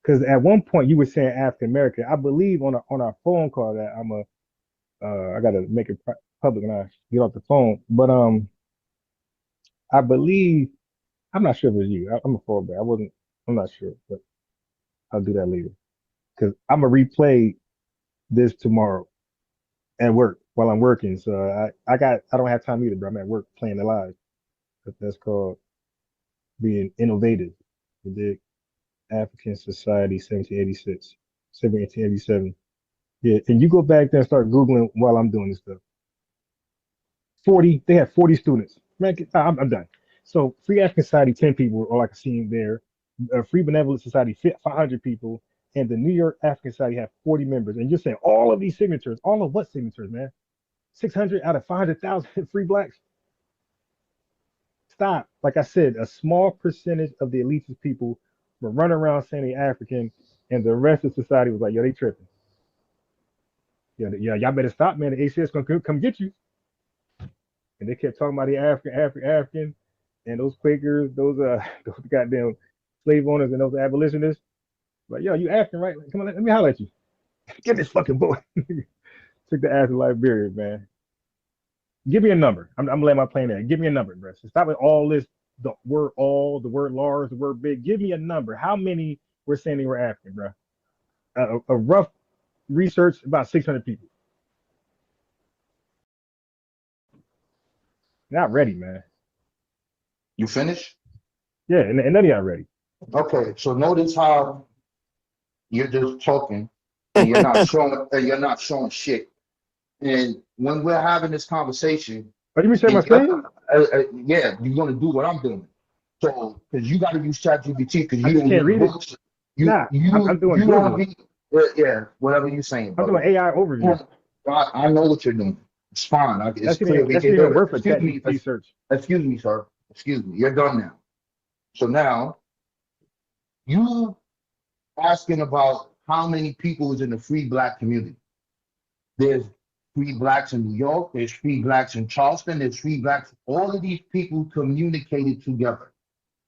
because at one point you were saying African American. I believe on our phone call that I got to make it public when I get off the phone. But I believe, I'm not sure if it was you. I'm a fallback. I'm not sure, but I'll do that later. Because I'm gonna replay this tomorrow at work while I'm working. So I don't have time either, bro. I'm at work playing the live. That's called being innovative. You dig? African Society 1786, 1787. Yeah, and you go back there and start Googling while I'm doing this stuff. They had 40 students. Man, I'm done. So Free African Society, 10 people, or like I seen there. Free Benevolent Society, 500 people. And the New York African Society have 40 members. And you're saying all of these signatures, all of what signatures, man? 600 out of 500,000 free blacks? Stop. Like I said, a small percentage of the elitist people were running around saying they African, and the rest of society was like, yo, they tripping. Yeah, y'all better stop, man. The ACS gonna come get you. And they kept talking about the African, and those Quakers, those goddamn slave owners and those abolitionists. Like, yo, you African, right? Come on, let me holler at you. Get this fucking boy. Took the ass to Liberia, man. Give me a number. I'm gonna let my plane there. Give me a number, bro. So stop with all this, the word all, the word large, the word big. Give me a number. How many were saying they were African, bro? A rough research, about 600 people. Not ready, man. You finished? Yeah, and none of y'all ready. Okay, so notice how you're just talking and you're not showing shit. And when we're having this conversation, you mean share my screen? Yeah, you're gonna do what I'm doing. So, because you got to use ChatGPT because I you just don't can't read read books. it. I'm doing you Google. Yeah, whatever you're saying. I'm doing AI overview. I know what you're doing. It's fine. It's clear. That's even worth a ChatGPT search. Excuse me, sir. Excuse me. You're done now. So now, you asking about how many people is in the free black community. There's free blacks in New York. There's free blacks in Charleston. There's free blacks. All of these people communicated together.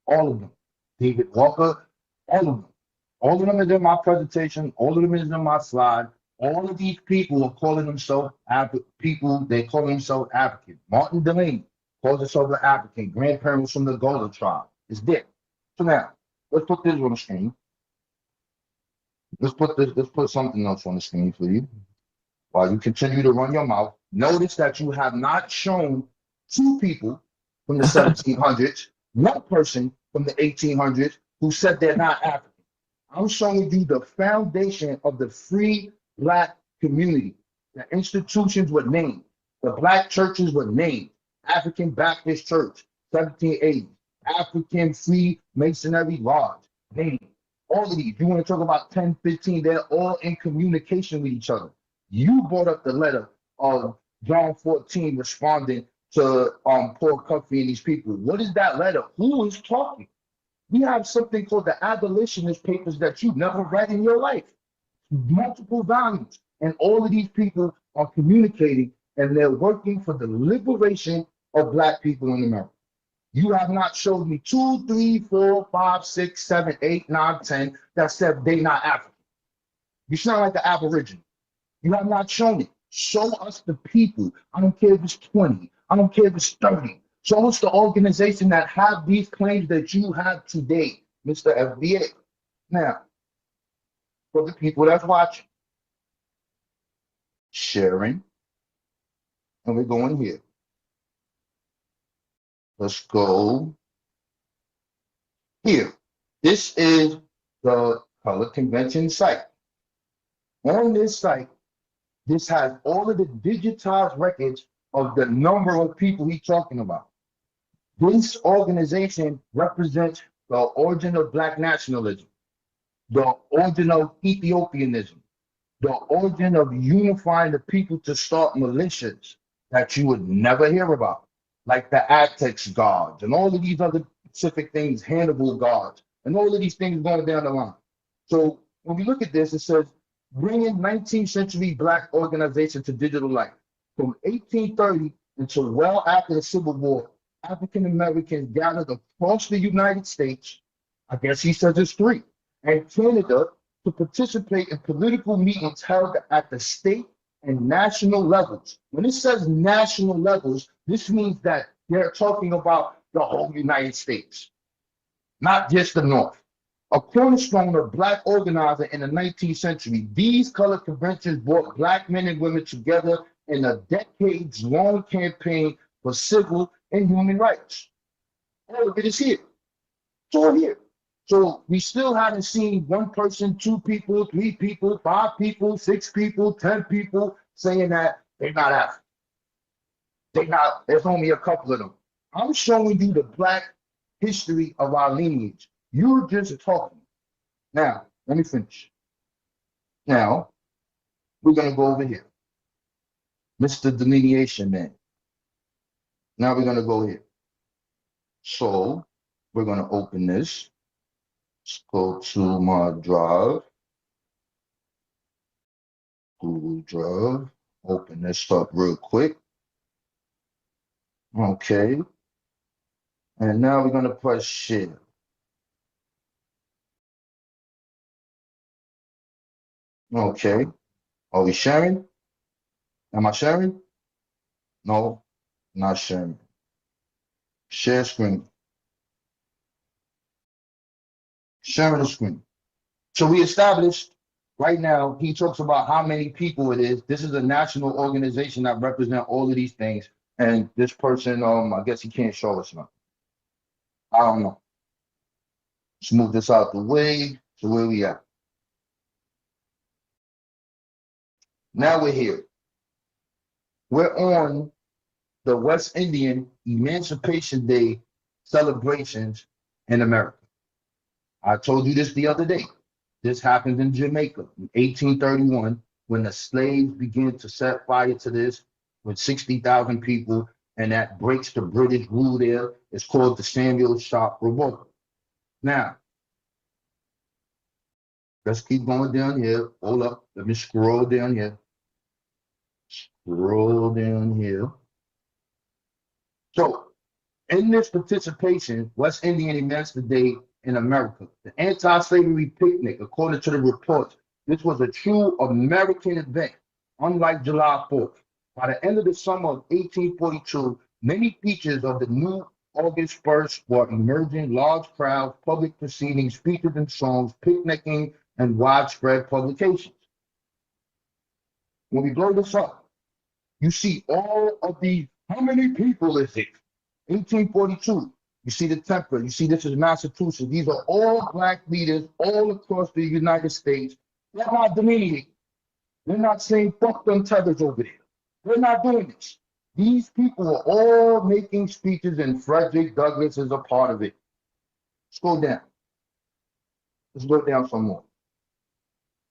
All of them. David Walker, all of them. All of them is in my presentation. All of them is in my slide. All of these people are calling themselves people. They call themselves African. Martin Delany calls himself an African. Grandparents from the Golden tribe. It's there. So now, let's put this on the screen. Let's put something else on the screen for you. While you continue to run your mouth, notice that you have not shown two people from the 1700s, one person from the 1800s who said they're not African. I'm showing you the foundation of the free black community. The institutions were named. The black churches were named. African Baptist Church, 1780. African Freemasonry Lodge, name it. All of these. You want to talk about 10, 15, they're all in communication with each other. You brought up the letter of John 14 responding to Paul Cuffey and these people. What is that letter? Who is talking? We have something called the abolitionist papers that you've never read in your life. Multiple volumes. And all of these people are communicating and they're working for the liberation of Black people in America. You have not showed me 2, 3, 4, 5, 6, 7, 8, 9, 10 that said they not African. You sound like the Aboriginal. You have not shown it. Show us the people. I don't care if it's 20. I don't care if it's 30. Show us the organization that have these claims that you have today, Mr. FBA. Now, for the people that's watching, sharing, and we're going here. Let's go here. This is the color convention site. On this site, this has all of the digitized records of the number of people he's talking about. This organization represents the origin of Black nationalism, the origin of Ethiopianism, the origin of unifying the people to start militias that you would never hear about, like the Aztecs guards and all of these other specific things, Hannibal guards, and all of these things going down the line. So when we look at this, it says, bringing 19th century Black organization to digital life. From 1830 until well after the Civil War, African Americans gathered across the United States, I guess he says it's 3, and Canada to participate in political meetings held at the state and national levels. When it says national levels, this means that they're talking about the whole United States, not just the North. A cornerstone of Black organizing in the 19th century, these color conventions brought Black men and women together in a decades-long campaign for civil and human rights. All of it is here. It's all here. So we still haven't seen 1 person, 2 people, 3 people, 5 people, 6 people, 10 people saying that they're not African. They're not, there's only a couple of them. I'm showing you the Black history of our lineage. You're just talking. Now, let me finish. Now, we're going to go over here. Mr. Delineation Man. Now we're going to go here. So, we're going to open this. Let's go to my drive. Google Drive. Open this up real quick. Okay. And now we're going to press share. Okay. Are we sharing? Am I sharing? No, not sharing. Share screen. Sharing the screen. So we established right now, he talks about how many people it is. This is a national organization that represents all of these things. And this person, I guess he can't show us now. I don't know. Let's move this out the way. So where we at? Now we're here. We're on the West Indian Emancipation Day celebrations in America. I told you this the other day. This happened in Jamaica in 1831 when the slaves began to set fire to this with 60,000 people, and that breaks the British rule there. It's called the Samuel Sharp Revolt. Now, let's keep going down here. Hold up. Let me scroll down here. Scroll down here. So, in this participation, West Indian Emancipation Day in America, the anti-slavery picnic, according to the reports, this was a true American event, unlike July 4th. By the end of the summer of 1842, many features of the new August 1st were emerging: large crowds, public proceedings, speeches and songs, picnicking, and widespread publications. When we blow this up, you see all of these. How many people is it? 1842. You see the temper. You see this is Massachusetts. These are all Black leaders all across the United States. They're not delineating. They're not saying fuck them tethers over there. They're not doing this. These people are all making speeches, and Frederick Douglass is a part of it. Let's go down. Let's go down some more.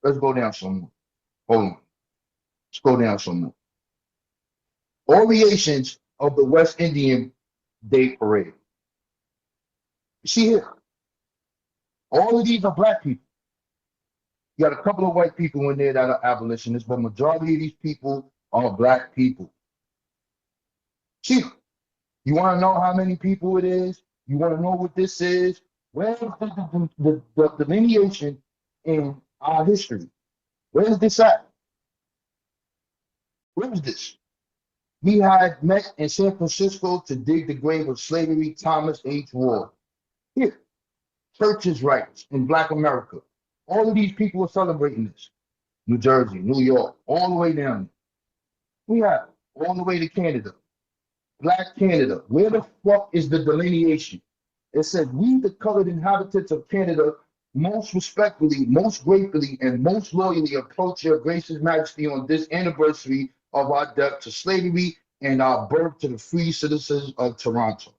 Let's go down some more. Hold on. Let's go down some more. Variations of the West Indian Day Parade. You see here, all of these are black people. You got a couple of white people in there that are abolitionists, but majority of these people are black people. See, you want to know how many people it is? You want to know what this is? Where's the delineation in our history? Where is this at? Where is this? We had met in San Francisco to dig the grave of slavery, Thomas H. Ward. Here, churches' rights in Black America. All of these people are celebrating this. New Jersey, New York, all the way down. We have all the way to Canada. Black Canada. Where the fuck is the delineation? It says, we, the colored inhabitants of Canada, most respectfully, most gratefully, and most loyally approach your gracious majesty on this anniversary of our death to slavery and our birth to the free citizens of Toronto.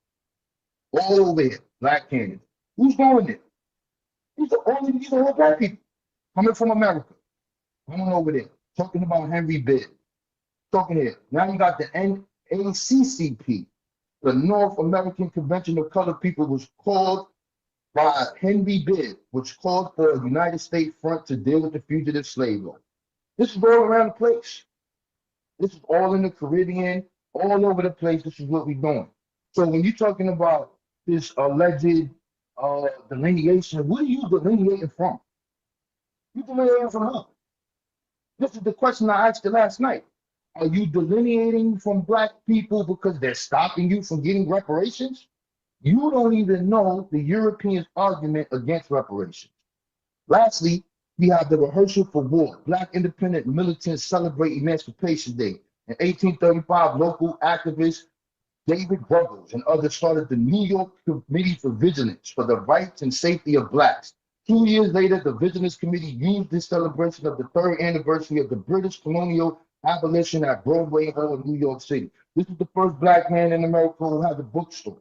All over here, Black Canada. Who's going there? These are all black people coming from America. Going over there, talking about Henry Bibb. Talking here. Now you got the NACCP, the North American Convention of Colored People, was called by Henry Bibb, which called for a United States front to deal with the fugitive slave law. This is all around the place. This is all in the Caribbean, all over the place. This is what we're doing. So when you're talking about this alleged delineation, what are you delineating from? You delineating from who? This is the question I asked you last night. Are you delineating from black people because they're stopping you from getting reparations? You don't even know the Europeans' argument against reparations. Lastly, we have the rehearsal for war. Black independent militants celebrate Emancipation Day. In 1835, local activist David Ruggles and others started the New York Committee for Vigilance for the rights and safety of blacks. 2 years later, the Vigilance Committee used this celebration of the third anniversary of the British colonial abolition at Broadway Hall in New York City. This is the first black man in America who had a bookstore.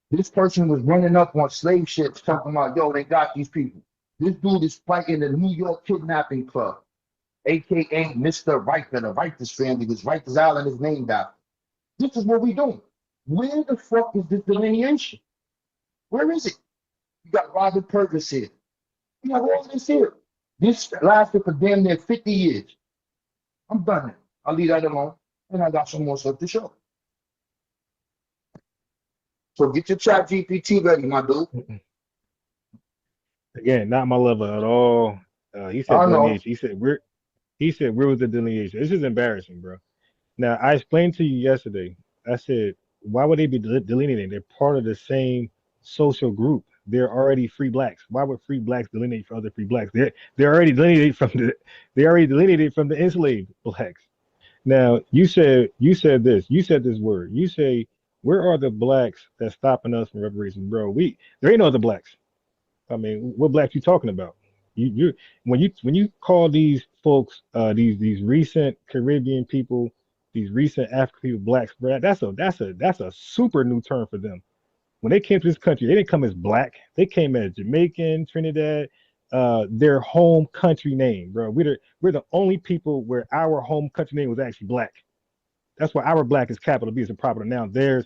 This person was running up on slave ships talking about, yo, they got these people. This dude is fighting the New York Kidnapping Club, AKA Mr. Riker. The Rikers family, because Rikers Island is named after. This is what we're doing. Where the fuck is this delineation? Where is it? You got Robert Purvis here. You have all this here. This lasted for damn near 50 years. I'm done now. I'll leave that alone. And I got some more stuff to show. So get your chat GPT ready, my dude. Again, not my level at all. He said delineation. He said where was the delineation? This is embarrassing, bro. Now I explained to you yesterday. I said, why would they be delineating? They're part of the same social group. They're already free blacks. Why would free blacks delineate for other free blacks? They're already delineated from the enslaved blacks. Now you said this. You said this word. You say, where are the blacks that's stopping us from reparations, bro? There ain't no other blacks. I mean, what blacks you talking about? When you call these folks these recent Caribbean people, these recent African people blacks, bro, that's a super new term for them. When they came to this country, they didn't come as black. They came as Jamaican, Trinidad, their home country name, bro. We're the only people where our home country name was actually black. That's why our black is capital B, is a proper noun. Theirs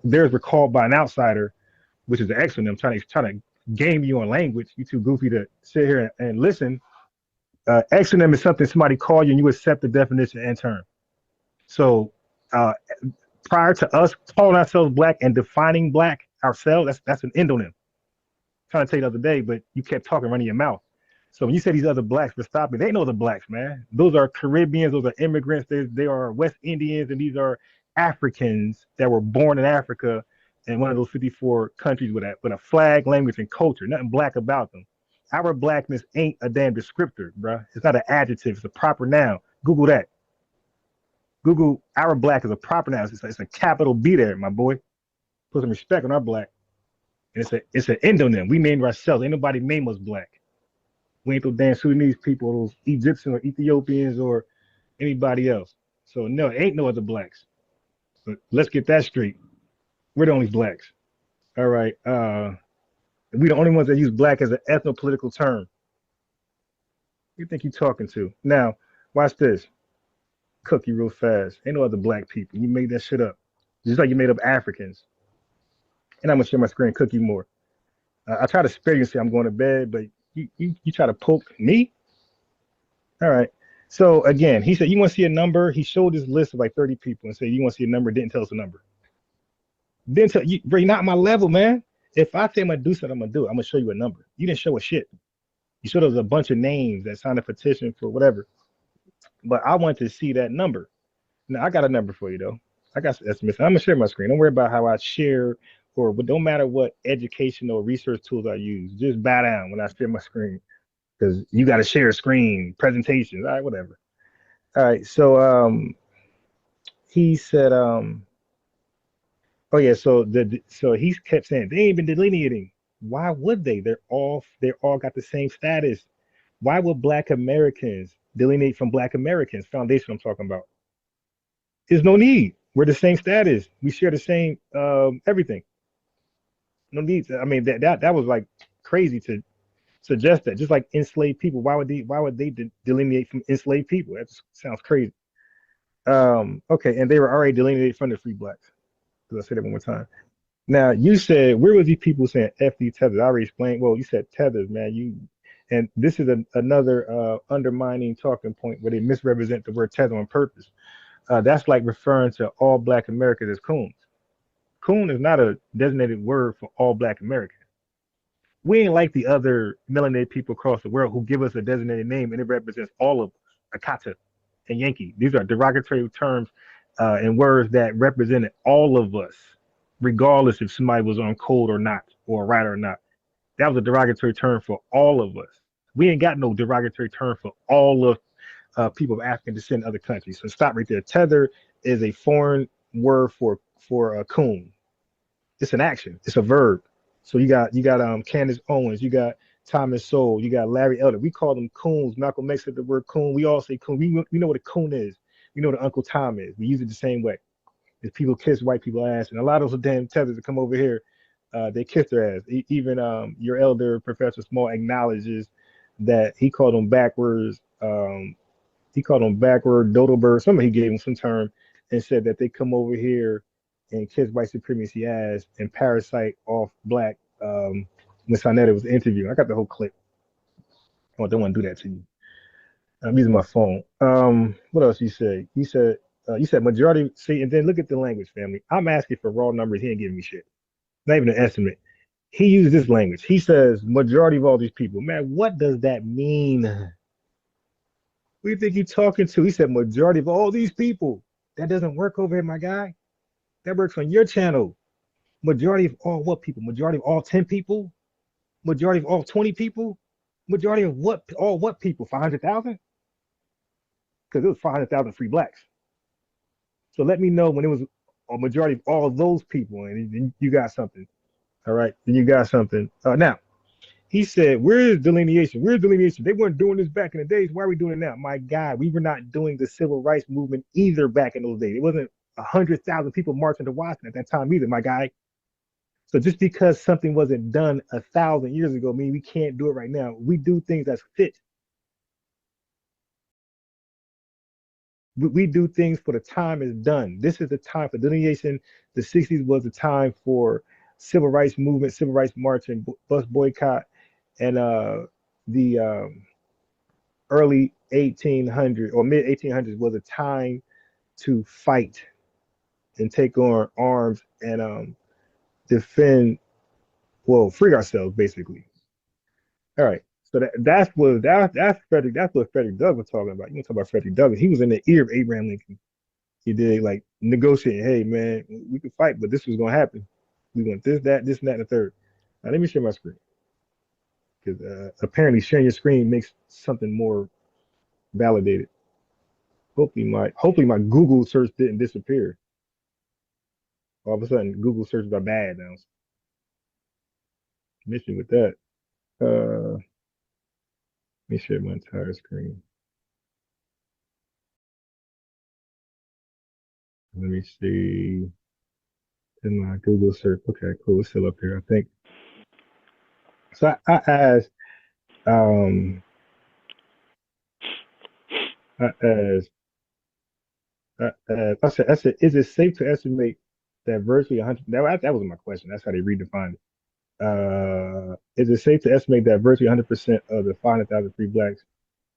recalled by an outsider, which is the exonym, trying to game you on language. You too goofy to sit here and listen. Exonym is something somebody called you and you accept the definition and term. So prior to us calling ourselves black and defining black ourselves, that's an endonym. I'm trying to tell you the other day, but you kept talking, running your mouth. So when you say these other blacks for stopping, they ain't no other blacks, man. Those are Caribbeans, those are immigrants, they are West Indians, and these are Africans that were born in Africa in one of those 54 countries with a flag, language, and culture. Nothing black about them. Our blackness ain't a damn descriptor, bro. It's not an adjective, it's a proper noun. Google that. Google our black is a proper noun. It's a capital B there, my boy. Put some respect on our black. And it's an endonym. We named ourselves. Ain't nobody named us black. We ain't those damn Sudanese people, those Egyptians or Ethiopians or anybody else. So no, it ain't no other blacks. So let's get that straight. We're the only blacks. All right. We the only ones that use black as an ethno-political term. Who you think you're talking to? Now, watch this. Cookie real fast. Ain't no other black people. You made that shit up. Just like you made up Africans. And I'm gonna share my screen, Cookie more. I try to spare you and say I'm going to bed, but you try to poke me? All right. So again, he said, you want to see a number? He showed this list of like 30 people and said, you want to see a number? Didn't tell us a number. Didn't tell you, bro, you're not my level, man. If I say I'm going to do something, I'm going to do it. I'm going to show you a number. You didn't show a shit. You showed us a bunch of names that signed a petition for whatever. But I want to see that number. Now, I got a number for you, though. I got estimates. I'm going to share my screen. Don't worry about how I share but don't matter what educational research tools I use. Just bow down when I share my screen because you got to share a screen, presentations, all right, whatever. All right, so he said, oh yeah, so he kept saying they ain't been delineating. Why would they? They're all got the same status. Why would Black Americans delineate from Black Americans? Foundation I'm talking about. There's no need. We're the same status. We share the same everything. No need. I mean that was like crazy to suggest that. Just like enslaved people, why would they delineate from enslaved people? That just sounds crazy. Okay, and they were already delineated from the free blacks. Because I said it one more time. Now you said where was these people saying FD tethers? I already explained. Well, you said tethers, man. And this is another undermining talking point where they misrepresent the word tether on purpose. That's like referring to all Black Americans as coons. Coon is not a designated word for all Black Americans. We ain't like the other melanated people across the world who give us a designated name and it represents all of us. Akata and Yankee. These are derogatory terms and words that represented all of us, regardless if somebody was on code or not, or a writer or not. That was a derogatory term for all of us. We ain't got no derogatory term for all of people of African descent in other countries. So stop right there. Tether is a foreign word for a coon. It's an action. It's a verb. So you got Candace Owens, you got Thomas Sowell, you got Larry Elder. We call them coons. Malcolm X said the word coon. We all say coon. We know what a coon is. We know what Uncle Tom is. We use it the same way. If people kiss white people ass, and a lot of those damn tethers that come over here, they kiss their ass. Even your elder Professor Small acknowledges that he called them backwards. He called them backward dodo bird. Somebody gave him some term and said that they come over here and kiss white supremacy ass and parasite off black. When Sonetta was interviewing, I got the whole clip. I don't want to do that to you. I'm using my phone. What else you say? You said majority. See, and then look at the language, family. I'm asking for raw numbers. He ain't giving me shit. Not even an estimate. He uses this language. He says majority of all these people. Man, what does that mean? Who do you think you're talking to? He said majority of all these people. That doesn't work over here, my guy. That works on your channel. Majority of all what people? Majority of all 10 people? Majority of all 20 people? Majority of what? All what people? 500,000? Because it was 500,000 free blacks. So let me know when it was a majority of all those people, and you got something. All right, then you got something. Now, he said, "Where's delineation? Where's delineation? They weren't doing this back in the days. Why are we doing it now? My God, we were not doing the civil rights movement either back in those days. It wasn't 100,000 people marching to Washington at that time either, my guy. So just because something wasn't done 1,000 years ago, mean we can't do it right now. We do things as fit. We do things for the time is done. This is the time for delineation. The 60s was the time for civil rights movement, civil rights march, and bus boycott. And the early 1800s or mid 1800s was a time to fight and take on arms and defend, well, free ourselves, basically. All right. So that's what Frederick Douglass was talking about. You can talk about Frederick Douglass. He was in the ear of Abraham Lincoln. He did like negotiating. Hey man, we could fight, but this was gonna happen. We want this, that, and the third. Now let me share my screen because apparently sharing your screen makes something more validated. Hopefully my Google search didn't disappear. All of a sudden, Google searches are bad now. Miss you with that. Let me share my entire screen. Let me see. In my Google search. Okay, cool. It's still up here, I think. So I asked, um, I asked, I said, is it safe to estimate that virtually 100? That was my question. That's how they redefined it. Is it safe to estimate that virtually 100% of the 500,000 free blacks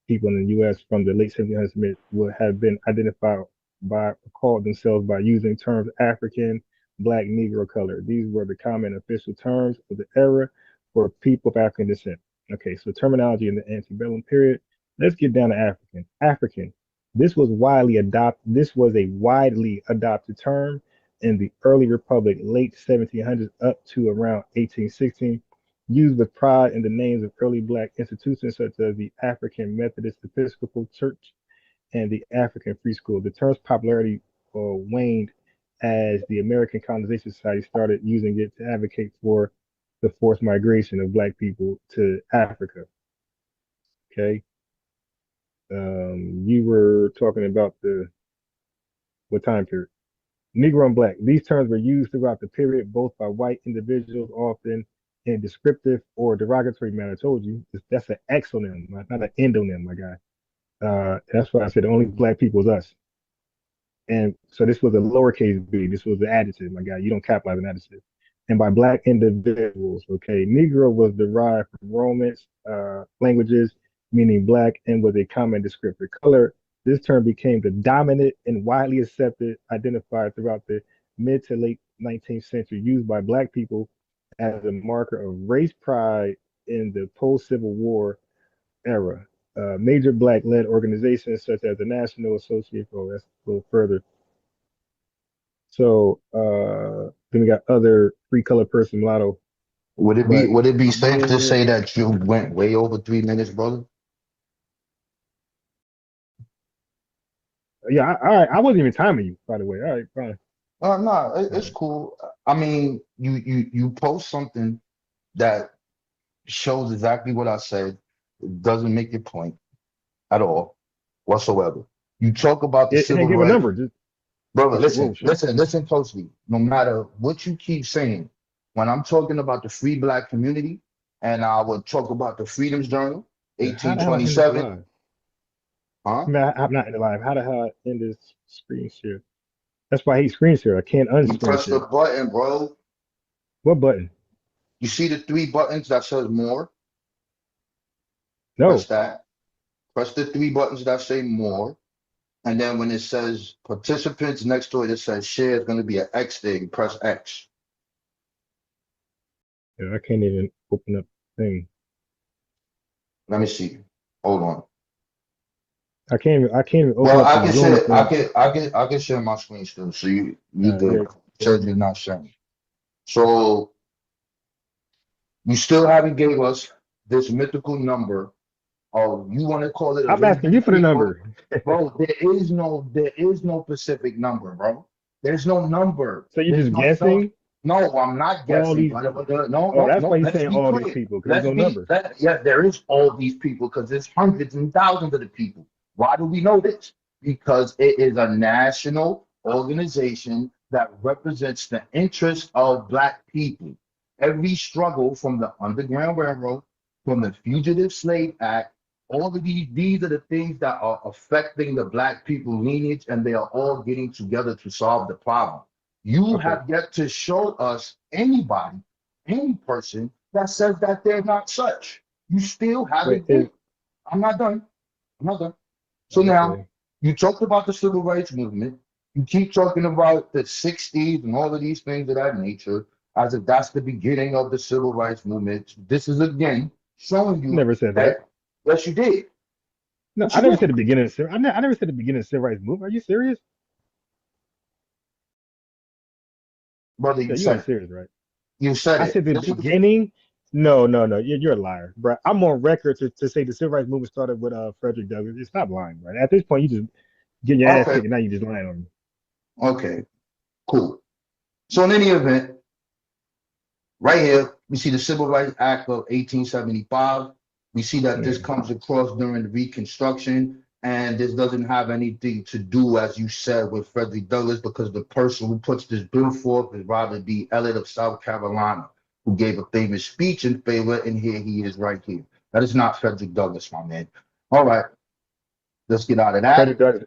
people in the U.S. from the late 1700s would have been identified by or called themselves by using terms African, Black, Negro, color? These were the common official terms of the era for people of African descent. Okay, so terminology in the antebellum period. Let's get down to African. African. This was widely adopted. This was a widely adopted term in the early republic, late 1700s up to around 1816, used with pride in the names of early black institutions such as the African Methodist Episcopal Church and the African Free School. The term's popularity waned as the American Colonization Society started using it to advocate for the forced migration of black people to Africa. Okay. You were talking about what time period? Negro and Black. These terms were used throughout the period, both by white individuals, often in a descriptive or derogatory manner. I told you, that's an exonym, not an endonym, my guy. That's why I said the only black people is us. And so this was a lowercase b. This was an adjective, my guy. You don't capitalize an adjective. And by black individuals, okay. Negro was derived from Romance languages, meaning black, and was a common descriptor. Color, this term became the dominant and widely accepted identifier throughout the mid to late 19th century, used by black people as a marker of race pride in the post-Civil War era. Major black-led organizations such as the National Association, that's a little further. So then we got other free color person, mulatto. Would it be safe to say that you went way over 3 minutes, brother? Yeah, all right. I wasn't even timing you, by the way. All right, fine. No, it's cool. I mean, you post something that shows exactly what I said. It doesn't make your point at all, whatsoever. You talk about the It civil didn't give a rights. number. Just, Brother, whoa, listen closely. No matter what you keep saying, when I'm talking about the free black community, and I would talk about the Freedom's Journal, how the hell I end this 1827. live? Huh? Man, I'm not in the live. How the hell I end this screen share? That's why I hate screen share. I can't unscreen You press share. the button, bro. What button? You see the 3 buttons that says more? No. Press that. Press the 3 buttons that say more. And then when it says participants next to it, it says share. It's going to be an X there. You press X. Yeah, I can't even open up the thing. Let me see. Hold on. I can't even open Well, up I the can Zoom share. thing. I can share my screen still. So you Yeah. said you're not sharing. So you still haven't gave us this mythical number. Oh, you want to call it I'm asking you for the number. Bro, there is no specific number, bro. There's no number. So you're There's just no guessing? No, I'm not All guessing. these. That's why you're Let's saying be all these clear. people, because there's no number. Yeah, there is all these people because there's hundreds and thousands of the people. Why do we know this? Because it is a national organization that represents the interests of black people. Every struggle from the Underground Railroad, from the Fugitive Slave Act, all of these are the things that are affecting the black people lineage, and they are all getting together to solve the problem. You have yet to show us anybody, any person that says that they're not such. You still haven't. I'm not done. So now you talked about the civil rights movement. You keep talking about the 60s and all of these things of that nature, as if that's the beginning of the civil rights movement. This is again showing you Never said that. Yes, you did. No, I never said the beginning of civil. I never said the beginning of civil rights movement. Are you serious? Brother, you ain't serious, right? You said I said the beginning. No. You're a liar, bro. I'm on record to say the civil rights movement started with Frederick Douglass. It's not lying, right? At this point, you just getting your ass kicked, and now you just lying on me. Okay, cool. So in any event, right here, we see the Civil Rights Act of 1875. We see that this comes across during the Reconstruction. And this doesn't have anything to do, as you said, with Frederick Douglass, because the person who puts this bill forth is Robert B. Elliott of South Carolina, who gave a famous speech in favor, and here he is right here. That is not Frederick Douglass, my man. All right, let's get out of that. Frederick Douglass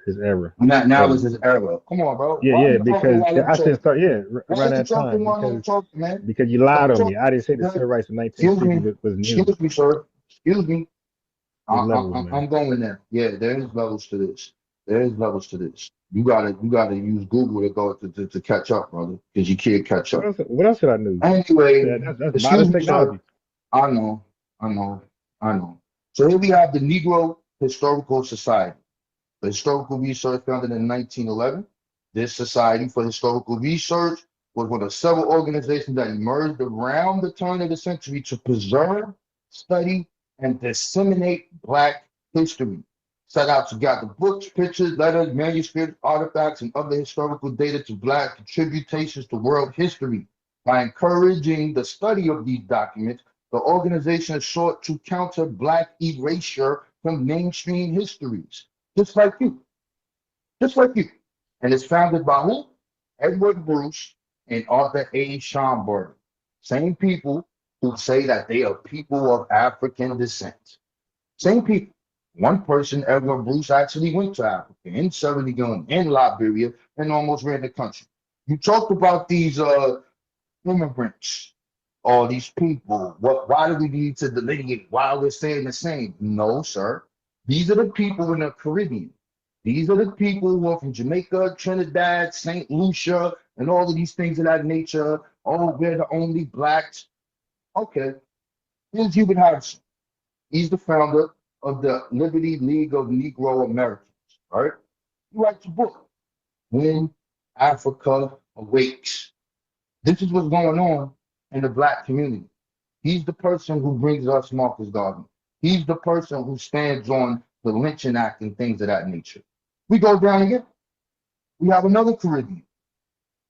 his era. Now is his era. Come on, bro. Yeah, Why yeah, you talking because while I'm I said talking? start, Why around you that talking time while I'm talking, man? because you lied Stop on me. I didn't say the talking. civil rights in Excuse 1950 me. was new. Excuse me, sir. Excuse me. There's levels, man. I'm going there. Yeah, there is levels to this. There is levels to this. You gotta use Google to go to catch up, brother, because you can't catch up. What else did I know? Anyway, That's excuse modern me, sir. technology. I know. So here we have the Negro Historical Society. The historical research founded in 1911. This Society for Historical Research was one of several organizations that emerged around the turn of the century to preserve, study, and disseminate Black history. Set out to gather books, pictures, letters, manuscripts, artifacts, and other historical data to Black contributions to world history. By encouraging the study of these documents, the organization sought to counter Black erasure from mainstream histories. Just like you. And it's founded by who? Edward Bruce and Arthur A. Schomburg. Same people who say that they are people of African descent. Same people. One person, Edward Bruce, actually went to Africa in Sierra Leone, in Liberia, and almost ran the country. You talked about these immigrants, all these people. Why do we need to delineate? Why we're saying the same? No, sir. These are the people in the Caribbean. These are the people who are from Jamaica, Trinidad, St. Lucia, and all of these things of that nature. Oh, we're the only Blacks. Okay. Here's Hubert Harrison. He's the founder of the Liberty League of Negro Americans, right? He writes a book, When Africa Awakes. This is what's going on in the Black community. He's the person who brings us Marcus Garvey. He's the person who stands on the Lynching Act and things of that nature. We go down again. We have another Caribbean,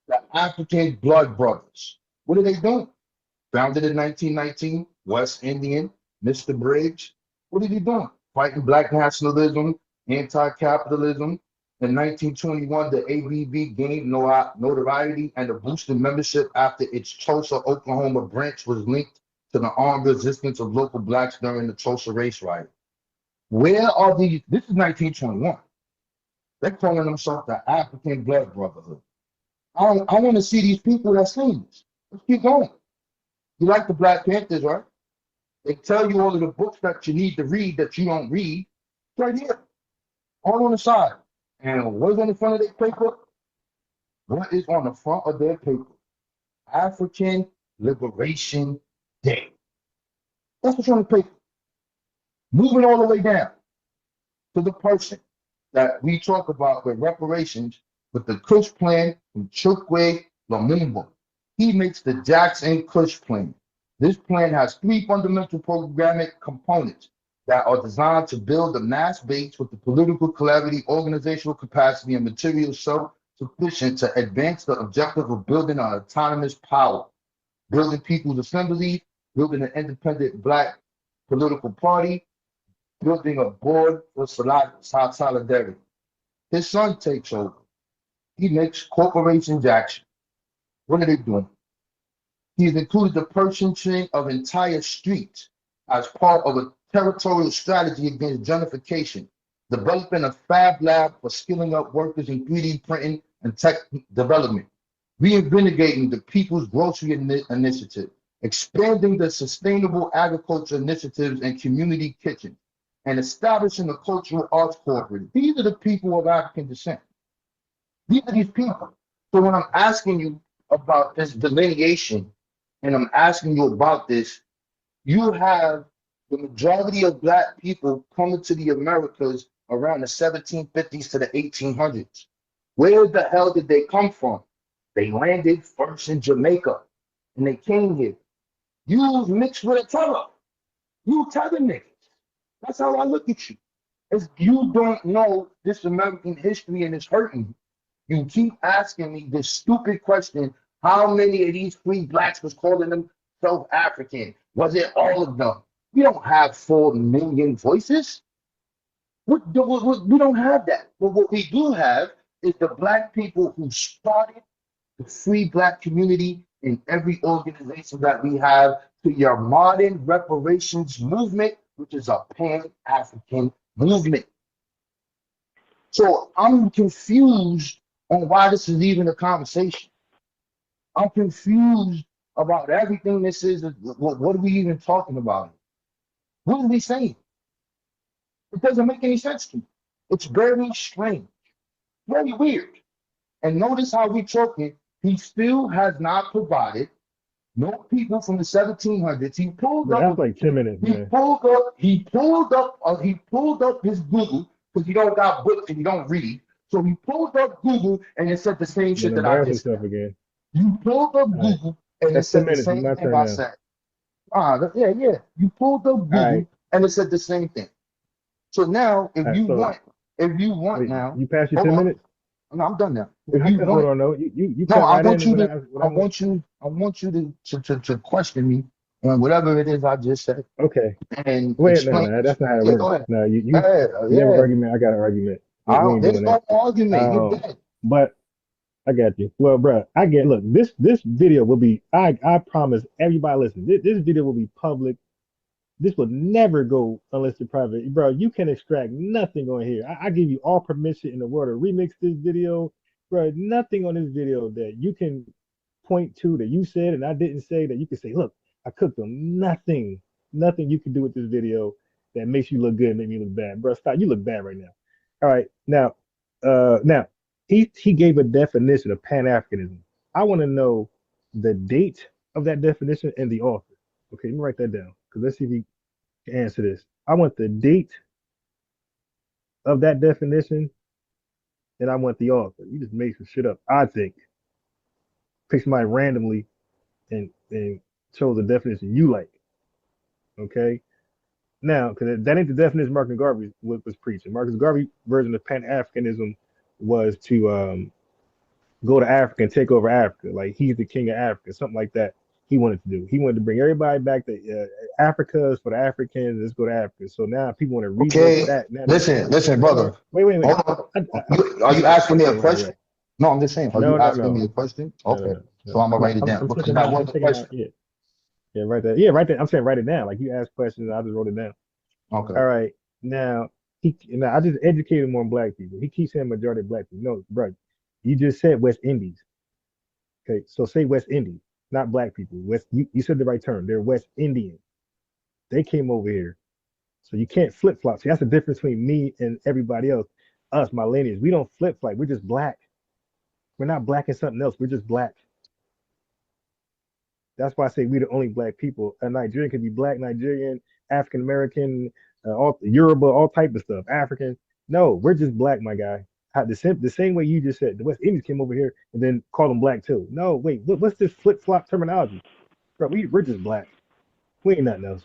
the African Blood Brothers. What are they doing? Founded in 1919, West Indian, Mr. Briggs. What are they doing? Fighting Black nationalism, anti-capitalism. In 1921, the ABB gained notoriety and a boost in membership after its Tulsa, Oklahoma branch was linked to the armed resistance of local Blacks during the Tulsa race riot. Where are these? This is 1921. They're calling themselves the African Blood Brotherhood. I want to see these people that saying this. Let's keep going. You like the Black Panthers, right? They tell you all of the books that you need to read that you don't read. It's right here, all on the side. And what's on the front of their paper? What is on the front of their paper? African Liberation Day. That's what's on the paper. Moving all the way down to the person that we talk about with reparations, with the Kush plan from Chukwe Lumumba. He makes the Jackson Kush plan. This plan has three fundamental programmatic components that are designed to build a mass base with the political clarity, organizational capacity, and material self-sufficient to advance the objective of building an autonomous power, building people's assembly, building an independent Black political party, building a board for solidarity. His son takes over. He makes corporations action. What are they doing? He's included the purchasing of entire streets as part of a territorial strategy against gentrification, developing a fab lab for skilling up workers in 3D printing and tech development, reinvigorating the People's Grocery Initiative, expanding the sustainable agriculture initiatives and community kitchens, and establishing a cultural arts cooperative. These are the people of African descent. These are these people. So when I'm asking you about this delineation, and I'm asking you about this, you have the majority of Black people coming to the Americas around the 1750s to the 1800s. Where the hell did they come from? They landed first in Jamaica, and they came here. You was mixed with a terror. You tether niggas. That's how I look at you. As you don't know this American history and it's hurting you. You keep asking me this stupid question, how many of these free Blacks was calling themselves African? Was it all of them? We don't have 4 million voices. We don't have that. But what we do have is the black people who started the free black community in every organization that we have to your modern reparations movement, which is a Pan-African movement. So I'm confused on why this is even a conversation. I'm confused about everything this is. What are we even talking about? What are we saying? It doesn't make any sense to me. It's very strange, very weird. And notice how we talking. He still has not provided no people from the 1700s. He pulled Man, up. that's like 10 minutes, He man. pulled up his Google because he don't got books and he don't read. So he pulled up Google and it said the same You're shit gonna that I embarrass just yourself said. again. You pulled up All right. Google and it That's 10 said the minutes. It's same my thing turn I now. said. Yeah. You pulled up All Google right. and it said the same thing. So now, All right. So if you want wait, now, you passed your hold 10 on. minutes? No, I'm done now. Well, If I you can hold want, on though. You no, cut I right want in you when to, when I want you to question me on whatever it is I just said okay. and Wait, explain. no, that's not how it Yeah, works. go ahead. No, you have an Yeah. argument. I got an argument. I We don't. ain't There's doing no that. argument. You're dead. But I got you. Well, bro, I get. Look, this video will be. I promise everybody listen. This video will be public. This will never go unlisted private. Bro, you can extract nothing on here. I give you all permission in the world to remix this video. Bro, nothing on this video that you can point to that you said and I didn't say that you can say, look, I cooked them. Nothing. Nothing you can do with this video that makes you look good and make me look bad. Bro, stop. You look bad right now. All right. Now he gave a definition of Pan-Africanism. I want to know the date of that definition and the author. Okay, let me write that down. Because let's see if he answer this. I want the date of that definition, and I want the author. You just made some shit up. I think pick somebody randomly and chose the definition you like. Okay. Now, because that ain't the definition Marcus Garvey was preaching. Marcus Garvey version of Pan Africanism was to go to Africa and take over Africa. Like he's the king of Africa, something like that. He wanted to do. He wanted to bring everybody back to Africa is for the Africans. Let's go to Africa. So now people want to remake Okay. that. Now, Listen, hold on. brother. Wait. Hold on. Are you asking me a Right question? away. No, I'm just saying. Are you asking me a question? Okay. So I'm gonna write it down I'm because taking that my, was I'm the taking my, question. yeah, right there. Yeah, right there. I'm saying write it down. Like you asked questions, I just wrote it down. Okay. All right. Now I just educated him on black people. He keeps saying majority of black people. No, bro, you just said West Indies. Okay, so say West Indies, not black people. You said the right term. They're West Indians. They came over here. So you can't flip flop. See, that's the difference between me and everybody else. Us, my lineage, we don't flip flop. We're just black. We're not black and something else. We're just black. That's why I say we're the only black people. A Nigerian can be black, Nigerian, African American, all Yoruba, all type of stuff. African. No, we're just black, my guy. The same way you just said, the West Indians came over here and then called them black too. No, wait, what's this flip flop terminology? Bro, we're just black. We ain't nothing else.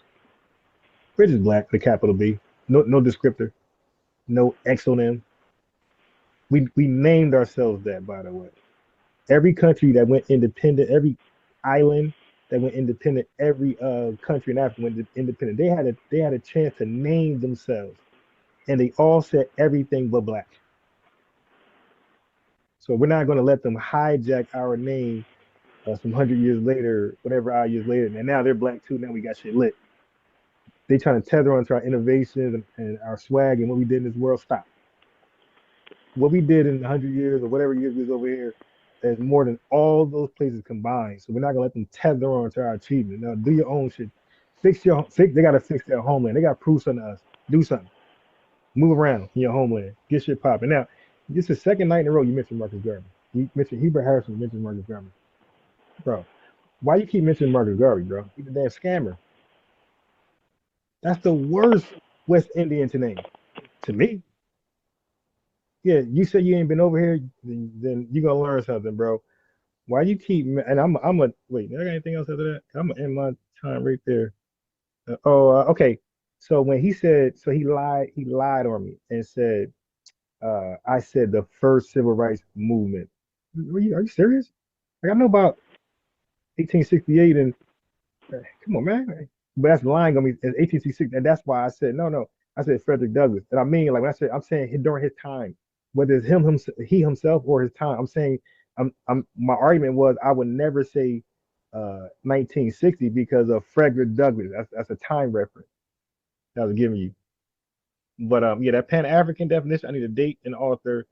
We're just black, the capital B. No descriptor, no exonym. We named ourselves that, by the way. Every country that went independent, every island that went independent, every country in Africa went independent. They had a chance to name themselves, and they all said everything but black. So we're not going to let them hijack our name some 100 years later, whatever our years later, and now they're black too. Now we got shit lit. They trying to tether onto our innovations and our swag and what we did in this world. Stop. What we did in 100 years or whatever years we was over here is more than all those places combined. So we're not gonna let them tether on to our achievement. Now do your own shit. They gotta fix their homeland. They gotta prove something to us. Do something. Move around in your homeland. Get shit popping. Now, this is the second night in a row you mentioned Marcus Garvey. You mentioned Heber Harrison, you mentioned Marcus Garvey. Bro, why you keep mentioning Marcus Garvey, bro? He's a damn scammer. That's the worst West Indian to name. To me. Yeah, you said you ain't been over here, then you're gonna learn something, bro. Why you keep and I'm a wait, I got anything else after that? I'm gonna end my time right there. Okay. So when he said he lied on me and said I said the first civil rights movement. Are you serious? Like I know about 1868 and come on, man. But that's lying on me in 1866, and that's why I said no. I said Frederick Douglass, and I mean like when I said I'm saying during his time, whether it's he himself or his time. I'm saying my argument was I would never say 1960 because of Frederick Douglass. That's a time reference that I was giving you. But yeah, that Pan African definition. I need a date and author,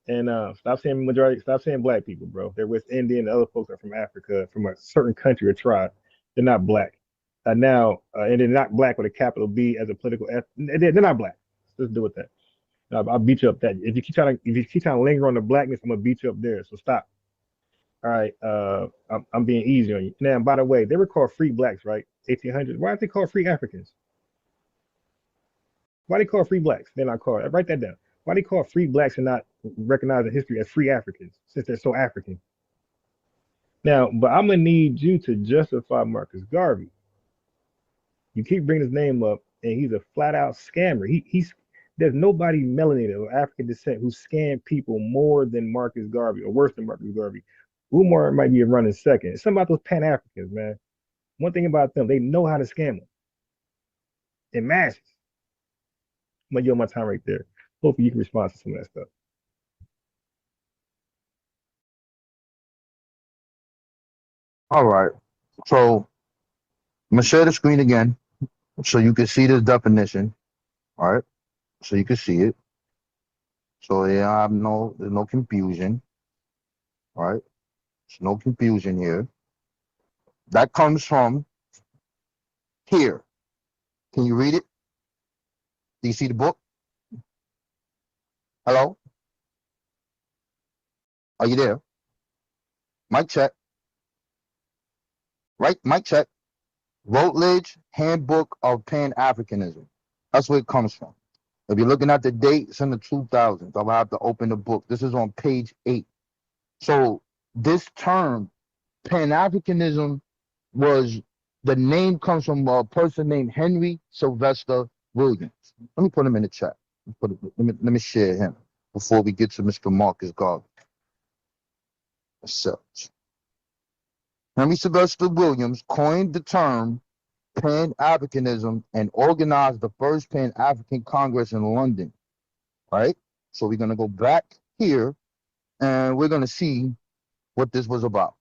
and stop saying majority. Stop saying black people, bro. They're West Indian. The other folks are from Africa, from a certain country or tribe. They're not black. And they're not black with a capital B as a political F. They're not black. Let's do with that. I'll beat you up that. If you keep trying to linger on the blackness, I'm gonna beat you up there. So stop. All right. I'm being easy on you. Now, by the way, they were called free blacks, right? 1800s. Why aren't they called free Africans? Why they call free blacks? They're not called. Write that down. Why they call free blacks and not recognize in history as free Africans since they're so African? Now, but I'm gonna need you to justify Marcus Garvey. You keep bringing his name up, and he's a flat out scammer. He's there's nobody melanated or African descent who scammed people more than Marcus Garvey or worse than Marcus Garvey. Umar might be a running second. It's something about those Pan Africans, man. One thing about them, they know how to scam them in masses. I'm gonna yield my time right there. Hopefully, you can respond to some of that stuff. All right. So I'm gonna share the screen again so you can see the definition. All right. So you can see it. So yeah, there's no confusion. All right. There's no confusion here. That comes from here. Can you read it? Do you see the book? Hello? Are you there? Mic check. Right, mic check. Routledge Handbook of Pan-Africanism. That's where it comes from. If you're looking at the date, it's in the 2000s. I'll have to open the book. This is on page 8. So this term, Pan-Africanism, the name comes from a person named Henry Sylvester Williams. Let me put him in the chat. Let me share him before we get to Mr. Marcus Garvey. Search. Henry Sylvester Williams coined the term Pan-Africanism and organized the first Pan-African Congress in London. Right? So we're going to go back here and we're going to see what this was about.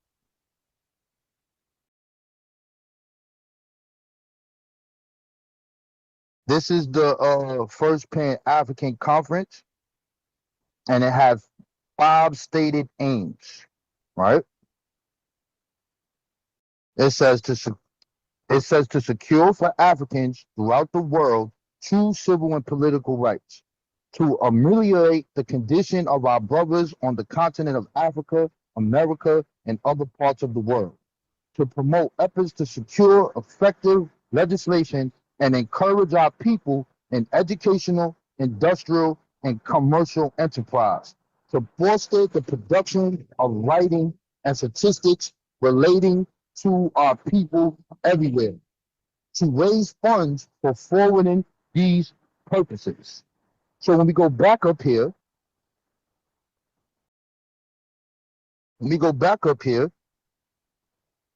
This is the first Pan-African Conference, and it has 5 stated aims, right? It says to secure for Africans throughout the world true civil and political rights, to ameliorate the condition of our brothers on the continent of Africa, America, and other parts of the world, to promote efforts to secure effective legislation and encourage our people in educational, industrial, and commercial enterprise, to foster the production of writing and statistics relating to our people everywhere, to raise funds for forwarding these purposes. So when we go back up here,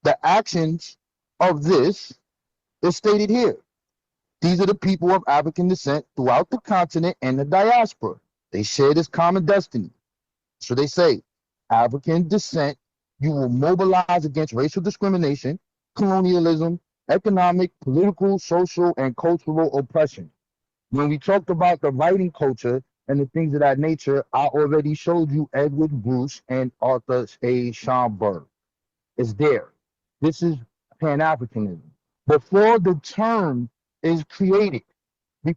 the actions of this is stated here. These are the people of African descent throughout the continent and the diaspora. They share this common destiny. So they say, African descent, you will mobilize against racial discrimination, colonialism, economic, political, social, and cultural oppression. When we talked about the writing culture and the things of that nature, I already showed you Edward Bruce and Arthur A. Schomburg. It's there. This is Pan-Africanism. Before the term is created, this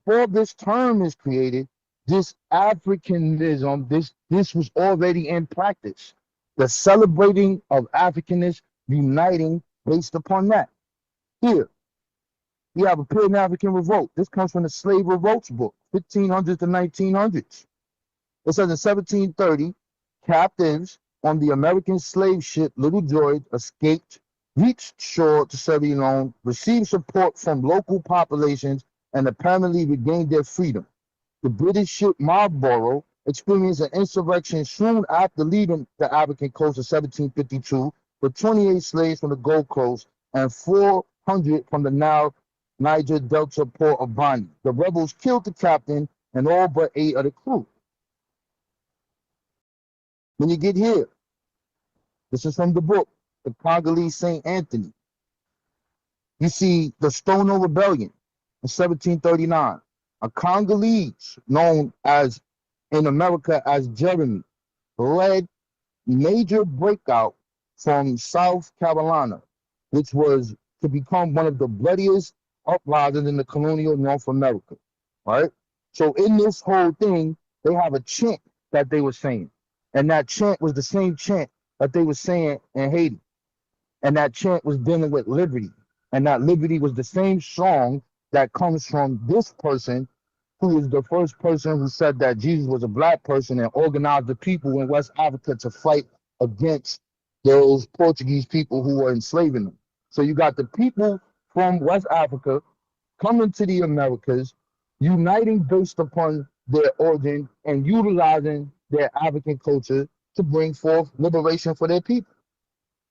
Africanism, this was already in practice. The celebrating of Africanists uniting based upon that. Here, we have a Pan-African revolt. This comes from the Slave Revolts book, 1500s to 1900s. It says in 1730, captives on the American slave ship Little George escaped, reached shore to Sierra Leone, received support from local populations, and apparently regained their freedom. The British ship Marlborough experienced an insurrection soon after leaving the African coast in 1752 with 28 slaves from the Gold Coast and 400 from the now Niger Delta Port of Bani. The rebels killed the captain and all but 8 of the crew. When you get here, this is from the book, The Congolese St. Anthony. You see the Stono Rebellion in 1739. A Congolese known as in America as Jeremy led major breakout from South Carolina, which was to become one of the bloodiest uprisings in the colonial North America, right? So in this whole thing, they have a chant that they were saying, and that chant was the same chant that they were saying in Haiti, and that chant was dealing with liberty, and that liberty was the same song that comes from this person who is the first person who said that Jesus was a black person and organized the people in West Africa to fight against those Portuguese people who were enslaving them. So you got the people from West Africa coming to the Americas, uniting based upon their origin and utilizing their African culture to bring forth liberation for their people.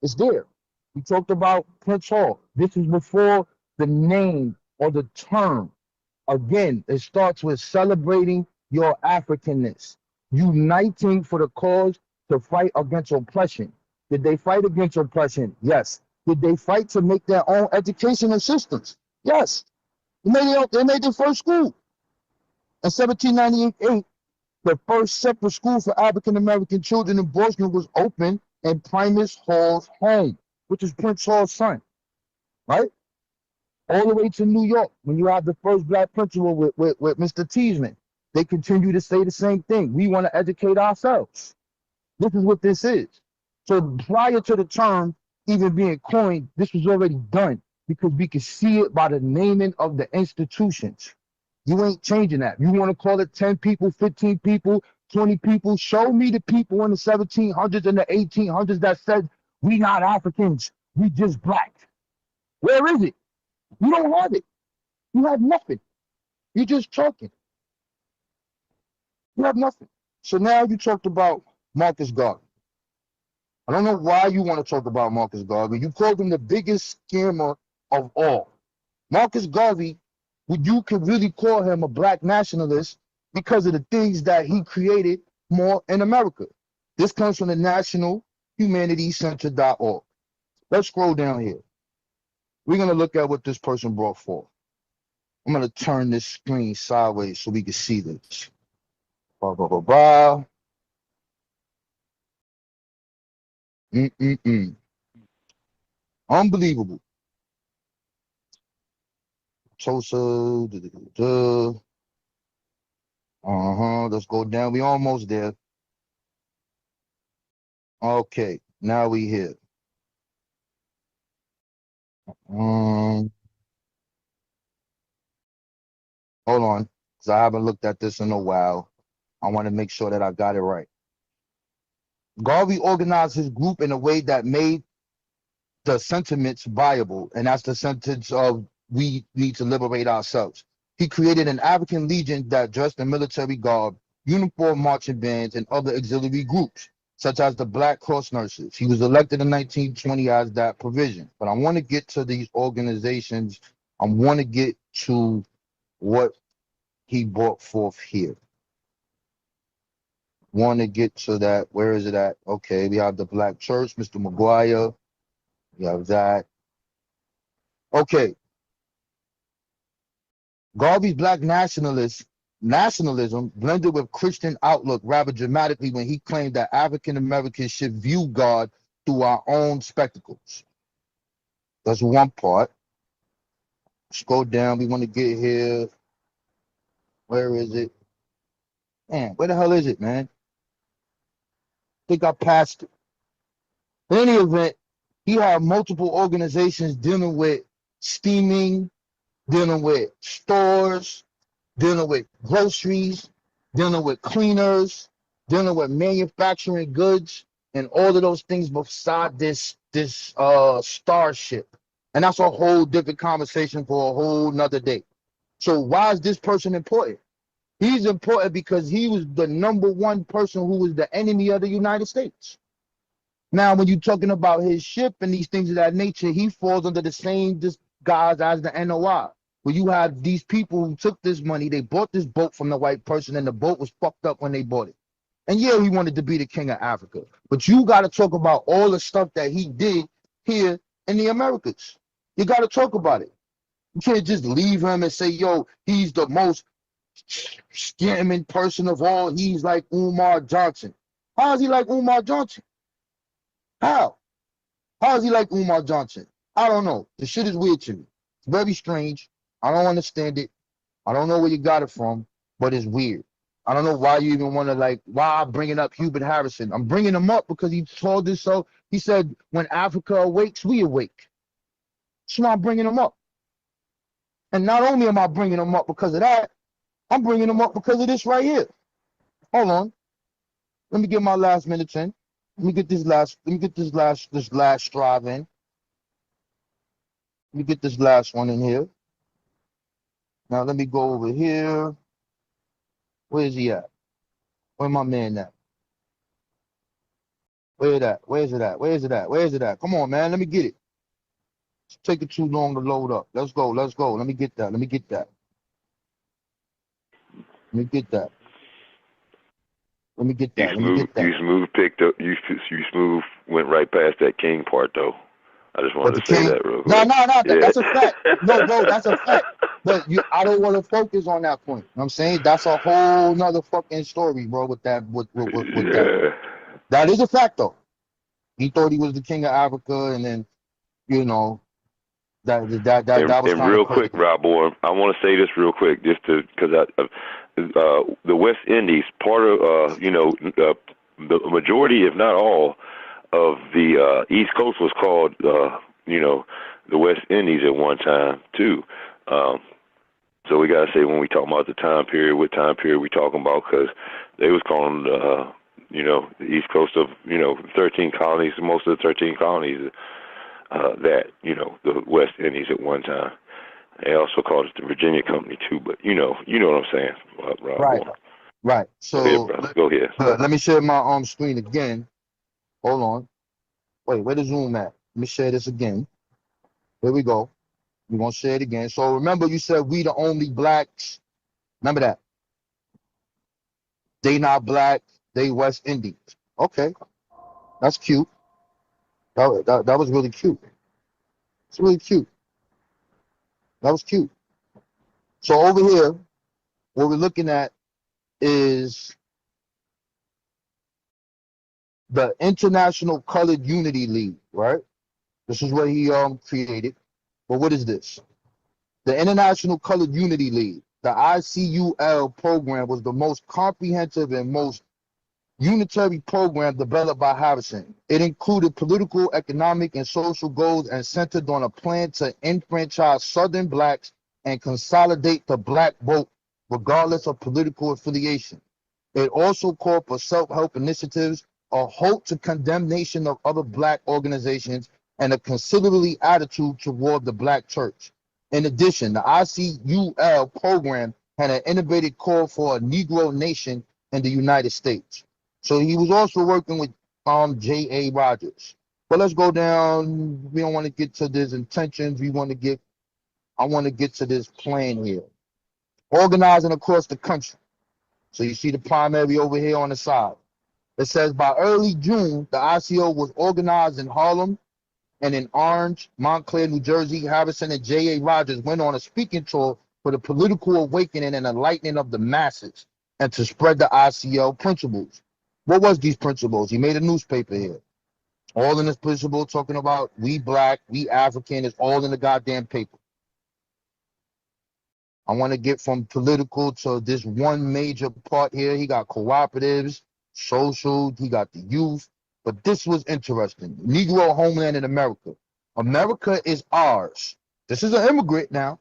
It's there. We talked about Prince Hall. This is before the name or the term. Again, it starts with celebrating your Africanness, uniting for the cause to fight against oppression. Did they fight against oppression? Yes. Did they fight to make their own educational systems? Yes. They made their first school. In 1798, the first separate school for African-American children in Boston was opened in Primus Hall's home, which is Prince Hall's son, right? All the way to New York, when you have the first black principal with Mr. Teasman, they continue to say the same thing. We want to educate ourselves. This is what this is. So prior to the term even being coined, this was already done because we can see it by the naming of the institutions. You ain't changing that. You want to call it 10 people, 15 people, 20 people. Show me the people in the 1700s and the 1800s that said, we not Africans, we just black. Where is it? You don't have it. You have nothing. You're just talking. You have nothing. So now you talked about Marcus Garvey. I don't know why you want to talk about Marcus Garvey. You called him the biggest scammer of all. Marcus Garvey, you could really call him a black nationalist because of the things that he created more in America. This comes from the National Humanities Center.org. Let's scroll down here. We're going to look at what this person brought forth. I'm going to turn this screen sideways so we can see this. Blah, blah, blah, blah. Unbelievable. Tulsa. Let's go down. We almost there. Okay. Now we here. Hold on, because I haven't looked at this in a while. I want to make sure that I got it right. Garvey organized his group in a way that made the sentiments viable, and that's the sentence of we need to liberate ourselves. He created an African Legion that dressed in military garb, uniform marching bands, and other auxiliary groups, such as the Black Cross Nurses. He was elected in 1920 as that provision. But I want to get to these organizations. I want to get to what he brought forth here. Want to get to that. Where is it at? Okay, we have the Black Church, Mr. McGuire. We have that. Okay. Garvey's black nationalism blended with Christian outlook rather dramatically when he claimed that African Americans should view God through our own spectacles. That's one part. Let's go down. We want to get here. Where is it? Man, where the hell is it, man? I think I passed it. In any event, he had multiple organizations dealing with steaming, dealing with stores, dealing with groceries, dealing with cleaners, dealing with manufacturing goods, and all of those things beside this starship. And that's a whole different conversation for a whole nother day. So why is this person important? He's important because he was the #1 person who was the enemy of the United States. Now, when you're talking about his ship and these things of that nature, he falls under the same guise as the NOI. where you have these people who took this money, they bought this boat from the white person, and the boat was fucked up when they bought it. And yeah, he wanted to be the king of Africa. But you got to talk about all the stuff that he did here in the Americas. You got to talk about it. You can't just leave him and say, yo, he's the most scamming person of all. He's like Umar Johnson. How is he like Umar Johnson? How? How is he like Umar Johnson? I don't know. The shit is weird to me. It's very strange. I don't understand it. I don't know where you got it from, but it's weird. I don't know why you even want to, like, why I'm bringing up Hubert Harrison. I'm bringing him up because he told us so. He said, when Africa awakes, we awake. That's why I'm bringing him up. And not only am I bringing him up because of that, I'm bringing him up because of this right here. Hold on. Let me get my last minute in. Let me get this last strive in. Let me get this last one in here. Now let me go over here. Where is he at? Where my man at? Where it at? Where is it at? Where is it at? Where is it at? Come on, man. Let me get it. It's taking too long to load up. Let's go. Let's go. Let me get that. Let me get that. Let me get that. Let me get that. Let me get that. You smooth picked up. You smooth went right past that king part though. I just wanted to say that real quick. No, Yeah. that's a fact. No, bro, that's a fact. But I don't want to focus on that point. You know what I'm saying? That's a whole nother fucking story, bro, with that. With that. That is a fact, though. He thought he was the king of Africa, and then, you know, that was And real quick, Rob Boy, I want to say this real quick, just to because the West Indies, part of the majority, if not all, of the East Coast was called the West Indies at one time too. So we gotta say when we talk about the time period, what time period we talking about, because they was calling the East Coast of 13 colonies, most of the 13 colonies that the West Indies at one time. They also called it the Virginia Company too, but you know what I'm saying, Rob. Right. Right. So Go ahead. Let me share my screen again. Hold on. Wait, where the Zoom at? Let me share this again. Here we go. We're gonna share it again. So remember, you said we the only blacks. Remember that. They not black. They West Indies. Okay, that's cute. That was really cute. It's really cute. That was cute. So over here, what we're looking at is the International Colored Unity League, right? This is what he created. But what is this? The International Colored Unity League, the ICUL program, was the most comprehensive and most unitary program developed by Harrison. It included political, economic, and social goals and centered on a plan to enfranchise Southern blacks and consolidate the black vote regardless of political affiliation. It also called for self-help initiatives, a halt to condemnation of other black organizations, and a conciliatory attitude toward the black church. In addition, the ICUL program had an innovative call for a Negro nation in the United States. So he was also working with J.A. Rogers. But let's go down. We don't want to get to his intentions. I want to get to this plan here. Organizing across the country. So you see the primary over here on the side. It says by early June, the ICO was organized in Harlem and in Orange, Montclair, New Jersey. Harrison and J.A. Rogers went on a speaking tour for the political awakening and enlightening of the masses and to spread the ICO principles. What was these principles? He made a newspaper here. All in this principle talking about we black, we African, it's all in the goddamn paper. I want to get from political to this one major part here. He got cooperatives, social, he got the youth. But this was interesting. Negro homeland in America. America is ours. This is an immigrant now.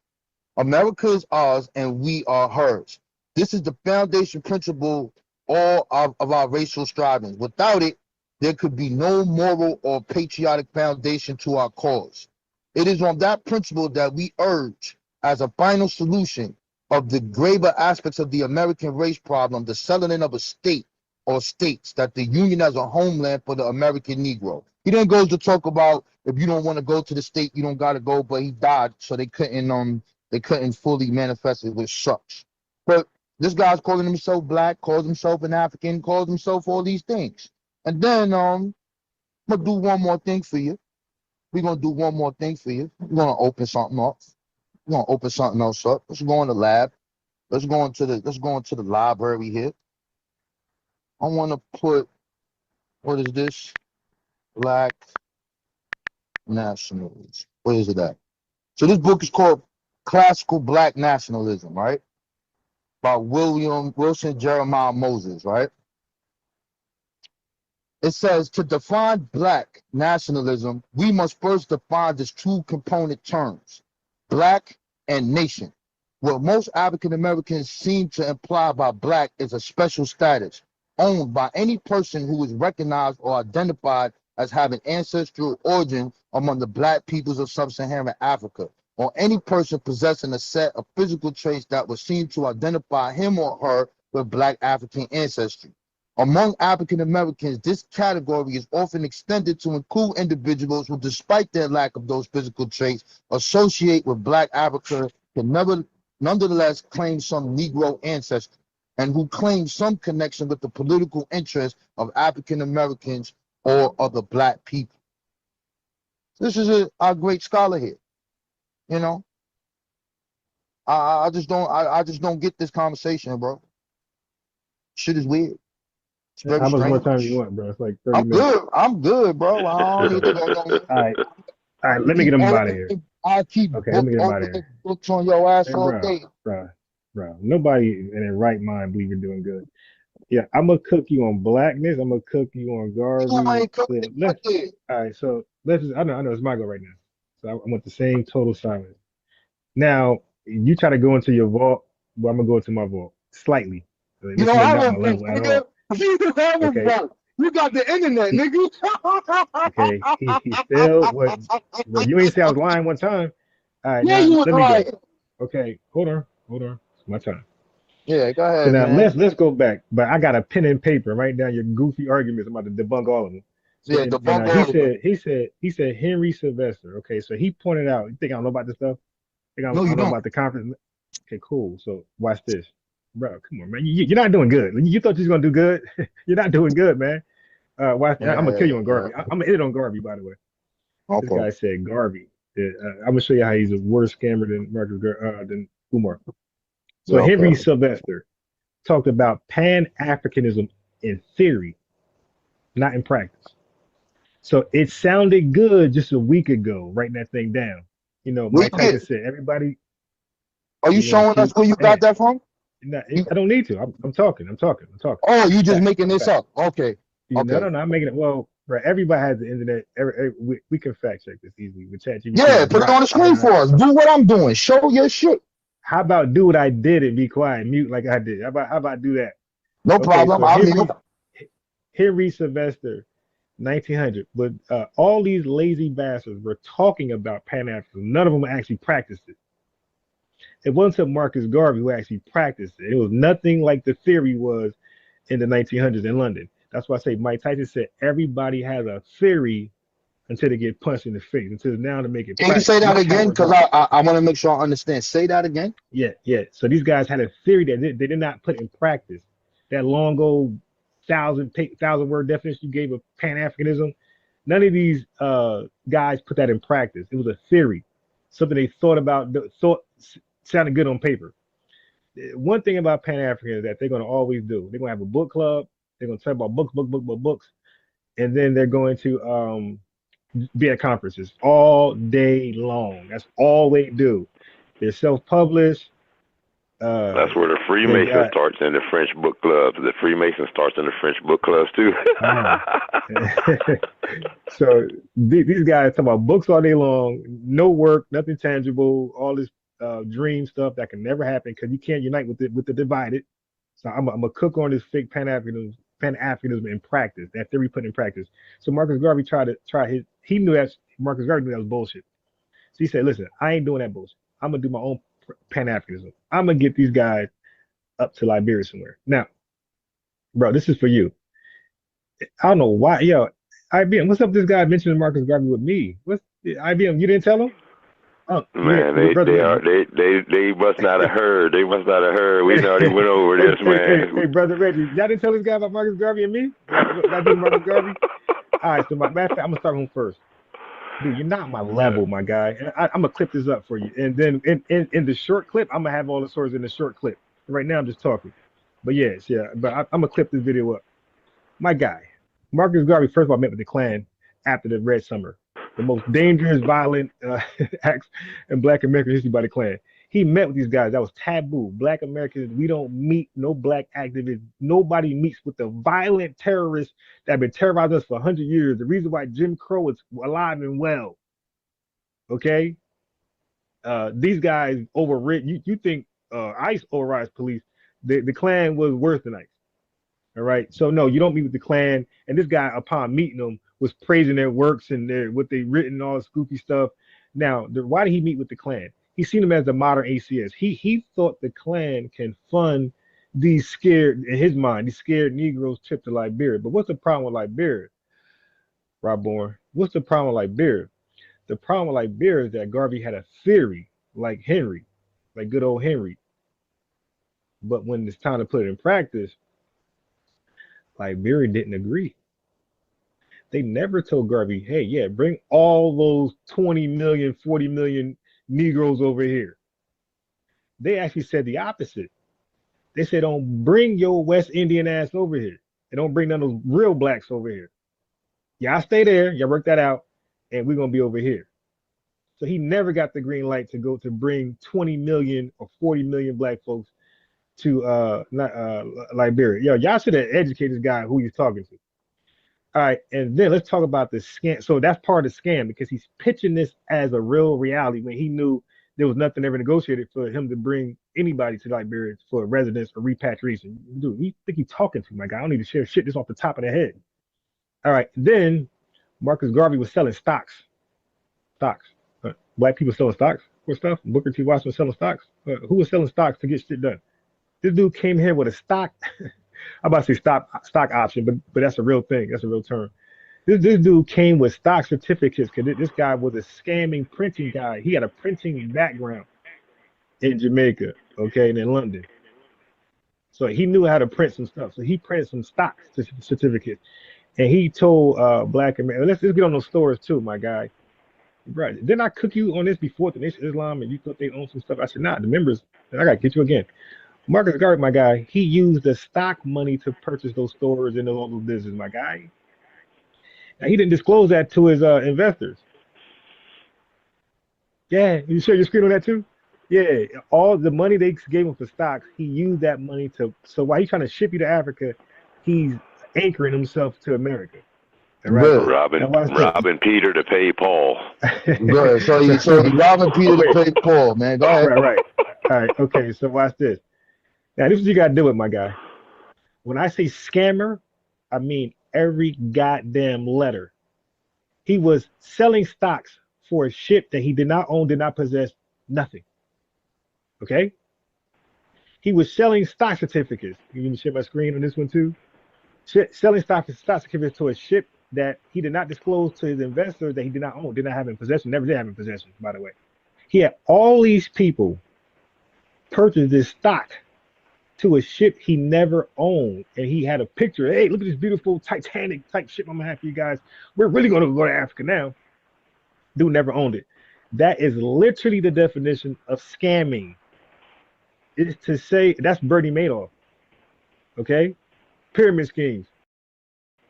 America is ours and we are hers. This is the foundation principle all of our racial strivings. Without it, there could be no moral or patriotic foundation to our cause. It is on that principle that we urge as a final solution of the graver aspects of the American race problem, the settling of a state or states, that the union as a homeland for the American Negro. He then goes to talk about if you don't want to go to the state, you don't got to go, but he died, so they couldn't they couldn't fully manifest it with such. But this guy's calling himself black, calls himself an African, calls himself all these things. And then I'm gonna do one more thing for you. We're gonna do one more thing for you. We're gonna open something up. We're gonna open something else up. Let's go in the lab. Let's go into the library here. I wanna put, what is this? Black nationalism. What is it at? So this book is called Classical Black Nationalism, right? By Wilson Jeremiah Moses, right? It says, to define black nationalism, we must first define its two component terms, black and nation. What most African Americans seem to imply by black is a special status owned by any person who is recognized or identified as having ancestral origin among the black peoples of sub-Saharan Africa, or any person possessing a set of physical traits that would seem to identify him or her with black African ancestry. Among African Americans, this category is often extended to include individuals who, despite their lack of those physical traits, associate with black Africa can nonetheless claim some Negro ancestry, and who claim some connection with the political interests of African Americans or other black people. This is our great scholar here. You know, I just don't get this conversation, bro. Shit is weird. It's very How much more strange. time do you want, bro? It's like 30 minutes. I'm good, bro. I don't need to go no. All right, let me get him out of here. I keep Okay, let me get him out of here. books on your ass Hey, all day. bro, nobody in their right mind believe you're doing good. Yeah, I'm gonna cook you on blackness. I'm gonna cook you on Garvey. I ain't cooking nothing. All right, so let's just, I know it's my go right now. So I want the same total silence. Now, you try to go into your vault, but I'm gonna go into my vault slightly. You know, I don't think, at nigga. all. You have a Okay. vote. You got the internet, nigga. Okay, he still what? Bro, you ain't say I was lying one time. All right, Yeah, now you was let me lying. go. Okay, hold on. It's my time. Yeah, go ahead, So now man. let's go back. But I got a pen and paper. Write down your goofy arguments. I'm about to debunk all of them. So, Yeah, debunk all of them. he said Henry Sylvester. Okay, so he pointed out. You think I don't know about this stuff? Think I No, you don't know don't. about the conference? Okay, cool. So watch this, bro. Come on, man. You're not doing good. You thought you was gonna do good. You're not doing good, man. Watch. Yeah, I'm gonna kill you on Garvey. yeah. I'm gonna edit on Garvey, by the way. This Okay. guy said Garvey. I'm gonna show you how he's a worse scammer than Umar. So Yeah, okay. Henry Sylvester talked about Pan-Africanism in theory, not in practice. So it sounded good just a week ago, writing that thing down. You know, Where Mike you Tyson get? said everybody. Are you showing us where you got that from? I don't need to. I'm talking. Oh, you just Facts, making this facts. up? Okay. No, Okay. I'm making it. Well, bro, everybody has the internet. We can fact check this easily with ChatGPT. Yeah, put it on the screen for us. Do what I'm doing. Show your shit. How about do what I did and be quiet, mute like I did? How about do that? No problem. So I'll mute. Henry Sylvester, 1900. But all these lazy bastards were talking about Pan-Africanism. None of them actually practiced it. It wasn't until Marcus Garvey who actually practiced it. It was nothing like the theory was in the 1900s in London. That's why I say Mike Tyson said everybody has a theory until they get punched in the face. Until now to make it. Can you say that again? Because I want to make sure I understand. Say that again. Yeah. So these guys had a theory that they did not put in practice. That long old 1,000 word definition you gave of Pan-Africanism, none of these guys put that in practice. It was a theory, something they thought about, thought sounded good on paper. One thing about Pan-African is that they're going to always do. They're going to have a book club. They're going to talk about books, and then they're going to be at conferences all day long. That's all they do. They're self-published. That's where the Freemason starts in the French book clubs. The Freemason starts in the French book clubs too. So these guys talk about books all day long, no work, nothing tangible, all this dream stuff that can never happen because you can't unite with the divided. So I'm gonna cook on this fake Pan-Africanism in practice. That theory put in practice. So Marcus Garvey he knew that Marcus Garvey knew that was bullshit. So he said, listen, I ain't doing that bullshit. I'm gonna do my own Pan-Africanism. I'm gonna get these guys up to Liberia somewhere. Now, bro, this is for you. I don't know why, IBM. What's up? This guy mentioning Marcus Garvey with me. What's IBM? You didn't tell him? Man, yeah, brother Reggie. they must not have heard. They must not have heard. We already went over this, man. Hey, brother Reggie, y'all didn't tell this guy about Marcus Garvey and me? What I do to Marcus Garvey? All right, so matter of fact, I'm gonna start him first. Dude, you're not my level, my guy. And I'm gonna clip this up for you, and then in the short clip, I'm gonna have all the stories in the short clip. Right now, I'm just talking. But yes, yeah. But I'm gonna clip this video up. My guy, Marcus Garvey, first of all, met with the Klan after the Red Summer, the most dangerous, violent acts in Black American history by the Klan. He met with these guys. That was taboo. Black Americans, we don't meet no black activists. Nobody meets with the violent terrorists that have been terrorizing us for 100 years. The reason why Jim Crow is alive and well. Okay? These guys overrid. You think ICE overrides police. The Klan was worse than ICE. All right. So no, you don't meet with the Klan. And this guy, upon meeting them, was praising their works and what they written, all this goofy stuff. Now, why did he meet with the Klan? He seen them as the modern ACS. He thought the Klan can fund these scared, in his mind, these scared Negroes trip to Liberia. But what's the problem with Liberia, Rob Bourne? What's the problem with Liberia? The problem with Liberia is that Garvey had a theory like Henry, like good old Henry. But when it's time to put it in practice, Liberia didn't agree. They never told Garvey, hey, yeah, bring all those 20 million, 40 million Negroes over here. They actually said the opposite. They said, don't bring your West Indian ass over here. And don't bring none of those real blacks over here. Y'all stay there, y'all work that out, and we're gonna be over here. So he never got the green light to go to bring 20 million or 40 million black folks to Liberia. Yo, y'all should have educated this guy who he's talking to. All right, and then let's talk about the scam. So that's part of the scam because he's pitching this as a real reality when he knew there was nothing ever negotiated for him to bring anybody to Liberia for residence or repatriation. Dude, you think he's talking to my guy? I don't need to share shit just off the top of the head. All right, then Marcus Garvey was selling stocks. Black people selling stocks for stuff. Booker T. Washington selling stocks. Who was selling stocks to get shit done? This dude came here with a stock. I'm about to say stock option, but that's a real thing. That's a real term. This dude came with stock certificates because this guy was a scamming printing guy. He had a printing background in Jamaica, okay, and in London. So he knew how to print some stuff. So he printed some stock certificates. And he told Black Americans, let's get on those stores too, my guy. Right. Didn't I cook you on this before the Nation of Islam and you thought they owned some stuff? I said, nah, the members, I got to get you again. Marcus Garvey, my guy, he used the stock money to purchase those stores and all those business, my guy. Now, he didn't disclose that to his investors. Yeah, you share your screen on that too? Yeah, all the money they gave him for stocks, he used that money to, so while he's trying to ship you to Africa, he's anchoring himself to America. Right? Robbing Peter to pay Paul. Good. So you robbing Peter to pay Paul, man. Go ahead. Right. All right, okay, so watch this. Now, this is what you got to do with my guy. When I say scammer, I mean every goddamn letter. He was selling stocks for a ship that he did not own, did not possess, nothing. Okay? He was selling stock certificates. You can share my screen on this one too. Selling stock certificates to a ship that he did not disclose to his investors that he did not own, did not have in possession, never did have in possession, by the way. He had all these people purchase this stock to a ship he never owned. And he had a picture. Hey, look at this beautiful Titanic type ship I'm gonna have for you guys. We're really gonna go to Africa now. Dude never owned it. That is literally the definition of scamming. It's to say that's Bernie Madoff. Okay? Pyramid schemes.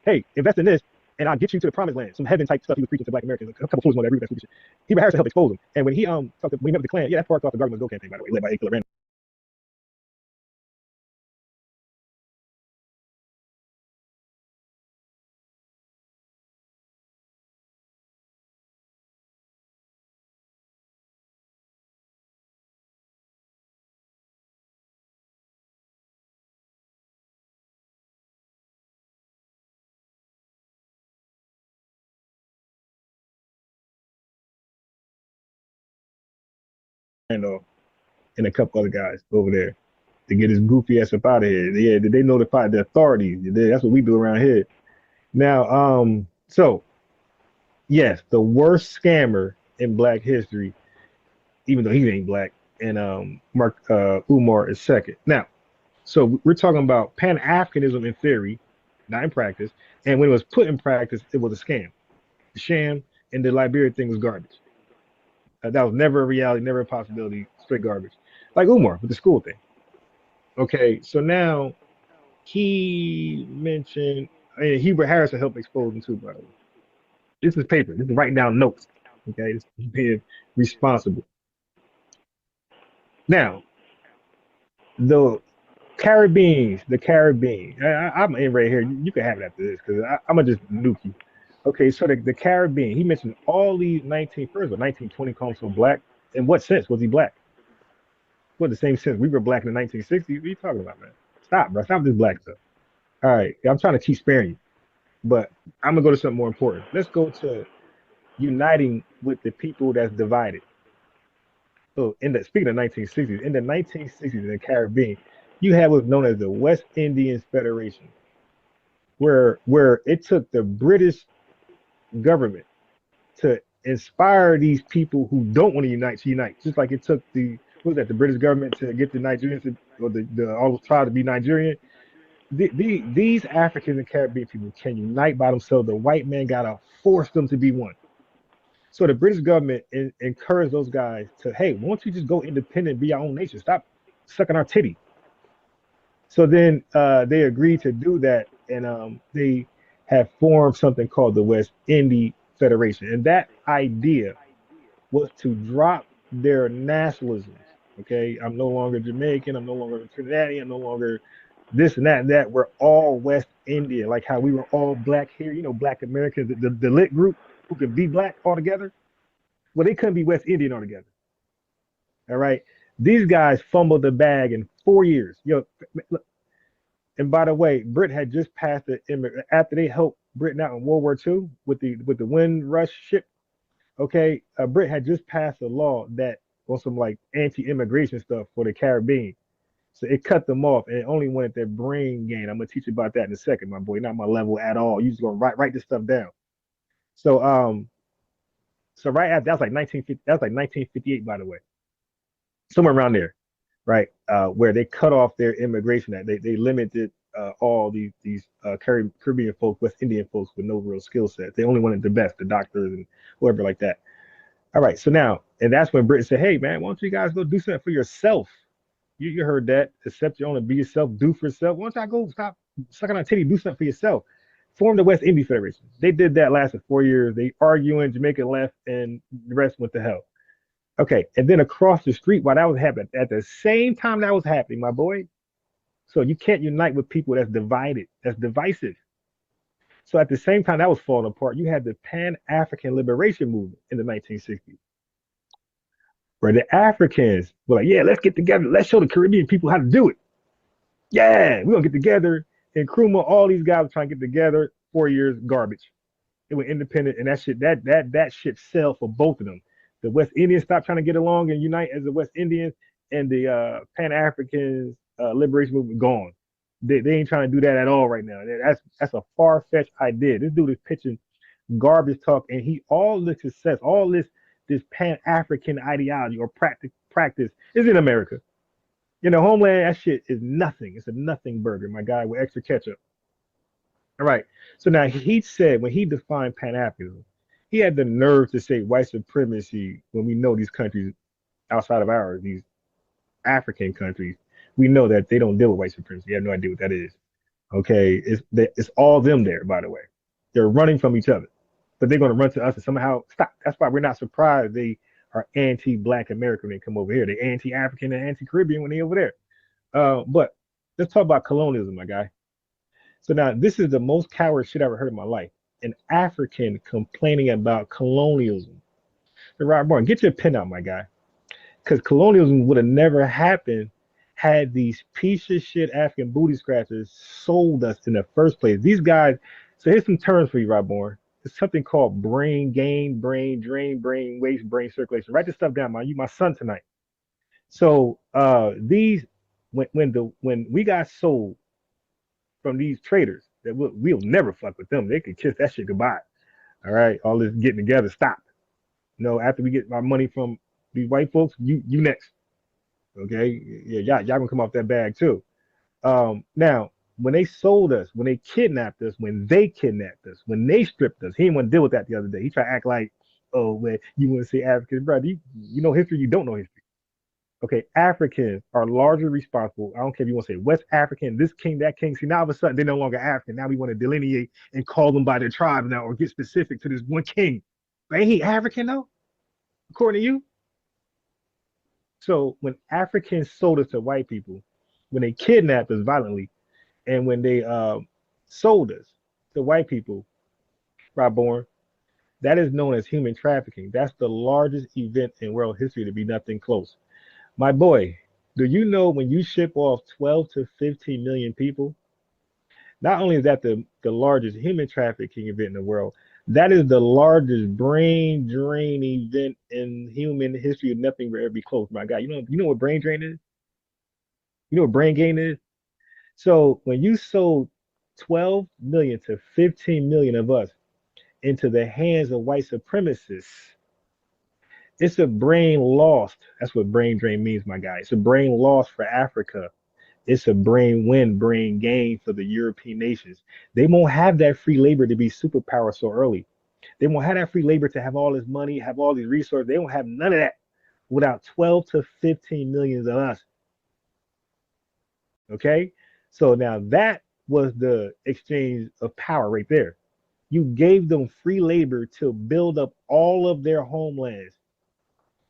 Hey, invest in this, and I'll get you to the promised land. Some heaven type stuff he was preaching to Black Americans. A couple fools want to agree with that shit. He had to help expose them. And when he when he met with the Klan, yeah, that part off the Garden Must Go campaign, by the way, led by A. Killer Randall. And a couple other guys over there to get his goofy ass up out of here. Yeah, they notified the authorities. That's what we do around here. Now, so yes, the worst scammer in Black history even though he ain't black, and Mark Umar is second. Now, so we're talking about Pan-Africanism in theory, not in practice. And when it was put in practice, it was a scam, a sham, and the Liberia thing was garbage. That was never a reality, never a possibility, straight garbage. Like Umar with the school thing. Okay, so now he mentioned, and Hubert Harrison helped expose him too, by the way. This is paper. This is writing down notes. Okay, this is being responsible. Now, the Caribbean, I'm in right here. You can have it after this because I'm gonna just nuke you. Okay, so the Caribbean, he mentioned all these 1920 colonists were black. In what sense was he black? What, the same sense we were black in the 1960s? What are you talking about, man? Stop, bro. Stop this black stuff. All right, I'm trying to keep sparing you, but I'm gonna go to something more important. Let's go to uniting with the people that's divided. So, speaking of 1960s, in the 1960s in the Caribbean, you had what's known as the West Indies Federation, where it took the British government to inspire these people who don't want to unite, just like it took the British government to get the Nigerians or the all those tribes to be Nigerian. These Africans and Caribbean people can unite by themselves. The white man gotta force them to be one. So the British government encouraged those guys to, hey, why don't you just go independent, be our own nation? Stop sucking our titty. So then they agreed to do that, and they have formed something called the West Indies Federation. And that idea was to drop their nationalisms. Okay, I'm no longer Jamaican, I'm no longer Trinidadian, I'm no longer this and that and that. We're all West Indian, like how we were all black here. You know, Black Americans, the lit group who could be black all together. Well, they couldn't be West Indian all together. All right, these guys fumbled the bag in 4 years. Yo, look. And by the way, Britain had just passed after they helped Britain out in World War II with the Windrush ship. Okay, Britain had just passed a law that on some like anti-immigration stuff for the Caribbean. So it cut them off, and it only went at their brain gain. I'm gonna teach you about that in a second, my boy. Not my level at all. You just gonna write this stuff down. So so right after that was like 1950. That was like 1958, by the way, somewhere around there, right? Where they cut off their immigration. That they limited all these Caribbean folks, West Indian folks with no real skill set. They only wanted the best, the doctors and whoever like that. All right, so now, and that's when Britain said, hey man, why don't you guys go do something for yourself? You heard that. Accept your own and be yourself, do for yourself. Why don't y'all go stop sucking on titty, do something for yourself? Form the West Indies Federation. They did that, lasted 4 years. They arguing, Jamaica left, and the rest went to hell. Okay, and then across the street, while that was happening, at the same time that was happening, my boy. So you can't unite with people that's divided, that's divisive. So at the same time that was falling apart, you had the Pan-African Liberation Movement in the 1960s, where the Africans were like, yeah, let's get together. Let's show the Caribbean people how to do it. Yeah, we're going to get together. And Nkrumah, all these guys were trying to get together. 4 years, garbage. It went independent, and that shit fell for both of them. The West Indians stopped trying to get along and unite as the West Indians, and the Pan-African Liberation Movement gone. They ain't trying to do that at all right now. That's a far-fetched idea. This dude is pitching garbage talk, and all this success, all this Pan-African ideology or practice is in America. You know, homeland, that shit is nothing. It's a nothing burger, my guy, with extra ketchup. All right. So now he said, when he defined Pan-Africanism, he had the nerve to say white supremacy when we know these countries outside of ours, these African countries, we know that they don't deal with white supremacy. You have no idea what that is. Okay. It's all them there, by the way. They're running from each other, but they're going to run to us and somehow stop. That's why we're not surprised they are anti-Black American when they come over here. They're anti-African and anti-Caribbean when they're over there. But let's talk about colonialism, my guy. So now this is the most coward shit I ever heard in my life. An African complaining about colonialism. So Robert Barton, get your pen out, my guy. Because colonialism would have never happened had these piece of shit African booty scratchers sold us in the first place. These guys, so here's some terms for you, Rob Bourne. It's something called brain gain, brain drain, brain waste, brain circulation. Write this stuff down, man. You my son tonight. So these, when we got sold from these traders, that we'll never fuck with them. They could kiss that shit goodbye. All right, all this getting together, stop. No, after we get our money from These white folks, you next. Okay, yeah, y'all gonna come off that bag too. Now, when they sold us, when they kidnapped us, when they stripped us, he didn't want to deal with that the other day. He tried to act like, oh, man, you want to say African, brother? You know history, you don't know history. Okay, Africans are largely responsible. I don't care if you want to say West African, this king, that king. See, now all of a sudden they're no longer African. Now we want to delineate and call them by their tribe now, or get specific to this one king. But ain't he African though, according to you? So when Africans sold us to white people, when they kidnapped us violently, and when they sold us to white people, Rob, that is known as human trafficking. That's the largest event in world history to be nothing close. My boy, do you know when you ship off 12 to 15 million people, not only is that the largest human trafficking event in the world, that is the largest brain drain event in human history. Nothing will ever be close, my guy. You know what brain drain is? You know what brain gain is? So when you sold 12 million to 15 million of us into the hands of white supremacists, it's a brain lost. That's what brain drain means, my guy. It's a brain loss for Africa. It's a brain win, brain gain for the European nations. They won't have that free labor to be superpower so early. They won't have that free labor to have all this money, have all these resources. They won't have none of that without 12 to 15 millions of us. Okay? So now that was the exchange of power right there. You gave them free labor to build up all of their homelands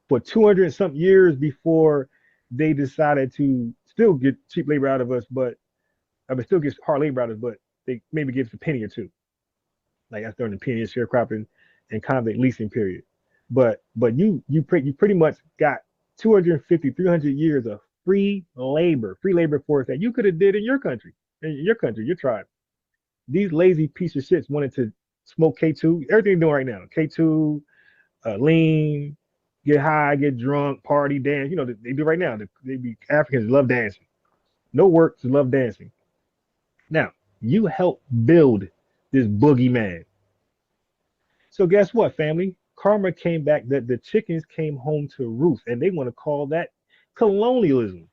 for 200 and some years before they decided to still get cheap labor out of us, but I mean, still get hard labor out of us, but they maybe give us a penny or two. Like that's during the penny sharecropping and convict leasing period. But you pretty much got 250, 300 years of free labor force that you could have did in your country, your tribe. These lazy piece of shits wanted to smoke K2, everything they're doing right now, K2, lean, get high, get drunk, party, dance. You know, they do right now. They be Africans love dancing. No work, just love dancing. Now, you help build this boogeyman. So guess what, family? Karma came back, that the chickens came home to roost, and they want to call that colonialism.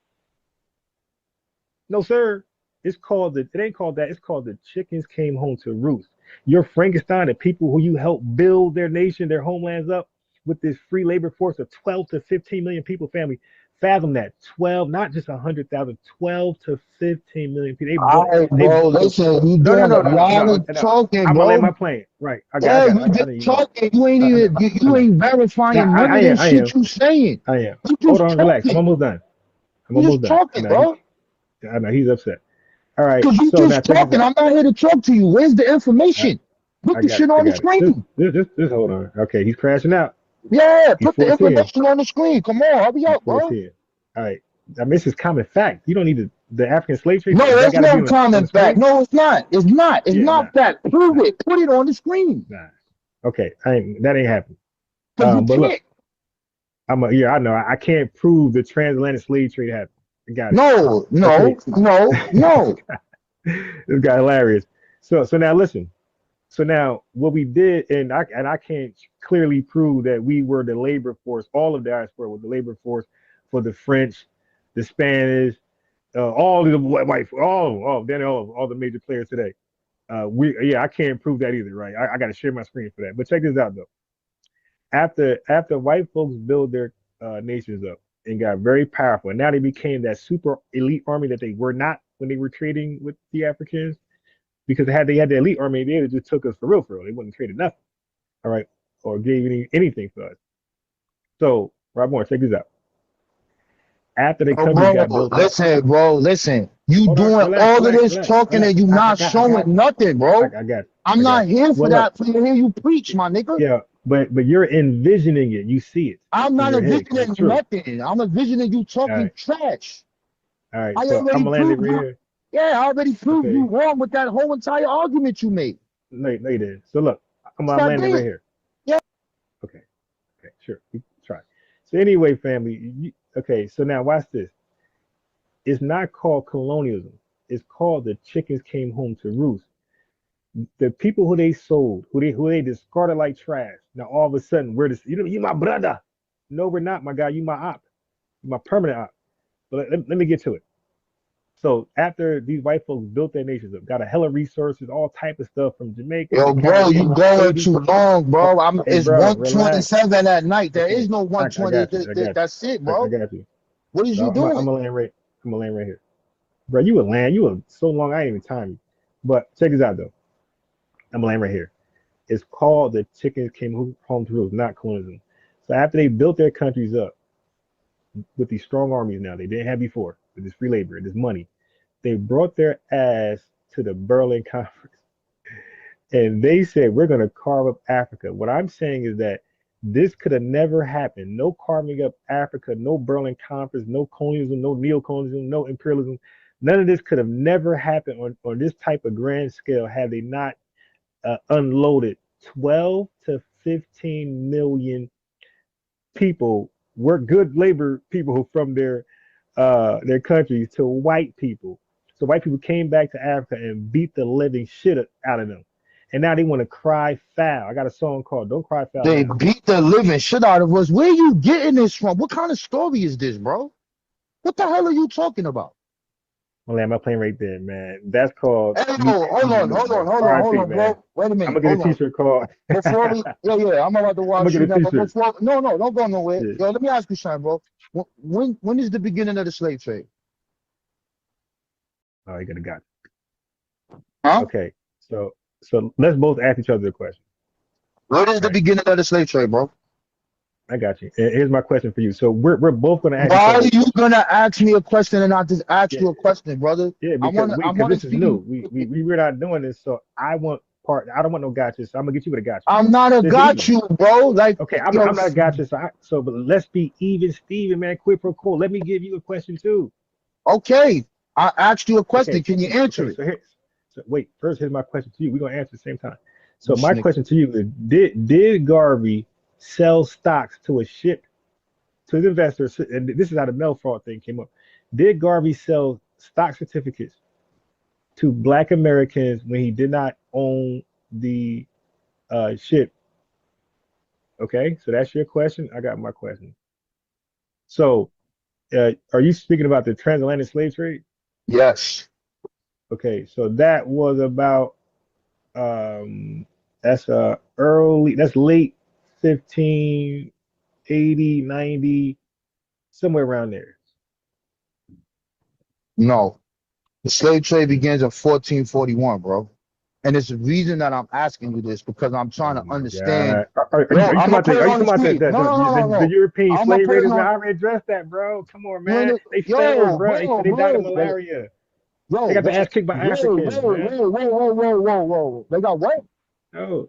No, sir. It ain't called that. It's called the chickens came home to roost. Your Frankenstein, the people who you help build their nation, their homelands up with this free labor force of 12 to 15 million people, family. Fathom that. 12, not just 100,000, 12 to 15 million people. All right, bro. Listen, you doing a lot of talking, I'm bro. gonna land my plane. Right. I Yeah, got you just talking. You ain't even you ain't verifying none of this shit you saying. I am. You just Hold on, relax. I'm talking. almost done. You just talking, bro. I know he's upset. All right. Because you So just talking. I'm not here to talk to you. Where's the information? Put the shit on the screen. Just hold on. Okay, he's crashing out. Yeah, put the information on the screen. Come on, hurry up, bro. All right. I mean, this is common fact. You don't need the African slave trade. No, that's no common fact. No, it's not. It's not. It's not fact. Prove it. Put it on the screen. Nah. Okay, that ain't happening. But look, I know. I can't prove the transatlantic slave trade happened. Got it. No. This guy hilarious. So now listen. So now what we did, and I can't clearly prove that we were the labor force. All of the diaspora was the labor force for the French, the Spanish, all the white, all the major players today. I can't prove that either, right? I got to share my screen for that. But check this out though. After white folks built their nations up and got very powerful, and now they became that super elite army that they were not when they were trading with the Africans, because they had the elite army, they just took us for real. They wouldn't trade nothing, all right, or gave anything for us. So, Rob Moore, check this out. After the country got built listen. You doing all of this talking and you not showing nothing, bro. I got it. I'm not here for that. To hear you preach, my nigga. Yeah, but you're envisioning it. You see it. I'm not envisioning nothing. I'm envisioning you talking trash. All right, so I'm gonna land it right here. Yeah, I already proved you wrong with that whole entire argument you made. No, you didn't. So look, I'm gonna land it right here. Yeah. Okay, sure. Try. So anyway, family. Okay, so now watch this. It's not called colonialism. It's called the chickens came home to roost. The people who they sold, who they discarded like trash. Now all of a sudden we're you my brother. No, we're not, my guy. You my op, you my permanent op. But let me get to it. So after these white folks built their nations up, got a hella resources, all type of stuff from Jamaica Yo, to bro, you Caribbean, going Haiti. too long, bro. Hey, It's bro, relax. 127 at night. There Okay, is no I 120. got you. I got you. That's it, I bro. got you. What is So you doing? I'm gonna land right. I'm gonna land right here, bro. You would land. You were so long. I ain't even time you. But check this out though. I'm gonna land right here. It's called the chickens came home to roost, not colonialism. So after they built their countries up with these strong armies now they didn't have before, with this free labor and this money, they brought their ass to the Berlin Conference. And they said, we're going to carve up Africa. What I'm saying is that this could have never happened. No carving up Africa, no Berlin Conference, no colonialism, no neo-colonialism, no imperialism. None of this could have never happened on this type of grand scale had they not unloaded 12 to 15 million people, good labor people from their countries to white people. So white people came back to Africa and beat the living shit out of them. And now they want to cry foul. I got a song called Don't Cry Foul. They beat the living shit out of us. Where you getting this from? What kind of story is this, bro? What the hell are you talking about? Well, I'm not playing right there, man. That's called. Hey, hold on, bro. Wait a minute. I'm gonna get a t-shirt called. Before we, yeah, I'm about to watch you now. But before, no, don't go nowhere. Yeah. Yo, let me ask you something, bro. When is the beginning of the slave trade? Oh, you got it. Huh? Okay, so let's both ask each other a question. What is the beginning of the slave trade, bro? I got you. And here's my question for you. So we're both gonna ask. Why are you gonna ask me a question and not just ask you a question, brother? Yeah, because this is new. We're not doing this, so I don't want no gotcha. So I'm gonna get you with a gotcha. I'm not a gotcha, bro. Like, okay, I'm not a gotcha. But let's be even, Steven, man. Quid pro quo. Let me give you a question too. Okay, I asked you a question. Okay. Can you answer it? So wait. First, here's my question to you. We're gonna answer at the same time. So my question to you is: Did Garvey sell stocks to a ship to his investors? And this is how the mail fraud thing came up. Did Garvey sell stock certificates to Black Americans when he did not own the ship? Okay, so that's your question. I got my question. So, are you speaking about the transatlantic slave trade? Yes. Okay, so that was about that's late 1580, 90, somewhere around there. No, the slave trade begins in 1441, bro. And it's the reason that I'm asking you this because I'm trying to understand. Are you talking about the European slave raiders? I already addressed that, bro. Come on, man. They failed, bro. They died of malaria. They got their ass kicked by Africans. Whoa. They got what? Oh.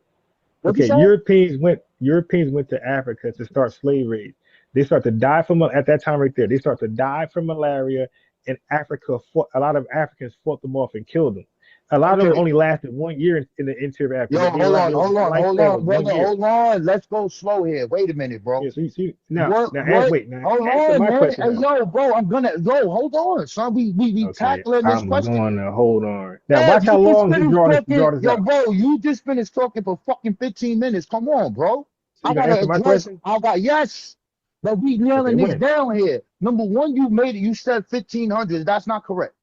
Okay, Europeans went to Africa to start slave raids. They start to die from at that time right there. They start to die from malaria, and a lot of Africans fought them off and killed them. A lot of them only lasted 1 year in the interior of Africa. Yo, hold on, brother. Hold on. Let's go slow here. Wait a minute, bro. Yeah, so you see, hold on, man. Hey, yo, bro, hold on, son. We tackling this question. I'm going to hold on. Now, watch how long you draw this Yo, out. bro, you just finished talking for fucking 15 minutes. Come on, bro. So you gotta answer my question? Yes. But we nailing this down here. Number one, you said 1500. That's not correct.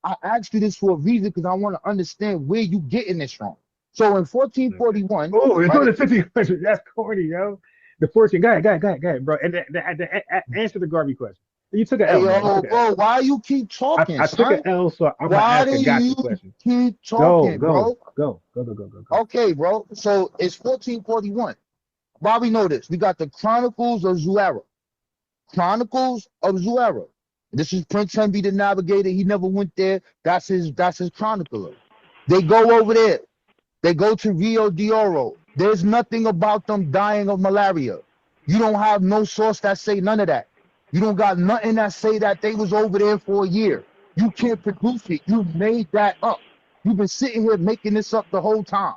I asked you this for a reason because I want to understand where you getting this from. So in 1441. Oh, you're doing the 1500. That's corny, yo. The 14. Go ahead, bro. And answer the Garvey question. You took an L. Yo, bro, why you keep talking? I took an L, so I'm gonna ask a gotcha question. Keep talking, bro. Go. Okay, bro. So it's 1441. Why we know this? We got the Chronicles of Zuera. This is Prince Henry the Navigator. He never went there. That's his chronicler. They go over there. They go to Rio de Oro. There's nothing about them dying of malaria. You don't have no source that say none of that. You don't got nothing that say that they was over there for a year. You can't produce it. You made that up. You've been sitting here making this up the whole time.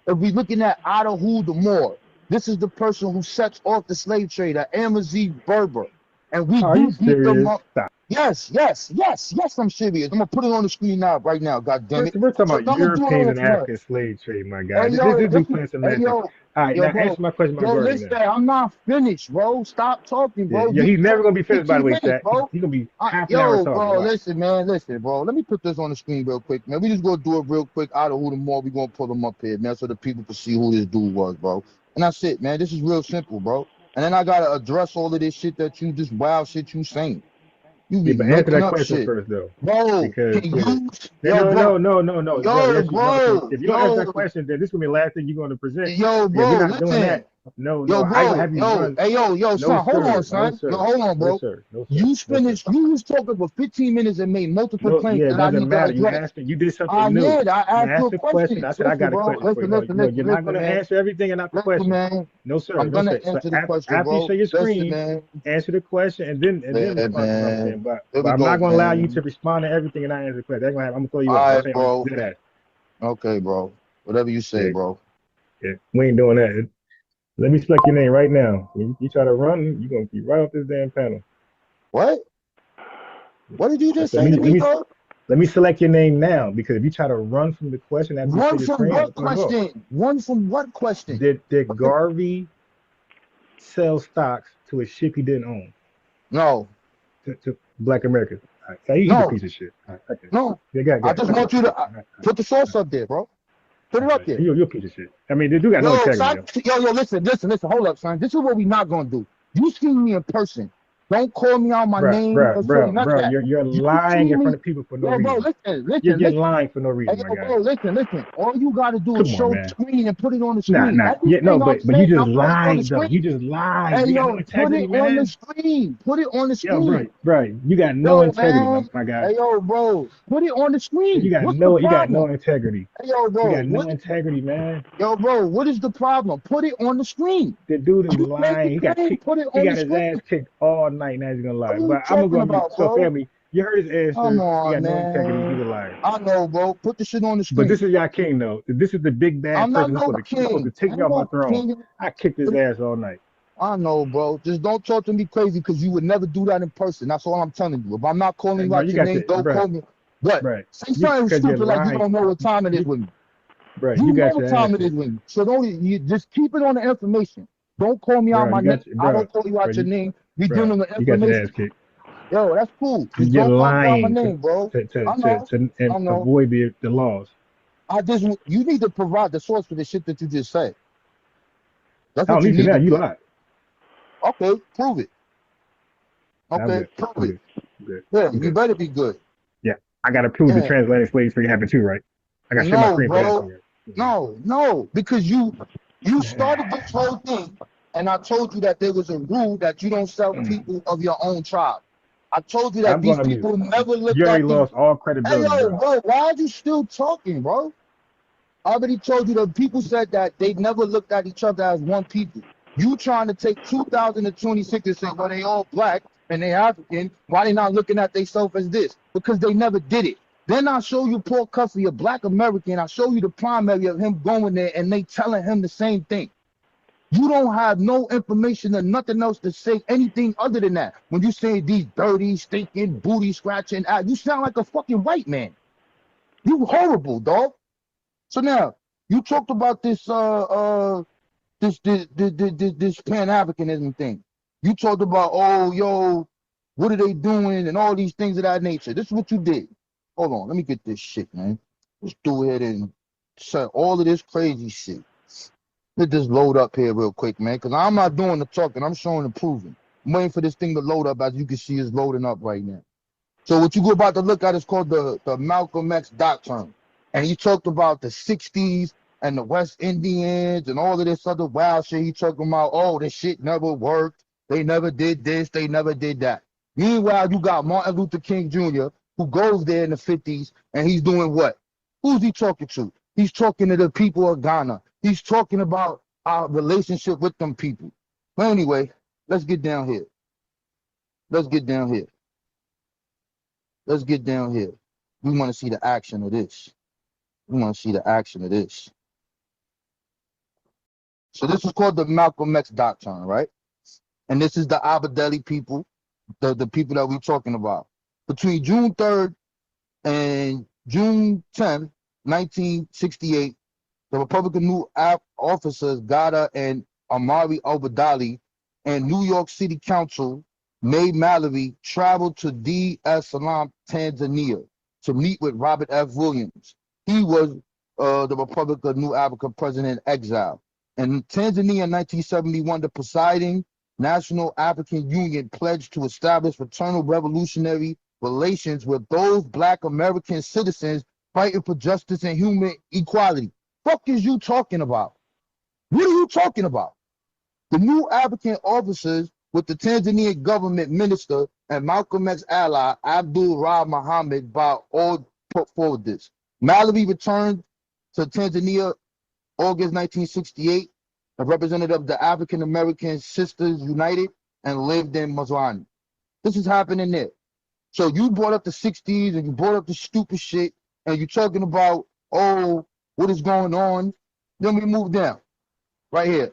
If we looking at Adahu the Moor, this is the person who sets off the slave trade, an Amazigh Berber. And we do beat them up. Yes, I'm serious. I'm gonna put it on the screen right now, god damn it. We're talking about European and African slave trade, my guy. This dude playing semantics. All right, Yo, now bro. answer my question about Yo, Garvey listen, now. I'm not finished, bro. Stop talking, Yeah, bro. yeah, You he's never talking gonna be for finished, by the 15 way, minutes, Stat. bro. He's gonna be half an hour Yo, talking. bro, Watch. listen, bro. Let me put this on the screen real quick, man. We just gonna do it real quick. Out of who the more we gonna pull them up here, man, so the people can see who this dude was, bro. And that's it, man. This is real simple, bro. And then I gotta address all of this shit that you just wild shit you saying. You Yeah, be but answer making that up question shit, first, though, bro. because Can you, yo, no, bro, no, no, no, no, no. yo, Yes, no. bro, If you don't answer that yo, question, then this is gonna be the last thing you're gonna present. yo, Yeah, we're bro. not doing Listen. that. No, Yo, no. I ain't gonna bro, have you yo, run. hey, yo, No, son, hold on, sir. No, son. Yo, sir. hold on, No, bro. sir. No, sir. You No, sir. finished, you was talking for 15 minutes and made multiple No, claims yeah, it that I doesn't need to matter. You address. asked me. You did something I new. did. I You asked you asked a a question. question. I said I Listen, got a bro. question for you. No, no, you're not Listen, gonna man. answer everything and not the Listen, question. man. No, sir. I'm No, gonna sir. So answer the question, after you bro. share your Listen, screen, man. answer the question and then Yeah, respond to what I'm man. saying. But Here we I'm go, not gonna allow you man. to respond to everything and not answer the question. That's gonna happen. I'm gonna throw you out. All I'm right, saying bro. do that. Okay, bro. Whatever you say, Yeah, bro. yeah. We ain't doing that. Let me select your name right now. You try to run, you're gonna be right off this damn panel. What? What did you just Let say me to let me, me bro? let me select your name now, because if you try to run from the question after you Run say your from screen, I'm what gonna cut it off. question? Run from what question? Did Garvey sell stocks to a ship he didn't own? No. To Black Americans. Right. So he's a No. piece of shit. Right. Okay. No. Yeah, I just want you to put the source up there, bro. Put it up there. You're a piece of shit. I mean, they do got no Yo, integrity, son, yo, listen. Hold up, son. This is what we not gonna do. You see me in person. Don't call me out my name or say none of that. You're You lying see in front me, of people for no yo, bro. reason. Listen, You're listen. lying for no Hey, reason, my yo, guy. bro, listen. All you gotta do is Come on, show the man. screen and put it on the Nah, screen. yeah, no, Everything I'm but you saying, just I'm putting on the lied though. screen. You just lied. Hey, You got no yo, put integrity, it on the man. screen. Put it on the Yo, screen. bro, you got no Yo, integrity, man. my guy. Hey, yo, bro, put it on the screen. You got What's the no problem? integrity. Hey, yo, You bro, got no integrity, man. yo, bro, what is the problem? Put it on the screen. The dude is You make lying. the He got claim, kicked. put it He on the got his screen. ass kicked all night. Now he's gonna lie. What are you But I'm talking gonna be about, so bro? family. You heard his Come answer. He on, got no integrity. He's man. a liar. I know, bro. Put the shit on the But screen. this is y'all king, though. This is the big bad I'm not person no who's supposed to king. take me I'm off my no throne. king. I kicked his ass all night. I know, bro. Just don't talk to me crazy, because you would never do that in person. That's all I'm telling you. If I'm not calling you Bro, out you your got name, your don't call me. But right. say something Because you're stupid like you lying. don't know what time it is with me. Bro, You you know got what your time ass it is kicked. with me. So you just keep it on the information. Don't call me out Bro, my you name. got I don't call you out your name. We dealing with you got your information. ass kicked. Yo, that's cool. Just You're don't call me out my lying name, bro. I know. and I know. avoid the laws. You need to provide the source for the shit that you just said. That's I what don't you need to need now. to You do. lied. Okay, prove it. I'm Okay, good. prove I'm it. good. I'm good. Yeah, I'm you good. better be good. Yeah, I gotta prove the Yeah. transatlantic slave trade happened too, right? I gotta share my No, screen for that bro. too, right? No, because you started this whole thing, and I told you that there was a rule that you don't sell people of your own tribe. I told you that I'm these going on mute. people never You looked already at the. lost all Hey, credibility, yo, bro. bro, why are you still talking, bro? I already told you that people said that they never looked at each other as one people. You trying to take 2026 and say, well, they all black and they African. Why they not looking at themselves as this? Because they never did it. Then I show you Paul Cuffey, a black American. I show you the primary of him going there and they telling him the same thing. You don't have no information or nothing else to say anything other than that. When you say these dirty, stinking, booty scratching, you sound like a fucking white man. You horrible, dog. So now you talked about this this Pan-Africanism thing. You talked about, oh, yo, what are they doing and all these things of that nature. This is what you did. Hold on, let me get this shit, man. Let's do it and say all of this crazy shit. Let this load up here real quick, man, because I'm not doing the talking. I'm showing the proving. I'm waiting for this thing to load up. As you can see, it's loading up right now. So what you go about to look at is called the Malcolm X doctrine. And he talked about the 60s and the West Indians and all of this other wild shit. He talking about, oh, this shit never worked. They never did this. They never did that. Meanwhile, you got Martin Luther King Jr., who goes there in the 50s, and he's doing what? Who's he talking to? He's talking to the people of Ghana. He's talking about our relationship with them people. But anyway, let's get down here. Let's get down here. Let's get down here. We want to see the action of this. We want to see the action of this. So this is called the Malcolm X doctrine, right? And this is the Aberdeen people, the people that we're talking about. Between June 3rd and June 10th, 1968, the Republican New officers, Gada and Amari Obadali, and New York City Council, May Mallory, traveled to Dar es Salaam, Tanzania, to meet with Robert F. Williams. He was the Republican New Africa president in exile. In Tanzania in 1971, the presiding National African Union pledged to establish fraternal revolutionary relations with those Black American citizens fighting for justice and human equality. Fuck is you talking about? What are you talking about? The new African officers with the Tanzanian government minister and Malcolm X ally Abdul Ra Muhammad by all put forward this. Mallory returned to Tanzania August 1968, a representative of the African American Sisters United, and lived in Mazrani. This is happening there. So you brought up the 60s and you brought up the stupid shit and you're talking about, oh, what is going on? Then we move down. Right here.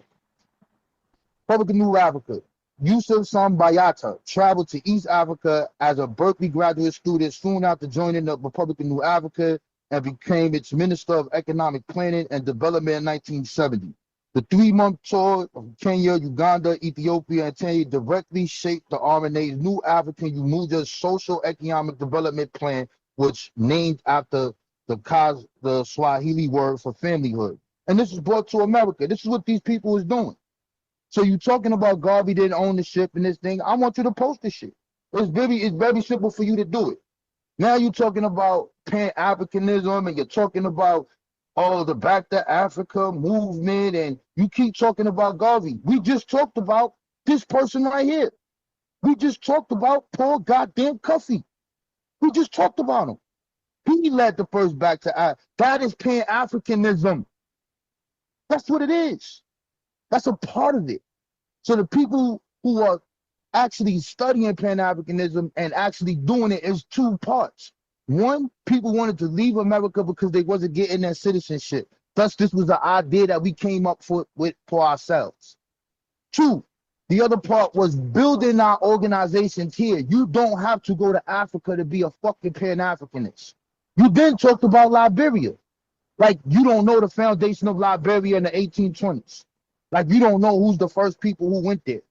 Republic of New Africa. Yusuf Sambayata traveled to East Africa as a Berkeley graduate student soon after joining the Republic of New Africa and became its Minister of Economic Planning and Development in 1970. The 3-month tour of Kenya, Uganda, Ethiopia, and Tanzania directly shaped the RNA's New African Umoja Social Economic Development Plan, which named after the Swahili word for familyhood. And this was brought to America. This is what these people is doing. So you talking about Garvey didn't own the ship and this thing. I want you to post this shit. It's very simple for you to do it. Now you're talking about Pan-Africanism and you're talking about the Back to Africa movement and you keep talking about Garvey. We just talked about this person right here. We just talked about Paul goddamn Cuffy. We just talked about him. He led the first Back to Africa. That is Pan-Africanism. That's what it is. That's a part of it. So the people who are actually studying Pan-Africanism and actually doing it is two parts. One, people wanted to leave America because they wasn't getting their citizenship. Thus, this was an idea that we came up with for ourselves. Two, the other part was building our organizations here. You don't have to go to Africa to be a fucking Pan-Africanist. You then talked about Liberia. Like you don't know the foundation of Liberia in the 1820s. Like you don't know who's the first people who went there.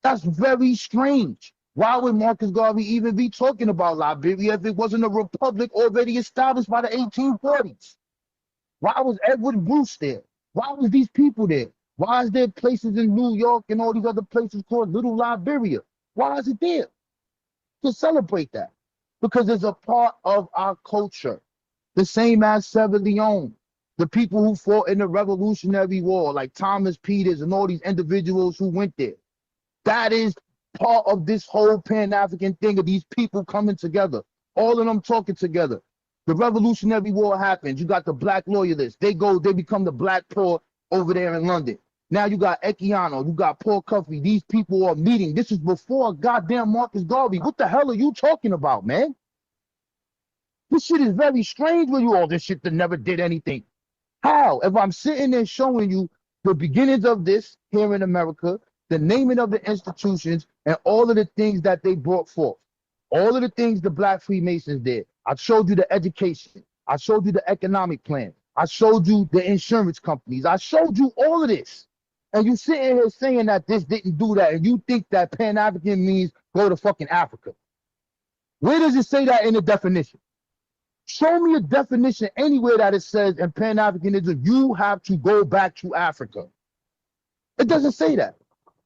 That's very strange. Why would Marcus Garvey even be talking about Liberia if it wasn't a republic already established by the 1840s? Why was Edward Bruce there? Why was these people there? Why is there places in New York and all these other places called Little Liberia? Why is it there? To celebrate that. Because it's a part of our culture. The same as Sierra Leone. The people who fought in the Revolutionary War, like Thomas Peters and all these individuals who went there. That is part of this whole Pan-African thing of these people coming together. All of them talking together. The Revolutionary War happens. You got the Black Loyalists. They become the Black Poor over there in London. Now you got Equiano, you got Paul Cuffey. These people are meeting. This is before goddamn Marcus Garvey. What the hell are you talking about, man? This shit is very strange with you all this shit that never did anything. How? If I'm sitting there showing you the beginnings of this here in America, the naming of the institutions, and all of the things that they brought forth. All of the things the Black Freemasons did. I showed you the education. I showed you the economic plan. I showed you the insurance companies. I showed you all of this. And you sitting here saying that this didn't do that, and you think that Pan-African means go to fucking Africa. Where does it say that in the definition? Show me a definition anywhere that it says in Pan-Africanism, you have to go back to Africa. It doesn't say that.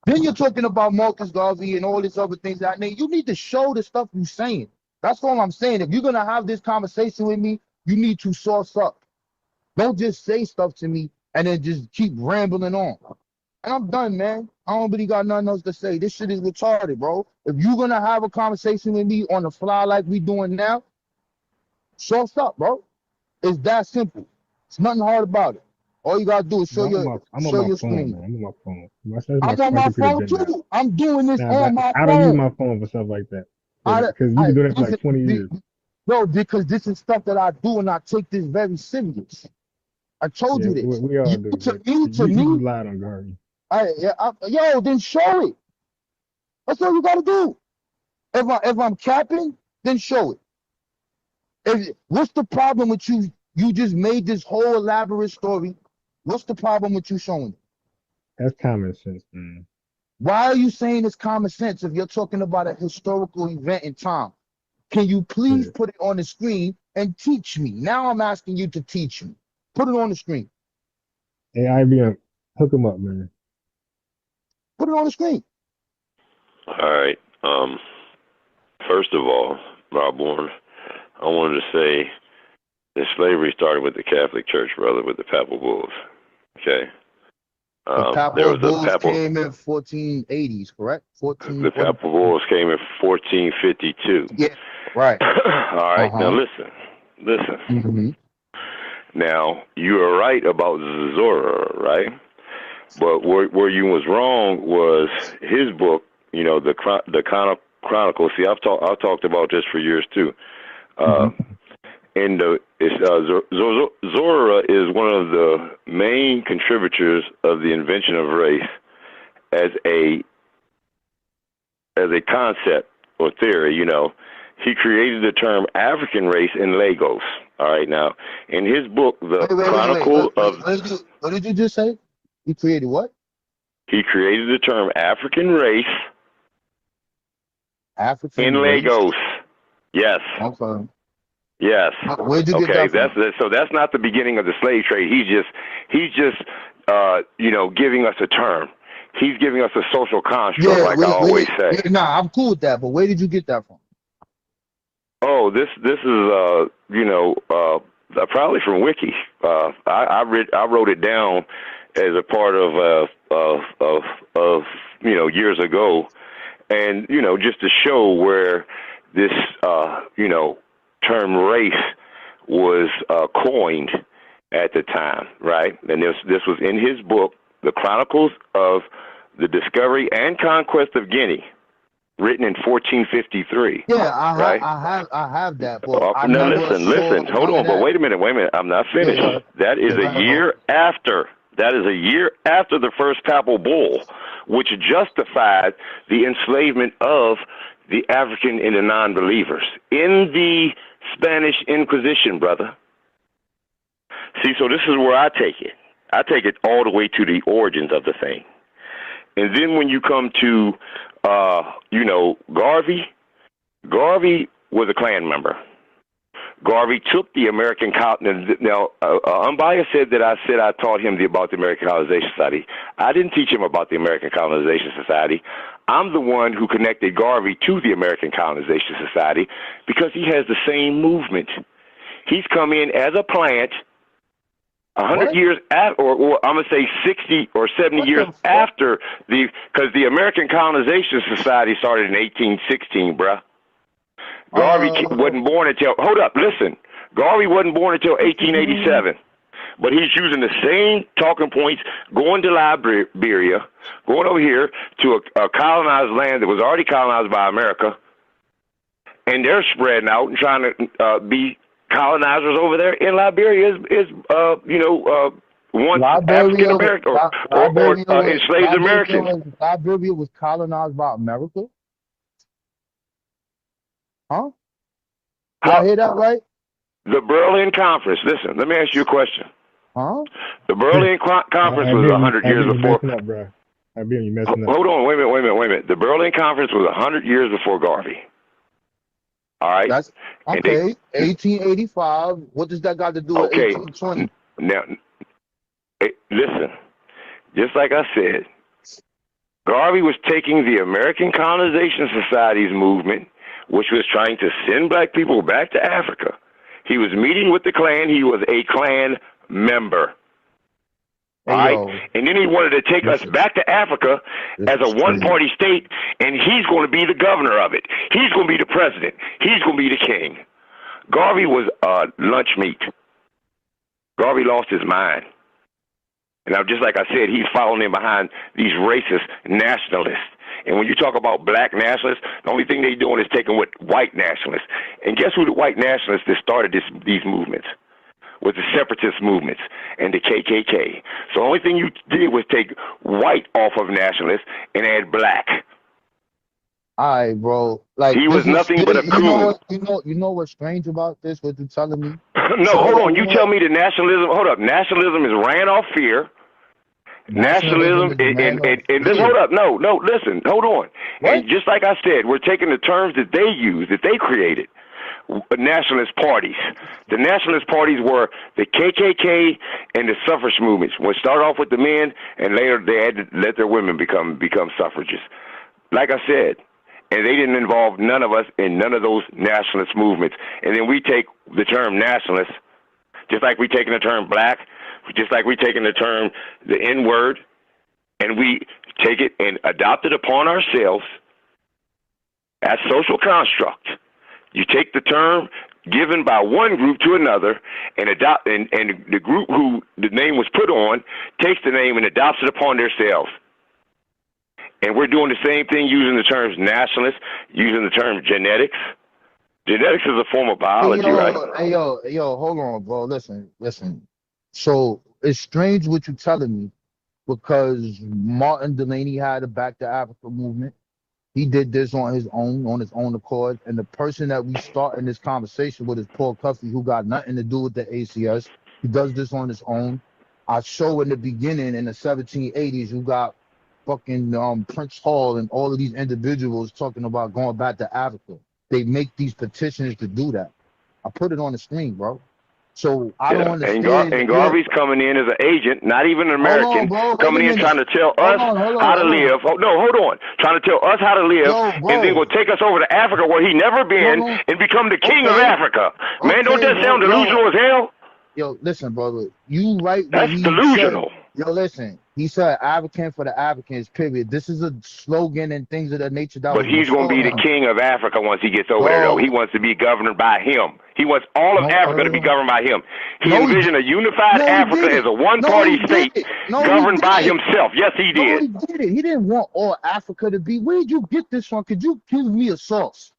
Then you're talking about Marcus Garvey and all these other things that you need to show the stuff you're saying. That's all I'm saying. If you're going to have this conversation with me, you need to source up. Don't just say stuff to me and then just keep rambling on. And I'm done, man. I don't really got nothing else to say. This shit is retarded, bro. If you're going to have a conversation with me on the fly like we doing now, source up, bro. It's that simple. It's nothing hard about it. All you gotta do is show your screen. Man. I'm on my phone. I'm on my phone too. I'm doing this on my phone. I don't use my phone for stuff like that. Because you've been doing it for like 20 years. No, because this is stuff that I do and I take this very serious. I told you this. We all do. To me, you lied on Garvey. Yo, then show it. That's all you gotta do. If I'm capping, then show it. What's the problem with you? You just made this whole elaborate story What's the problem with you showing it? That's common sense, man. Why are you saying it's common sense if you're talking about a historical event in time? Can you please put it on the screen and teach me? Now I'm asking you to teach me. Put it on the screen. Hey, IBM, hook him up, man. Put it on the screen. All right. First of all, Rob Bourne, I wanted to say that slavery started with the Catholic Church, brother, with the Papal Bulls. Okay. The Papal Bulls came in 1480s, correct? The Papal Bulls came in 1452. Yeah, right. All right. Now listen. Mm-hmm. Now you are right about Zora, right? But where you was wrong was his book. You know, the Chronicles. See, I've talked about this for years too. And Zora is one of the main contributors of the invention of race as a concept or theory. You know, he created the term African race in Lagos. All right, now in his book, the Chronicle of what did you just say? He created what? He created the term African race. African in race? Lagos. Yes. Okay. Yes. Where'd you get that from? So that's not the beginning of the slave trade. He's just you know, giving us a term. He's giving us a social construct, I always say. Nah, I'm cool with that, but where did you get that from? Oh, this is you know, probably from Wiki. I wrote it down as a part of you know, years ago, and you know, just to show where this you know, term race was coined at the time, right? And this was in his book, The Chronicles of the Discovery and Conquest of Guinea, written in 1453. Yeah, I have that book. Now listen, hold on, but wait a minute, I'm not finished. That is a year after. That is a year after the first papal bull, which justified the enslavement of the African and the non-believers in the Spanish Inquisition, brother. See, so this is where I take it. I take it all the way to the origins of the thing. And then when you come to, you know, Garvey was a Klan member. Garvey took the American colonization. Now, Unbiased said that I taught him about the American Colonization Society. I didn't teach him about the American Colonization Society. I'm the one who connected Garvey to the American Colonization Society because he has the same movement. He's come in as a plant 100 years after, or I'm going to say 60 or 70 years after because the American Colonization Society started in 1816, bruh. Garvey wasn't born until, hold up, listen. Garvey wasn't born until 1887. But he's using the same talking points, going to Liberia, going over here to a colonized land that was already colonized by America, and they're spreading out and trying to be colonizers over there. And Liberia is you know, one African American or enslaved Americans. Liberia was colonized by America? Huh? Did I hear that right? The Berlin Conference. Listen, let me ask you a question. Huh? The Berlin Conference was 100 years before. You messing up. Hold on, wait a minute. The Berlin Conference was 100 years before Garvey. All right. That's okay. 1885. What does that got to do with 1820? Now, listen. Just like I said, Garvey was taking the American Colonization Society's movement, which was trying to send black people back to Africa. He was meeting with the Klan. He was a Klan member. All right? And then he wanted to take us back to Africa as a one-party state, and he's going to be the governor of it. He's going to be the president. He's going to be the king. Garvey was lunch meat. Garvey lost his mind. And now, just like I said, he's following in behind these racist nationalists. And when you talk about black nationalists, the only thing they're doing is taking what white nationalists. And guess who the white nationalists that started these movements? Was the separatist movements and the KKK. So the only thing you did was take white off of nationalists and add black. All right, bro. Like he was nothing but a coon. You know what's strange about this? What you're telling me? No, hold on. You tell me that nationalism. Hold up. Nationalism is ran off fear. Nationalism and this. Hold up. No. Listen. Hold on. What? And just like I said, we're taking the terms that they use, that they created. Nationalist parties. The nationalist parties were the KKK and the suffrage movements. We start off with the men, and later they had to let their women become suffragists. Like I said, and they didn't involve none of us in none of those nationalist movements. And then we take the term nationalist, just like we taking the term black, just like we taking the term the N-word, and we take it and adopt it upon ourselves as social construct. You take the term given by one group to another and adopt, and the group who the name was put on takes the name and adopts it upon themselves. And we're doing the same thing using the terms nationalist, using the term genetics. Genetics is a form of biology, right? Hey, yo, hold on, bro. Listen. So it's strange what you're telling me, because Martin Delaney had a Back to Africa movement. He did this on his own accord. And the person that we start in this conversation with is Paul Cuffey, who got nothing to do with the ACS. He does this on his own. I show in the beginning in the 1780s, you got fucking Prince Hall and all of these individuals talking about going back to Africa. They make these petitions to do that. I put it on the screen, bro. So I don't understand. And Garvey's coming in as an agent, not even an American, coming in trying to tell us how to live. Hold on. Trying to tell us how to live, and then will take us over to Africa where he never been and become the king of Africa. Man, don't that sound delusional as hell? Yo, listen, brother. You right. That's delusional. Yo, listen. He said African for the Africans, period. This is a slogan and things of that nature. But he's going to be the king of Africa once he gets over there, though. He wants to be governed by him. He wants all of Africa to be governed by him. He envisioned a unified Africa as a one-party state governed by himself. Yes, he did. He did it. He didn't want all Africa to be. Where did you get this from? Could you give me a source?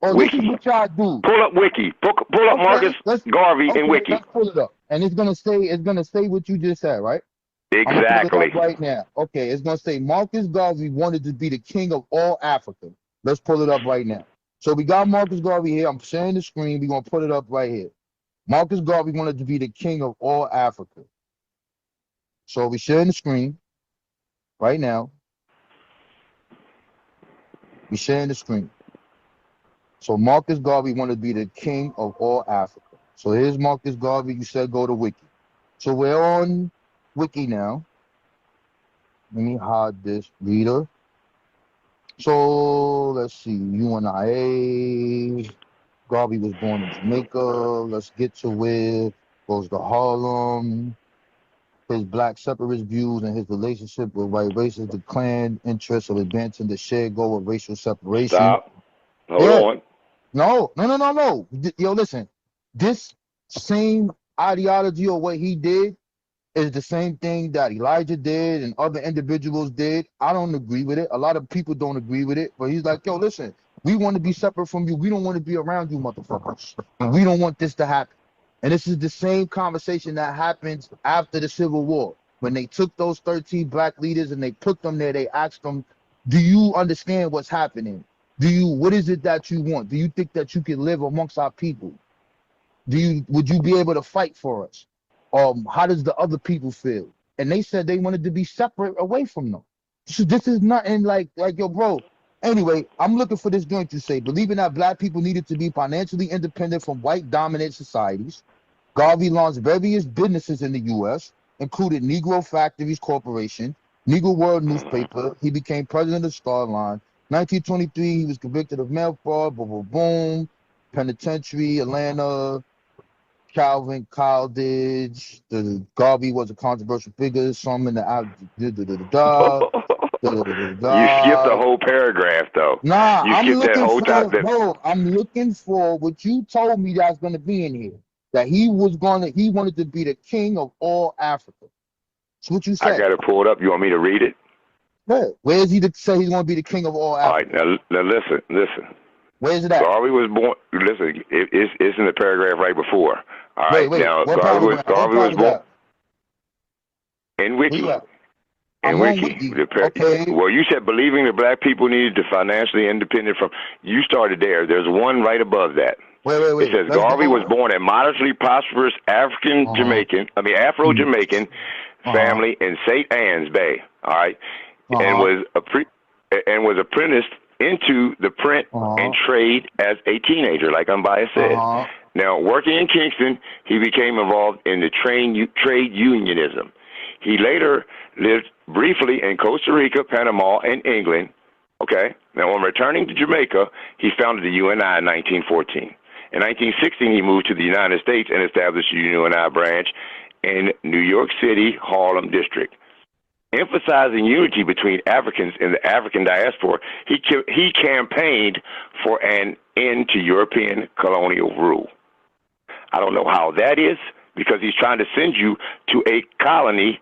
Or Wiki. This is what y'all do. Pull up Wiki. Pull up Marcus Garvey and Wiki. Let's pull it up. And it's gonna say what you just said, right? Exactly. Right now. Okay, it's gonna say Marcus Garvey wanted to be the king of all Africa. Let's pull it up right now. So we got Marcus Garvey here. I'm sharing the screen. We're gonna put it up right here. Marcus Garvey wanted to be the king of all Africa. So we're sharing the screen right now. We're sharing the screen. So Marcus Garvey wanted to be the king of all Africa. So here's Marcus Garvey. You said go to Wiki. So we're on Wiki now. Let me hide this reader. So let's see. UNIA. Garvey was born in Jamaica. Let's get to where goes to Harlem. His black separatist views and his relationship with white races, the Klan interests of advancing the shared goal of racial separation. Stop. Hold on. No. Yo, listen. This same ideology or what he did is the same thing that Elijah did and other individuals did. I don't agree with it. A lot of people don't agree with it. But he's like, yo, listen, we want to be separate from you. We don't want to be around you, motherfuckers. And we don't want this to happen. And this is the same conversation that happens after the Civil War. When they took those 13 black leaders and they put them there, they asked them, do you understand what's happening? What is it that you want? Do you think that you can live amongst our people? Would you be able to fight for us? How does the other people feel? And they said they wanted to be separate away from them. So this is nothing like yo, bro. Anyway, I'm looking for this joint to say, believing that black people needed to be financially independent from white dominant societies. Garvey launched various businesses in the U.S., included Negro Factories Corporation, Negro World Newspaper. He became president of Starline. 1923, he was convicted of mail fraud, boom, penitentiary, Atlanta, Calvin Coolidge. Garvey was a controversial figure. Some in the You skipped the whole paragraph, though. Nah, I'm looking for what you told me that's gonna be in here. That he wanted to be the king of all Africa. That's what you said. I got it pulled up. You want me to read it? Yeah. Where is he to say he's going to be the king of all Africa? All right, now listen. Where is it at? Garvey was born. Listen, it's in the paragraph right before. All right, wait, now Garvey was born in Wiki. In Wiki. Okay. Well, you said believing that black people needed to financially independent from. You started there. There's one right above that. Wait. It says Let's Garvey go. was born a modestly prosperous Afro-Jamaican family in St. Ann's Bay. All right, and was apprenticed into the print and trade as a teenager, like Unbiased said. Now, working in Kingston, he became involved in the trade unionism. He later lived briefly in Costa Rica, Panama, and England. Okay. Now, on returning to Jamaica, he founded the UNI in 1914. In 1916, he moved to the United States and established the UNI branch in New York City, Harlem district. Emphasizing unity between Africans in the African diaspora, he campaigned for an end to European colonial rule. I don't know how that is, because he's trying to send you to a colony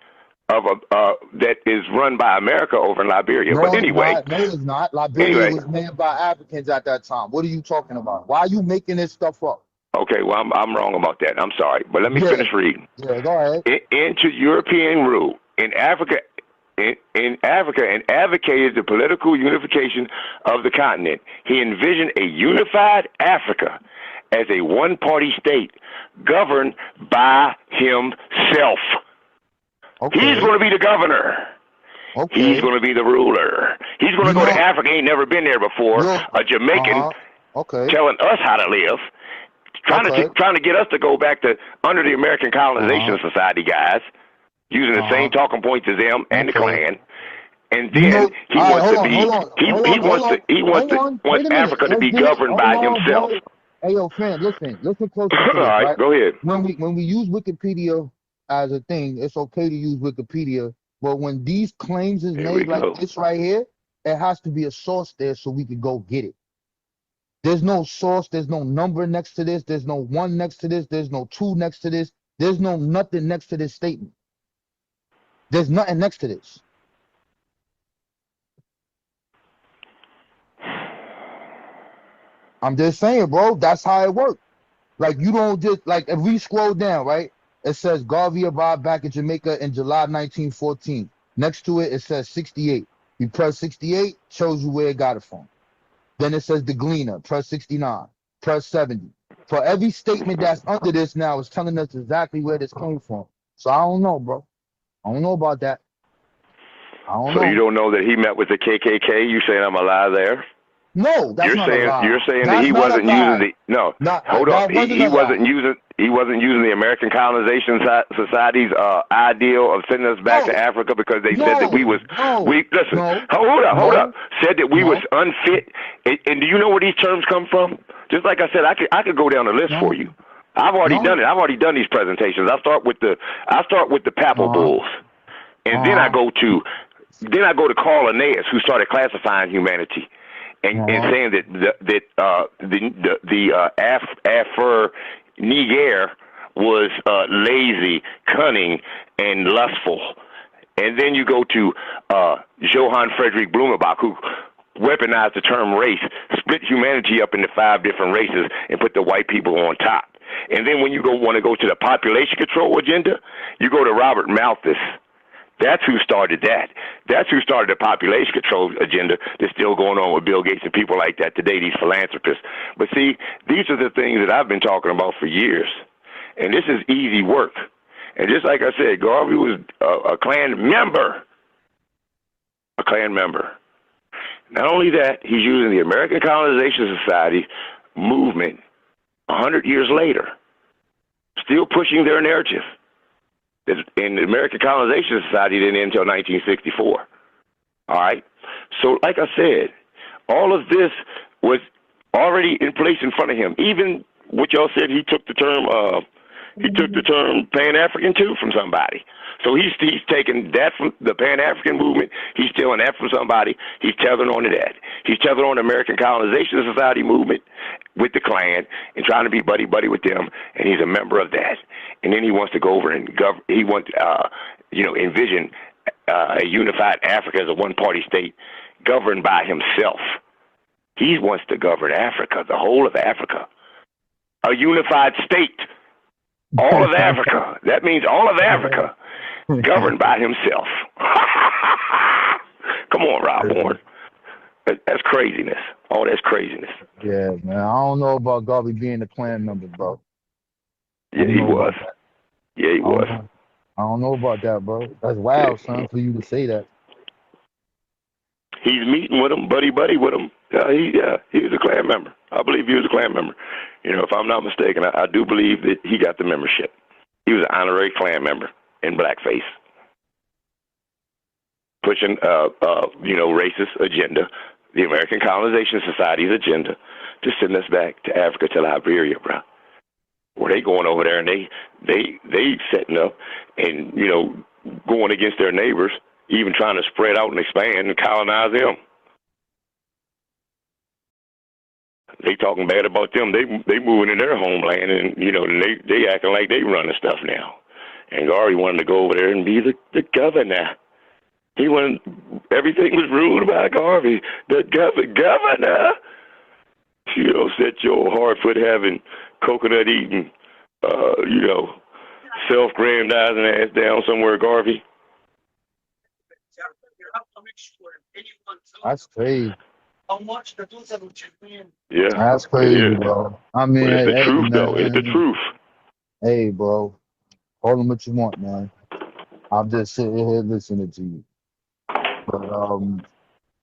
of that is run by America over in Liberia. But anyway, no, it's not. Liberia was made by Africans at that time. What are you talking about? Why are you making this stuff up? Okay, well, I'm wrong about that. I'm sorry, but let me finish reading. Yeah, go ahead. Into European rule in Africa. In Africa, and advocated the political unification of the continent. He envisioned a unified Africa as a one-party state governed by himself. Okay. He's going to be the governor. Okay. He's going to be the ruler. He's going to go to Africa. He ain't never been there before. A Jamaican telling us how to live. Trying to get us to go back to under the American Colonization Society guys, using the same talking points as them and the Klan, and then he wants Africa to be governed by himself. Hey, yo, friend, listen closely to this, All right, go ahead. When we use Wikipedia as a thing, it's okay to use Wikipedia, but when these claims is made like this right here, it has to be a source there so we can go get it. There's no source, there's no number next to this, there's no 1 next to this, there's no 2 next to this, there's no nothing next to this statement. There's nothing next to this. I'm just saying, bro, that's how it works. Like, you don't just, like, if we scroll down, right, it says Garvey arrived back in Jamaica in July 1914. Next to it, it says 68. You press 68, shows you where it got it from. Then it says the Gleaner, press 69, press 70. For every statement that's under this now is telling us exactly where this came from. So I don't know, bro. I don't know about that. I don't know. So you don't know that he met with the KKK? You saying I'm a lie there? No, that's not a lie. You're saying that he wasn't using hold up. He wasn't using the American Colonization Society's ideal of sending us back to Africa because they said that hold up. Said that we was unfit. And do you know where these terms come from? Just like I said, I could go down the list for you. I've already done it. I've already done these presentations. I start with the Papal Bulls, and then I go to Carl Linnaeus, who started classifying humanity, and saying that the Afro-Niger was lazy, cunning, and lustful. And then you go to Johann Friedrich Blumenbach, who weaponized the term race, split humanity up into 5 different races, and put the white people on top. And then when you want to go to the population control agenda, you go to Robert Malthus. That's who started that. That's who started the population control agenda that's still going on with Bill Gates and people like that today, these philanthropists. But see, these are the things that I've been talking about for years. And this is easy work. And just like I said, Garvey was a Klan member. A Klan member. Not only that, he's using the American Colonization Society movement 100 years later, still pushing their narrative. And the American Colonization Society didn't end until 1964. All right? So, like I said, all of this was already in place in front of him. Even what y'all said, he took the term Pan-African too from somebody. So he's taking that from the Pan-African movement. He's stealing that from somebody. He's tethering on to that. He's tethering on the American Colonization Society movement with the Klan and trying to be buddy-buddy with them, and he's a member of that. And then he wants to go over and he wants, envision a unified Africa as a one-party state governed by himself. He wants to govern Africa, the whole of Africa, a unified state, all of Africa. That means all of Africa governed by himself. Come on, Rob Warren. That's craziness. All that's craziness. Yeah, man. I don't know about Garvey being a Klan member, bro. Yeah, he was. Yeah, he was. I don't know about that, bro. That's wild, son, for you to say that. He's meeting with him, buddy with him. He was a Klan member. I believe he was a Klan member. You know, if I'm not mistaken, I do believe that he got the membership. He was an honorary Klan member in blackface, pushing, racist agenda, the American Colonization Society's agenda, to send us back to Africa, to Liberia, bro. Where they going over there and they setting up and, you know, going against their neighbors, even trying to spread out and expand and colonize them. They talking bad about them. They moving in their homeland, and you know they acting like they running stuff now. And Garvey wanted to go over there and be the governor. He wanted, everything was ruled by Garvey, the governor. You know, set your hard-foot having, coconut eating, self-grandizing ass down somewhere, Garvey. That's crazy. Yeah. That's crazy, bro. I mean, But it's the hey, truth, man. though. It's the truth. Hey, bro. Call them what you want, man. I'm just sitting here listening to you. But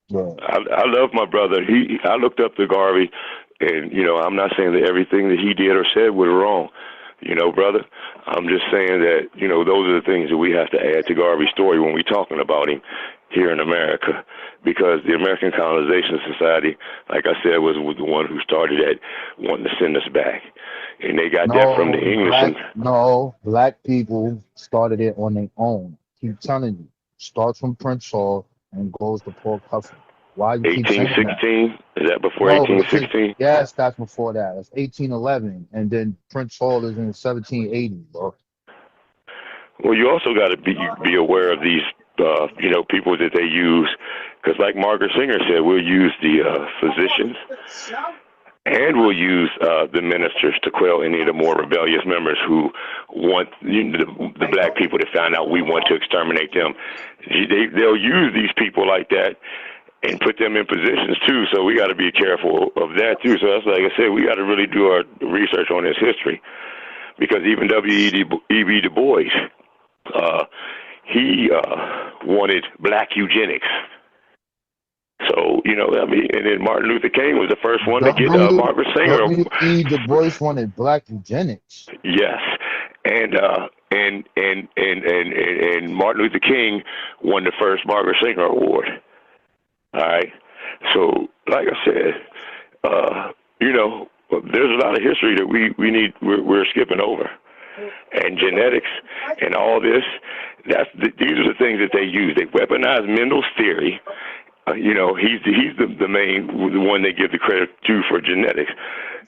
yeah. I love my brother. I looked up to Garvey, and you know, I'm not saying that everything that he did or said was wrong. You know, brother, I'm just saying that, you know, those are the things that we have to add to Garvey's story when we're talking about him here in America, because the American Colonization Society, like I said, was the one who started that, wanting to send us back. And they got that from the English. Black people started it on their own. Keep telling you. Starts from Prince Hall and goes to Port Huffman. Why you keep saying that? 1816? Is that before 1816? Yes, that's before that. That's 1811. And then Prince Hall is in 1780, bro. Well, you also got to be aware of these, people that they use. Because like Margaret Singer said, we'll use the physicians and we'll use the ministers to quell any of the more rebellious members who want the black people to find out we want to exterminate them. They'll use these people like that and put them in positions too. So we got to be careful of that too. So that's, like I said, we got to really do our research on this history, because even W.E.B. Du Bois, he wanted black eugenics. So, you know, I mean, and then Martin Luther King was the first one to get Margaret Sanger. W.E.B. Du Bois wanted black eugenics. Yes. And Martin Luther King won the first Margaret Sanger Award. All right. So, like I said, there's a lot of history that we're skipping over, and genetics and all this. These are the things that they use. They weaponize Mendel's theory. He's the one they give the credit to for genetics.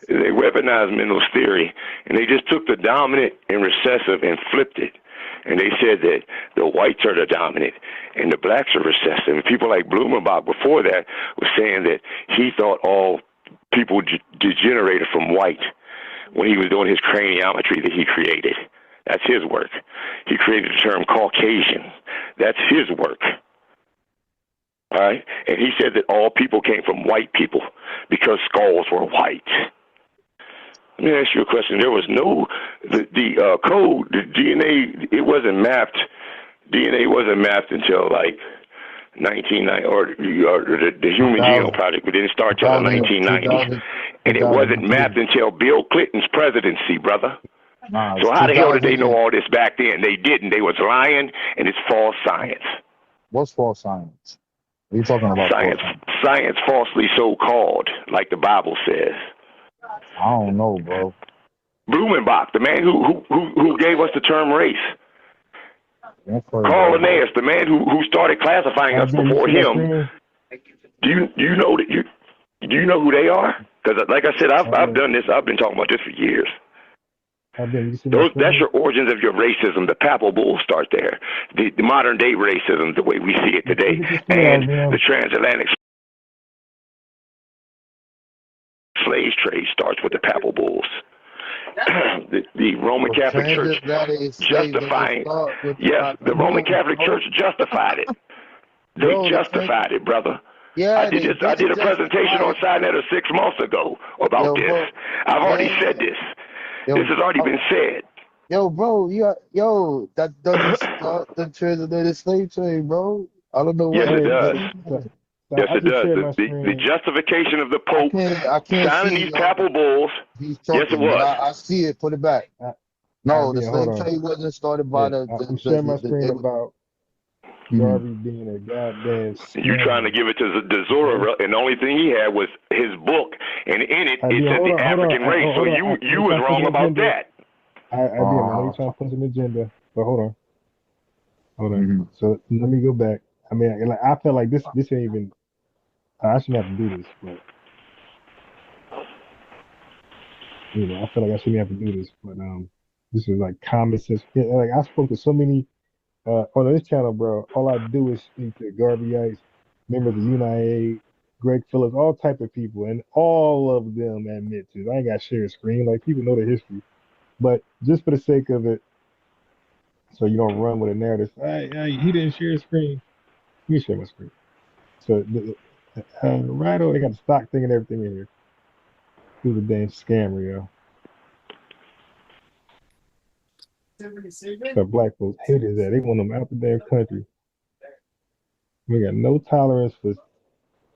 They weaponized Mendel's theory, and they just took the dominant and recessive and flipped it. And they said that the whites are the dominant and the blacks are recessive. And people like Blumenbach before that was saying that he thought all people degenerated from white when he was doing his craniometry that he created. That's his work. He created the term Caucasian. That's his work. All right? And he said that all people came from white people because skulls were white. Let me ask you a question. There was the code, the DNA, it wasn't mapped. DNA wasn't mapped until like 1990, or the Human Genome Project, but didn't start till the 1990s. And it wasn't mapped until Bill Clinton's presidency, brother. So how the hell did they know all this back then? They didn't. They was lying, and it's false science. What's false science? What are you talking about? Science falsely so-called, like the Bible says. I don't know, bro. Blumenbach, the man who gave us the term race. Carl Linnaeus, the man who started classifying us before him. Do you know who they are? Because, like I said, I've done this. I've been talking about this for years. That's your origins of your racism. The papal bulls start there. The modern day racism, the way we see it today, and the transatlantic slave trade starts with the papal bulls. The Roman Catholic Church justifying, yes, the Roman Catholic Church justified it. They justified it, brother. Yeah, I did they I did a presentation on justify SciNet 6 months ago about yo, this. bro. I've already Yeah, said this. yo, This has already been said. yo, bro. Yo, that doesn't start the transatlantic slave trade, bro. I don't know why Yes, it you does. believe that. Yes, I it just does. shared my The screen. justification of the Pope I can't signing see these papal bulls. he's Yes, it talking, but was. I see it. Put it back. No, the Hold slave on. trade wasn't started by Yeah, I'm the, sharing my screen the about Mhm. Garvey being a goddamn You trying to scammer. give it to the Zora, and the only thing he had was his book, and in it it said the African race. So you was wrong about that. IBM, I know you're trying to push an agenda, but hold on. Mhm. So let me go back. I mean, like I feel like this ain't even. I shouldn't have to do this, but I feel like I shouldn't have to do this, but this is like common sense. Yeah, like I spoke to so many on this channel, bro. All I do is speak to Garveyites, members of UNIA, Greg Phillips, all type of people, and all of them admit to. I ain't got to share a screen. Like people know the history, but just for the sake of it, so you don't run with a narrative. He didn't share a screen. Let me share my screen. So right over, they got the stock thing and everything in here. Who's a damn scammer, yo? The black folks hated that. They want them out the damn country. We got no tolerance for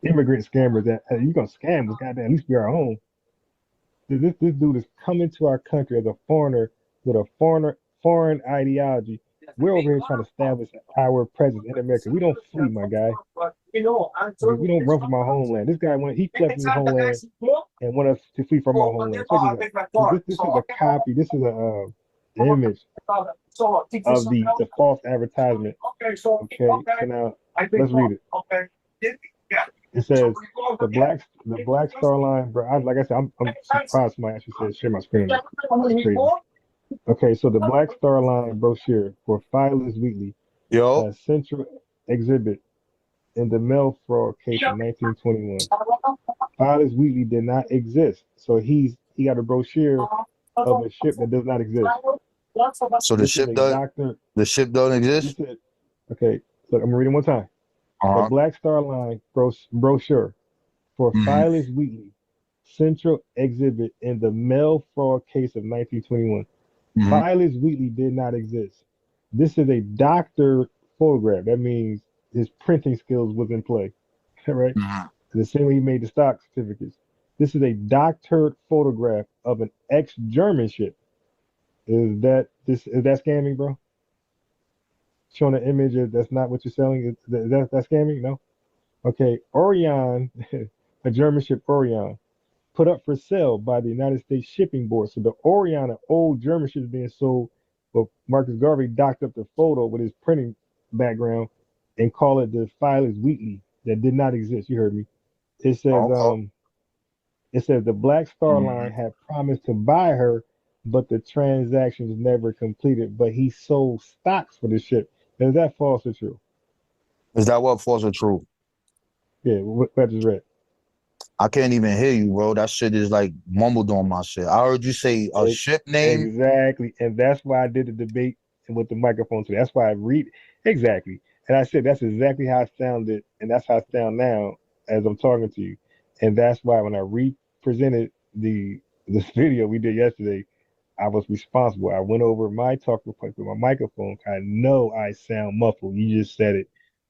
immigrant scammers. That you gonna scam us? Goddamn, at least be our own. This dude is coming to our country as a foreigner with a foreign ideology. We're over here trying to establish our presence in America. We don't flee, my guy. We don't run from our homeland. This guy he fled from his homeland and want us to flee from our homeland. Check this out. This is a copy. This is a image of the false advertisement. Okay, so now let's read it. It says the Black Star Line, bro. Like I said, I'm surprised somebody actually said share my screen. That's crazy. Okay, so the Black Star Line brochure for Filers Weekly, central exhibit in the mail fraud case in 1921. Filers Weekly did not exist, so he got a brochure of a ship that does not exist. So the ship don't exist? Okay, look, I'm gonna read it one time. The Black Star Line brochure for Filers Weekly, central exhibit in the mail fraud case of 1921. Filers Weekly did not exist. This is a doctored photograph. That means his printing skills was in play, right? The same way he made the stock certificates. This is a doctored photograph of an ex-German ship. Is that scamming, bro? Showing an image that's not what you're selling. Is that scamming? No. Okay, Orion, a German ship Orion, put up for sale by the United States Shipping Board. So the Orion, an old German ship, is being sold. But Marcus Garvey docked up the photo with his printing background and called it the Filers Weekly that did not exist. You heard me. It says the Black Star Line had promised to buy her, but the transaction was never completed. But he sold stocks for the ship. Is that false or true? Is that what false or true? Yeah, what I just read. I can't even hear you, bro. That shit is like mumbled on my shit. I heard you say a ship name. Exactly. And that's why I did the debate with the microphone today. That's why I read exactly. And I said that's exactly how it sounded, and that's how it sounds now as I'm talking to you. And that's why when I presented this video we did yesterday, I was responsible. I went over my talking point with my microphone. I know I sound muffled. You just said it.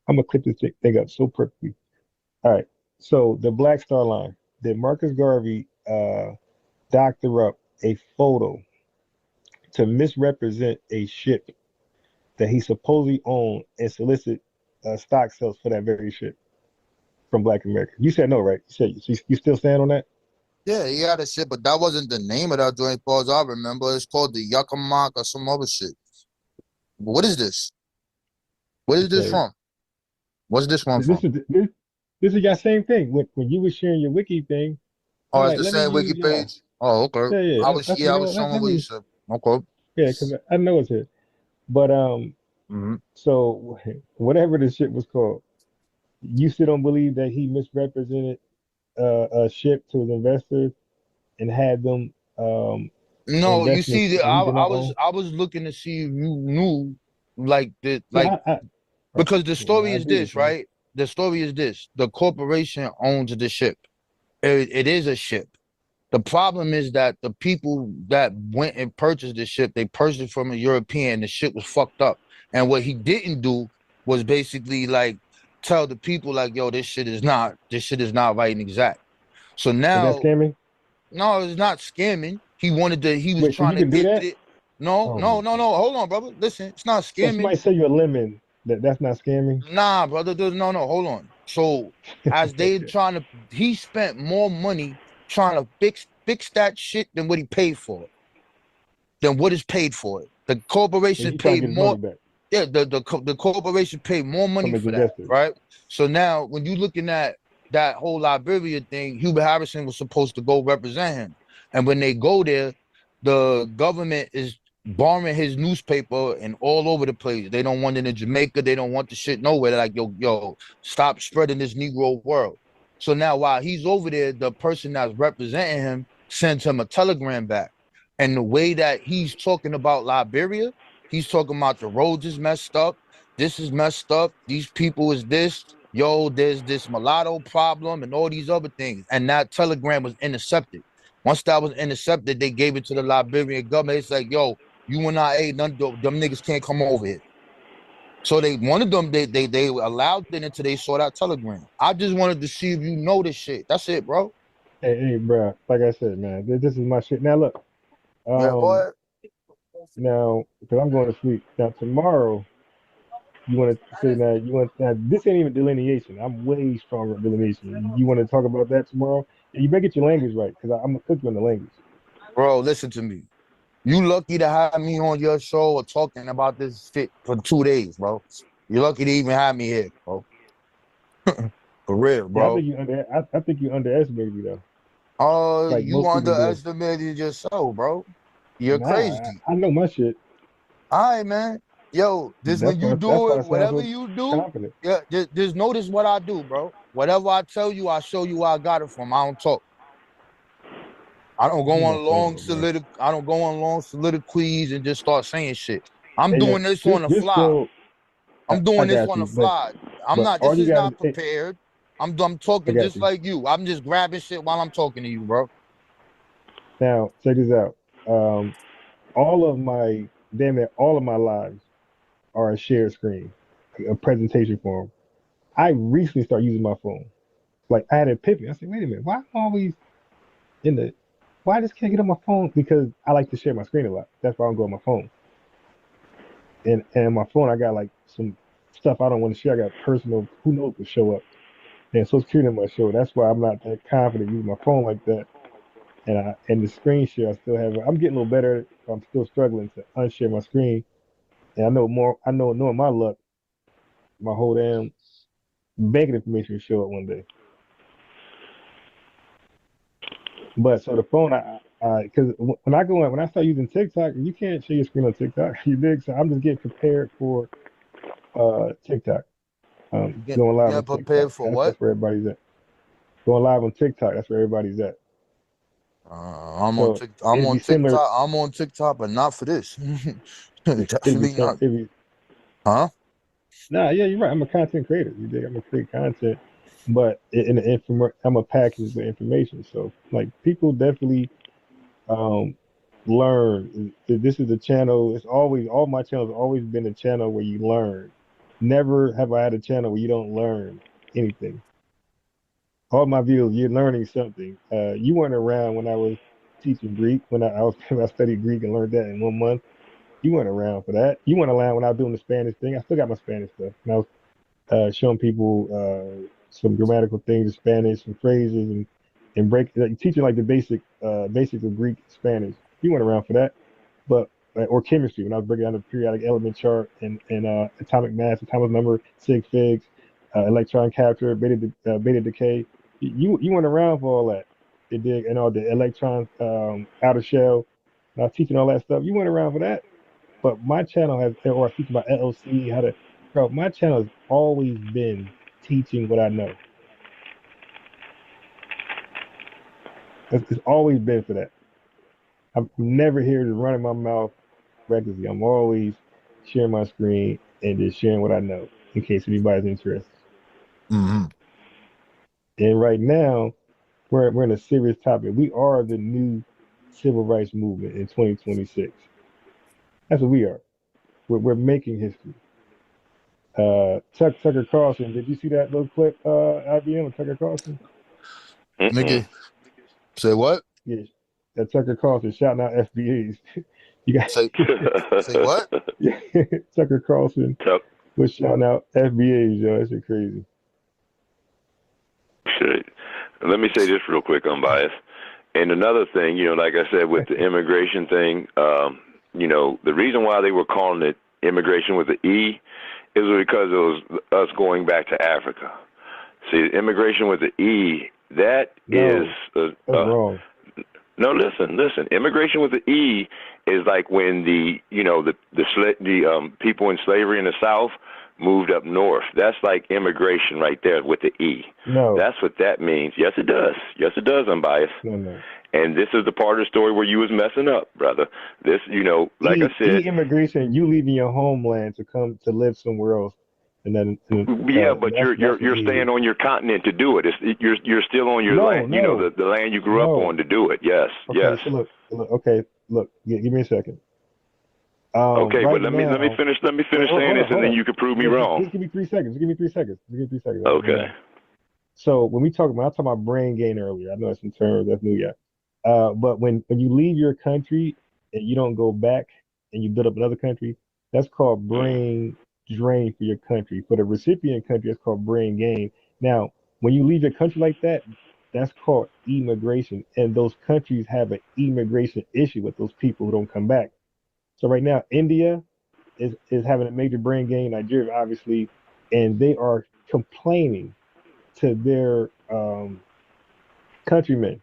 I'm gonna clip this thing up so perfectly. All right. So the Black Star Line. Did Marcus Garvey doctor up a photo to misrepresent a ship that he supposedly owned and solicit stock sales for that very ship from Black America? You said no, right? You said you still stand on that? Yeah, he had a shit, but that wasn't the name of that joint, far as I remember. It's called the Yakima or some other shit. What is this? Where is this from? What's this one from? This is your same thing. When you were sharing your wiki thing. Oh, it's the same wiki page? Oh, okay. Yeah. I was showing what you said. Okay. Yeah, because I know it's here. But so whatever the shit was called, you still don't believe that he misrepresented a ship to his investors and had them no, you see, I own? was looking to see if you knew, like because the story is this, right? the story is this: the corporation owns the ship. It is a ship. The problem is that the people that went and purchased the ship, they purchased it from a European. The ship was fucked up, and what he didn't do was basically like tell the people like, "Yo, this shit is not right and exact." So Is that now, scamming? no, it's not scamming. He wanted to. He was Wait, so trying you to can do get that? it. No, Oh my no, no, god. no. Hold on, brother. Listen, it's not So scamming. somebody sell you a lemon. That's not scamming. Nah, brother. No, no. Hold on. So as they trying to, he spent more money trying to fix that shit than what he paid for it. Than what is paid for it. The And corporation he trying to paid get his more. money back Yeah, the corporation paid more money from his for that, investors. right? So now when you looking at that whole Liberia thing, Hubert Harrison was supposed to go represent him. And when they go there, the government is bombing his newspaper and all over the place. They don't want it in Jamaica. They don't want the shit nowhere. They're like, yo, stop spreading this Negro world. So now while he's over there, the person that's representing him sends him a telegram back. And the way that he's talking about Liberia, he's talking about the roads is messed up. This is messed up. These people is this. Yo, there's this mulatto problem and all these other things. And that telegram was intercepted. Once that was intercepted, they gave it to the Liberian government. It's like, yo, you and I ain't none of them niggas can't come over here. So they wanted them, they allowed it until they saw that telegram. I just wanted to see if you know this shit. That's it, bro. Hey, bro. Like I said, man, this is my shit. Now look, Yeah, boy. now because I'm going to sleep. Now tomorrow, you want to say now you want now this ain't even delineation. I'm way stronger at delineation. You want to talk about that tomorrow? And you better get your language right because I'm gonna cook you on the language. Bro, listen to me. You lucky to have me on your show or talking about this shit for 2 days, bro. You're lucky to even have me here, bro. For real, Yeah, bro. I think you underestimated me though. Like You most people do. underestimated yourself, bro. You're Nah, crazy. I know my shit. All right, man. Yo, this when you That's do why it, I sound whatever so you do, confident. yeah, just notice what I do, bro. Whatever I tell you, I show you where I got it from. I don't talk. Give me my phone number, man. I don't go on long soliloquies and just start saying shit. I'm Hey, yeah, doing this on the just fly. so I'm I doing this got on the you, fly. I'm but not. all This you is got not is prepared. I'm I talking got just you. like you. I'm just grabbing shit while I'm talking to you, bro. Now check this out. All of my damn near all of my lives are a share screen, a presentation form. I recently started using my phone. Like I had an epiphany. I said, wait a minute, why am I always in the why I just can't get on my phone? Because I like to share my screen a lot. That's why I'm going on my phone. And my phone, I got like some stuff I don't want to share. I got personal, who knows will show up. And Social Security number show. That's why I'm not that confident using my phone like that. And the screen share, I still have. I'm getting a little better. I'm still struggling to unshare my screen. And I know more. I know knowing my luck, my whole damn banking information will show up one day. But so the phone, because when I go in, when I start using TikTok, you can't share your screen on TikTok. You dig? So I'm just getting prepared for TikTok. Going live on Get TikTok. prepared for what? That's where everybody's at. Going live on TikTok. That's where everybody's at. I'm on So TikTok. I'm it'd be on similar. TikTok. I'm on TikTok, but not for this. It'd be Definitely some. not. It'd be Huh? Nah, yeah, you're right. I'm a content creator. You dig? I'm gonna create content, but in the I'm a package the information. So like people definitely learn. This is a channel. It's always all my channels have always been a channel where you learn. Never have I had a channel where you don't learn anything. All my videos, you're learning something. You weren't around when I was teaching Greek. When I studied Greek and learned that in 1 month. You weren't around for that. You weren't around when I was doing the Spanish thing. I still got my Spanish stuff. And I was showing people some grammatical things in Spanish, some phrases, and teaching like the basics of Greek, Spanish. You weren't around for that, but or chemistry when I was breaking down the periodic element chart and atomic mass, atomic number, sig figs, electron capture, beta decay. You weren't around for all that. It did and all the electron outer shell. And I was teaching all that stuff. You weren't around for that. But my channel has, or I was teaching about LLC, how to, bro, my channel has always been teaching what I know. It's always been for that. I'm never here to run in my mouth recklessly. I'm always sharing my screen and just sharing what I know in case anybody's interested. Mm-hmm. And right now, we're in a serious topic. We are the new civil rights movement in 2026. That's what we are. We're making history. Tucker Carlson, did you see that little clip, IBM of Tucker Carlson? Nigga, say what? Yeah, that Tucker Carlson shouting out FBAs. You got say what? Yeah, Tucker Carlson was shouting out FBAs, yo. That shit crazy. Shit. Let me say this real quick, unbiased. And another thing, like I said, with the immigration thing, the reason why they were calling it immigration with the E is because it was us going back to Africa. See, immigration with the E, that's wrong. No, listen. Immigration with the E is like when the people in slavery in the South moved up north. That's like immigration right there with the E. No. That's what that means. Yes, it does. Yes, it does, unbiased. No. And this is the part of the story where you was messing up, brother. This, like I said. Immigration, you leaving your homeland to come to live somewhere else. And then, yeah, but you're staying on your continent to do it. You're still on your land, the land you grew up on to do it. Yes, okay, yes. So look, give me a second. Okay, right but let me finish saying this, and then you can prove me wrong. Just give me 3 seconds. Give me 3 seconds. Okay. So when I talked about brain gain earlier, I know it's some terms that's new yet. But when you leave your country and you don't go back and you build up another country, that's called brain drain for your country. For the recipient country, it's called brain gain. Now, when you leave your country like that, that's called immigration. And those countries have an immigration issue with those people who don't come back. So right now, India is having a major brain gain, Nigeria, obviously, and they are complaining to their countrymen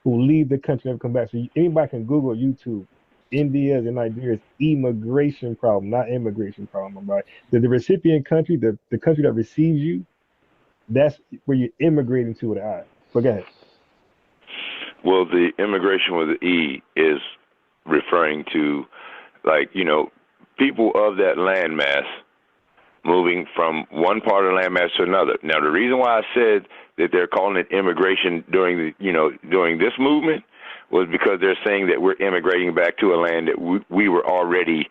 who leave the country and never come back. So anybody can Google YouTube. India's and Nigeria's immigration problem, not immigration problem, right? The recipient country, the country that receives you, that's where you're immigrating to with an I. So go ahead. Well, the immigration with the E is referring to, people of that landmass moving from one part of the landmass to another. Now, the reason why I said that they're calling it immigration during this movement was because they're saying that we're immigrating back to a land that we were already,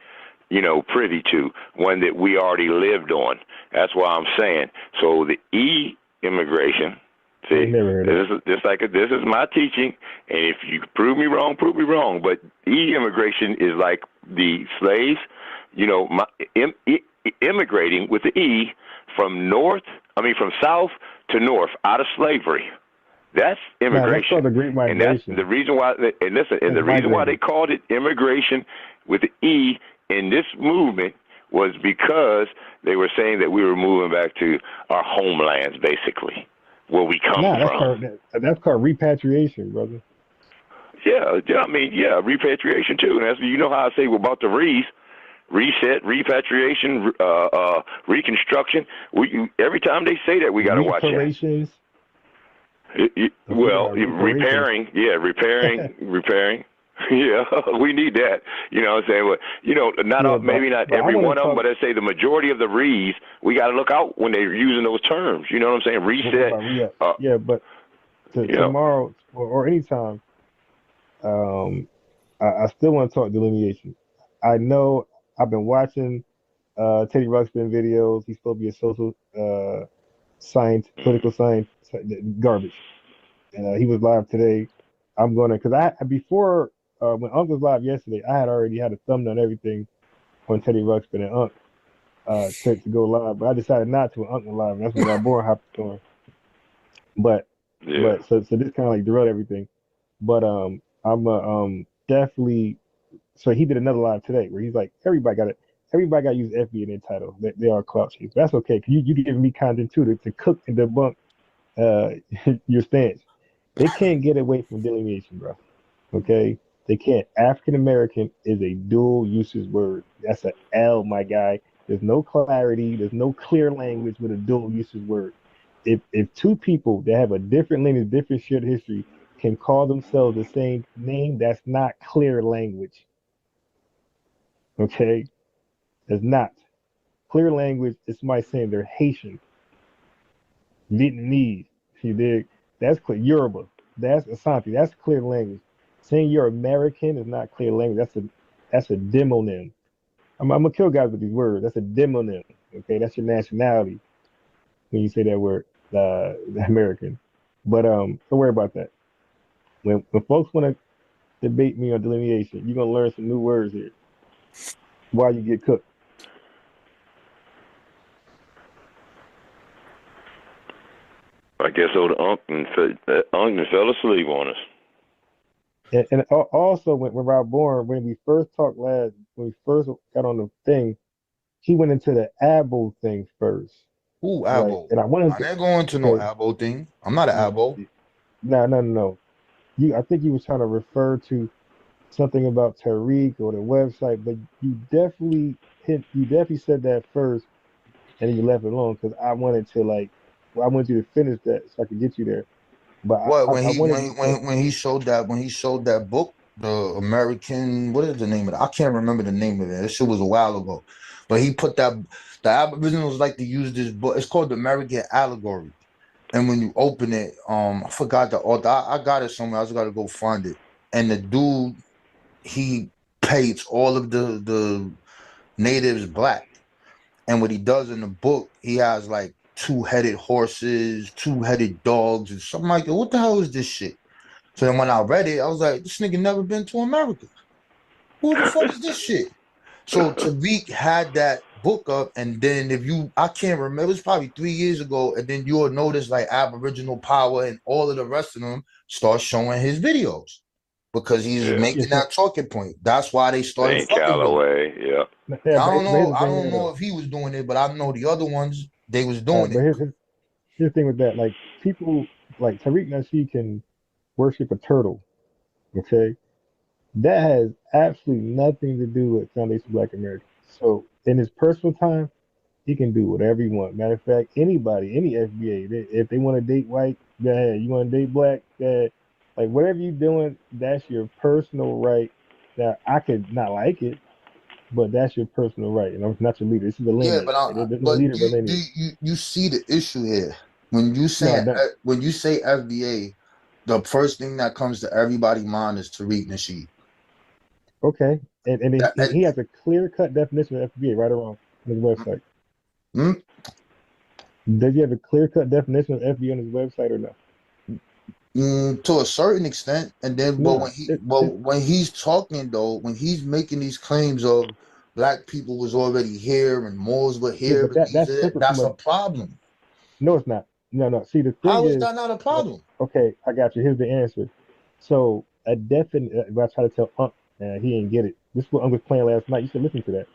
privy to, one that we already lived on. That's why I'm saying. So the E immigration, see, this is my teaching, and if you prove me wrong, prove me wrong. But E immigration is like the slaves, immigrating with the E from south to north out of slavery. That's immigration. That's called the Great Migration. And that's the reason why. The reason why they called it immigration with the E in this movement was because they were saying that we were moving back to our homelands, basically, where we come from. That's called repatriation, brother. Yeah, repatriation too. And that's, how I say about the reset, repatriation, reconstruction. Every time they say that, we got to watch that. Repairing. Yeah, we need that. You know what I'm saying? Maybe not every one of them, but I say the majority of the re's, we got to look out when they're using those terms. You know what I'm saying? Reset. But tomorrow or anytime, I still want to talk delineation. I know I've been watching Teddy Ruxpin videos. He's supposed to be a social science, political science, garbage. And he was live today. I'm going to, because before, when Unc was live yesterday, I had already had a thumbnail and everything on Teddy Ruxpin and Unc to go live, but I decided not to when Unc was live, and that's when our board hopped on. But so this kind of like derailed everything. But I'm definitely, so he did another live today where he's like, everybody got to use FBA in their title. They are clout chasers. That's okay. Cause you giving me content too to cook and debunk your stance. They can't get away from delineation, bro. Okay? They can't. African American is a dual usage word. That's an L, my guy. There's no clarity. There's no clear language with a dual usage word. If two people that have a different language, different shared history, can call themselves the same name, that's not clear language. Okay? It's not. Clear language is somebody saying they're Haitian. Vietnamese. You dig? That's clear. Yoruba. That's Asante. That's clear language. Saying you're American is not clear language. That's a demonym. I'm gonna kill guys with these words. That's a demonym. Okay, that's your nationality when you say that word, American. But don't worry about that. When folks want to debate me on delineation, you're gonna learn some new words here while you get cooked. I guess old Unc fell asleep on us. And also when Rob Bourne, when we first talked last, when we first got on the thing, he went into the Abo thing first. Who Right. Abo? And I wanted I to didn't go into no okay, Abo thing. I'm not an Abo. no. I think you was trying to refer to something about Tariq or the website, but you definitely said that first and then you left it alone because I wanted you to finish that so I could get you there. But What I wanted when he showed that book, the American, what is the name of it? I can't remember the name of it. This shit was a while ago. But he put that the Aboriginals like to use this book. It's called the American Allegory. And when you open it, I forgot the author. I got it somewhere. I just gotta go find it. And the dude, he paints all of the natives black. And what he does in the book, he has like two-headed horses, two-headed dogs, and something like that. What the hell is this shit? So then when I read it, I was like, this nigga never been to America. Who the fuck is this shit? So Tariq had that book up, and then I can't remember, it was probably 3 years ago, and then you'll notice like Aboriginal Power and all of the rest of them start showing his videos because he's Yeah. making that talking point. That's why they started Dane fucking with him. Calloway, yeah. yeah, I don't but here's know. the I thing with don't that know though. if he was doing it, but I know the other ones they was All right, doing but it. here's the thing with that. Like people like Tariq Nasheed can worship a turtle. Okay. That has absolutely nothing to do with Foundation Black Americans. So in his personal time, he can do whatever he wants. Matter of fact, anybody, any FBA, if they want to date white, go ahead. You want to date black, go ahead. Like whatever you're doing, that's your personal right. Now I could not like it, but that's your personal right. And I'm not your leader. This is a Yeah, lineage. There's no but leader but lineage. you see the issue here when you No, say FBA, the first thing that comes to everybody's mind is Tariq Nasheed. okay. And That- he has a clear cut definition of FBA right or wrong on his website. Hmm? Does he have a clear cut definition of FBA on his website or no? To a certain extent, and then but No. when he's talking though, when he's making these claims of black people was already here and Moors were Yeah, here but and that's separate from that's a. a problem. No, it's not. No. See, the thing How is is, that not a problem? okay, I got you. Here's the answer. So a definite. If I try to tell Unc, he didn't get it. This is what Unc was playing last night. You should listen to that.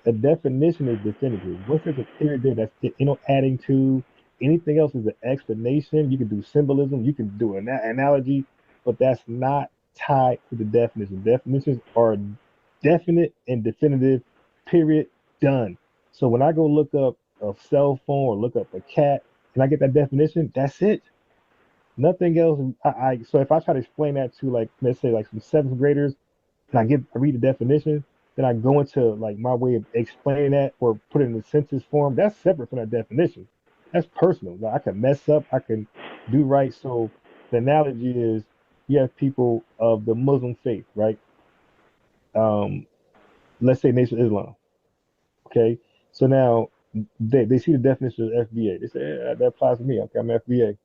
A definition is definitive. Once there's a period there, that's it. Adding to anything else is an explanation. You can do symbolism. You can do an analogy, but that's not tied to the definition. Definitions are definite and definitive. Period. Done. So when I go look up a cell phone or look up a cat, and I get that definition, that's it. Nothing else. So if I try to explain that to like let's say like some seventh graders, and I read the definition, then I go into like my way of explaining that or put it in the sentence form. That's separate from that definition. That's personal. Like, I can mess up. I can do right. So the analogy is you have people of the Muslim faith, right? Let's say Nation of Islam. Okay. So now they see the definition of FBA. They say that applies to me. Okay, I'm FBA.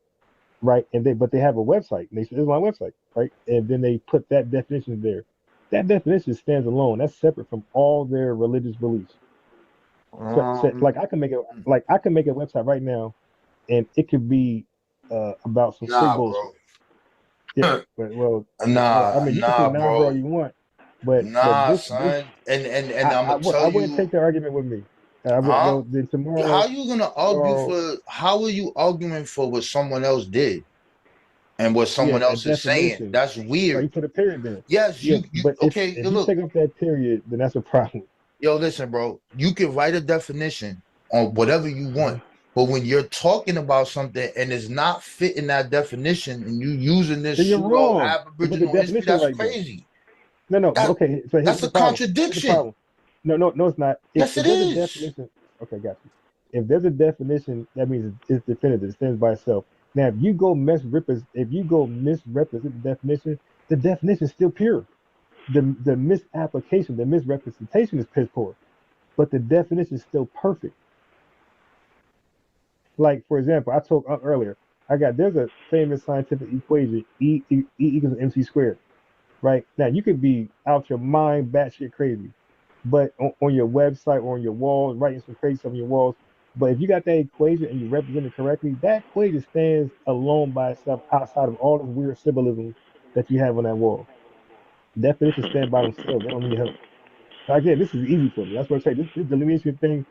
Right. But they have a website, Nation of Islam website, right? And then they put that definition there. That definition stands alone. That's separate from all their religious beliefs. So like I can make a website right now, and it could be about some straight Nah, bullshit. bro. Yeah, but I mean, you can say Nah, nah, bro, all bro. you want, but Nah, this son. And I'm I gonna tell wouldn't you, take that argument with me. I would huh? well then How you gonna argue tomorrow, for? How are you arguing for what someone else did and what yeah, someone a else is saying? definition. That's Right, you weird. put a period there. Yes, Yeah, you but if okay? you Look, take off that period, then that's a problem. yo, listen, bro. You can write a definition on whatever you want, Mhm. but when you're talking about something and it's not fitting that definition, and you using this Then you're pseudo wrong. But the Aboriginal history, definition that's right then. crazy. No. That Okay, so here's that's the a problem. Here's the contradiction. problem. No, it's not. Yes, If it there's a is. definition, okay, got you. if there's a definition, that means it's definitive. It stands by itself. Now, if you go misrepresent the definition is still pure. The misapplication, the misrepresentation is piss poor, but the definition is still perfect. Like, for example, I told earlier, there's a famous scientific equation, E equals MC squared, right? Now, you could be out your mind, batshit crazy, but on your website or on your walls, writing some crazy stuff on your walls, but if you got that equation and you represent it correctly, that equation stands alone by itself outside of all the weird symbolism that you have on that wall. Definitions stand by themselves. They don't need help. So again, this is easy for me. That's what I say. This delineation thing,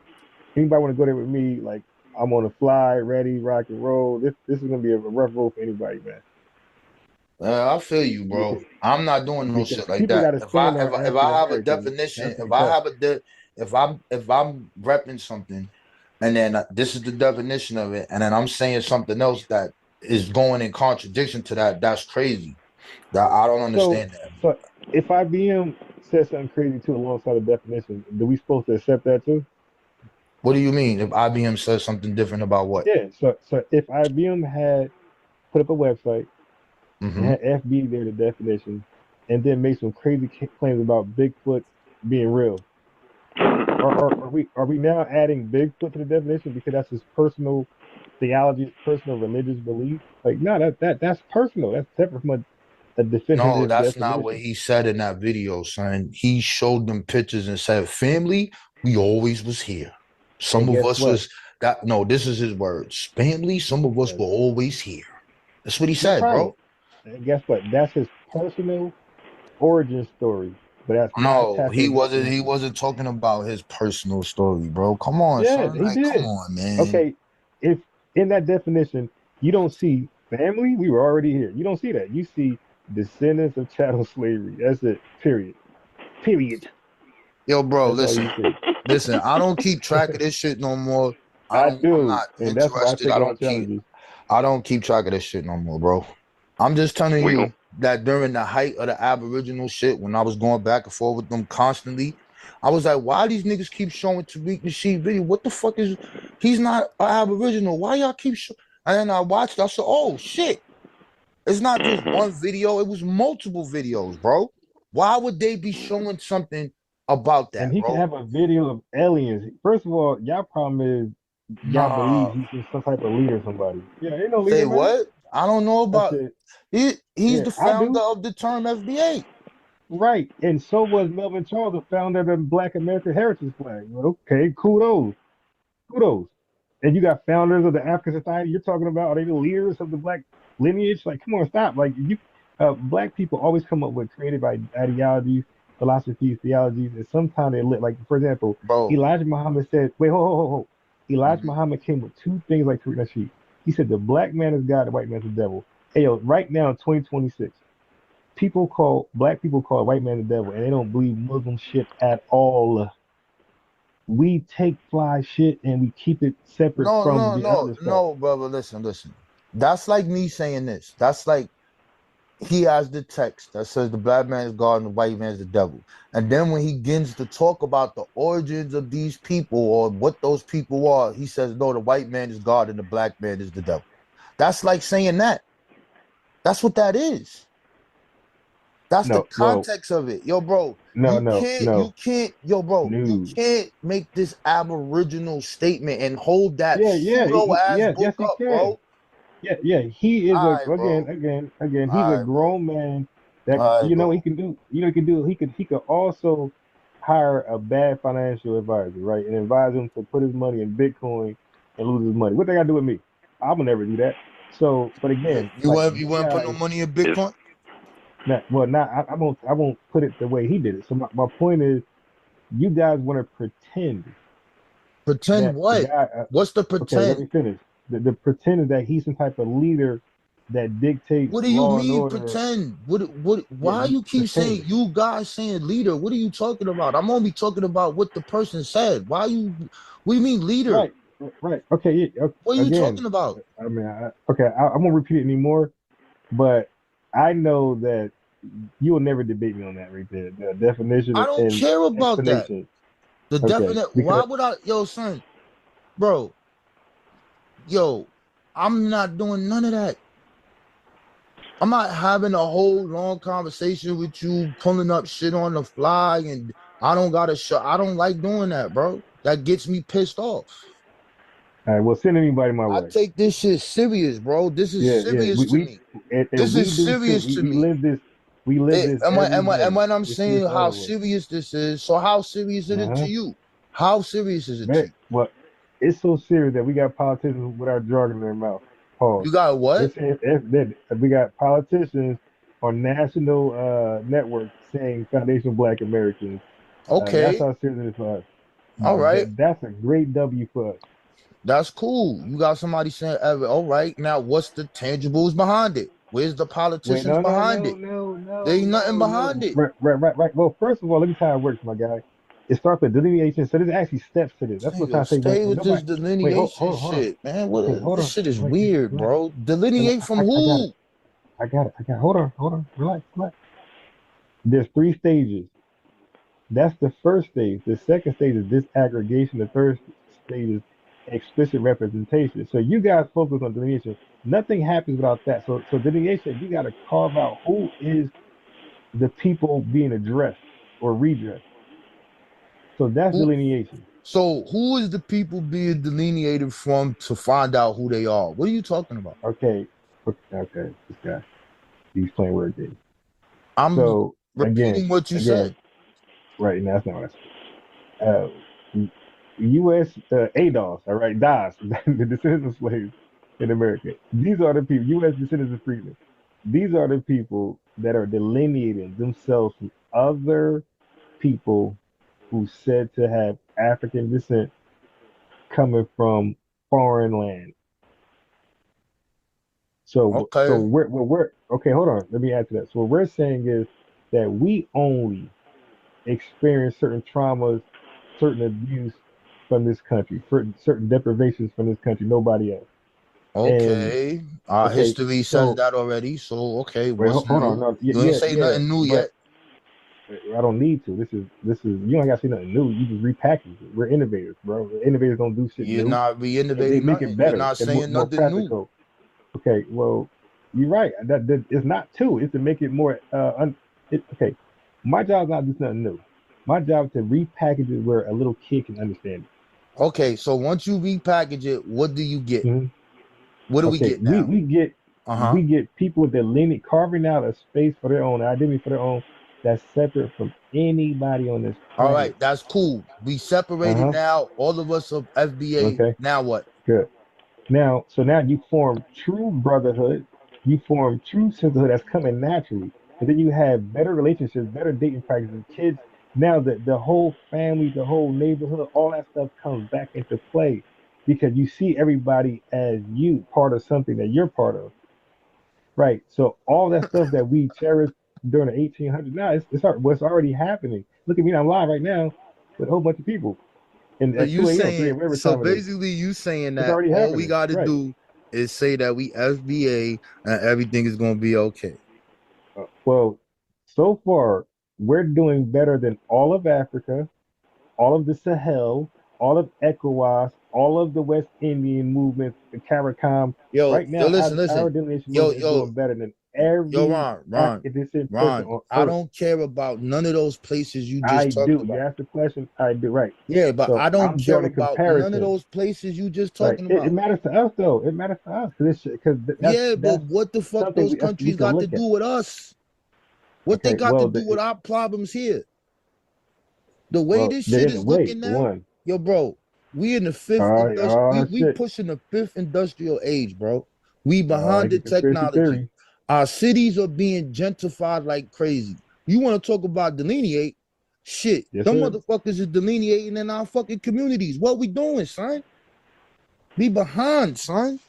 anybody want to go there with me, like, I'm on the fly, ready, rock and roll. This is gonna be a rough road for anybody, man. I feel you, bro. I'm not doing no Because shit like people that. got to stand on If African I have a American. definition, That's what it does. if I'm repping something, and then this is the definition of it, and then I'm saying something else that is going in contradiction to that, that's crazy. That I don't So, understand that. so if IBM says something crazy too alongside the definition, do we supposed to accept that too? What do you mean? If IBM says something different about what? Yeah. So if IBM had put up a website and had FB there the definition, and then made some crazy claims about Bigfoot being real, are we now adding Bigfoot to the definition because that's his personal theology, his personal religious belief? Like, no, that's personal. That's separate from a No, definitive that's not what definition. he said in that video, son. He showed them pictures and said, family, we always was here. Some And of guess us what? was that. No, this is his words. Family, some of us were always here. That's what he No said, problem. bro. And guess what? That's his personal origin story, but that's not No, attached to the he definition. wasn't talking about his personal story, bro. Come on, Yeah, son. he Like, come did. on, man. Okay, if in that definition you don't see family, we were already here. You don't see that. You see descendants of chattel slavery. That's it. Period. Period. Yo, bro, That's all listen. you see. Listen, I don't keep track of this shit no more. I I'm do, not and that's why I interested. take all challenges. I don't keep track of this shit no more, bro. I'm just telling We you that during the height of the Aboriginal shit, when I was going back and forth with them constantly, I was like, why these niggas keep showing Tariq Nasheed video? What the fuck is he's not an Aboriginal? Why y'all keep showing? And then I watched, I said, oh shit. It's not just one video, it was multiple videos, bro. Why would they be showing something about And that, he can bro? have a video of aliens. First of all, y'all problem is y'all Nah. believe he's some type of leader or somebody. Yeah, ain't no Say leader, man. what? I don't know I about said, he's yeah, the I founder do. of the term FBA. Right. And so was Melvin Charles, the founder of the Black American Heritage Flag. Okay, kudos. Kudos. And you got founders of the African Society you're talking about. Are they the leaders of the black lineage? Like, come on, stop. Like, black people always come up with creative ideologies, philosophies, theologies, and sometimes they look like, for example, Bro. Elijah Muhammad said, wait, hold. Elijah Muhammad came with two things like Tariq Nasheed. He said the black man is God, the white man is the devil. Hey, yo, right now in 2026, black people call white man the devil, and they don't believe Muslim shit at all. We take fly shit and we keep it separate from the other stuff. No, brother. Listen. That's like me saying this. That's like he has the text that says the black man is God and the white man is the devil. And then when he begins to talk about the origins of these people or what those people are, he says, no, the white man is God and the black man is the devil. That's like saying that. That's what that is. That's the No, well, context of it. Yo, bro, no, you can't make this aboriginal statement and hold that pseudo ass yes, book he up, can. bro. Yeah. He is All right, bro. again. He's a All right, bro. grown man that All right, bro. he can do. He can do. He could also hire a bad financial advisor, right, and advise him to put his money in Bitcoin and lose his money. What they got to do with me? I would never do that. So, but again, You like want you to put no guys. money in Bitcoin? I won't put it the way he did it. So my point is, you guys want to pretend Pretend that the what? guy. What's the Okay, let pretend? me finish. The pretend is that he's some type of leader that dictates What do you law and mean order. pretend? Yeah, Why you keep saying pretend. you guys saying leader? What are you talking about? I'm only talking about what the person said. What do you mean leader? Right. Okay. Yeah, What are you again, talking about? I mean, I won't repeat it anymore. But I know that you will never debate me on that right there. The definition I don't and care about that. explanation. The Okay, definite. Why because would I, yo, son? bro. Yo, I'm not doing none of that. I'm not having a whole long conversation with you, pulling up shit on the fly, and I don't got to show. I don't like doing that, bro. That gets me pissed off. All right, well, send anybody my I way. take this shit serious, bro. This is Yeah. serious to me. And This we is do too. serious to We me. live this. We live this And every day. when I'm It's serious saying all how the way. serious this is, so how serious is it to you? How serious is it to you? Well, it's so serious that we got politicians with our jargon in their mouth. Pause. You got They're what? saying that we got politicians on national networks saying foundational Black Americans. That's Okay. how serious it is for us. All right. That's a great W for us. That's cool. You got somebody saying, all right, now what's the tangibles behind it? Where's the Wait, politicians no. behind it? There ain't nothing behind it. Right. Well, first of all, let me tell you how it works, my guy. It starts with delineation. So there's actually steps to this. That's what I'm trying Nigga, to say. stay When with this nobody, wait, delineation hold on. shit, man. Okay, hold This on. shit is Wait, weird, relax. bro. Delineate from I got who? it. I got it. Hold on. Relax. There's 3 stages. That's the first stage. The second stage is disaggregation. The third stage is explicit representation. So you guys focus on delineation. Nothing happens without that. So delineation, you got to carve out who is the people being addressed or redressed. So that's delineation. So who is the people being delineated from to find out who they are? What are you talking about? Okay. This guy, he's playing word games. I'm So repeating what you said. Right now, that's not what I said. U.S. ADOS, all right, DOS, the descendants of slaves in America. These are the people, U.S. descendants of freedom. These are the people that are delineating themselves from other people who said to have African descent coming from foreign land. So we're okay. Hold on, let me add to that. So what we're saying is that we only experience certain traumas, certain abuse from this country, certain deprivations from this country. Nobody else. Okay. Our history says So that already. So okay, wait, what's hold on. new? No, You ain't say nothing new yet. I don't need to. This is you don't gotta say nothing new. You just repackage it. We're innovators, bro. Innovators don't do shit You're new. not They re-innovating make it nothing. You're better not and saying more nothing new. practical. Okay, well, you're right. That it's not two. It's to make it more. Okay, my job is not to do something new. My job is to repackage it where a little kid can understand it. Okay, so once you repackage it, what do you get? Mm-hmm. What do we get now? We get people that carving out a space for their own identity, for their own, that's separate from anybody on this planet. All right, that's cool. We separated now. All of us of FBA. Okay. Now what? Good. Now you form true brotherhood. You form true sisterhood that's coming naturally, and then you have better relationships, better dating practices, kids. Now the whole family, the whole neighborhood, all that stuff comes back into play because you see everybody as you, part of something that you're part of. Right. So all that stuff that we cherished during the 1800s, now what's already happening. Look at me, I'm live right now with a whole bunch of people. And So at 2 a.m., 3 a.m., whatever so time it is. basically you saying It's that already all we happening. got to Right. do is say that we FBA and everything is going to be okay. Well, so far, we're doing better than all of Africa, all of the Sahel, all of ECOWAS, all of the West Indian movements, the CARICOM. Right now, listen. our delineation movement is doing better than every Ron, person on Earth. I don't care about none of those places you just I talked do. about. You asked the question. I do. Right. Yeah, but So I don't I'm care drawing a about none of comparison. those places you just Right. talking about. It matters to us, though. It matters to us because but what the fuck those countries got to do with us? What they got to do with our problems here? The way this shit is looking now, yo, bro, we in the fifth we pushing the 5th industrial age, bro. We behind the technology. Our cities are being gentrified like crazy. You want to talk about delineate? Shit, them motherfuckers is delineating in our fucking communities. What we doing, son? We behind, son.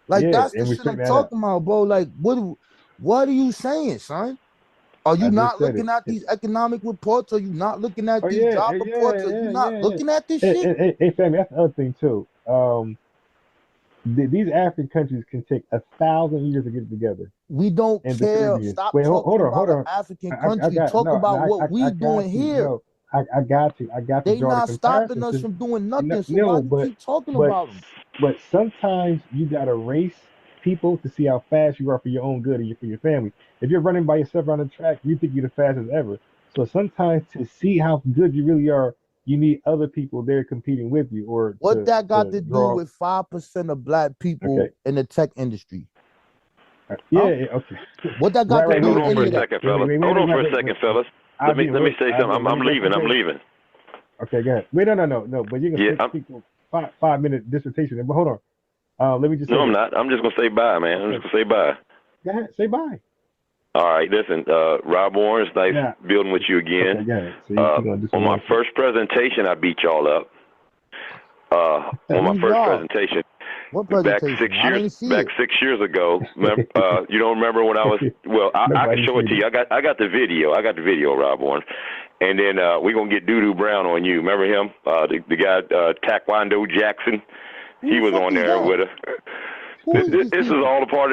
Like that's the shit I'm talking about, bro. Like, what are you saying, son? Are you not looking at these economic reports? Are you not looking at these job reports? Are you not looking at this shit? Hey, family, that's the other thing too. These African countries can take 1,000 years to get together. We don't care. Stop talking about an African country. Talk about what we doing here. I got you. I got to They draw the not stopping comparison us to from doing nothing. So why no, you keep talking but about them? but sometimes you gotta race people to see how fast you are for your own good and for your family. If you're running by yourself around the track, you think you're the fastest ever. So sometimes to see how good you really are, you need other people there competing with you or What that got to to do draw. with 5% of black people Okay. in the tech industry? Yeah, yeah, okay. What that got to Right, do Hold with on for any a of that? second, fellas. Hold on for a second, fellas. I'll Let me be let me say I'll something. be I'm leaving. I'm okay. leaving. Okay, go ahead. Wait, no. But you can Yeah, speak for 5 minute dissertation. But hold on. Let me just say no, I'm this. not. I'm just gonna say bye, man. I'm just gonna say bye. Go ahead, say bye. All right, listen, Rob Warren, it's nice building with you again. Okay, go ahead. So you're gonna do On my something first presentation, I beat y'all up. On my first presentation. What Back presentation? I didn't see it. 6 years ago. You don't remember when I was? Well, I can show it to you. I got the video. I got the video, Rob Warren. And then we're gonna get Doodoo Brown on you. Remember him? The guy Taekwondo Jackson. He was on there with us. This is all a part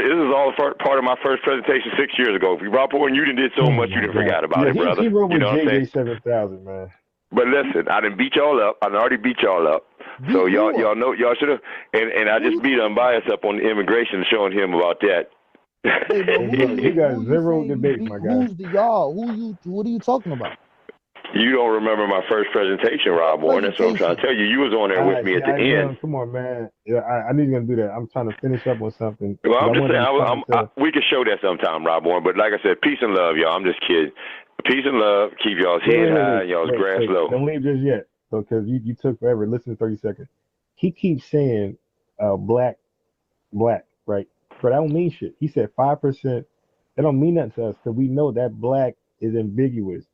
of my first presentation 6 years ago. If you Rob Warren, you did so much you didn't forgot about it, brother. He wrote You with know what I'm saying? JJ 7000, man. But listen, I didn't beat y'all up. I already beat y'all up. So y'all know y'all should have. And I just beat Unbiased up on the immigration, showing him about that. You got zero debates, my guy. Who's the y'all? What are you talking about? You don't remember my first presentation, Rob Warren. That's what I'm trying to tell you. You was on there with me at the end. Come on, man. Yeah, I knew you were gonna do that. I'm trying to finish up on something. Well, I'm just saying, we can show that sometime, Rob Warren. But like I said, peace and love, y'all. I'm just kidding. Peace and love. Keep y'all's head high and y'all's grass low. Don't leave just yet, because you took forever. Listen to 30 seconds. He keeps saying black, right? But that don't mean shit. He said 5%. That don't mean nothing to us because we know that black is ambiguous.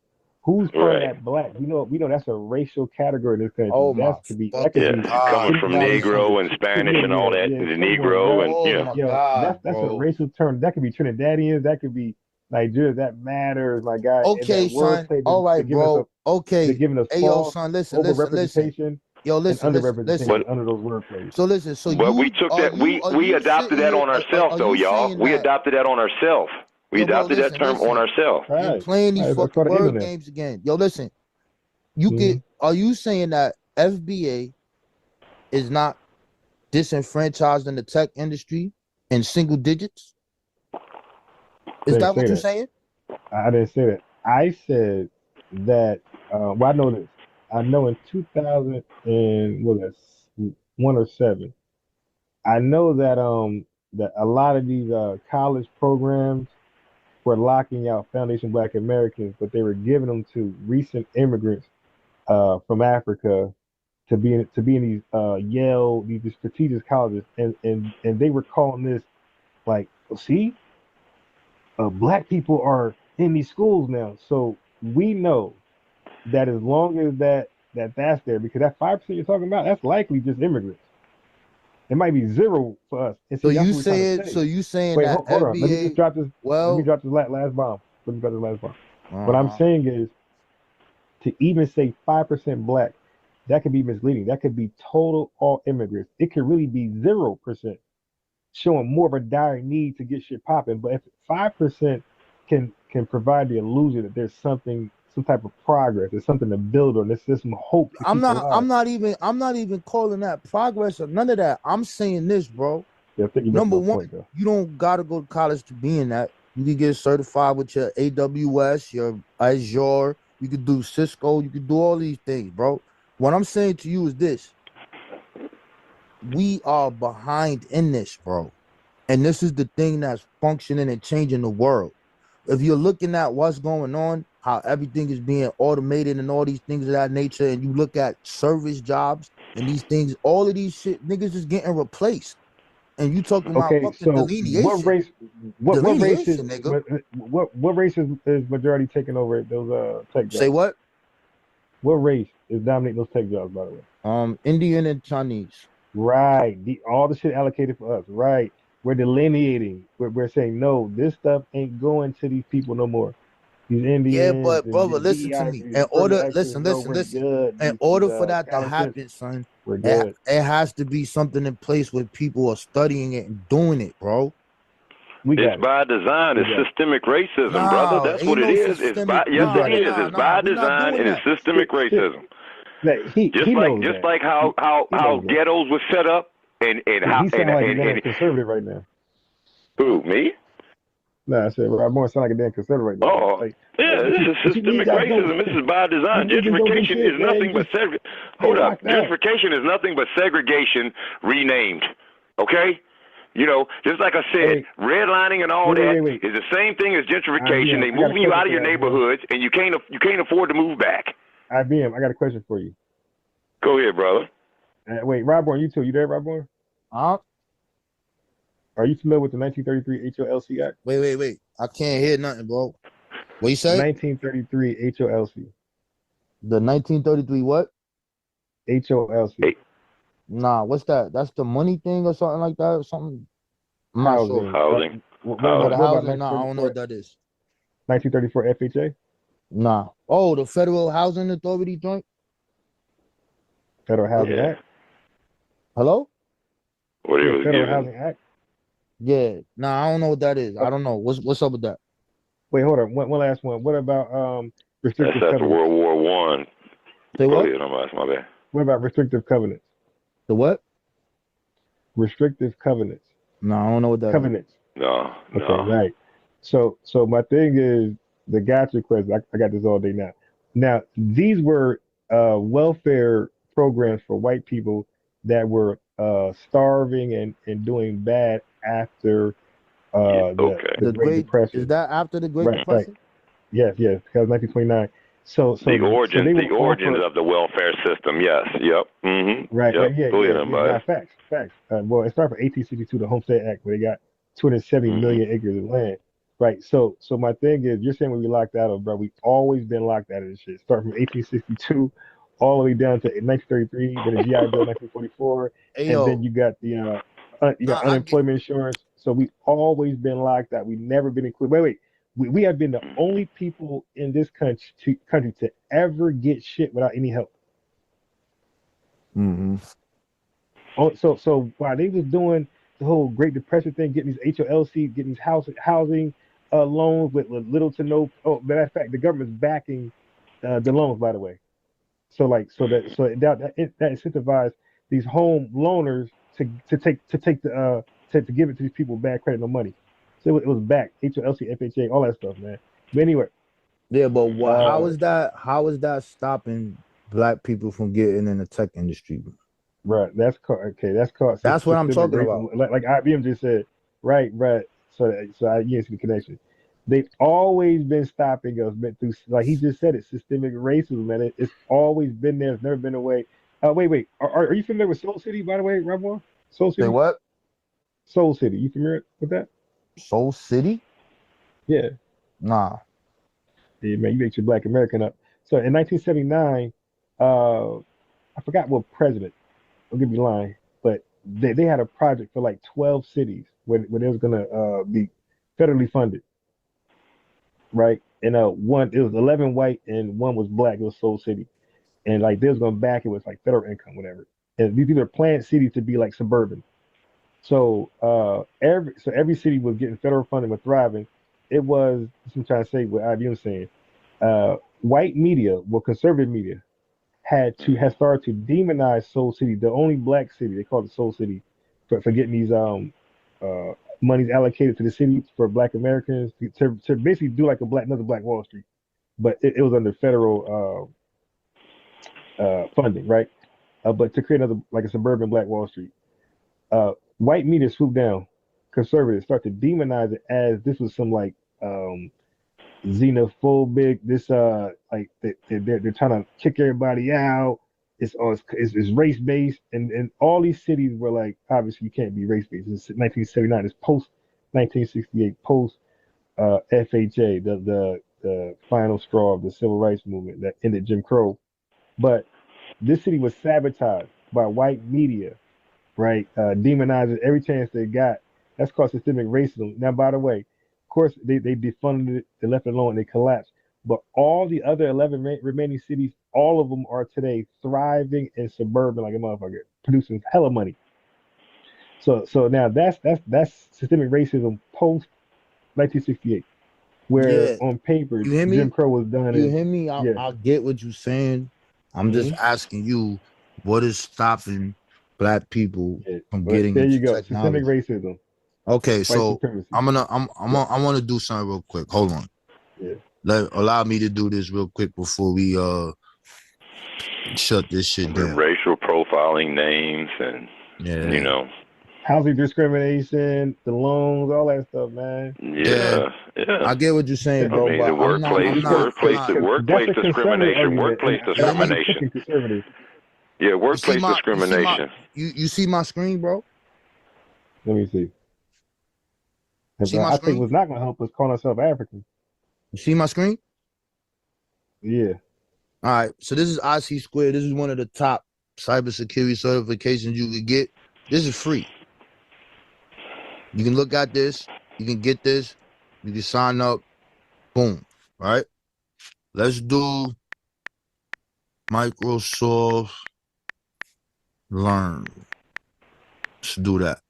Who's part of that black? We know that's a racial category in this country. Oh that could be coming from Negro and Spanish and all that, the Negro and that's a racial term. That could be Trinidadians. That could be Nigerians. That matters, my guy. Okay, son. All right, bro. Okay. They're giving us false overrepresentation. Yo, listen, underrepresentation under those wordplays. So listen, but we took that. We adopted that on ourselves, though, y'all. We adopted that on ourselves. We adopted that term on ourselves. You're playing these fucking word games again. Yo, listen. Are you saying that FBA is not disenfranchised in the tech industry in single digits? Is that what you're saying? I didn't say that. I said that. Well, I know this. I know in 2000 and what was that, 1 or 7. I know that that a lot of these college programs were locking out Foundation Black Americans, but they were giving them to recent immigrants from Africa to be in these Yale, these prestigious colleges, and they were calling this like, see, black people are in these schools now. So we know that as long as that's there, because that 5% you're talking about, that's likely just immigrants. It might be zero for us. And so you saying Wait, that hold FBA, on. Let me just drop this. Let me drop this last bomb. What I'm saying is, to even say 5% black, that could be misleading. That could be total all immigrants. It could really be 0%, showing more of a dire need to get shit popping. But if 5% can provide the illusion that there's some type of progress, there's something to build on, there's some hope. I'm not even calling that progress or none of that. I'm saying this, bro. Yeah, Number one, you don't gotta go to college to be in that. You can get certified with your AWS, your Azure. You could do Cisco. You could do all these things, bro. What I'm saying to you is this: we are behind in this, bro, and this is the thing that's functioning and changing the world. If you're looking at what's going on, how everything is being automated and all these things of that nature, and you look at service jobs and these things, all of these shit, niggas is getting replaced. And you talking about fucking delineation. What race nigga. What race is majority taking over those tech jobs? Say what? What race is dominating those tech jobs, by the way? Indian and Chinese. Right. All the shit allocated for us. Right. We're delineating. We're saying no, this stuff ain't going to these people no more. These Indians. Yeah, but brother, listen to me. In order, listen. In order for that to happen, son, we're good. It has to be something in place where people are studying it and doing it, bro. It's by design. It's systemic racism, brother. That's what it is. It's by yes, it is. It's by design and it's systemic racism. Just like how ghettos were set up and how He sound like a damn conservative right now. who me? Nah, I said I'm more sound like a damn conservative right now. Oh, Like, yeah, this is systemic racism. This is by design. Gentrification is nothing but segregation. Hold up. Gentrification is nothing but segregation renamed. Okay? You know, just like I said, redlining and all that is the same thing as gentrification. They moving you out of your neighborhoods, and you can't afford to move back. IBM, I got a question for you. Go ahead, brother. Wait, Robborn, you too. You there, Robborn? Are you familiar with the 1933 HOLC Act? Wait. I can't hear nothing, bro. What you say? 1933 HOLC. The 1933 what? HOLC. Nah, what's that? That's the money thing or something like that or something? I'm not sure. Housing. The housing? Nah, I don't know what that is. 1934 FHA? Nah. Oh, the Federal Housing Authority joint? Federal Housing Act? Hello? Federal Housing Act? Yeah. Nah, I don't know what that is. I don't know. What's up with that? Wait, hold on. One last one. What about restrictive That's after covenants? World War One. Say what? Go ahead, that's my bad. What about restrictive covenants? The what? Restrictive covenants. No, I don't know what that covenants. is. No. Okay, right. So my thing is the gotcha question. I got this all day now. Now, these were welfare programs for white people that were starving and doing bad after the Great Depression. Is that after the Great Depression? Right. Yes, because 1929. So the origins of the welfare system. Yes. Yep. Mm-hmm. Right. Yep. Yeah. Go ahead, Facts. Well, it started from 1862, the Homestead Act, where they got 270 million acres of land. Right. So my thing is, you're saying we locked out of, bro. We've always been locked out of this shit. Start from 1862 all the way down to 1933, then the GI Bill 1944, then you got the unemployment insurance. So we've always been locked out. We've never been included. Wait. We have been the only people in this country to ever get shit without any help. Mm-hmm. So while they was doing the whole Great Depression thing, getting these HOLC, getting these housing loans with little to no. Oh, matter of fact, the government's backing the loans, by the way. So that incentivized these home loaners to give it to these people bad credit, no money. So it was back, HOLC, FHA, all that stuff, man. But anyway. Yeah, but how is that stopping black people from getting in the tech industry? Right. That's called. That's what I'm talking about. Like IBM just said. Right. So you see the connection. They've always been stopping us, through, like he just said it, systemic racism, man. It's always been there. It's never been away. Wait. Are you familiar with Soul City, by the way, Ramon? Soul City. Say what? Soul City. You familiar with that? Soul City? Yeah. Nah. Yeah, man, you make your Black American up. So in 1979, I forgot what president. I'll give you a line, but they had a project for like 12 cities where they was gonna be federally funded, right? And it was 11 white and one was black. It was Soul City, and like they was gonna back it with like federal income, whatever. And these are planned cities to be like suburban. So every city was getting federal funding, was thriving. It was, I'm trying to say what IBM was saying. White media, conservative media, had started to demonize Soul City, the only black city. They called it Soul City for getting these monies allocated to the city for Black Americans to basically do like another Black Wall Street, but it was under federal funding, right? But to create another like a suburban Black Wall Street. White media swooped down, conservatives start to demonize it as this was some like xenophobic. This like they're trying to kick everybody out. It's race based, and all these cities were like, obviously you can't be race based. It's 1979. It's post 1968, post FHA, the final straw of the civil rights movement that ended Jim Crow. But this city was sabotaged by white media, right? Demonizing every chance they got. That's called systemic racism. Now, by the way, of course, they defunded it, they left it alone, and they collapsed. But all the other 11 remaining cities, all of them are today thriving in suburban like a motherfucker, producing hella money. So now that's systemic racism post 1968, where Yeah, on paper you hear Jim me? Crow was done You in hear me? I, yeah. I get what you're saying. I'm just hmm asking you, what is stopping black people yeah. from But getting there you into go, systemic technology? racism, Okay, white so supremacy. I'm I want to do something real quick. Hold on. Yeah. Allow me to do this real quick before we shut this shit down. Racial profiling names and Yeah. Housing discrimination, the loans, all that stuff, man. Yeah. yeah. I get what you're saying, I bro, mean, the but workplace, I'm not. That's a conservative discrimination, argument, and workplace I might be discrimination. pushing conservative. Yeah, You see workplace my discrimination. you see my screen, bro? Let me see. Because See my I think screen? what's not going to help us calling ourselves African. You see my screen? Yeah. All right. So this is IC Square. This is one of the top cybersecurity certifications you could get. This is free. You can look at this. You can get this. You can sign up. Boom. All right. Let's do Microsoft Learn. Let's do that.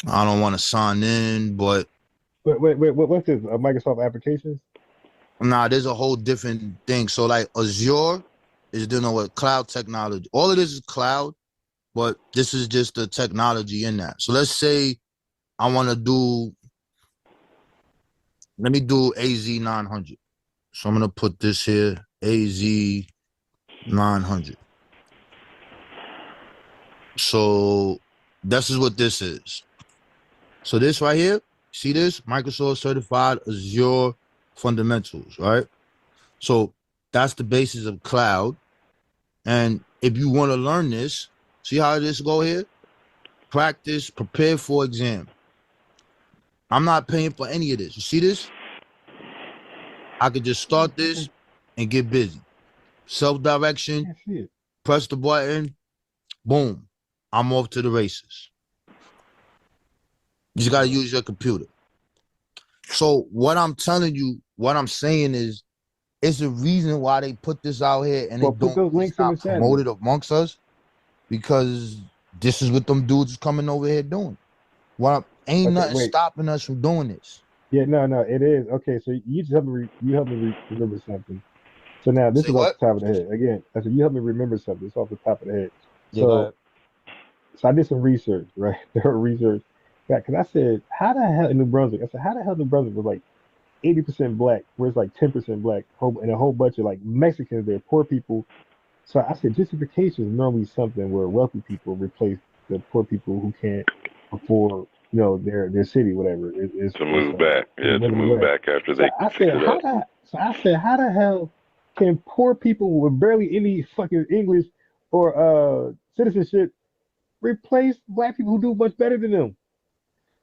I don't want to sign in, but Wait. What's this? Microsoft applications? nah, there's a whole different thing. So like Azure is dealing with cloud technology. All of this is cloud, but this is just the technology in that. So let's say I want to do, let me do AZ 900. So I'm going to put this here, AZ 900. So this is what this is. So this right here, see this? Microsoft Certified Azure Fundamentals, right? So that's the basis of cloud. And if you want to learn this, see how this go here? Practice, prepare for exam. I'm not paying for any of this. You see this? I could just start this and get busy. Self-direction, press the button, boom. I'm off to the races. You just got to use your computer. So what I'm telling you, what I'm saying is, it's a reason why they put this out here and Well, they put don't, those links it's in not the chat, man. promoted amongst us, because this is what them dudes is coming over here doing. Ain't Okay, nothing wait. stopping us from doing this. Yeah, no, it is. Okay, so you just help me remember something. So now this Say is off what? the top of the head. Again, I said you help me remember something. It's off the top of the head. Yeah, go So ahead. I did some research, right? There research. Yeah, because I said, how the hell in New Brunswick? I said, how the hell New Brunswick was like 80% black, where it's like 10% black, and a whole bunch of like Mexicans there, poor people. So I said, gentrification is normally something where wealthy people replace the poor people who can't afford, their city, whatever. To move back. Yeah, to move West. back after So they I fix said, it up. how the hell can poor people with barely any fucking English or citizenship replace black people who do much better than them?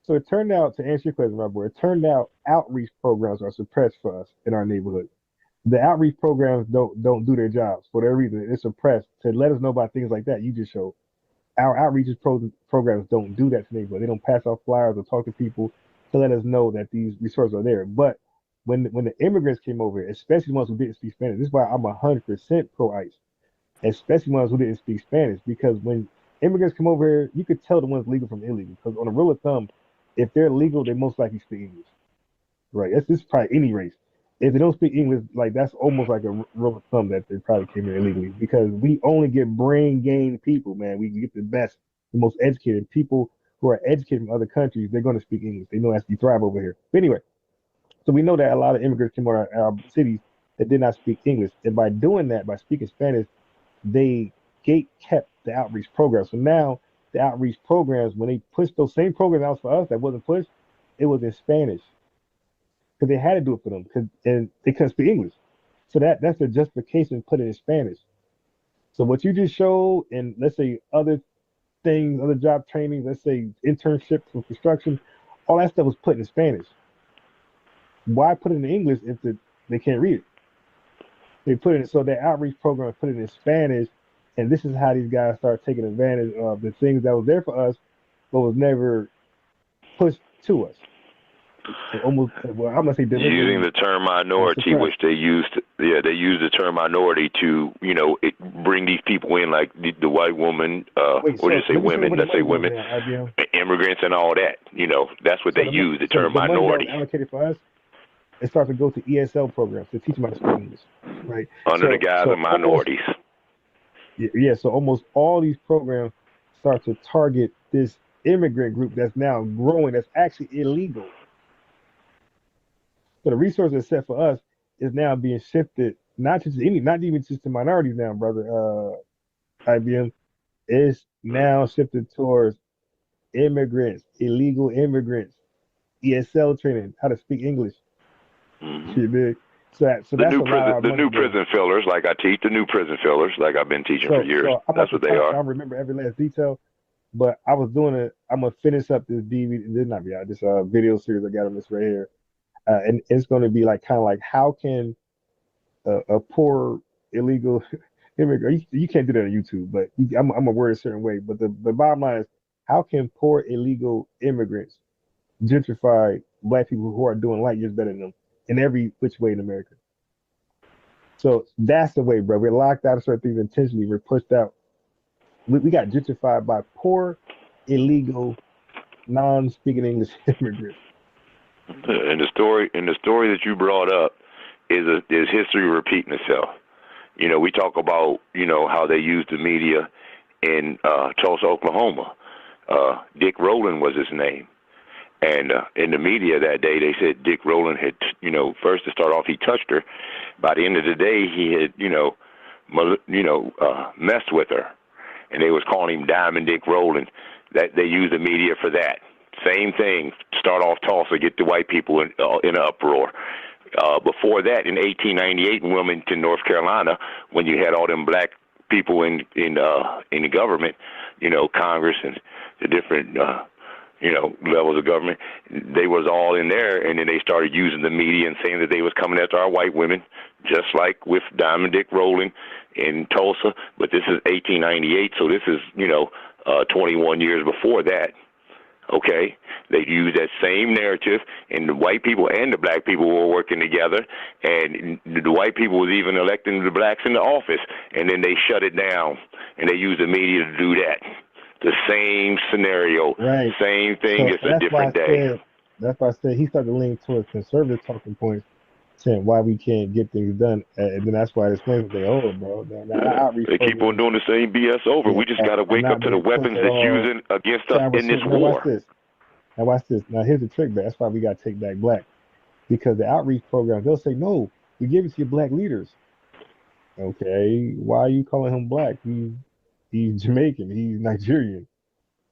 So it turned out, to answer your question, my boy, it turned out outreach programs are suppressed for us in our neighborhood. The outreach programs don't do their jobs for whatever reason. It's suppressed to let us know about things like that. You just showed our programs don't do that to neighborhood. They don't pass out flyers or talk to people to let us know that these resources are there. But when the immigrants came over, especially the ones who didn't speak Spanish, this is why I'm 100% pro ICE, especially ones who didn't speak Spanish, because when immigrants come over here, you could tell the ones legal from illegal. Because on a rule of thumb, if they're legal, they most likely speak English. Right? This is probably any race. If they don't speak English, like that's almost like a rule of thumb that they probably came here illegally. Because we only get brain gained people, man. We get the best, the most educated people who are educated from other countries. They're going to speak English. They know that's you thrive over here. But anyway, so we know that a lot of immigrants came out of our cities that did not speak English, and by doing that, by speaking Spanish, they gate kept the outreach program. So now the outreach programs, when they pushed those same programs out for us that wasn't pushed, it was in Spanish because they had to do it for them and they couldn't speak English. So that's the justification put it in Spanish. So what you just showed, and let's say other things, other job trainings, let's say internships for construction, all that stuff was put in Spanish. Why put it in English if they can't read it? They put it so their outreach program put it in Spanish, and this is how these guys start taking advantage of the things that was there for us, but was never pushed to us. almost, well, I'm gonna say Using deliberately the term minority, which they used, they used the term minority to, bring these people in, like the white woman, Wait, or so just say let me show you women, where the let's say money goes women, now, IBM. immigrants and all that. That's what they use, the So term the money that was minority, allocated for us, it starts to go to ESL programs to teach them how to speak English, right? under the guise of Almost, minorities. yeah, so almost all these programs start to target this immigrant group that's now growing, that's actually illegal. So the resources set for us is now being shifted, not even just to minorities now, brother. IBM is now shifted towards immigrants, illegal immigrants, ESL training, how to speak English. Shit big. So that's a lot of our The money new goes. prison fillers, like I teach, the new prison fillers, like I've been teaching for years. So I'm off That's the what they top, so I are. don't remember every last detail. But I was doing it. I'm gonna finish up this DVD. This not VR, this video series I got on this right here, and it's gonna be like kind of like how can a poor illegal immigrant, you can't do that on YouTube, but I'm gonna word it a certain way. But the bottom line is, how can poor illegal immigrants gentrify black people who are doing light years better than them in every which way in America? So that's the way, bro. We're locked out of certain things intentionally. We're pushed out. We got gentrified by poor, illegal, non-speaking English immigrants. And the story that you brought up is history repeating itself. We talk about how they used the media in Tulsa, Oklahoma. Dick Rowland was his name, and in the media that day they said Dick Rowland had, first to start off he touched her. By the end of the day he had, messed with her, and they was calling him Diamond Dick Rowland. That they used the media for that. Same thing. Start off Tulsa, get the white people in an uproar. Before that, in 1898 in Wilmington, North Carolina, when you had all them black people in the government, Congress and the different levels of government, they was all in there, and then they started using the media and saying that they was coming after our white women, just like with Diamond Dick Rowland in Tulsa. But this is 1898, so this is 21 years before that. Okay, they used that same narrative, and the white people and the black people were working together, and the white people was even electing the blacks into office, and then they shut it down, and they used the media to do that. The same scenario, Right. same thing, So it's a different day. That's why I said he started to lean towards conservative talking points, saying why we can't get things done, and then that's why it explains what they hold, bro. They keep on doing the same BS over. We just got to wake up to the weapons that's using against us in this war. Watch this. Now here's the trick, man. That's why we got to take back black, because the outreach programs, they'll say, no, we give it to your black leaders. Okay, why are you calling him black? He's Jamaican, he's Nigerian.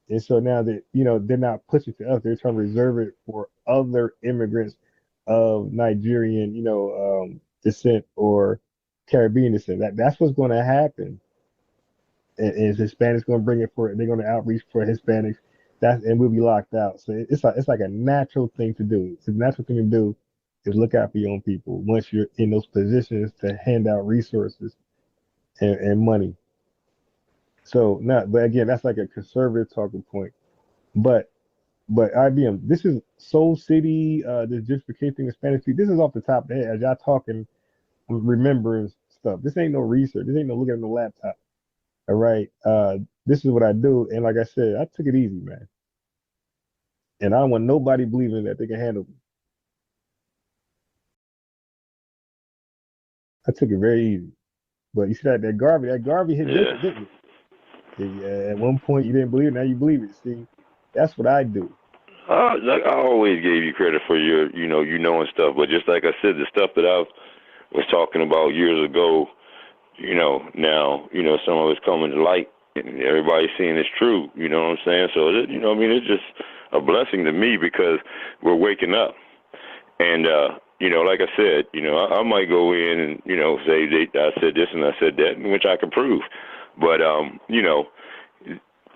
And so now that, they're not pushing to us, they're trying to reserve it for other immigrants of Nigerian, descent or Caribbean descent. That's what's going to happen. And Hispanics going to bring it for it. They're going to outreach for Hispanics. And we'll be locked out. So it's like a natural thing to do. It's a natural thing to do is look out for your own people once you're in those positions to hand out resources and money. So but again, that's like a conservative talking point. But IBM, this is Soul City, this gentrification of Spanish people. This is off the top of the head as y'all talking, remembering stuff. This ain't no research. This ain't no looking at no laptop. All right. This is what I do, and like I said, I took it easy, man. And I don't want nobody believing that they can handle me. I took it very easy. But you see that Garvey hit different, didn't it? At one point you didn't believe it, now you believe it. See, that's what I do. I always gave you credit for your, knowing stuff, but just like I said, the stuff that I was talking about years ago, now, some of it's coming to light, and everybody's seeing it's true. You know what I'm saying? So, it's just a blessing to me because we're waking up. And, like I said, I might go in and, say I said this and I said that, which I can prove. But,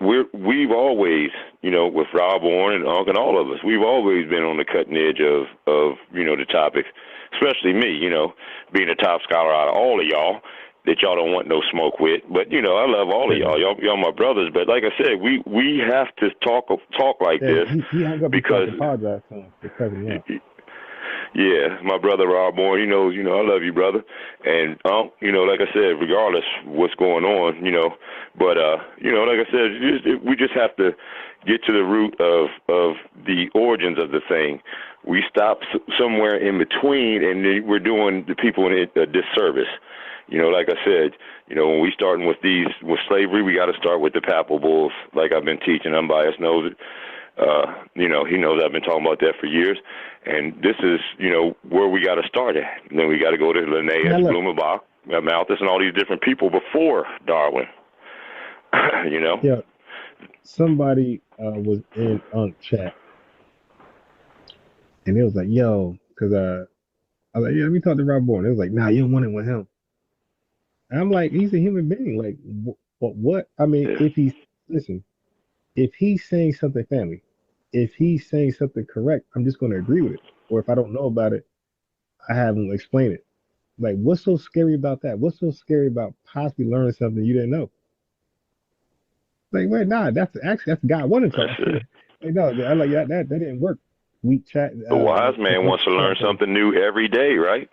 we've always, with Rob Warren and Unc and all of us, we've always been on the cutting edge of the topics, especially me, being a top scholar out of all of y'all. that y'all don't want no smoke with. But you know, I love all of y'all. Y'all my brothers. But like I said, we have to talk like this he hung up because and apologized to him for cutting me out. yeah, my brother Rob Bourne, you know, I love you, brother. And you know, like I said, regardless what's going on, you know, but you know, like I said, we just have to get to the root of the origins of the thing. We stop somewhere in between, and then we're doing the people a disservice. You know, like I said, you know, when we starting with slavery, we got to start with the papal bulls. Like I've been teaching, Unbiased knows it. You know, he knows I've been talking about that for years. And this is, you know, where we got to start at. And then we got to go to Linnaeus, Blumenbach, Malthus, and all these different people before Darwin. You know? Yeah. Somebody was in chat, and it was like, yo, because I was like, yeah, let me talk to Rob Bourne. It was like, nah, you don't want it with him. And I'm like, he's a human being. Like, what? I mean, if he's saying something family, if he's saying something correct, I'm just going to agree with it. Or if I don't know about it, I have him explain it. Like, what's so scary about that? What's so scary about possibly learning something you didn't know? Like, wait, nah, that's the guy I wanted to talk to. Like, no, I like that didn't work. Weak chat. The wise man wants to learn something new every day, right?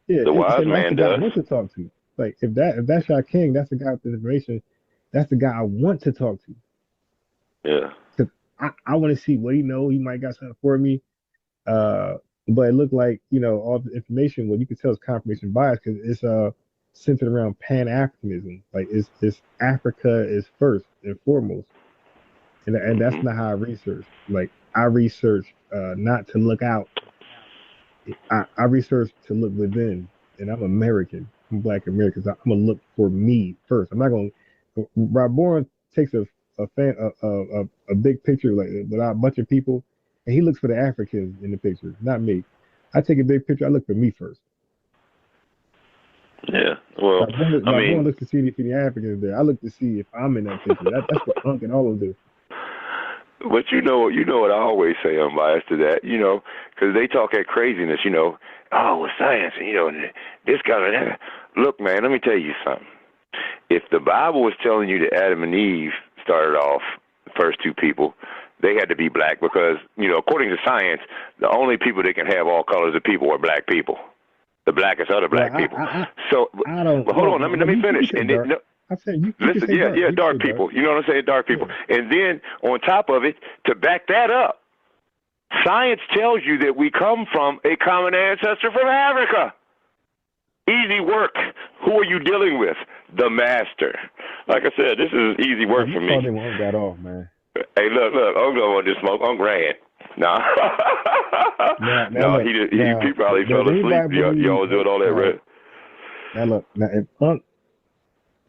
Yeah, the wise man does. I want to talk to. Like, if that's your king, that's the guy with the information. That's the guy I want to talk to. Yeah. Cause I want to see what he know. He might got something for me. But it looked like, you know, all the information, well, you can tell it's confirmation bias because it's centered around Pan-Africanism. Like it's Africa is first and foremost. And that's not how I research. Like I research not to look out. I research to look within. And I'm American. I'm Black American. So I'm gonna look for me first. I'm not gonna. Rob Bourne takes a big picture like with a bunch of people, and he looks for the Africans in the picture, not me. I take a big picture. I look for me first. Yeah. Well, I mean, look to see if any Africans there. I look to see if I'm in that picture. That's what Unc and all of them do. But you know what I always say, Unbiased, to that, you know, because they talk that craziness, you know, oh, with science, and, you know, this kind of that. Look, man, let me tell you something. If the Bible was telling you that Adam and Eve started off, the first two people, they had to be black because, you know, according to science, the only people that can have all colors of people are black people. The blackest other black people. I don't. But hold on, let me finish. And then, no, I said you listen, yeah, dark people. You know what I'm saying, dark people. Yeah. And then on top of it, to back that up, science tells you that we come from a common ancestor from Africa. Easy work. Who are you dealing with? The master. Like I said, this is easy work for me. One got off, man. Hey, look, I'm going to smoke. I'm grand. Nah. He probably fell asleep. Y'all was doing all that, right? Now look, if Unc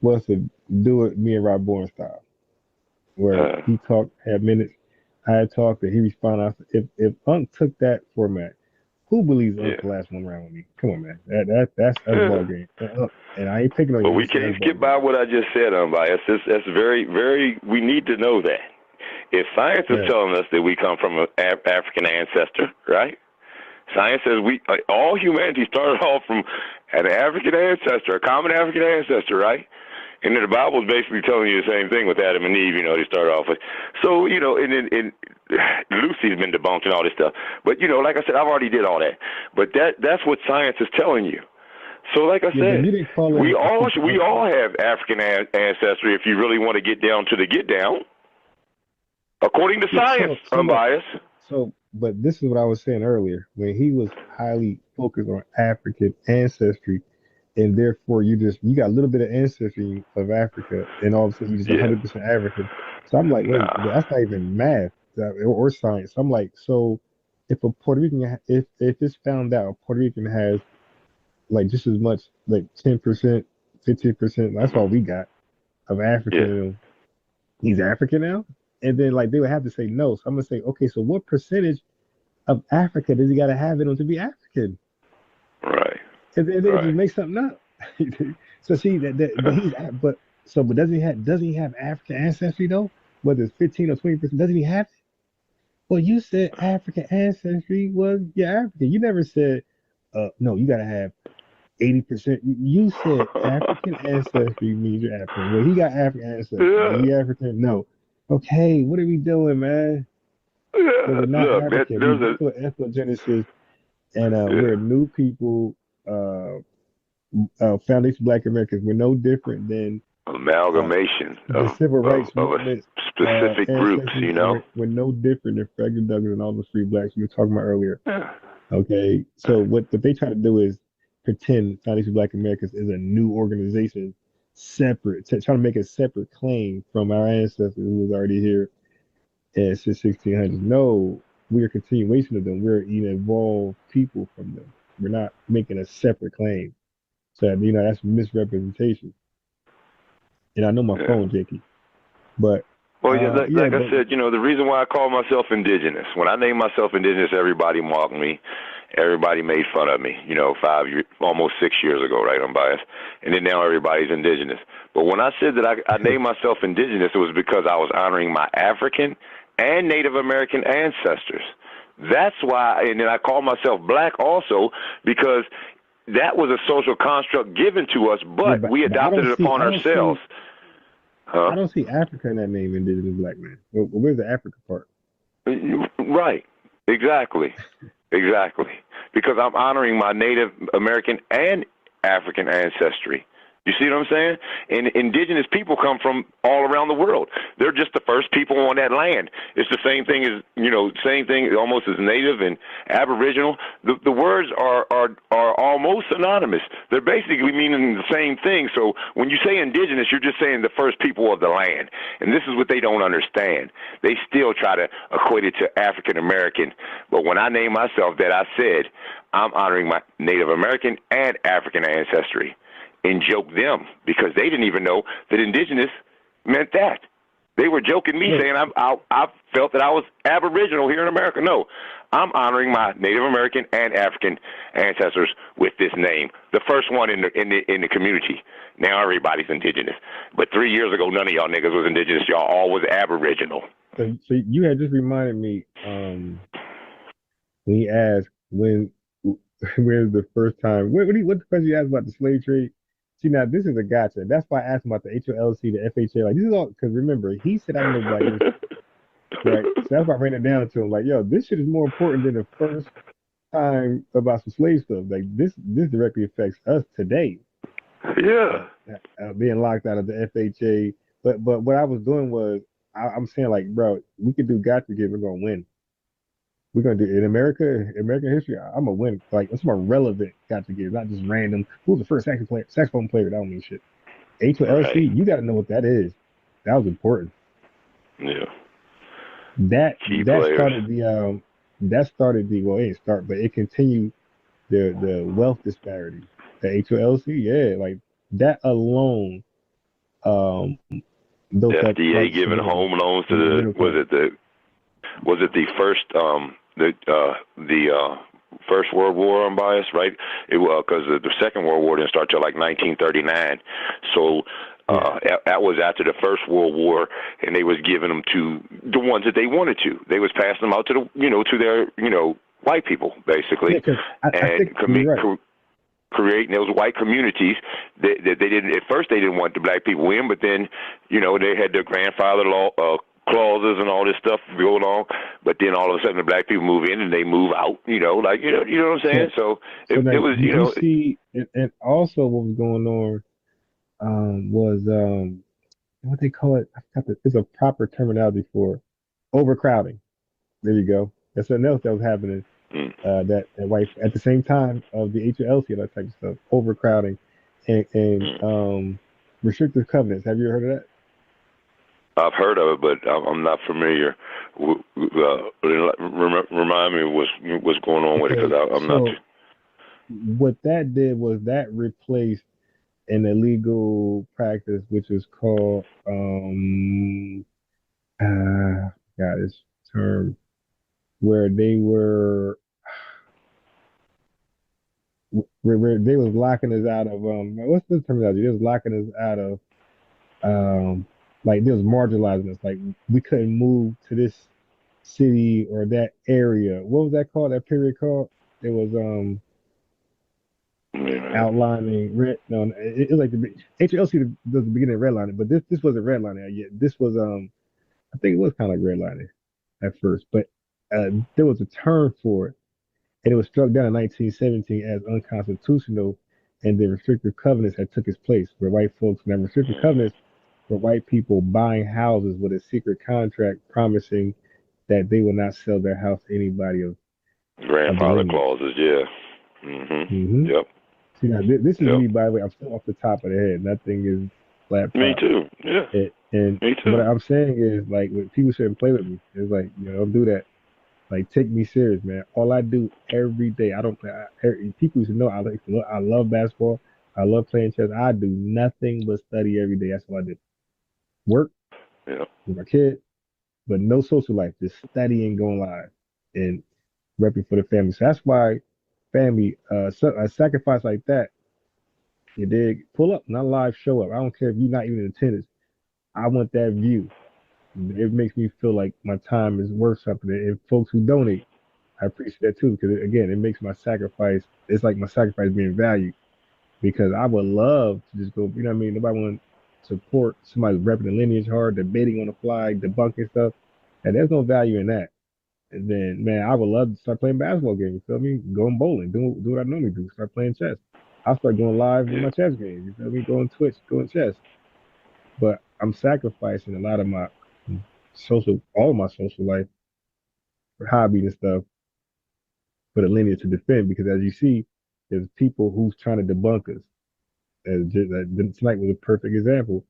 was to do it me and Rob Bourne style, where he talked, had minutes, I had talked, and he responded. If Unc took that format, who believes Unc the last one round with me? Come on, man. That's a ball game. And I ain't picking on you. But we can't skip by what I just said, Unbiased. That's very, very, we need to know that. If science is telling us that we come from an African ancestor, right? Science says all humanity started off from an African ancestor, a common African ancestor, right? And then the Bible is basically telling you the same thing with Adam and Eve, you know, they started off with. So, you know, and Lucy's been debunked and all this stuff. But, you know, like I said, I've already did all that. But that's what science is telling you. So, like I said, we all have African ancestry if you really want to get down to the get down. According to science, Unbiased. But this is what I was saying earlier, when he was highly focused on African ancestry, and therefore you got a little bit of ancestry of Africa, and all of a sudden you just 100% African. So I'm like, wait, that's not even math or science. I'm like, so if a Puerto Rican, if it's found out a Puerto Rican has like just as much, like 10%, 15%, that's all we got of African. He's African now? And then like they would have to say no. So I'm gonna say, okay, so what percentage of Africa does he gotta have in him to be African? Right. And then they just make something up. So see but doesn't he have African ancestry though? Whether it's 15 or 20%, doesn't he have it? Well, you said African ancestry was your African. You never said no, you gotta have 80%. You said African ancestry means you're African. Well, he got African ancestry. Yeah. Is he African? No. Okay, what are we doing, man? Yeah. So we're not Look, African. We there's went through an ethnogenesis, and a we're new people. Foundation Black Americans. We're no different than amalgamation the civil rights of a movement. specific groups, Ancestors, you and know? we're no different than Frederick Douglass and all the free blacks we were talking about earlier. Yeah. Okay, so what they try to do is pretend Foundation Black Americans is a new organization, separate, trying to make a separate claim from our ancestors who was already here since 1600. No, we're a continuation of them. We're an evolved people from them. We're not making a separate claim. So that's misrepresentation. And I know my phone, Jakey, but Well, yeah, like I but said, the reason why I call myself indigenous, when I named myself indigenous, everybody mocked me. Everybody made fun of me, almost 6 years ago, right? I'm biased. And then now everybody's indigenous. But when I said that I named myself indigenous, it was because I was honoring my African and Native American ancestors. That's why, and then I call myself black also because that was a social construct given to us, but we adopted it upon ourselves. I don't see Africa in that name, indigenous black man. Where's the Africa part? Right. Exactly. Exactly. Because I'm honoring my Native American and African ancestry. You see what I'm saying? And indigenous people come from all around the world. They're just the first people on that land. It's the same thing as, same thing almost as native and aboriginal. The words are almost synonymous. They're basically meaning the same thing. So when you say indigenous, you're just saying the first people of the land. And this is what they don't understand. They still try to equate it to African American. But when I named myself that, I said I'm honoring my Native American and African ancestry. And joke them because they didn't even know that indigenous meant that. They were joking me, saying I felt that I was Aboriginal here in America. No, I'm honoring my Native American and African ancestors with this name, the first one in the community. Now everybody's indigenous, but 3 years ago, none of y'all niggas was indigenous. Y'all all was Aboriginal. So you had just reminded me when he asked when's the first time. What the question you asked about the slave trade? See, now this is a gotcha. That's why I asked him about the HOLC, the FHA. Like, this is all because remember, he said I know black history. Right? So that's why I ran it down to him. Like, yo, this shit is more important than the first time about some slave stuff. Like, this directly affects us today. Yeah. Being locked out of the FHA. But what I was doing was, I'm saying, like, bro, we could do gotcha again. We're going to win. We're gonna do in American history. I'm gonna win. Like it's more relevant. Got to get not just random. Who's the first saxophone player? That don't mean shit. HOLC. You got to know what that is. That was important. Yeah. That players. started the well, it didn't start, but it continued the wealth disparity. The HOLC, yeah, like that alone. Built The up FDA giving home loans to was it the first First World War, I'm biased, right? It because the Second World War didn't start till like 1939. So that was after the First World War, and they was giving them to the ones that they wanted to. They was passing them out to to their white people basically, creating those white communities that they didn't at first. They didn't want the black people in, but then they had their grandfather law clauses and all this stuff going on, but then all of a sudden the black people move in and they move out, you know what I'm saying? So it was, you see, and also what was going on was what they call it. It's a proper terminology for overcrowding. There you go. That's something else that was happening. That white at the same time of the HLC and that type of stuff, overcrowding and restrictive covenants. Have you heard of that? I've heard of it, but I'm not familiar. Remind me what's going on with it, because I'm not. What that did was that replaced an illegal practice, which was called this term, where they was locking us out of what's the terminology? They was locking us out of like they was marginalizing us. Like we couldn't move to this city or that area. What was that called? That period called? It was outlining red. No, it's like the HLC does the beginning of redlining, but this wasn't redlining yet. This was I think it was kind of like redlining at first, but there was a term for it, and it was struck down in 1917 as unconstitutional, and the restrictive covenants had took its place, where white folks now restrictive covenants were white people buying houses with a secret contract promising that they would not sell their house to anybody of the Grandfather lineage. clauses, yeah. Yep. See, now this is Yep. me, by the way. I'm still off the top of the head. Nothing is flat. Me too. Yeah. And Me too. what I'm saying is, like, when people shouldn't play with me, it's like, don't do that. Like, take me serious, man. All I do every day, I don't play. People should know I love basketball. I love playing chess. I do nothing but study every day. That's all I do. Work with my kid, but no social life. Just studying, going live, and repping for the family. So that's why family, a sacrifice like that, you dig? Pull up, not live, show up. I don't care if you're not even in attendance. I want that view. It makes me feel like my time is worth something. And folks who donate, I appreciate that too, because again, it makes my sacrifice, it's like my sacrifice being valued. Because I would love to just go, you know what I mean? Nobody want to support somebody repping the lineage hard, debating on the fly, debunking stuff. And there's no value in that. And then, man, I would love to start playing basketball games. You feel me? Going bowling, do what I normally do. Start playing chess. I'll start going live with my chess games. You feel me? Going Twitch, going chess. But I'm sacrificing a lot of my all of my social life for hobbies and stuff for the lineage to defend. Because as you see, there's people who's trying to debunk us. Tonight was a perfect example.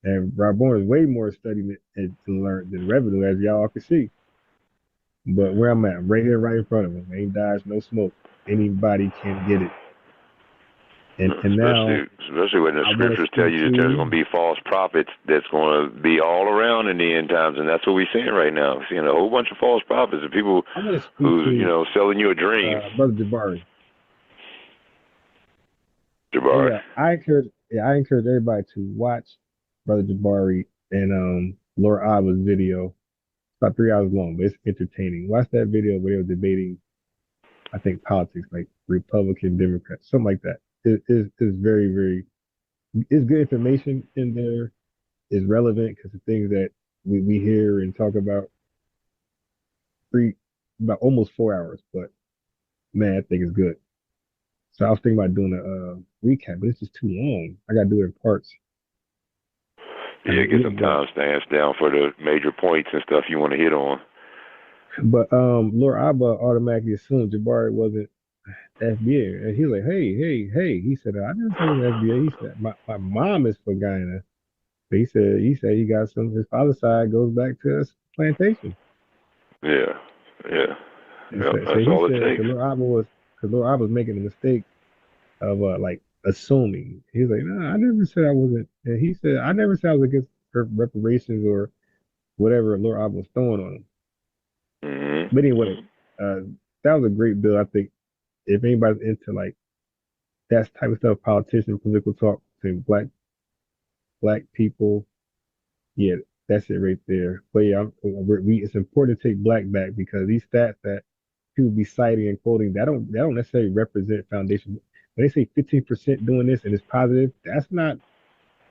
And Rob Bourne is way more studying it and to learn than Revenue, as y'all can see. But where I'm at, right here, right in front of him, ain't dodge, no smoke. Anybody can get it. And now, especially when the scriptures tell you that there's going to be false prophets that's going to be all around in the end times, and that's what we're seeing right now. We're seeing a whole bunch of false prophets and people who's selling you a dream. Brother Jabari. Jabari. Yeah, I encourage everybody to watch Brother Jabari and Laura Abba's video. It's about 3 hours long, but it's entertaining. Watch that video where they were debating, I think, politics, like Republican, Democrat, something like that. It is very, very, it's good information in there. It's relevant because the things that we hear and talk about about almost 4 hours, but man, I think it's good. So I was thinking about doing a recap, but it's just too long. I got to do it in parts. Yeah, get some timestamps down for the major points and stuff you want to hit on. But Laura Abba automatically assumed Jabari wasn't FBA, and he's like, hey. He said, I never said it was FBA. He said, my mom is for Guyana. But he said he got some. His father's side goes back to us plantation. Yeah. That's So all he it said, takes. because Laura Abba was making the mistake of like assuming. He's like, no, I never said I wasn't. And he said, I never said I was against reparations or whatever Laura Abba was throwing on him. Mm-hmm. But anyway, that was a great bill. I think if anybody's into like that type of stuff, politician, political talk between black people, yeah, that's it right there. But yeah, it's important to take black back because these stats that people be citing and quoting, that don't necessarily represent foundation. When they say 15% doing this and it's positive, that's not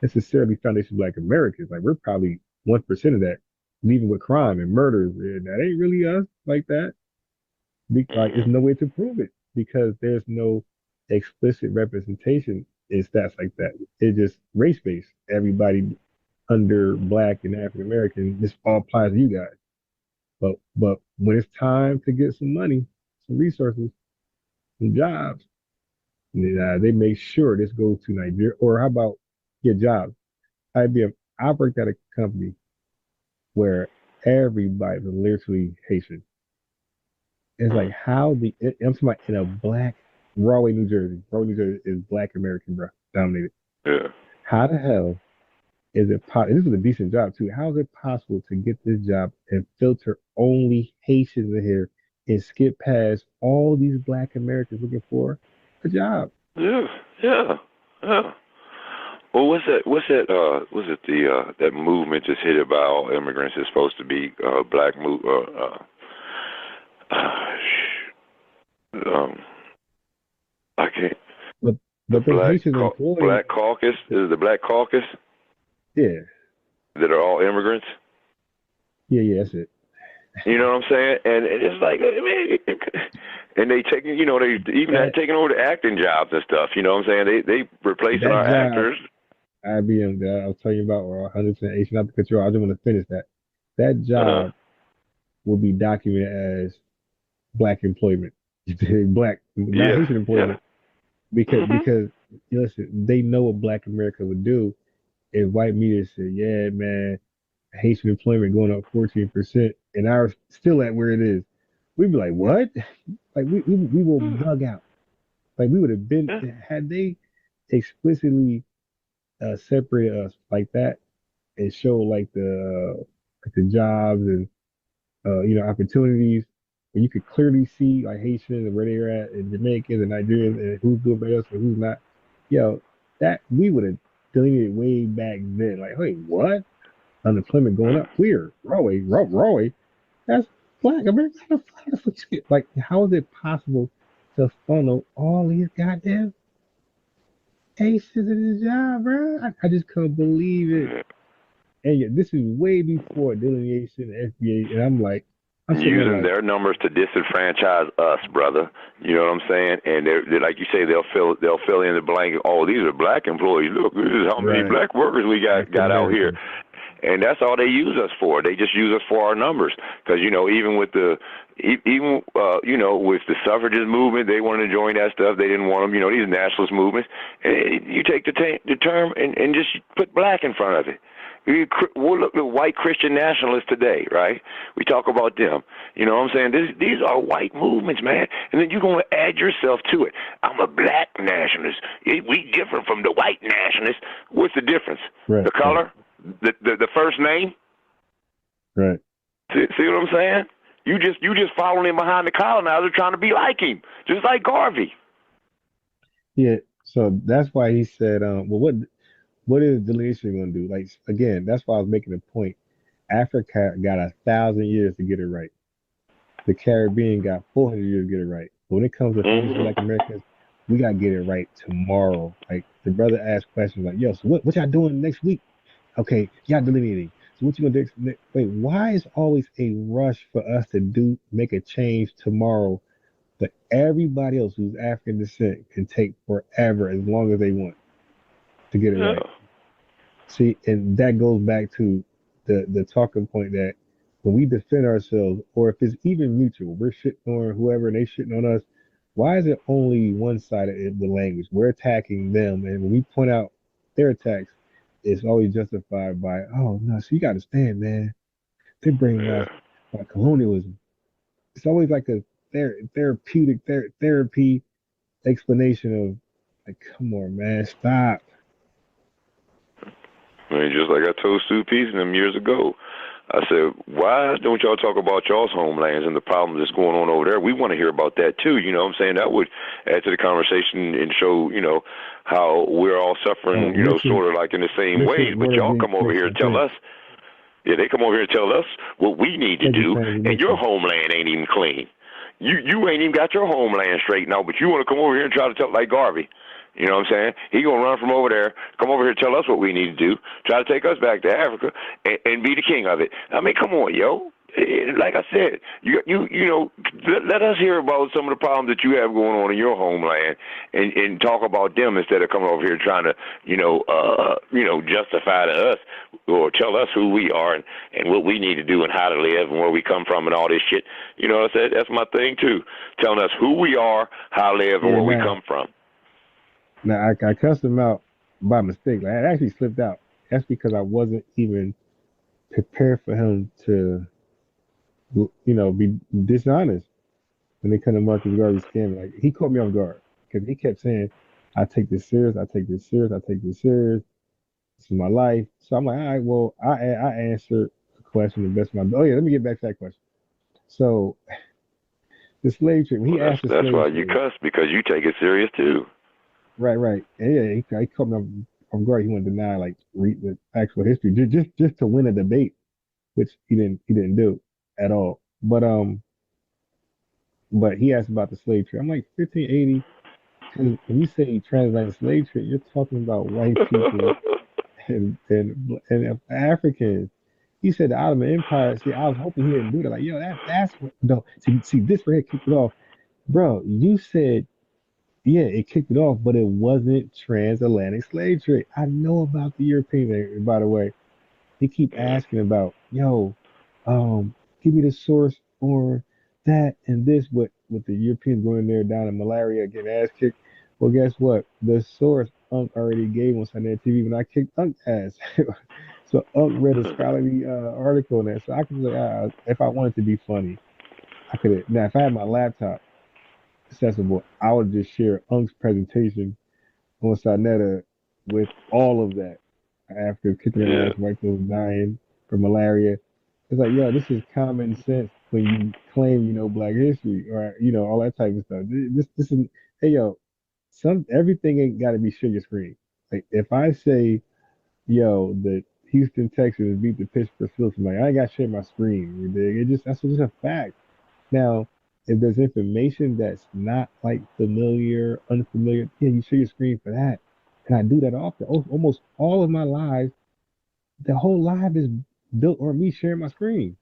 necessarily foundation Black Americans. Like we're probably 1% of that, even with crime and murders. And that ain't really us like that. Like there's no way to prove it because there's no explicit representation in stats like that. It's just race based. Everybody under Black and African American, this all applies to you guys. But when it's time to get some money, some resources, some jobs, they make sure this goes to Nigeria. Or how about get jobs? I worked at a company where everybody was literally Haitian. It's like I'm talking about in a black Rahway, New Jersey. Rahway, New Jersey is Black American, bro, dominated. Yeah. How the hell is it possible? This was a decent job too. How is it possible to get this job and filter only Haitians in here and skip past all these Black Americans looking for a job? Yeah. Well, what's that? Was it that movement just headed by all immigrants is supposed to be black move? I can't. But but them Haitians employed. Black Caucus is the Black Caucus. Yeah. That are all immigrants. Yeah, that's it. You know what I'm saying? And it's like, I mean, and they taking, you know, they even taking over the acting jobs and stuff. You know what I'm saying? They replacing our actors. IBM that I was telling you about, or 100% Asian, not to cut you off, I just want to finish that. That job will be documented as black employment, black, not Haitian employment, because listen, they know what Black America would do if white media said, "Yeah, man, Haitian employment going up 14%, and ours still at where it is." We'd be like, "What?" Like we will bug out. Like we would have been had they explicitly separated us like that and show like the jobs and opportunities where you could clearly see like Haitians and where they're at and Jamaicans and Nigerians and who's doing better and who's not. Yo, that we would have deleted way back then. Like, wait, what? Unemployment going up? Where? Roy, that's Black America. Like, how is it possible to funnel all these goddamn Haitians in this job, bro? I just can't believe it. And yet, this is way before delineation, FBA, and I'm using their numbers to disenfranchise us, brother. You know what I'm saying? And they're like you say, they'll fill in the blank. Oh, these are black employees. Look, this is how many black workers we got out here. And that's all they use us for. They just use us for our numbers. Because, you know, even with the with the suffragist movement, they wanted to join that stuff. They didn't want them, you know, these nationalist movements. And you take the term and just put black in front of it. We'll look at white Christian nationalists today, right? We talk about them. You know what I'm saying? These are white movements, man. And then you're going to add yourself to it. I'm a black nationalist. We different from the white nationalists. What's the difference? Right. The color? The first name? Right. See what I'm saying? You just following him behind the colonizer trying to be like him, just like Garvey. Yeah, so that's why he said, what is delineation going to do? Like, again, that's why I was making a point. Africa got 1,000 years to get it right. The Caribbean got 400 years to get it right. But when it comes to Black Americans, we got to get it right tomorrow. Like, the brother asked questions like, yo, so what y'all doing next week? Okay, y'all delineating. So what you going to do? Wait, why is always a rush for us to make a change tomorrow, but everybody else who's African descent can take forever as long as they want to get it right? See, and that goes back to the talking point that when we defend ourselves, or if it's even mutual, we're shitting on whoever and they shitting on us, why is it only one side of the language? We're attacking them, and when we point out their attacks, it's always justified by, oh, no, so you got to stand, man. They're bringing us by colonialism. It's always like a therapeutic therapy explanation of, like, come on, man, stop. I mean, just like I told Stu Peace and them years ago, I said, why don't y'all talk about y'all's homelands and the problems that's going on over there? We want to hear about that too. You know what I'm saying? That would add to the conversation and show, you know, how we're all suffering, you know, sort of like in the same ways. But y'all come over here and tell us. Yeah, they come over here and tell us what we need to do, and your homeland ain't even clean. You ain't even got your homeland straightened out, but you want to come over here and try to tell like Garvey. You know what I'm saying? He gonna run from over there, come over here and tell us what we need to do, try to take us back to Africa and be the king of it. I mean, come on, yo. Like I said, you know, let us hear about some of the problems that you have going on in your homeland and talk about them instead of coming over here trying to, justify to us or tell us who we are and what we need to do and how to live and where we come from and all this shit. You know what I said? That's my thing too. Telling us who we are, how to live, and where we come from. Now, I cussed him out by mistake. Like, I actually slipped out. That's because I wasn't even prepared for him to, be dishonest when they come to Marcus Garvey scam. Like, he caught me off guard because he kept saying, I take this serious, I take this serious, I take this serious. This is my life. So I'm like, all right, well, I answered the question the best of my. Oh, yeah, let me get back to that question. So, the slave trade, when he asked the slave That's why trade, you cuss, because you take it serious too. Right. And yeah, he caught me off guard. He wanted to deny, like, read the actual history just to win a debate, which he didn't do at all. But he asked about the slave trade. I'm like 1580 Because when you say transatlantic slave trade, you're talking about white people and Africans. He said the Ottoman Empire. See, I was hoping he didn't do that. Like, yo, that's what. No, see, this right here kicked it off, bro. You said, yeah, it kicked it off, but it wasn't transatlantic slave trade. I know about the European thing, by the way. They keep asking about, yo, give me the source or that and this. With the Europeans going there down in malaria getting ass kicked. Well, guess what? The source Unc already gave us on their TV when I kicked Unc ass. So Unc read a scholarly article on that. So I could say, if I wanted to be funny, I could have. Now, if I had my laptop accessible, I would just share Unc's presentation on Sonetta with all of that after kicking their Yeah. ass, white folks dying from malaria. It's like, yo, this is common sense when you claim you know Black history or all that type of stuff. This is hey yo, everything ain't got to be sugar screen. Like if I say, yo, the Houston Texans beat the Pittsburgh Steelers, I'm like I ain't got to share my screen. You dig? That's just a fact. Now, if there's information that's not like familiar, unfamiliar, yeah, you share your screen for that. And I do that often. Almost all of my lives, the whole live is built on me sharing my screen.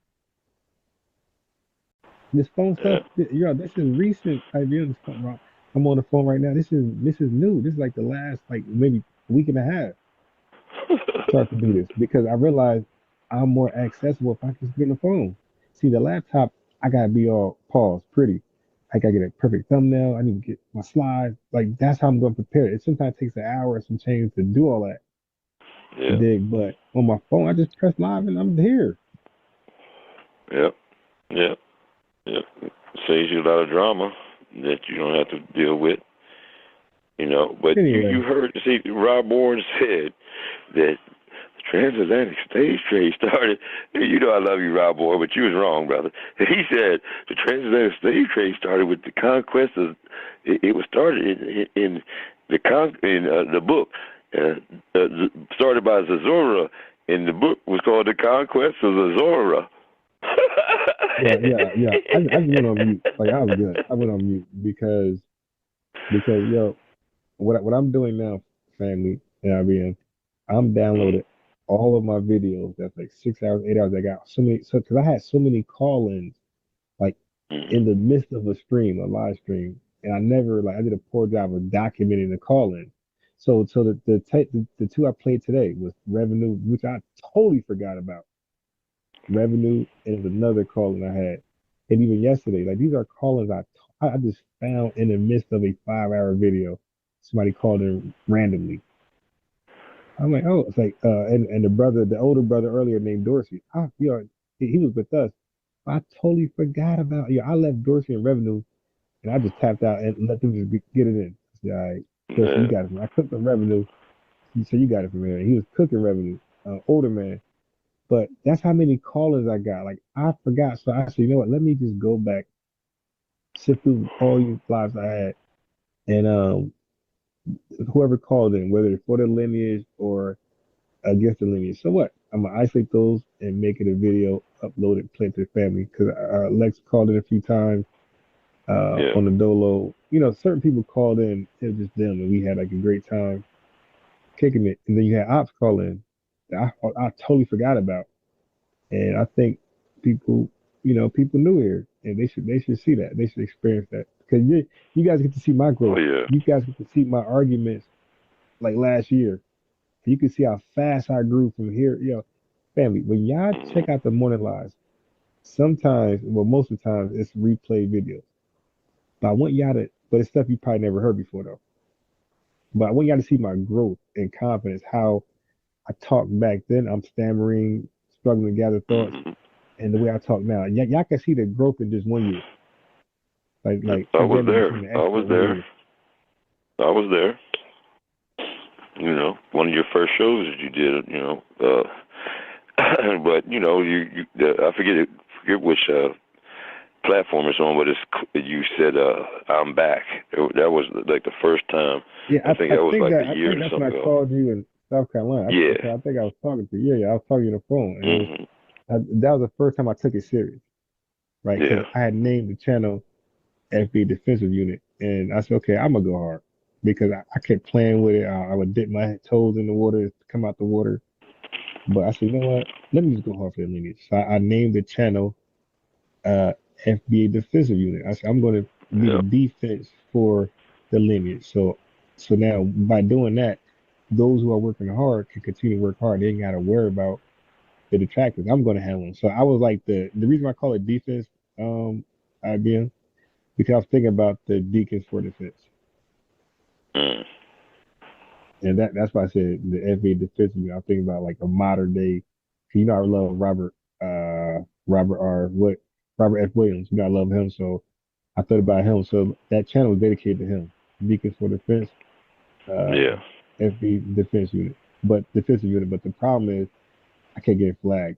This phone stuff, this is recent. I'm on the phone right now. This is new. This is like the last maybe week and a half. Start to do this because I realize I'm more accessible if I can just get on the phone. See, the laptop, I gotta be all paused, pretty. I gotta get a perfect thumbnail. I need to get my slides. Like that's how I'm gonna prepare it. It sometimes takes an hour or some change to do all that. You Yeah. dig? But on my phone, I just press live and I'm here. Yep. Yep. Yep. Saves you a lot of drama that you don't have to deal with. But Anyway. you heard, see, Rob Bourne said that the transatlantic slave trade started. I love you, Rob Bourne, but you was wrong, brother. He said the transatlantic slave trade started with the conquest of. It was started in the book, started by Zazora, and the book was called The Conquest of Zazora. Yeah. I just went on mute. Like I was good. I went on mute because yo, what I'm doing now, family, I'm downloaded all of my videos. That's like 6 hours, 8 hours. I got so many, because I had so many call-ins, like in the midst of a live stream, and I did a poor job of documenting the call-in. So the two I played today was Revenue, which I totally forgot about. Revenue, and it was another call-in I had, and even yesterday, like these are call-ins I just found in the midst of a 5-hour video. Somebody called in randomly. I'm like, oh, it's like, and the older brother earlier named Dorsey. He was with us. I totally forgot about. I left Dorsey in Revenue, and I just tapped out and let them just get it in. I said, all right, Dorsey, you got it from. I cooked the Revenue, so you got it from here. He was cooking Revenue, older man. But that's how many callers I got. Like I forgot, so I said, you know what? Let me just go back, sift through all these lives I had, and whoever called in, whether it's for the lineage or against the lineage. So what? I'm gonna isolate those and make it a video, upload it, play it to the family. Because Lex called in a few times on the Dolo. Certain people called in. It was just them, and we had like a great time kicking it. And then you had Ops call in. I totally forgot about, and I think people new here, and they should see that. They should experience that because you guys get to see my growth. Oh, yeah. You guys get to see my arguments like last year. You can see how fast I grew from here. Family, when y'all check out the morning lives, sometimes, well, most of the time, it's replay videos. But I want y'all but it's stuff you probably never heard before, though. But I want y'all to see my growth and confidence, how I talked back then. I'm stammering, struggling to gather thoughts, and the way I talk now. Y'all can see the growth in just 1 year. Like I was there. One of your first shows that you did, but I forget which platform it's on, but you said I'm back. That was like the first time. Yeah, I think that was like a year or that's something when I ago. called you in South Carolina. I think I was talking to you. Yeah, I was talking on the phone. And that was the first time I took it serious, right? 'Cause I had named the channel FBA Defensive Unit, and I said, okay, I'm gonna go hard. because I kept playing with it. I would dip my toes in the water, come out the water. But I said, you know what? Let me just go hard for the lineage. So I named the channel FBA Defensive Unit. I said I'm going to be the defense for the lineage. So now by doing that, those who are working hard can continue to work hard. They ain't got to worry about the detractors. I'm going to handle them. So I was like the reason why I call it defense, IBM, because I was thinking about the deacons for defense. And that's why I said the FBA Defensive Unit. I'm thinking about like a modern day. You know, I love Robert F. Williams. You know, I love him. So I thought about him. So that channel was dedicated to him. Deacons for Defense. FB Defense Unit. But Defensive Unit. But the problem is I can't get flagged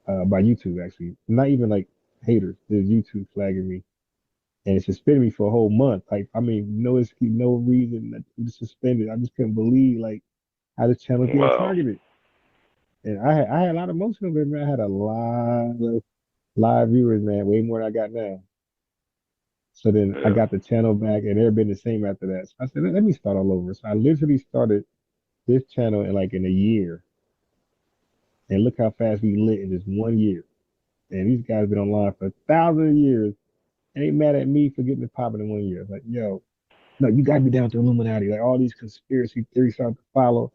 by YouTube actually. Not even like haters. There's YouTube flagging me. And it suspended me for a whole month. Like, I mean, no excuse, no reason to suspend it. I just couldn't believe like how this channel was being targeted. And I had a lot of emotion over it, man. I had a lot of live viewers, man, way more than I got now. So then I got the channel back, and they've been the same after that. So I said, let me start all over. So I literally started this channel in a year. And look how fast we lit in just 1 year. And these guys been online for 1,000 years, and they mad at me for getting it popping in 1 year. Like, yo, no, you got me down to Illuminati. Like all these conspiracy theories start to follow.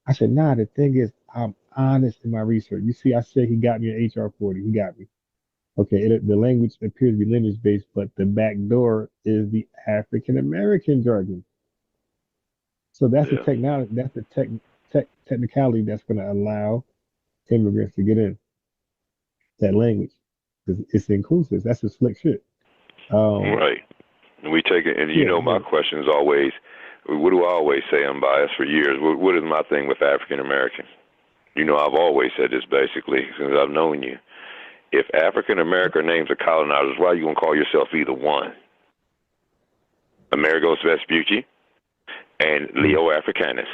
I said, nah, the thing is, I'm honest in my research. You see, I said he got me an HR 40. He got me. Okay, the language appears to be lineage-based, but the back door is the African American jargon. So that's the technology. That's the technicality that's going to allow immigrants to get in that language because it's inclusive. That's the slick shit. Right. And we take it, and you know, my question is always, what do I always say? I'm biased for years. What is my thing with African American? You know, I've always said this basically since I've known you. If African American names are colonizers, why are you going to call yourself either one? Amerigo Vespucci and Leo Africanus.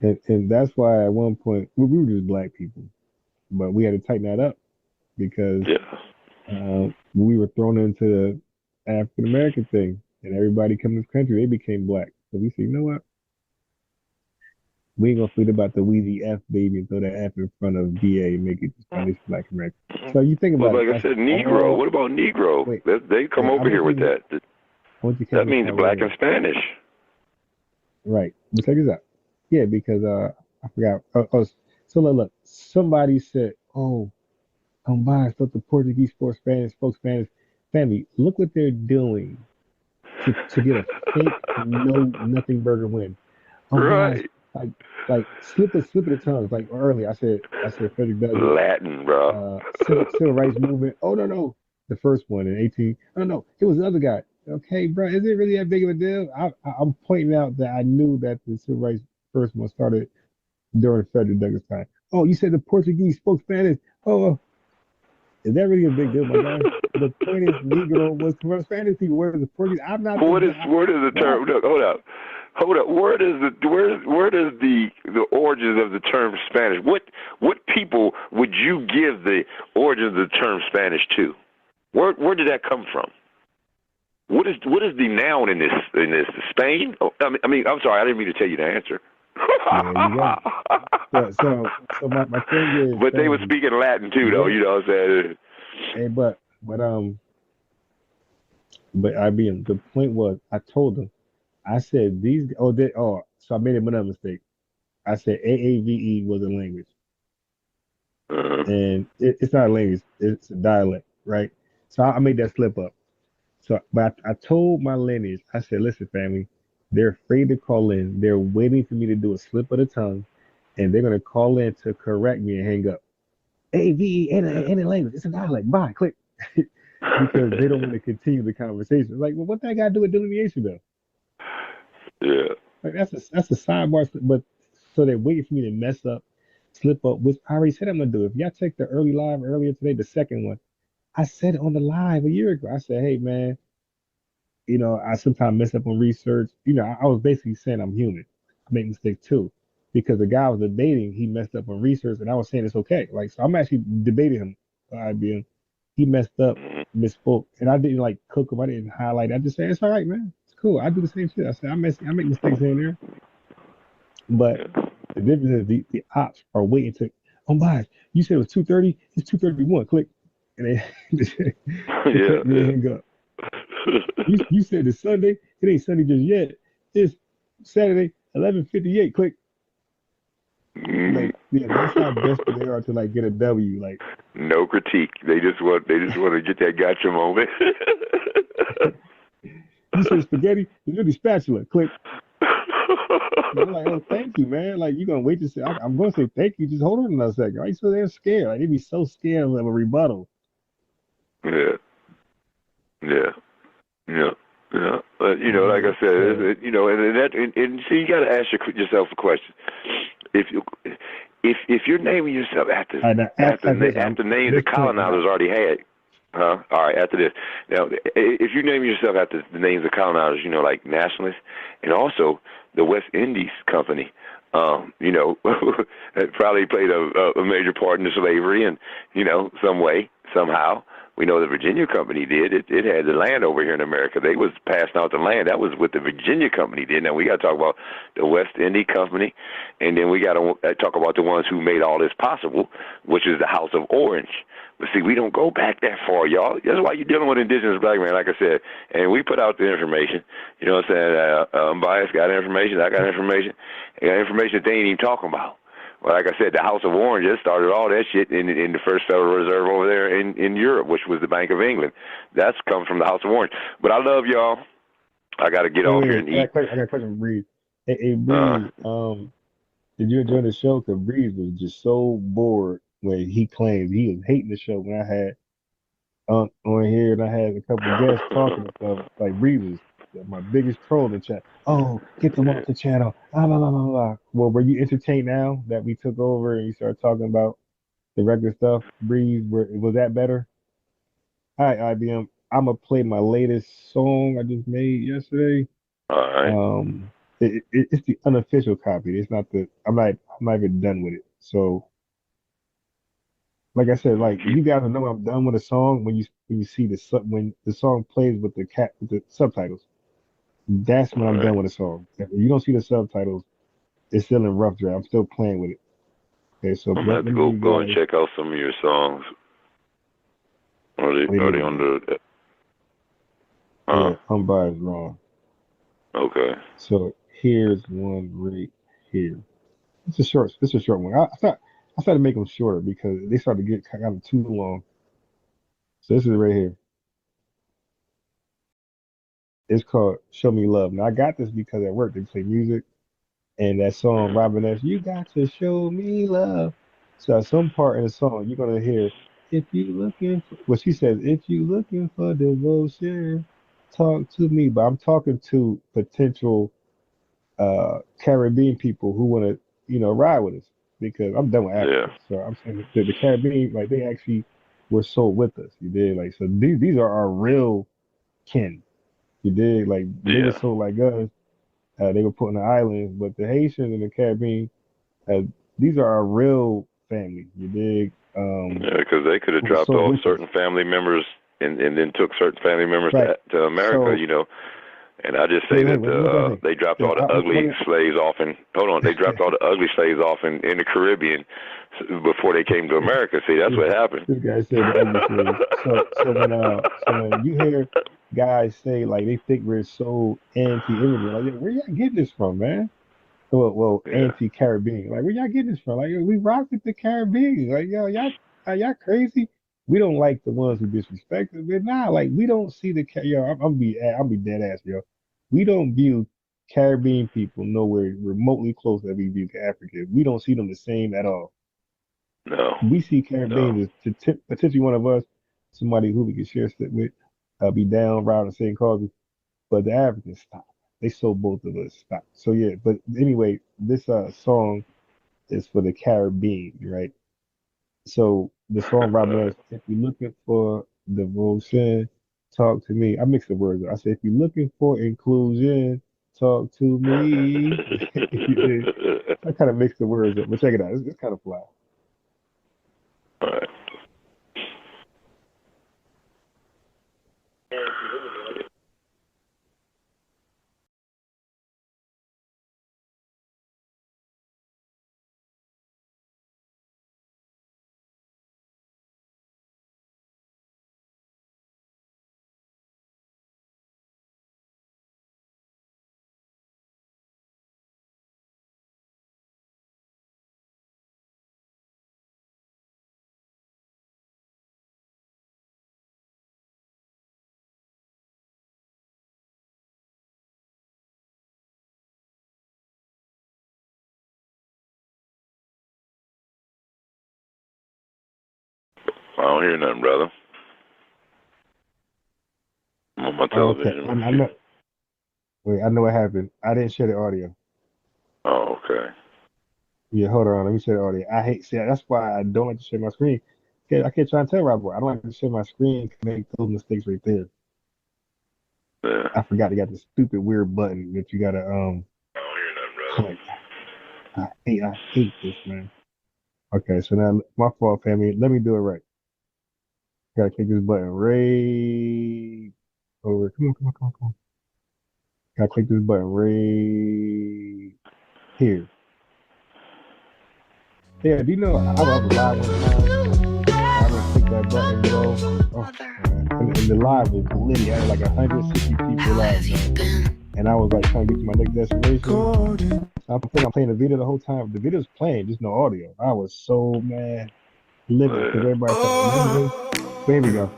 And that's why at one point, we were just black people, but we had to tighten that up because we were thrown into the African American thing, and everybody coming to this country, they became black. So we said, you know what? We ain't gonna forget about the Weezy F baby and throw that F in front of BA and make it Spanish Black American. So you think about like I said, Negro. What about Negro? Wait, they come over here with that. That means black and Spanish. Right. But check this out. Yeah, because I forgot. So look. Somebody said, "Oh, I'm biased. Let the Portuguese spoke Spanish." Family, look what they're doing to get a fake nothing burger win. Right. Like slip of the tongue. Like earlier, I said Frederick Douglass. Latin, bro. Civil rights movement. Oh no, the first one in 18. Oh no, it was the other guy. Okay, bro, is it really that big of a deal? I'm pointing out that I knew that the civil rights first one started during Frederick Douglass' time. Oh, you said the Portuguese spoke Spanish. Oh, is that really a big deal, my guy? The point is, Negro was from Spanish people. Where is the Portuguese? I'm not. Where does the term? No, hold up. Where does the origins of the term Spanish? What people would you give the origins of the term Spanish to? Where did that come from? What is the noun in this Spain? Oh, I mean, I'm sorry, I didn't mean to tell you the answer. So my thing is. But they were speaking Latin too, though. You know what I'm saying? Hey, but IBM. The point was, I told them, I said these. So I made another mistake. I said AAVE was a language, and it's not a language. It's a dialect, right? So I made that slip up. So, but I told my lineage, I said, listen, family, they're afraid to call in. They're waiting for me to do a slip of the tongue, and they're going to call in to correct me and hang up. AVE ain't a language. It's a dialect. Bye, click. Because they don't want to continue the conversation. Like, well, what that got to do with delineation, though? Yeah. Like, that's a sidebar. But so they're waiting for me to mess up, slip up, which I already said I'm going to do. If y'all check the early live earlier today, the second one, I said it on the live a year ago. I said, hey, man, you know, I sometimes mess up on research. You know, I was basically saying I'm human. I make mistakes too. Because the guy I was debating, he messed up on research, and I was saying it's okay. Like, so I'm actually debating him. He messed up, misspoke, and I didn't like cook him. I didn't highlight it. I just said, it's all right, man. It's cool. I do the same shit. I say I make mistakes here and there, but the difference is the ops are waiting to. Oh my, you said it was 2:30. It's 2:31. Click, and they Yeah, they hang up. You said it's Sunday. It ain't Sunday just yet. It's Saturday, 11:58. Click. Like, yeah, that's how desperate they are to like get a W. Like, no critique. They just want to get that gotcha moment. you said spaghetti, it's really spatula. Click. And I'm like, oh, thank you, man. Like, you gonna wait to say? I'm gonna say thank you. Just hold on another second. Right? So they're scared. Like, they be so scared of a rebuttal. Yeah, yeah, yeah, yeah. But you know, like I said, you know, and so you got to ask yourself a question. If you're naming yourself after names the colonizers already had, huh? All right, after this. Now, if you name yourself after the names of colonizers, you know, like nationalists, and also the West Indies Company, you know, that probably played a major part in the slavery, and you know, some way, somehow. We know the Virginia Company did. It had the land over here in America. They was passing out the land. That was what the Virginia Company did. Now we got to talk about the West India Company, and then we got to talk about the ones who made all this possible, which is the House of Orange. But see, we don't go back that far, y'all. That's why you're dealing with indigenous black men, like I said. And we put out the information. You know what I'm saying? Unbiased got information. I got information. I got information that they ain't even talking about. Well, like I said, the House of Orange just started all that shit in the first Federal Reserve over there in Europe, which was the Bank of England. That's come from the House of Orange. But I love y'all. I got to get off here and eat. I got a question, Breeze. Hey, Breeze, did you enjoy the show? Because Breeze was just so bored when he claimed he was hating the show when I had on here and I had a couple of guests talking and stuff. Like, Breeze was my biggest troll in the chat. Oh, get them off the channel. Blah, blah, blah, blah, blah. Well, were you entertained now that we took over and you started talking about the regular stuff? Breeze, was that better? All right, IBM. I'm gonna play my latest song I just made yesterday. All right. It's the unofficial copy. It's not the. I'm not even done with it. So, like I said, like you guys know I'm done with a song when you see when the song plays with the subtitles. That's when I'm done with a song. If you don't see the subtitles, it's still in rough draft. I'm still playing with it. Okay, so I'm going to have to go and check out some of your songs. Are they on the... Yeah, Unbiased Ron. Okay. So here's one right here. It's a short one. I started to make them shorter because they started to get kind of too long. So this is right here. It's called Show Me Love. Now I got this because at work they play music and that song Robin S. You got to show me love. So at some part in the song you're gonna hear if you looking for well she says if you looking for devotion, talk to me. But I'm talking to potential Caribbean people who want to, ride with us because I'm done with Africa. So I'm saying that the Caribbean, like they actually were sold with us. You did like so these are our real kin. You did like they were sold like us. They were put on the islands, but the Haitians and the Caribbean, these are our real family. You dig? Yeah, because they could have dropped off certain family members and then took certain family members to America, And I just say that they dropped all the ugly slaves off they dropped all the ugly slaves off in the Caribbean before they came to America. See, that's what happened. This guy said the ugly slaves. So when you hear guys say like they think we're so anti-immigrant, like where y'all getting this from, man? Well, anti-Caribbean. Like where y'all getting this from? Like we rock with the Caribbean. Like y'all crazy? We don't like the ones who disrespect us. But nah, like we don't see I'll be dead ass, yo. We don't view Caribbean people nowhere remotely close as we view Africans. We don't see them the same at all. No. We see Caribbeans as potentially one of us, somebody who we can share stuff with, be down, riding the same causes. But the Africans stop. They sold both of us stop. So yeah, but anyway, this song is for the Caribbean, right? So the song Robin S. If you're looking for devotion, talk to me. I mix the words up. I say if you're looking for inclusion, talk to me. I kind of mix the words up, but check it out. It's kind of fly. All right. I don't hear nothing, brother. I'm on my television. Okay, I know. Wait, I know what happened. I didn't share the audio. Oh, okay. Yeah, hold on. Let me share the audio. I hate. See, that's why I don't like to share my screen. I can't try and tell Rob. I don't like to share my screen. 'Cause I make those mistakes right there. Yeah. I forgot you got the stupid weird button that you gotta I don't hear nothing, brother. click. I hate this, man. Okay, so now my fault, family. Let me do it right. Gotta click this button right over. Come on. Gotta click this button right here. Yeah, do you know I was live one time? I didn't click that button, bro. Oh, and the live was lit. I had like 160 people live, and I was like trying to get to my next destination. I'm playing the video the whole time. The video's playing, just no audio. I was so mad, livid because everybody thought, remember this? But here we go.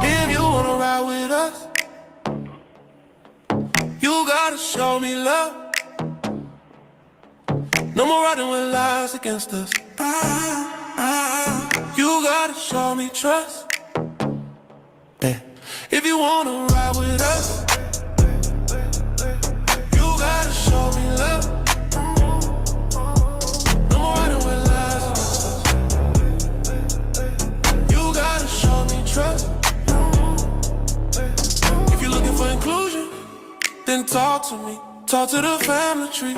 If you wanna ride with us, you gotta show me love. No more riding with lies against us. You gotta show me trust. If you wanna ride with us, you gotta show me love. No more riding with lies against us. You gotta show me trust. If you're looking for inclusion, then talk to me. Talk to the family tree.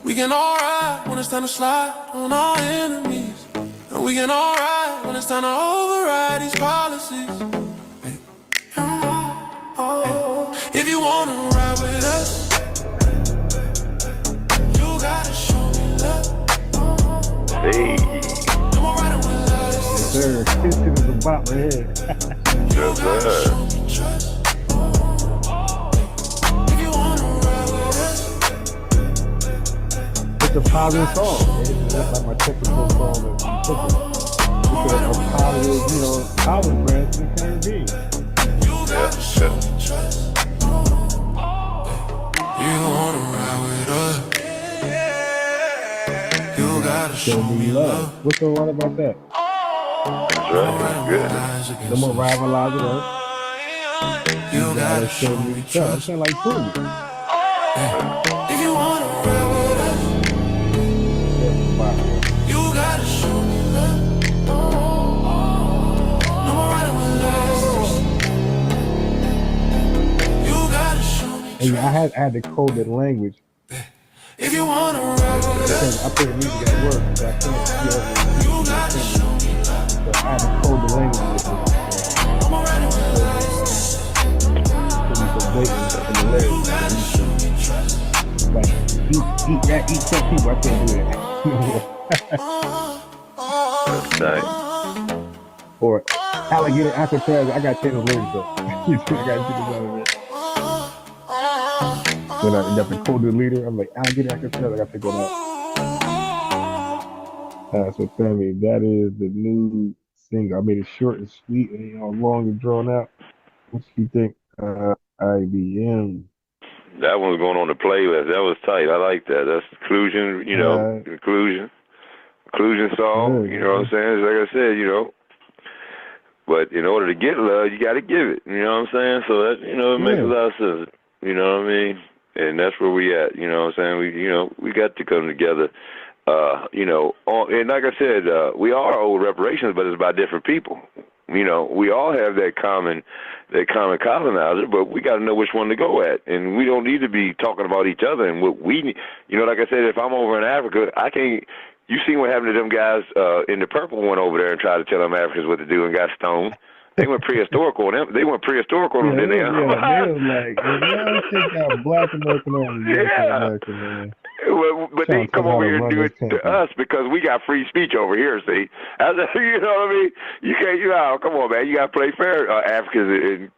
We can all ride when it's time to slide on our enemies. And we can all ride when it's time to override these policies. If you wanna ride with us, you gotta show me love. Hey. No more riding with us. Sir, this is a bop right here. Yes, sir. It's a positive song. That's like my typical song that I'm cooking. It's a positive, olive branch in the Caribbean. You wanna ride with us, you gotta show me love. What's so wrong about that? That's right. Good. No more rivalizing us. You gotta show me trust. I'm saying like prove it. If you wanna ride with us, you gotta show me love. No more riding with lies. You gotta show me And I had to code that language. if you wanna ride with us. I play music at work, but I can't You gotta show me love. So I had to code the language. No more riding with lies. You gotta show me trust. Like eat 10 people, I can't do that. That's nice. Or alligator Alcatraz, I got 10 lyrics though. I got 10 out of it. When I got the code the leader, I'm like alligator Alcatraz, I got to go out. So family, that is the new single. I made it short and sweet and long and drawn out. What you think? IBM. That one's going on the playlist. That was tight. I like that. That's inclusion, inclusion song. You know what I'm saying? Like I said, But in order to get love, you got to give it. You know what I'm saying? So that it makes a lot of sense. You know what I mean? And that's where we at. You know what I'm saying? We got to come together. And like I said, we are old reparations, but it's about different people. We all have that common colonizer, but we got to know which one to go at, and we don't need to be talking about each other and what we need. Like I said, if I'm over in Africa, I can't. You seen what happened to them guys in the purple went over there and tried to tell them Africans what to do and got stoned. They went prehistoric on them. They went prehistoric on them, didn't they? They was like, y'all take out black American only. American, man. But they come over here and do it to us because we got free speech over here. See, you know what I mean? You can't. Come on, man. You got to play fair, Africans. And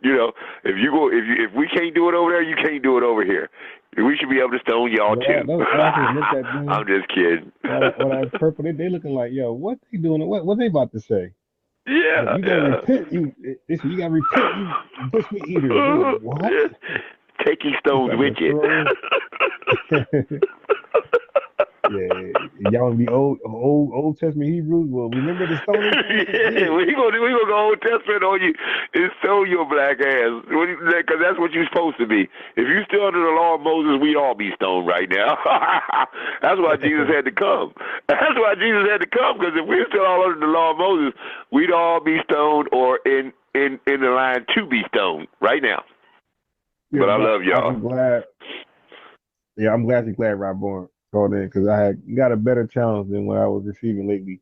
if we can't do it over there, you can't do it over here. We should be able to stone y'all too. I'm just kidding. When I purple, they looking like, yo, what they doing? What they about to say? Yeah, You gotta repent. You gotta repent. You bush meat eater. You're like, what? Take these It's stones like with a you. throw. Yeah, y'all wanna be Old Testament Hebrews? Well, remember the stoning? Yeah, we gonna go Old Testament on you and stone your black ass, because that's what you're supposed to be. If you still under the law of Moses, we'd all be stoned right now. That's why Jesus had to come. That's why Jesus had to come, because if we're still all under the law of Moses, we'd all be stoned or in the line to be stoned right now. Yeah, but I love y'all. I'm glad. Yeah, I'm glad Rob Bourne called in because I had got a better challenge than what I was receiving lately.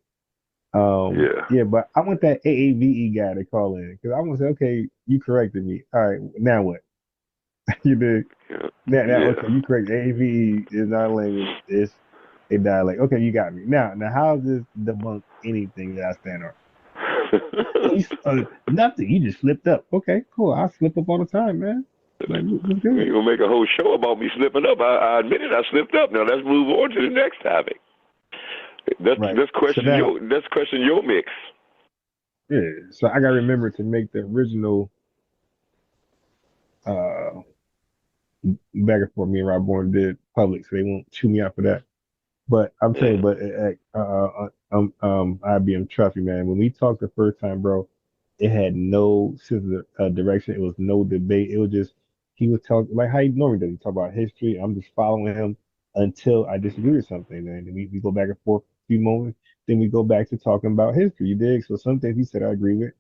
Yeah, but I want that AAVE guy to call in because I want to say, okay, you corrected me. All right, now what? You did. Now, okay, you correct. AAVE is not a language. It's a dialect. Okay, you got me. Now, how does this debunk anything that I stand on? Nothing. You just slipped up. Okay, cool. I slip up all the time, man. Like, what's good? You're gonna make a whole show about me slipping up. I admitted I slipped up. Now let's move on to the next topic. Let's question your mix. Yeah, so I gotta remember to make the original back and forth me and Rob Bourne did public, so they won't chew me out for that. But I'm telling you, IBM, trust me, man. When we talked the first time, bro, it had no sense of direction. It was no debate. It was just he was talking like how he normally does. He talk about history. I'm just following him until I disagree with something, and then we go back and forth a few moments. Then we go back to talking about history. You dig? So some things he said I agree with.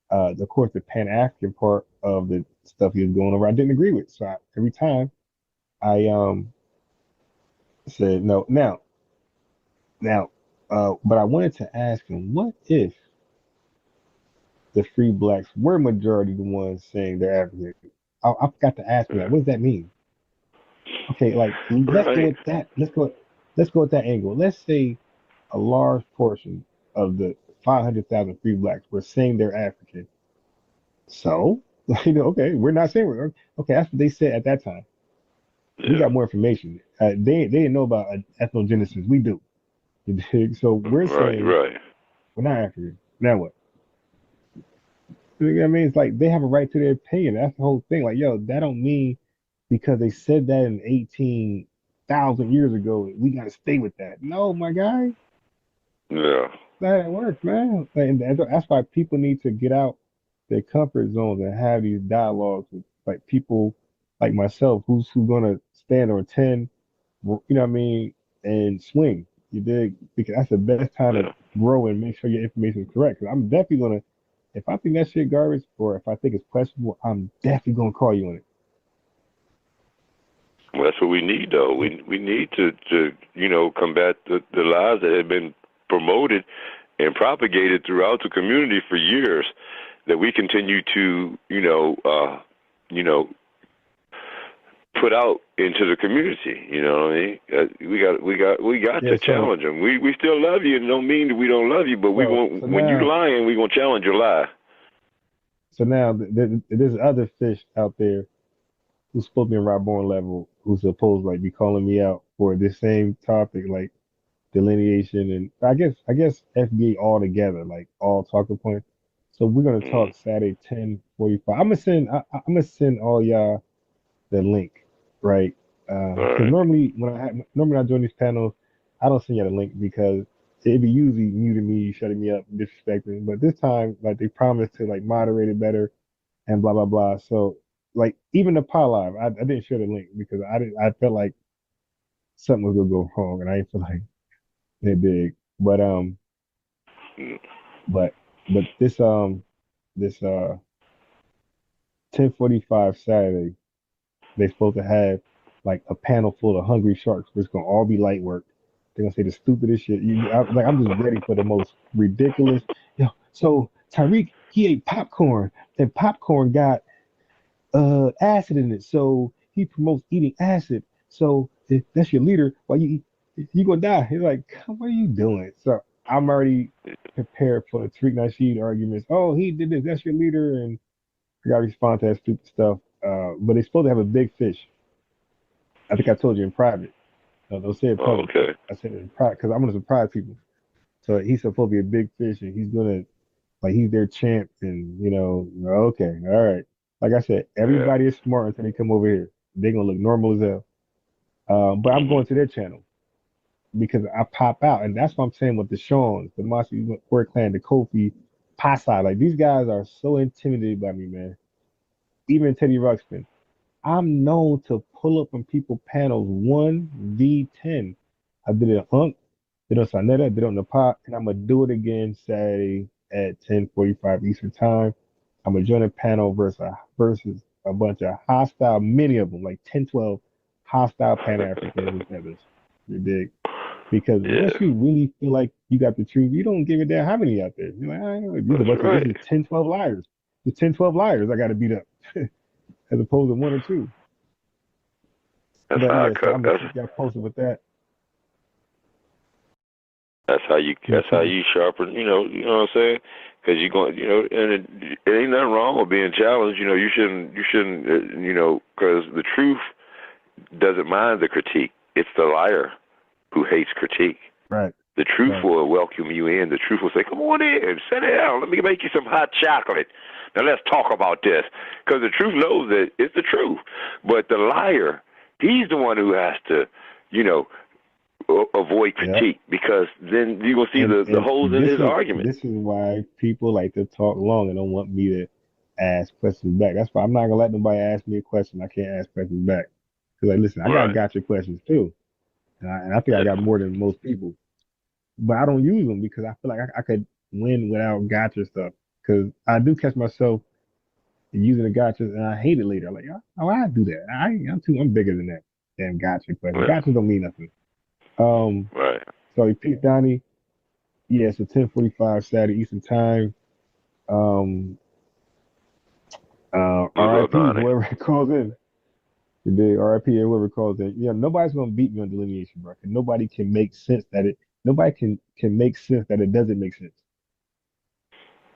Of course, the Pan-African part of the stuff he was going over, I didn't agree with. So every time I said no. But I wanted to ask him, what if the free blacks were majority the ones saying they're African? I forgot to ask him that. What does that mean? Okay, like let's go with that. Let's go with that angle. Let's say a large portion of the 500,000 free blacks were saying they're African. So, okay, we're not saying we're okay. That's what they said at that time. We got more information. They didn't know about ethnogenesis. We do. So we're saying we're not African. Now what? You know what I mean? It's like they have a right to their opinion. That's the whole thing. Like, yo, that don't mean because they said that in 18,000 years ago, we got to stay with that. No, my guy. Yeah. That works, man. And that's why people need to get out their comfort zones and have these dialogues with like people like myself who's gonna stand on 10, you know what I mean, and swing. You dig? Because that's the best time to grow and make sure your information is correct. Because I'm definitely gonna, if I think that shit garbage or if I think it's questionable, I'm definitely gonna call you on it. Well, that's what we need, though. We need to combat the lies that have been promoted and propagated throughout the community for years that we continue to put out into the community. You know what I mean? We got to challenge them. We still love you, and don't mean that we don't love you, but we won't. When you're lying, we gonna challenge your lie. So now there's other fish out there who's supposed to be on Rob Bourne level, who's supposed to like be calling me out for this same topic, like delineation, and I guess FBA all together, like all talking points. So we're gonna talk Saturday 10:45. I'm gonna send all y'all the link, right? Because normally when I join these panels, I don't send you the link because it'd be usually muting me, shutting me up, disrespecting. But this time, like they promised to like moderate it better and blah blah blah. So like even the pod live, I didn't share the link because I felt like something was gonna go wrong, and I didn't feel like they big. But this 10:45 Saturday, they supposed to have like a panel full of hungry sharks, but it's gonna all be light work. They're gonna say the stupidest shit. I'm just ready for the most ridiculous. So Tariq, he ate popcorn, and popcorn got acid in it, so he promotes eating acid. So if that's your leader, why you gonna die? He's like, what are you doing? So I'm already prepared for the Tariq Nasheed arguments. Oh, he did this. That's your leader, and I gotta respond to that stupid stuff. But they're supposed to have a big fish. I think I told you in private. Don't say it public. Okay. I said it in private because I'm gonna surprise people. So he's supposed to be a big fish, and he's gonna like he's their champ, and okay, all right. Like I said, Yeah. everybody is smart until they come over here. They're gonna look normal as hell. But I'm going to their channel because I pop out, and that's what I'm saying with the Shawns, the Mossy Word Clan, the Kofi, Pasa. Like these guys are so intimidated by me, man. Even Teddy Ruxpin. I'm known to pull up on people panels 1v10. I did it on Hunk, did it on Sonetta, did it on the pot, and I'm gonna do it again Saturday at 10:45 Eastern Time. I'm gonna join a panel versus a bunch of hostile, many of them, like 10, 12 hostile Pan-Africans and others. You dig? Because Yeah. once you really feel like you got the truth, you don't give a damn how many out there. You're like, these a bunch of, this is 10, 12 liars. There's 10, 12 liars I got to beat up, as opposed to one or two. That's But how I yeah, so cut. I'm gonna keep y'all posted with that. That's how you sharpen. You know what I'm saying? Because you're going. And it ain't nothing wrong with being challenged. You shouldn't. Because the truth doesn't mind the critique. It's the liar who hates critique. Right. The truth will welcome you in. The truth will say, "Come on in, sit down. Let me make you some hot chocolate. Now let's talk about this." Because the truth knows that it's the truth. But the liar, he's the one who has to, avoid critique, because then you're going to see the holes in his argument. This is why people like to talk long and don't want me to ask questions back. That's why I'm not gonna let nobody ask me a question I can't ask questions back. Because like, listen, I got your questions too, and I think I got more than most people. But I don't use them because I feel like I could win without gotcha stuff. Because I do catch myself using the gotchas, and I hate it later. I'm like, oh, I do that. I'm bigger than that. Damn gotcha question. Gotchas don't mean nothing. Right. So Pete Donnie, yeah, so 10:45 Saturday Eastern Time. RIP whoever calls in. The big RIP whoever calls in. Nobody's gonna beat me on delineation, bro. Nobody can make sense that it. Nobody can make sense that it doesn't make sense.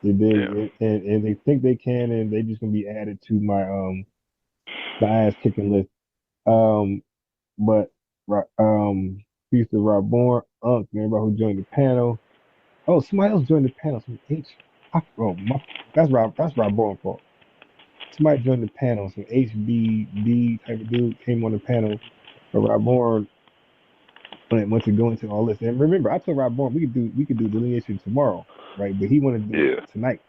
And they think they can, and they just gonna be added to my ass kicking list. But peace to Rob Bourne, everybody who joined the panel. Oh, somebody else joined the panel. Some that's Rob Bourne fault. Somebody joined the panel. Some HBD type of dude came on the panel. But Rob Bourne went to go into all this. And remember, I told Rob Bourne we could do delineation tomorrow, right? But he wanted to do it tonight.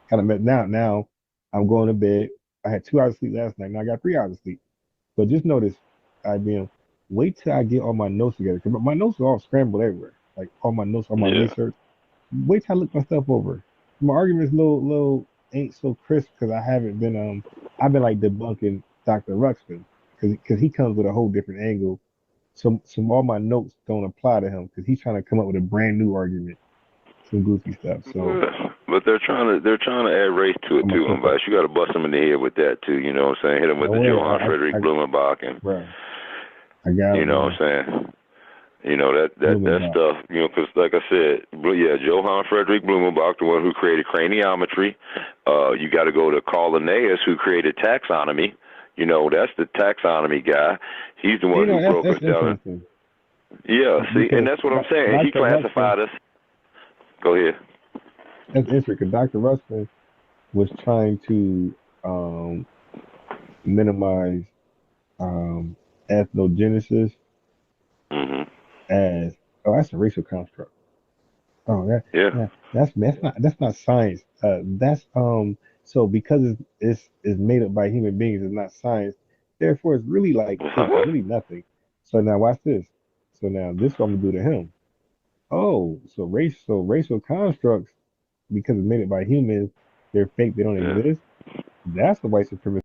Kind of met now. I'm going to bed. I had 2 hours of sleep last night. Now I got 3 hours of sleep. But just notice, wait till I get all my notes together. Cause my notes are all scrambled everywhere. Like all my notes, all my research. Wait till I look my stuff over. My argument's little ain't so crisp because I haven't been I've been like debunking Dr. Ruxpin because he comes with a whole different angle. So all my notes don't apply to him because he's trying to come up with a brand new argument, some goofy stuff. So, but they're trying to add race to it too, but you got to bust them in the head with that too. You know what I'm saying? Hit them with the Johann Frederick Blumenbach and you know what I'm saying? That stuff, because like I said, Johann Frederick Blumenbach, the one who created craniometry. You got to go to Carl Linnaeus, who created taxonomy. That's the taxonomy guy. He's the one who broke us down. Yeah, see, and that's what I'm saying. He classified us. Go ahead. That's interesting because Dr. Ruxpin was trying to minimize ethnogenesis as that's a racial construct. That's not science. That's so because it's made up by human beings, it's not science. Therefore, it's really it's really nothing. So now watch this. So now this is what I'm gonna do to him. Oh, so racial constructs because it's made it by humans, they're fake. They don't exist. That's the white supremacist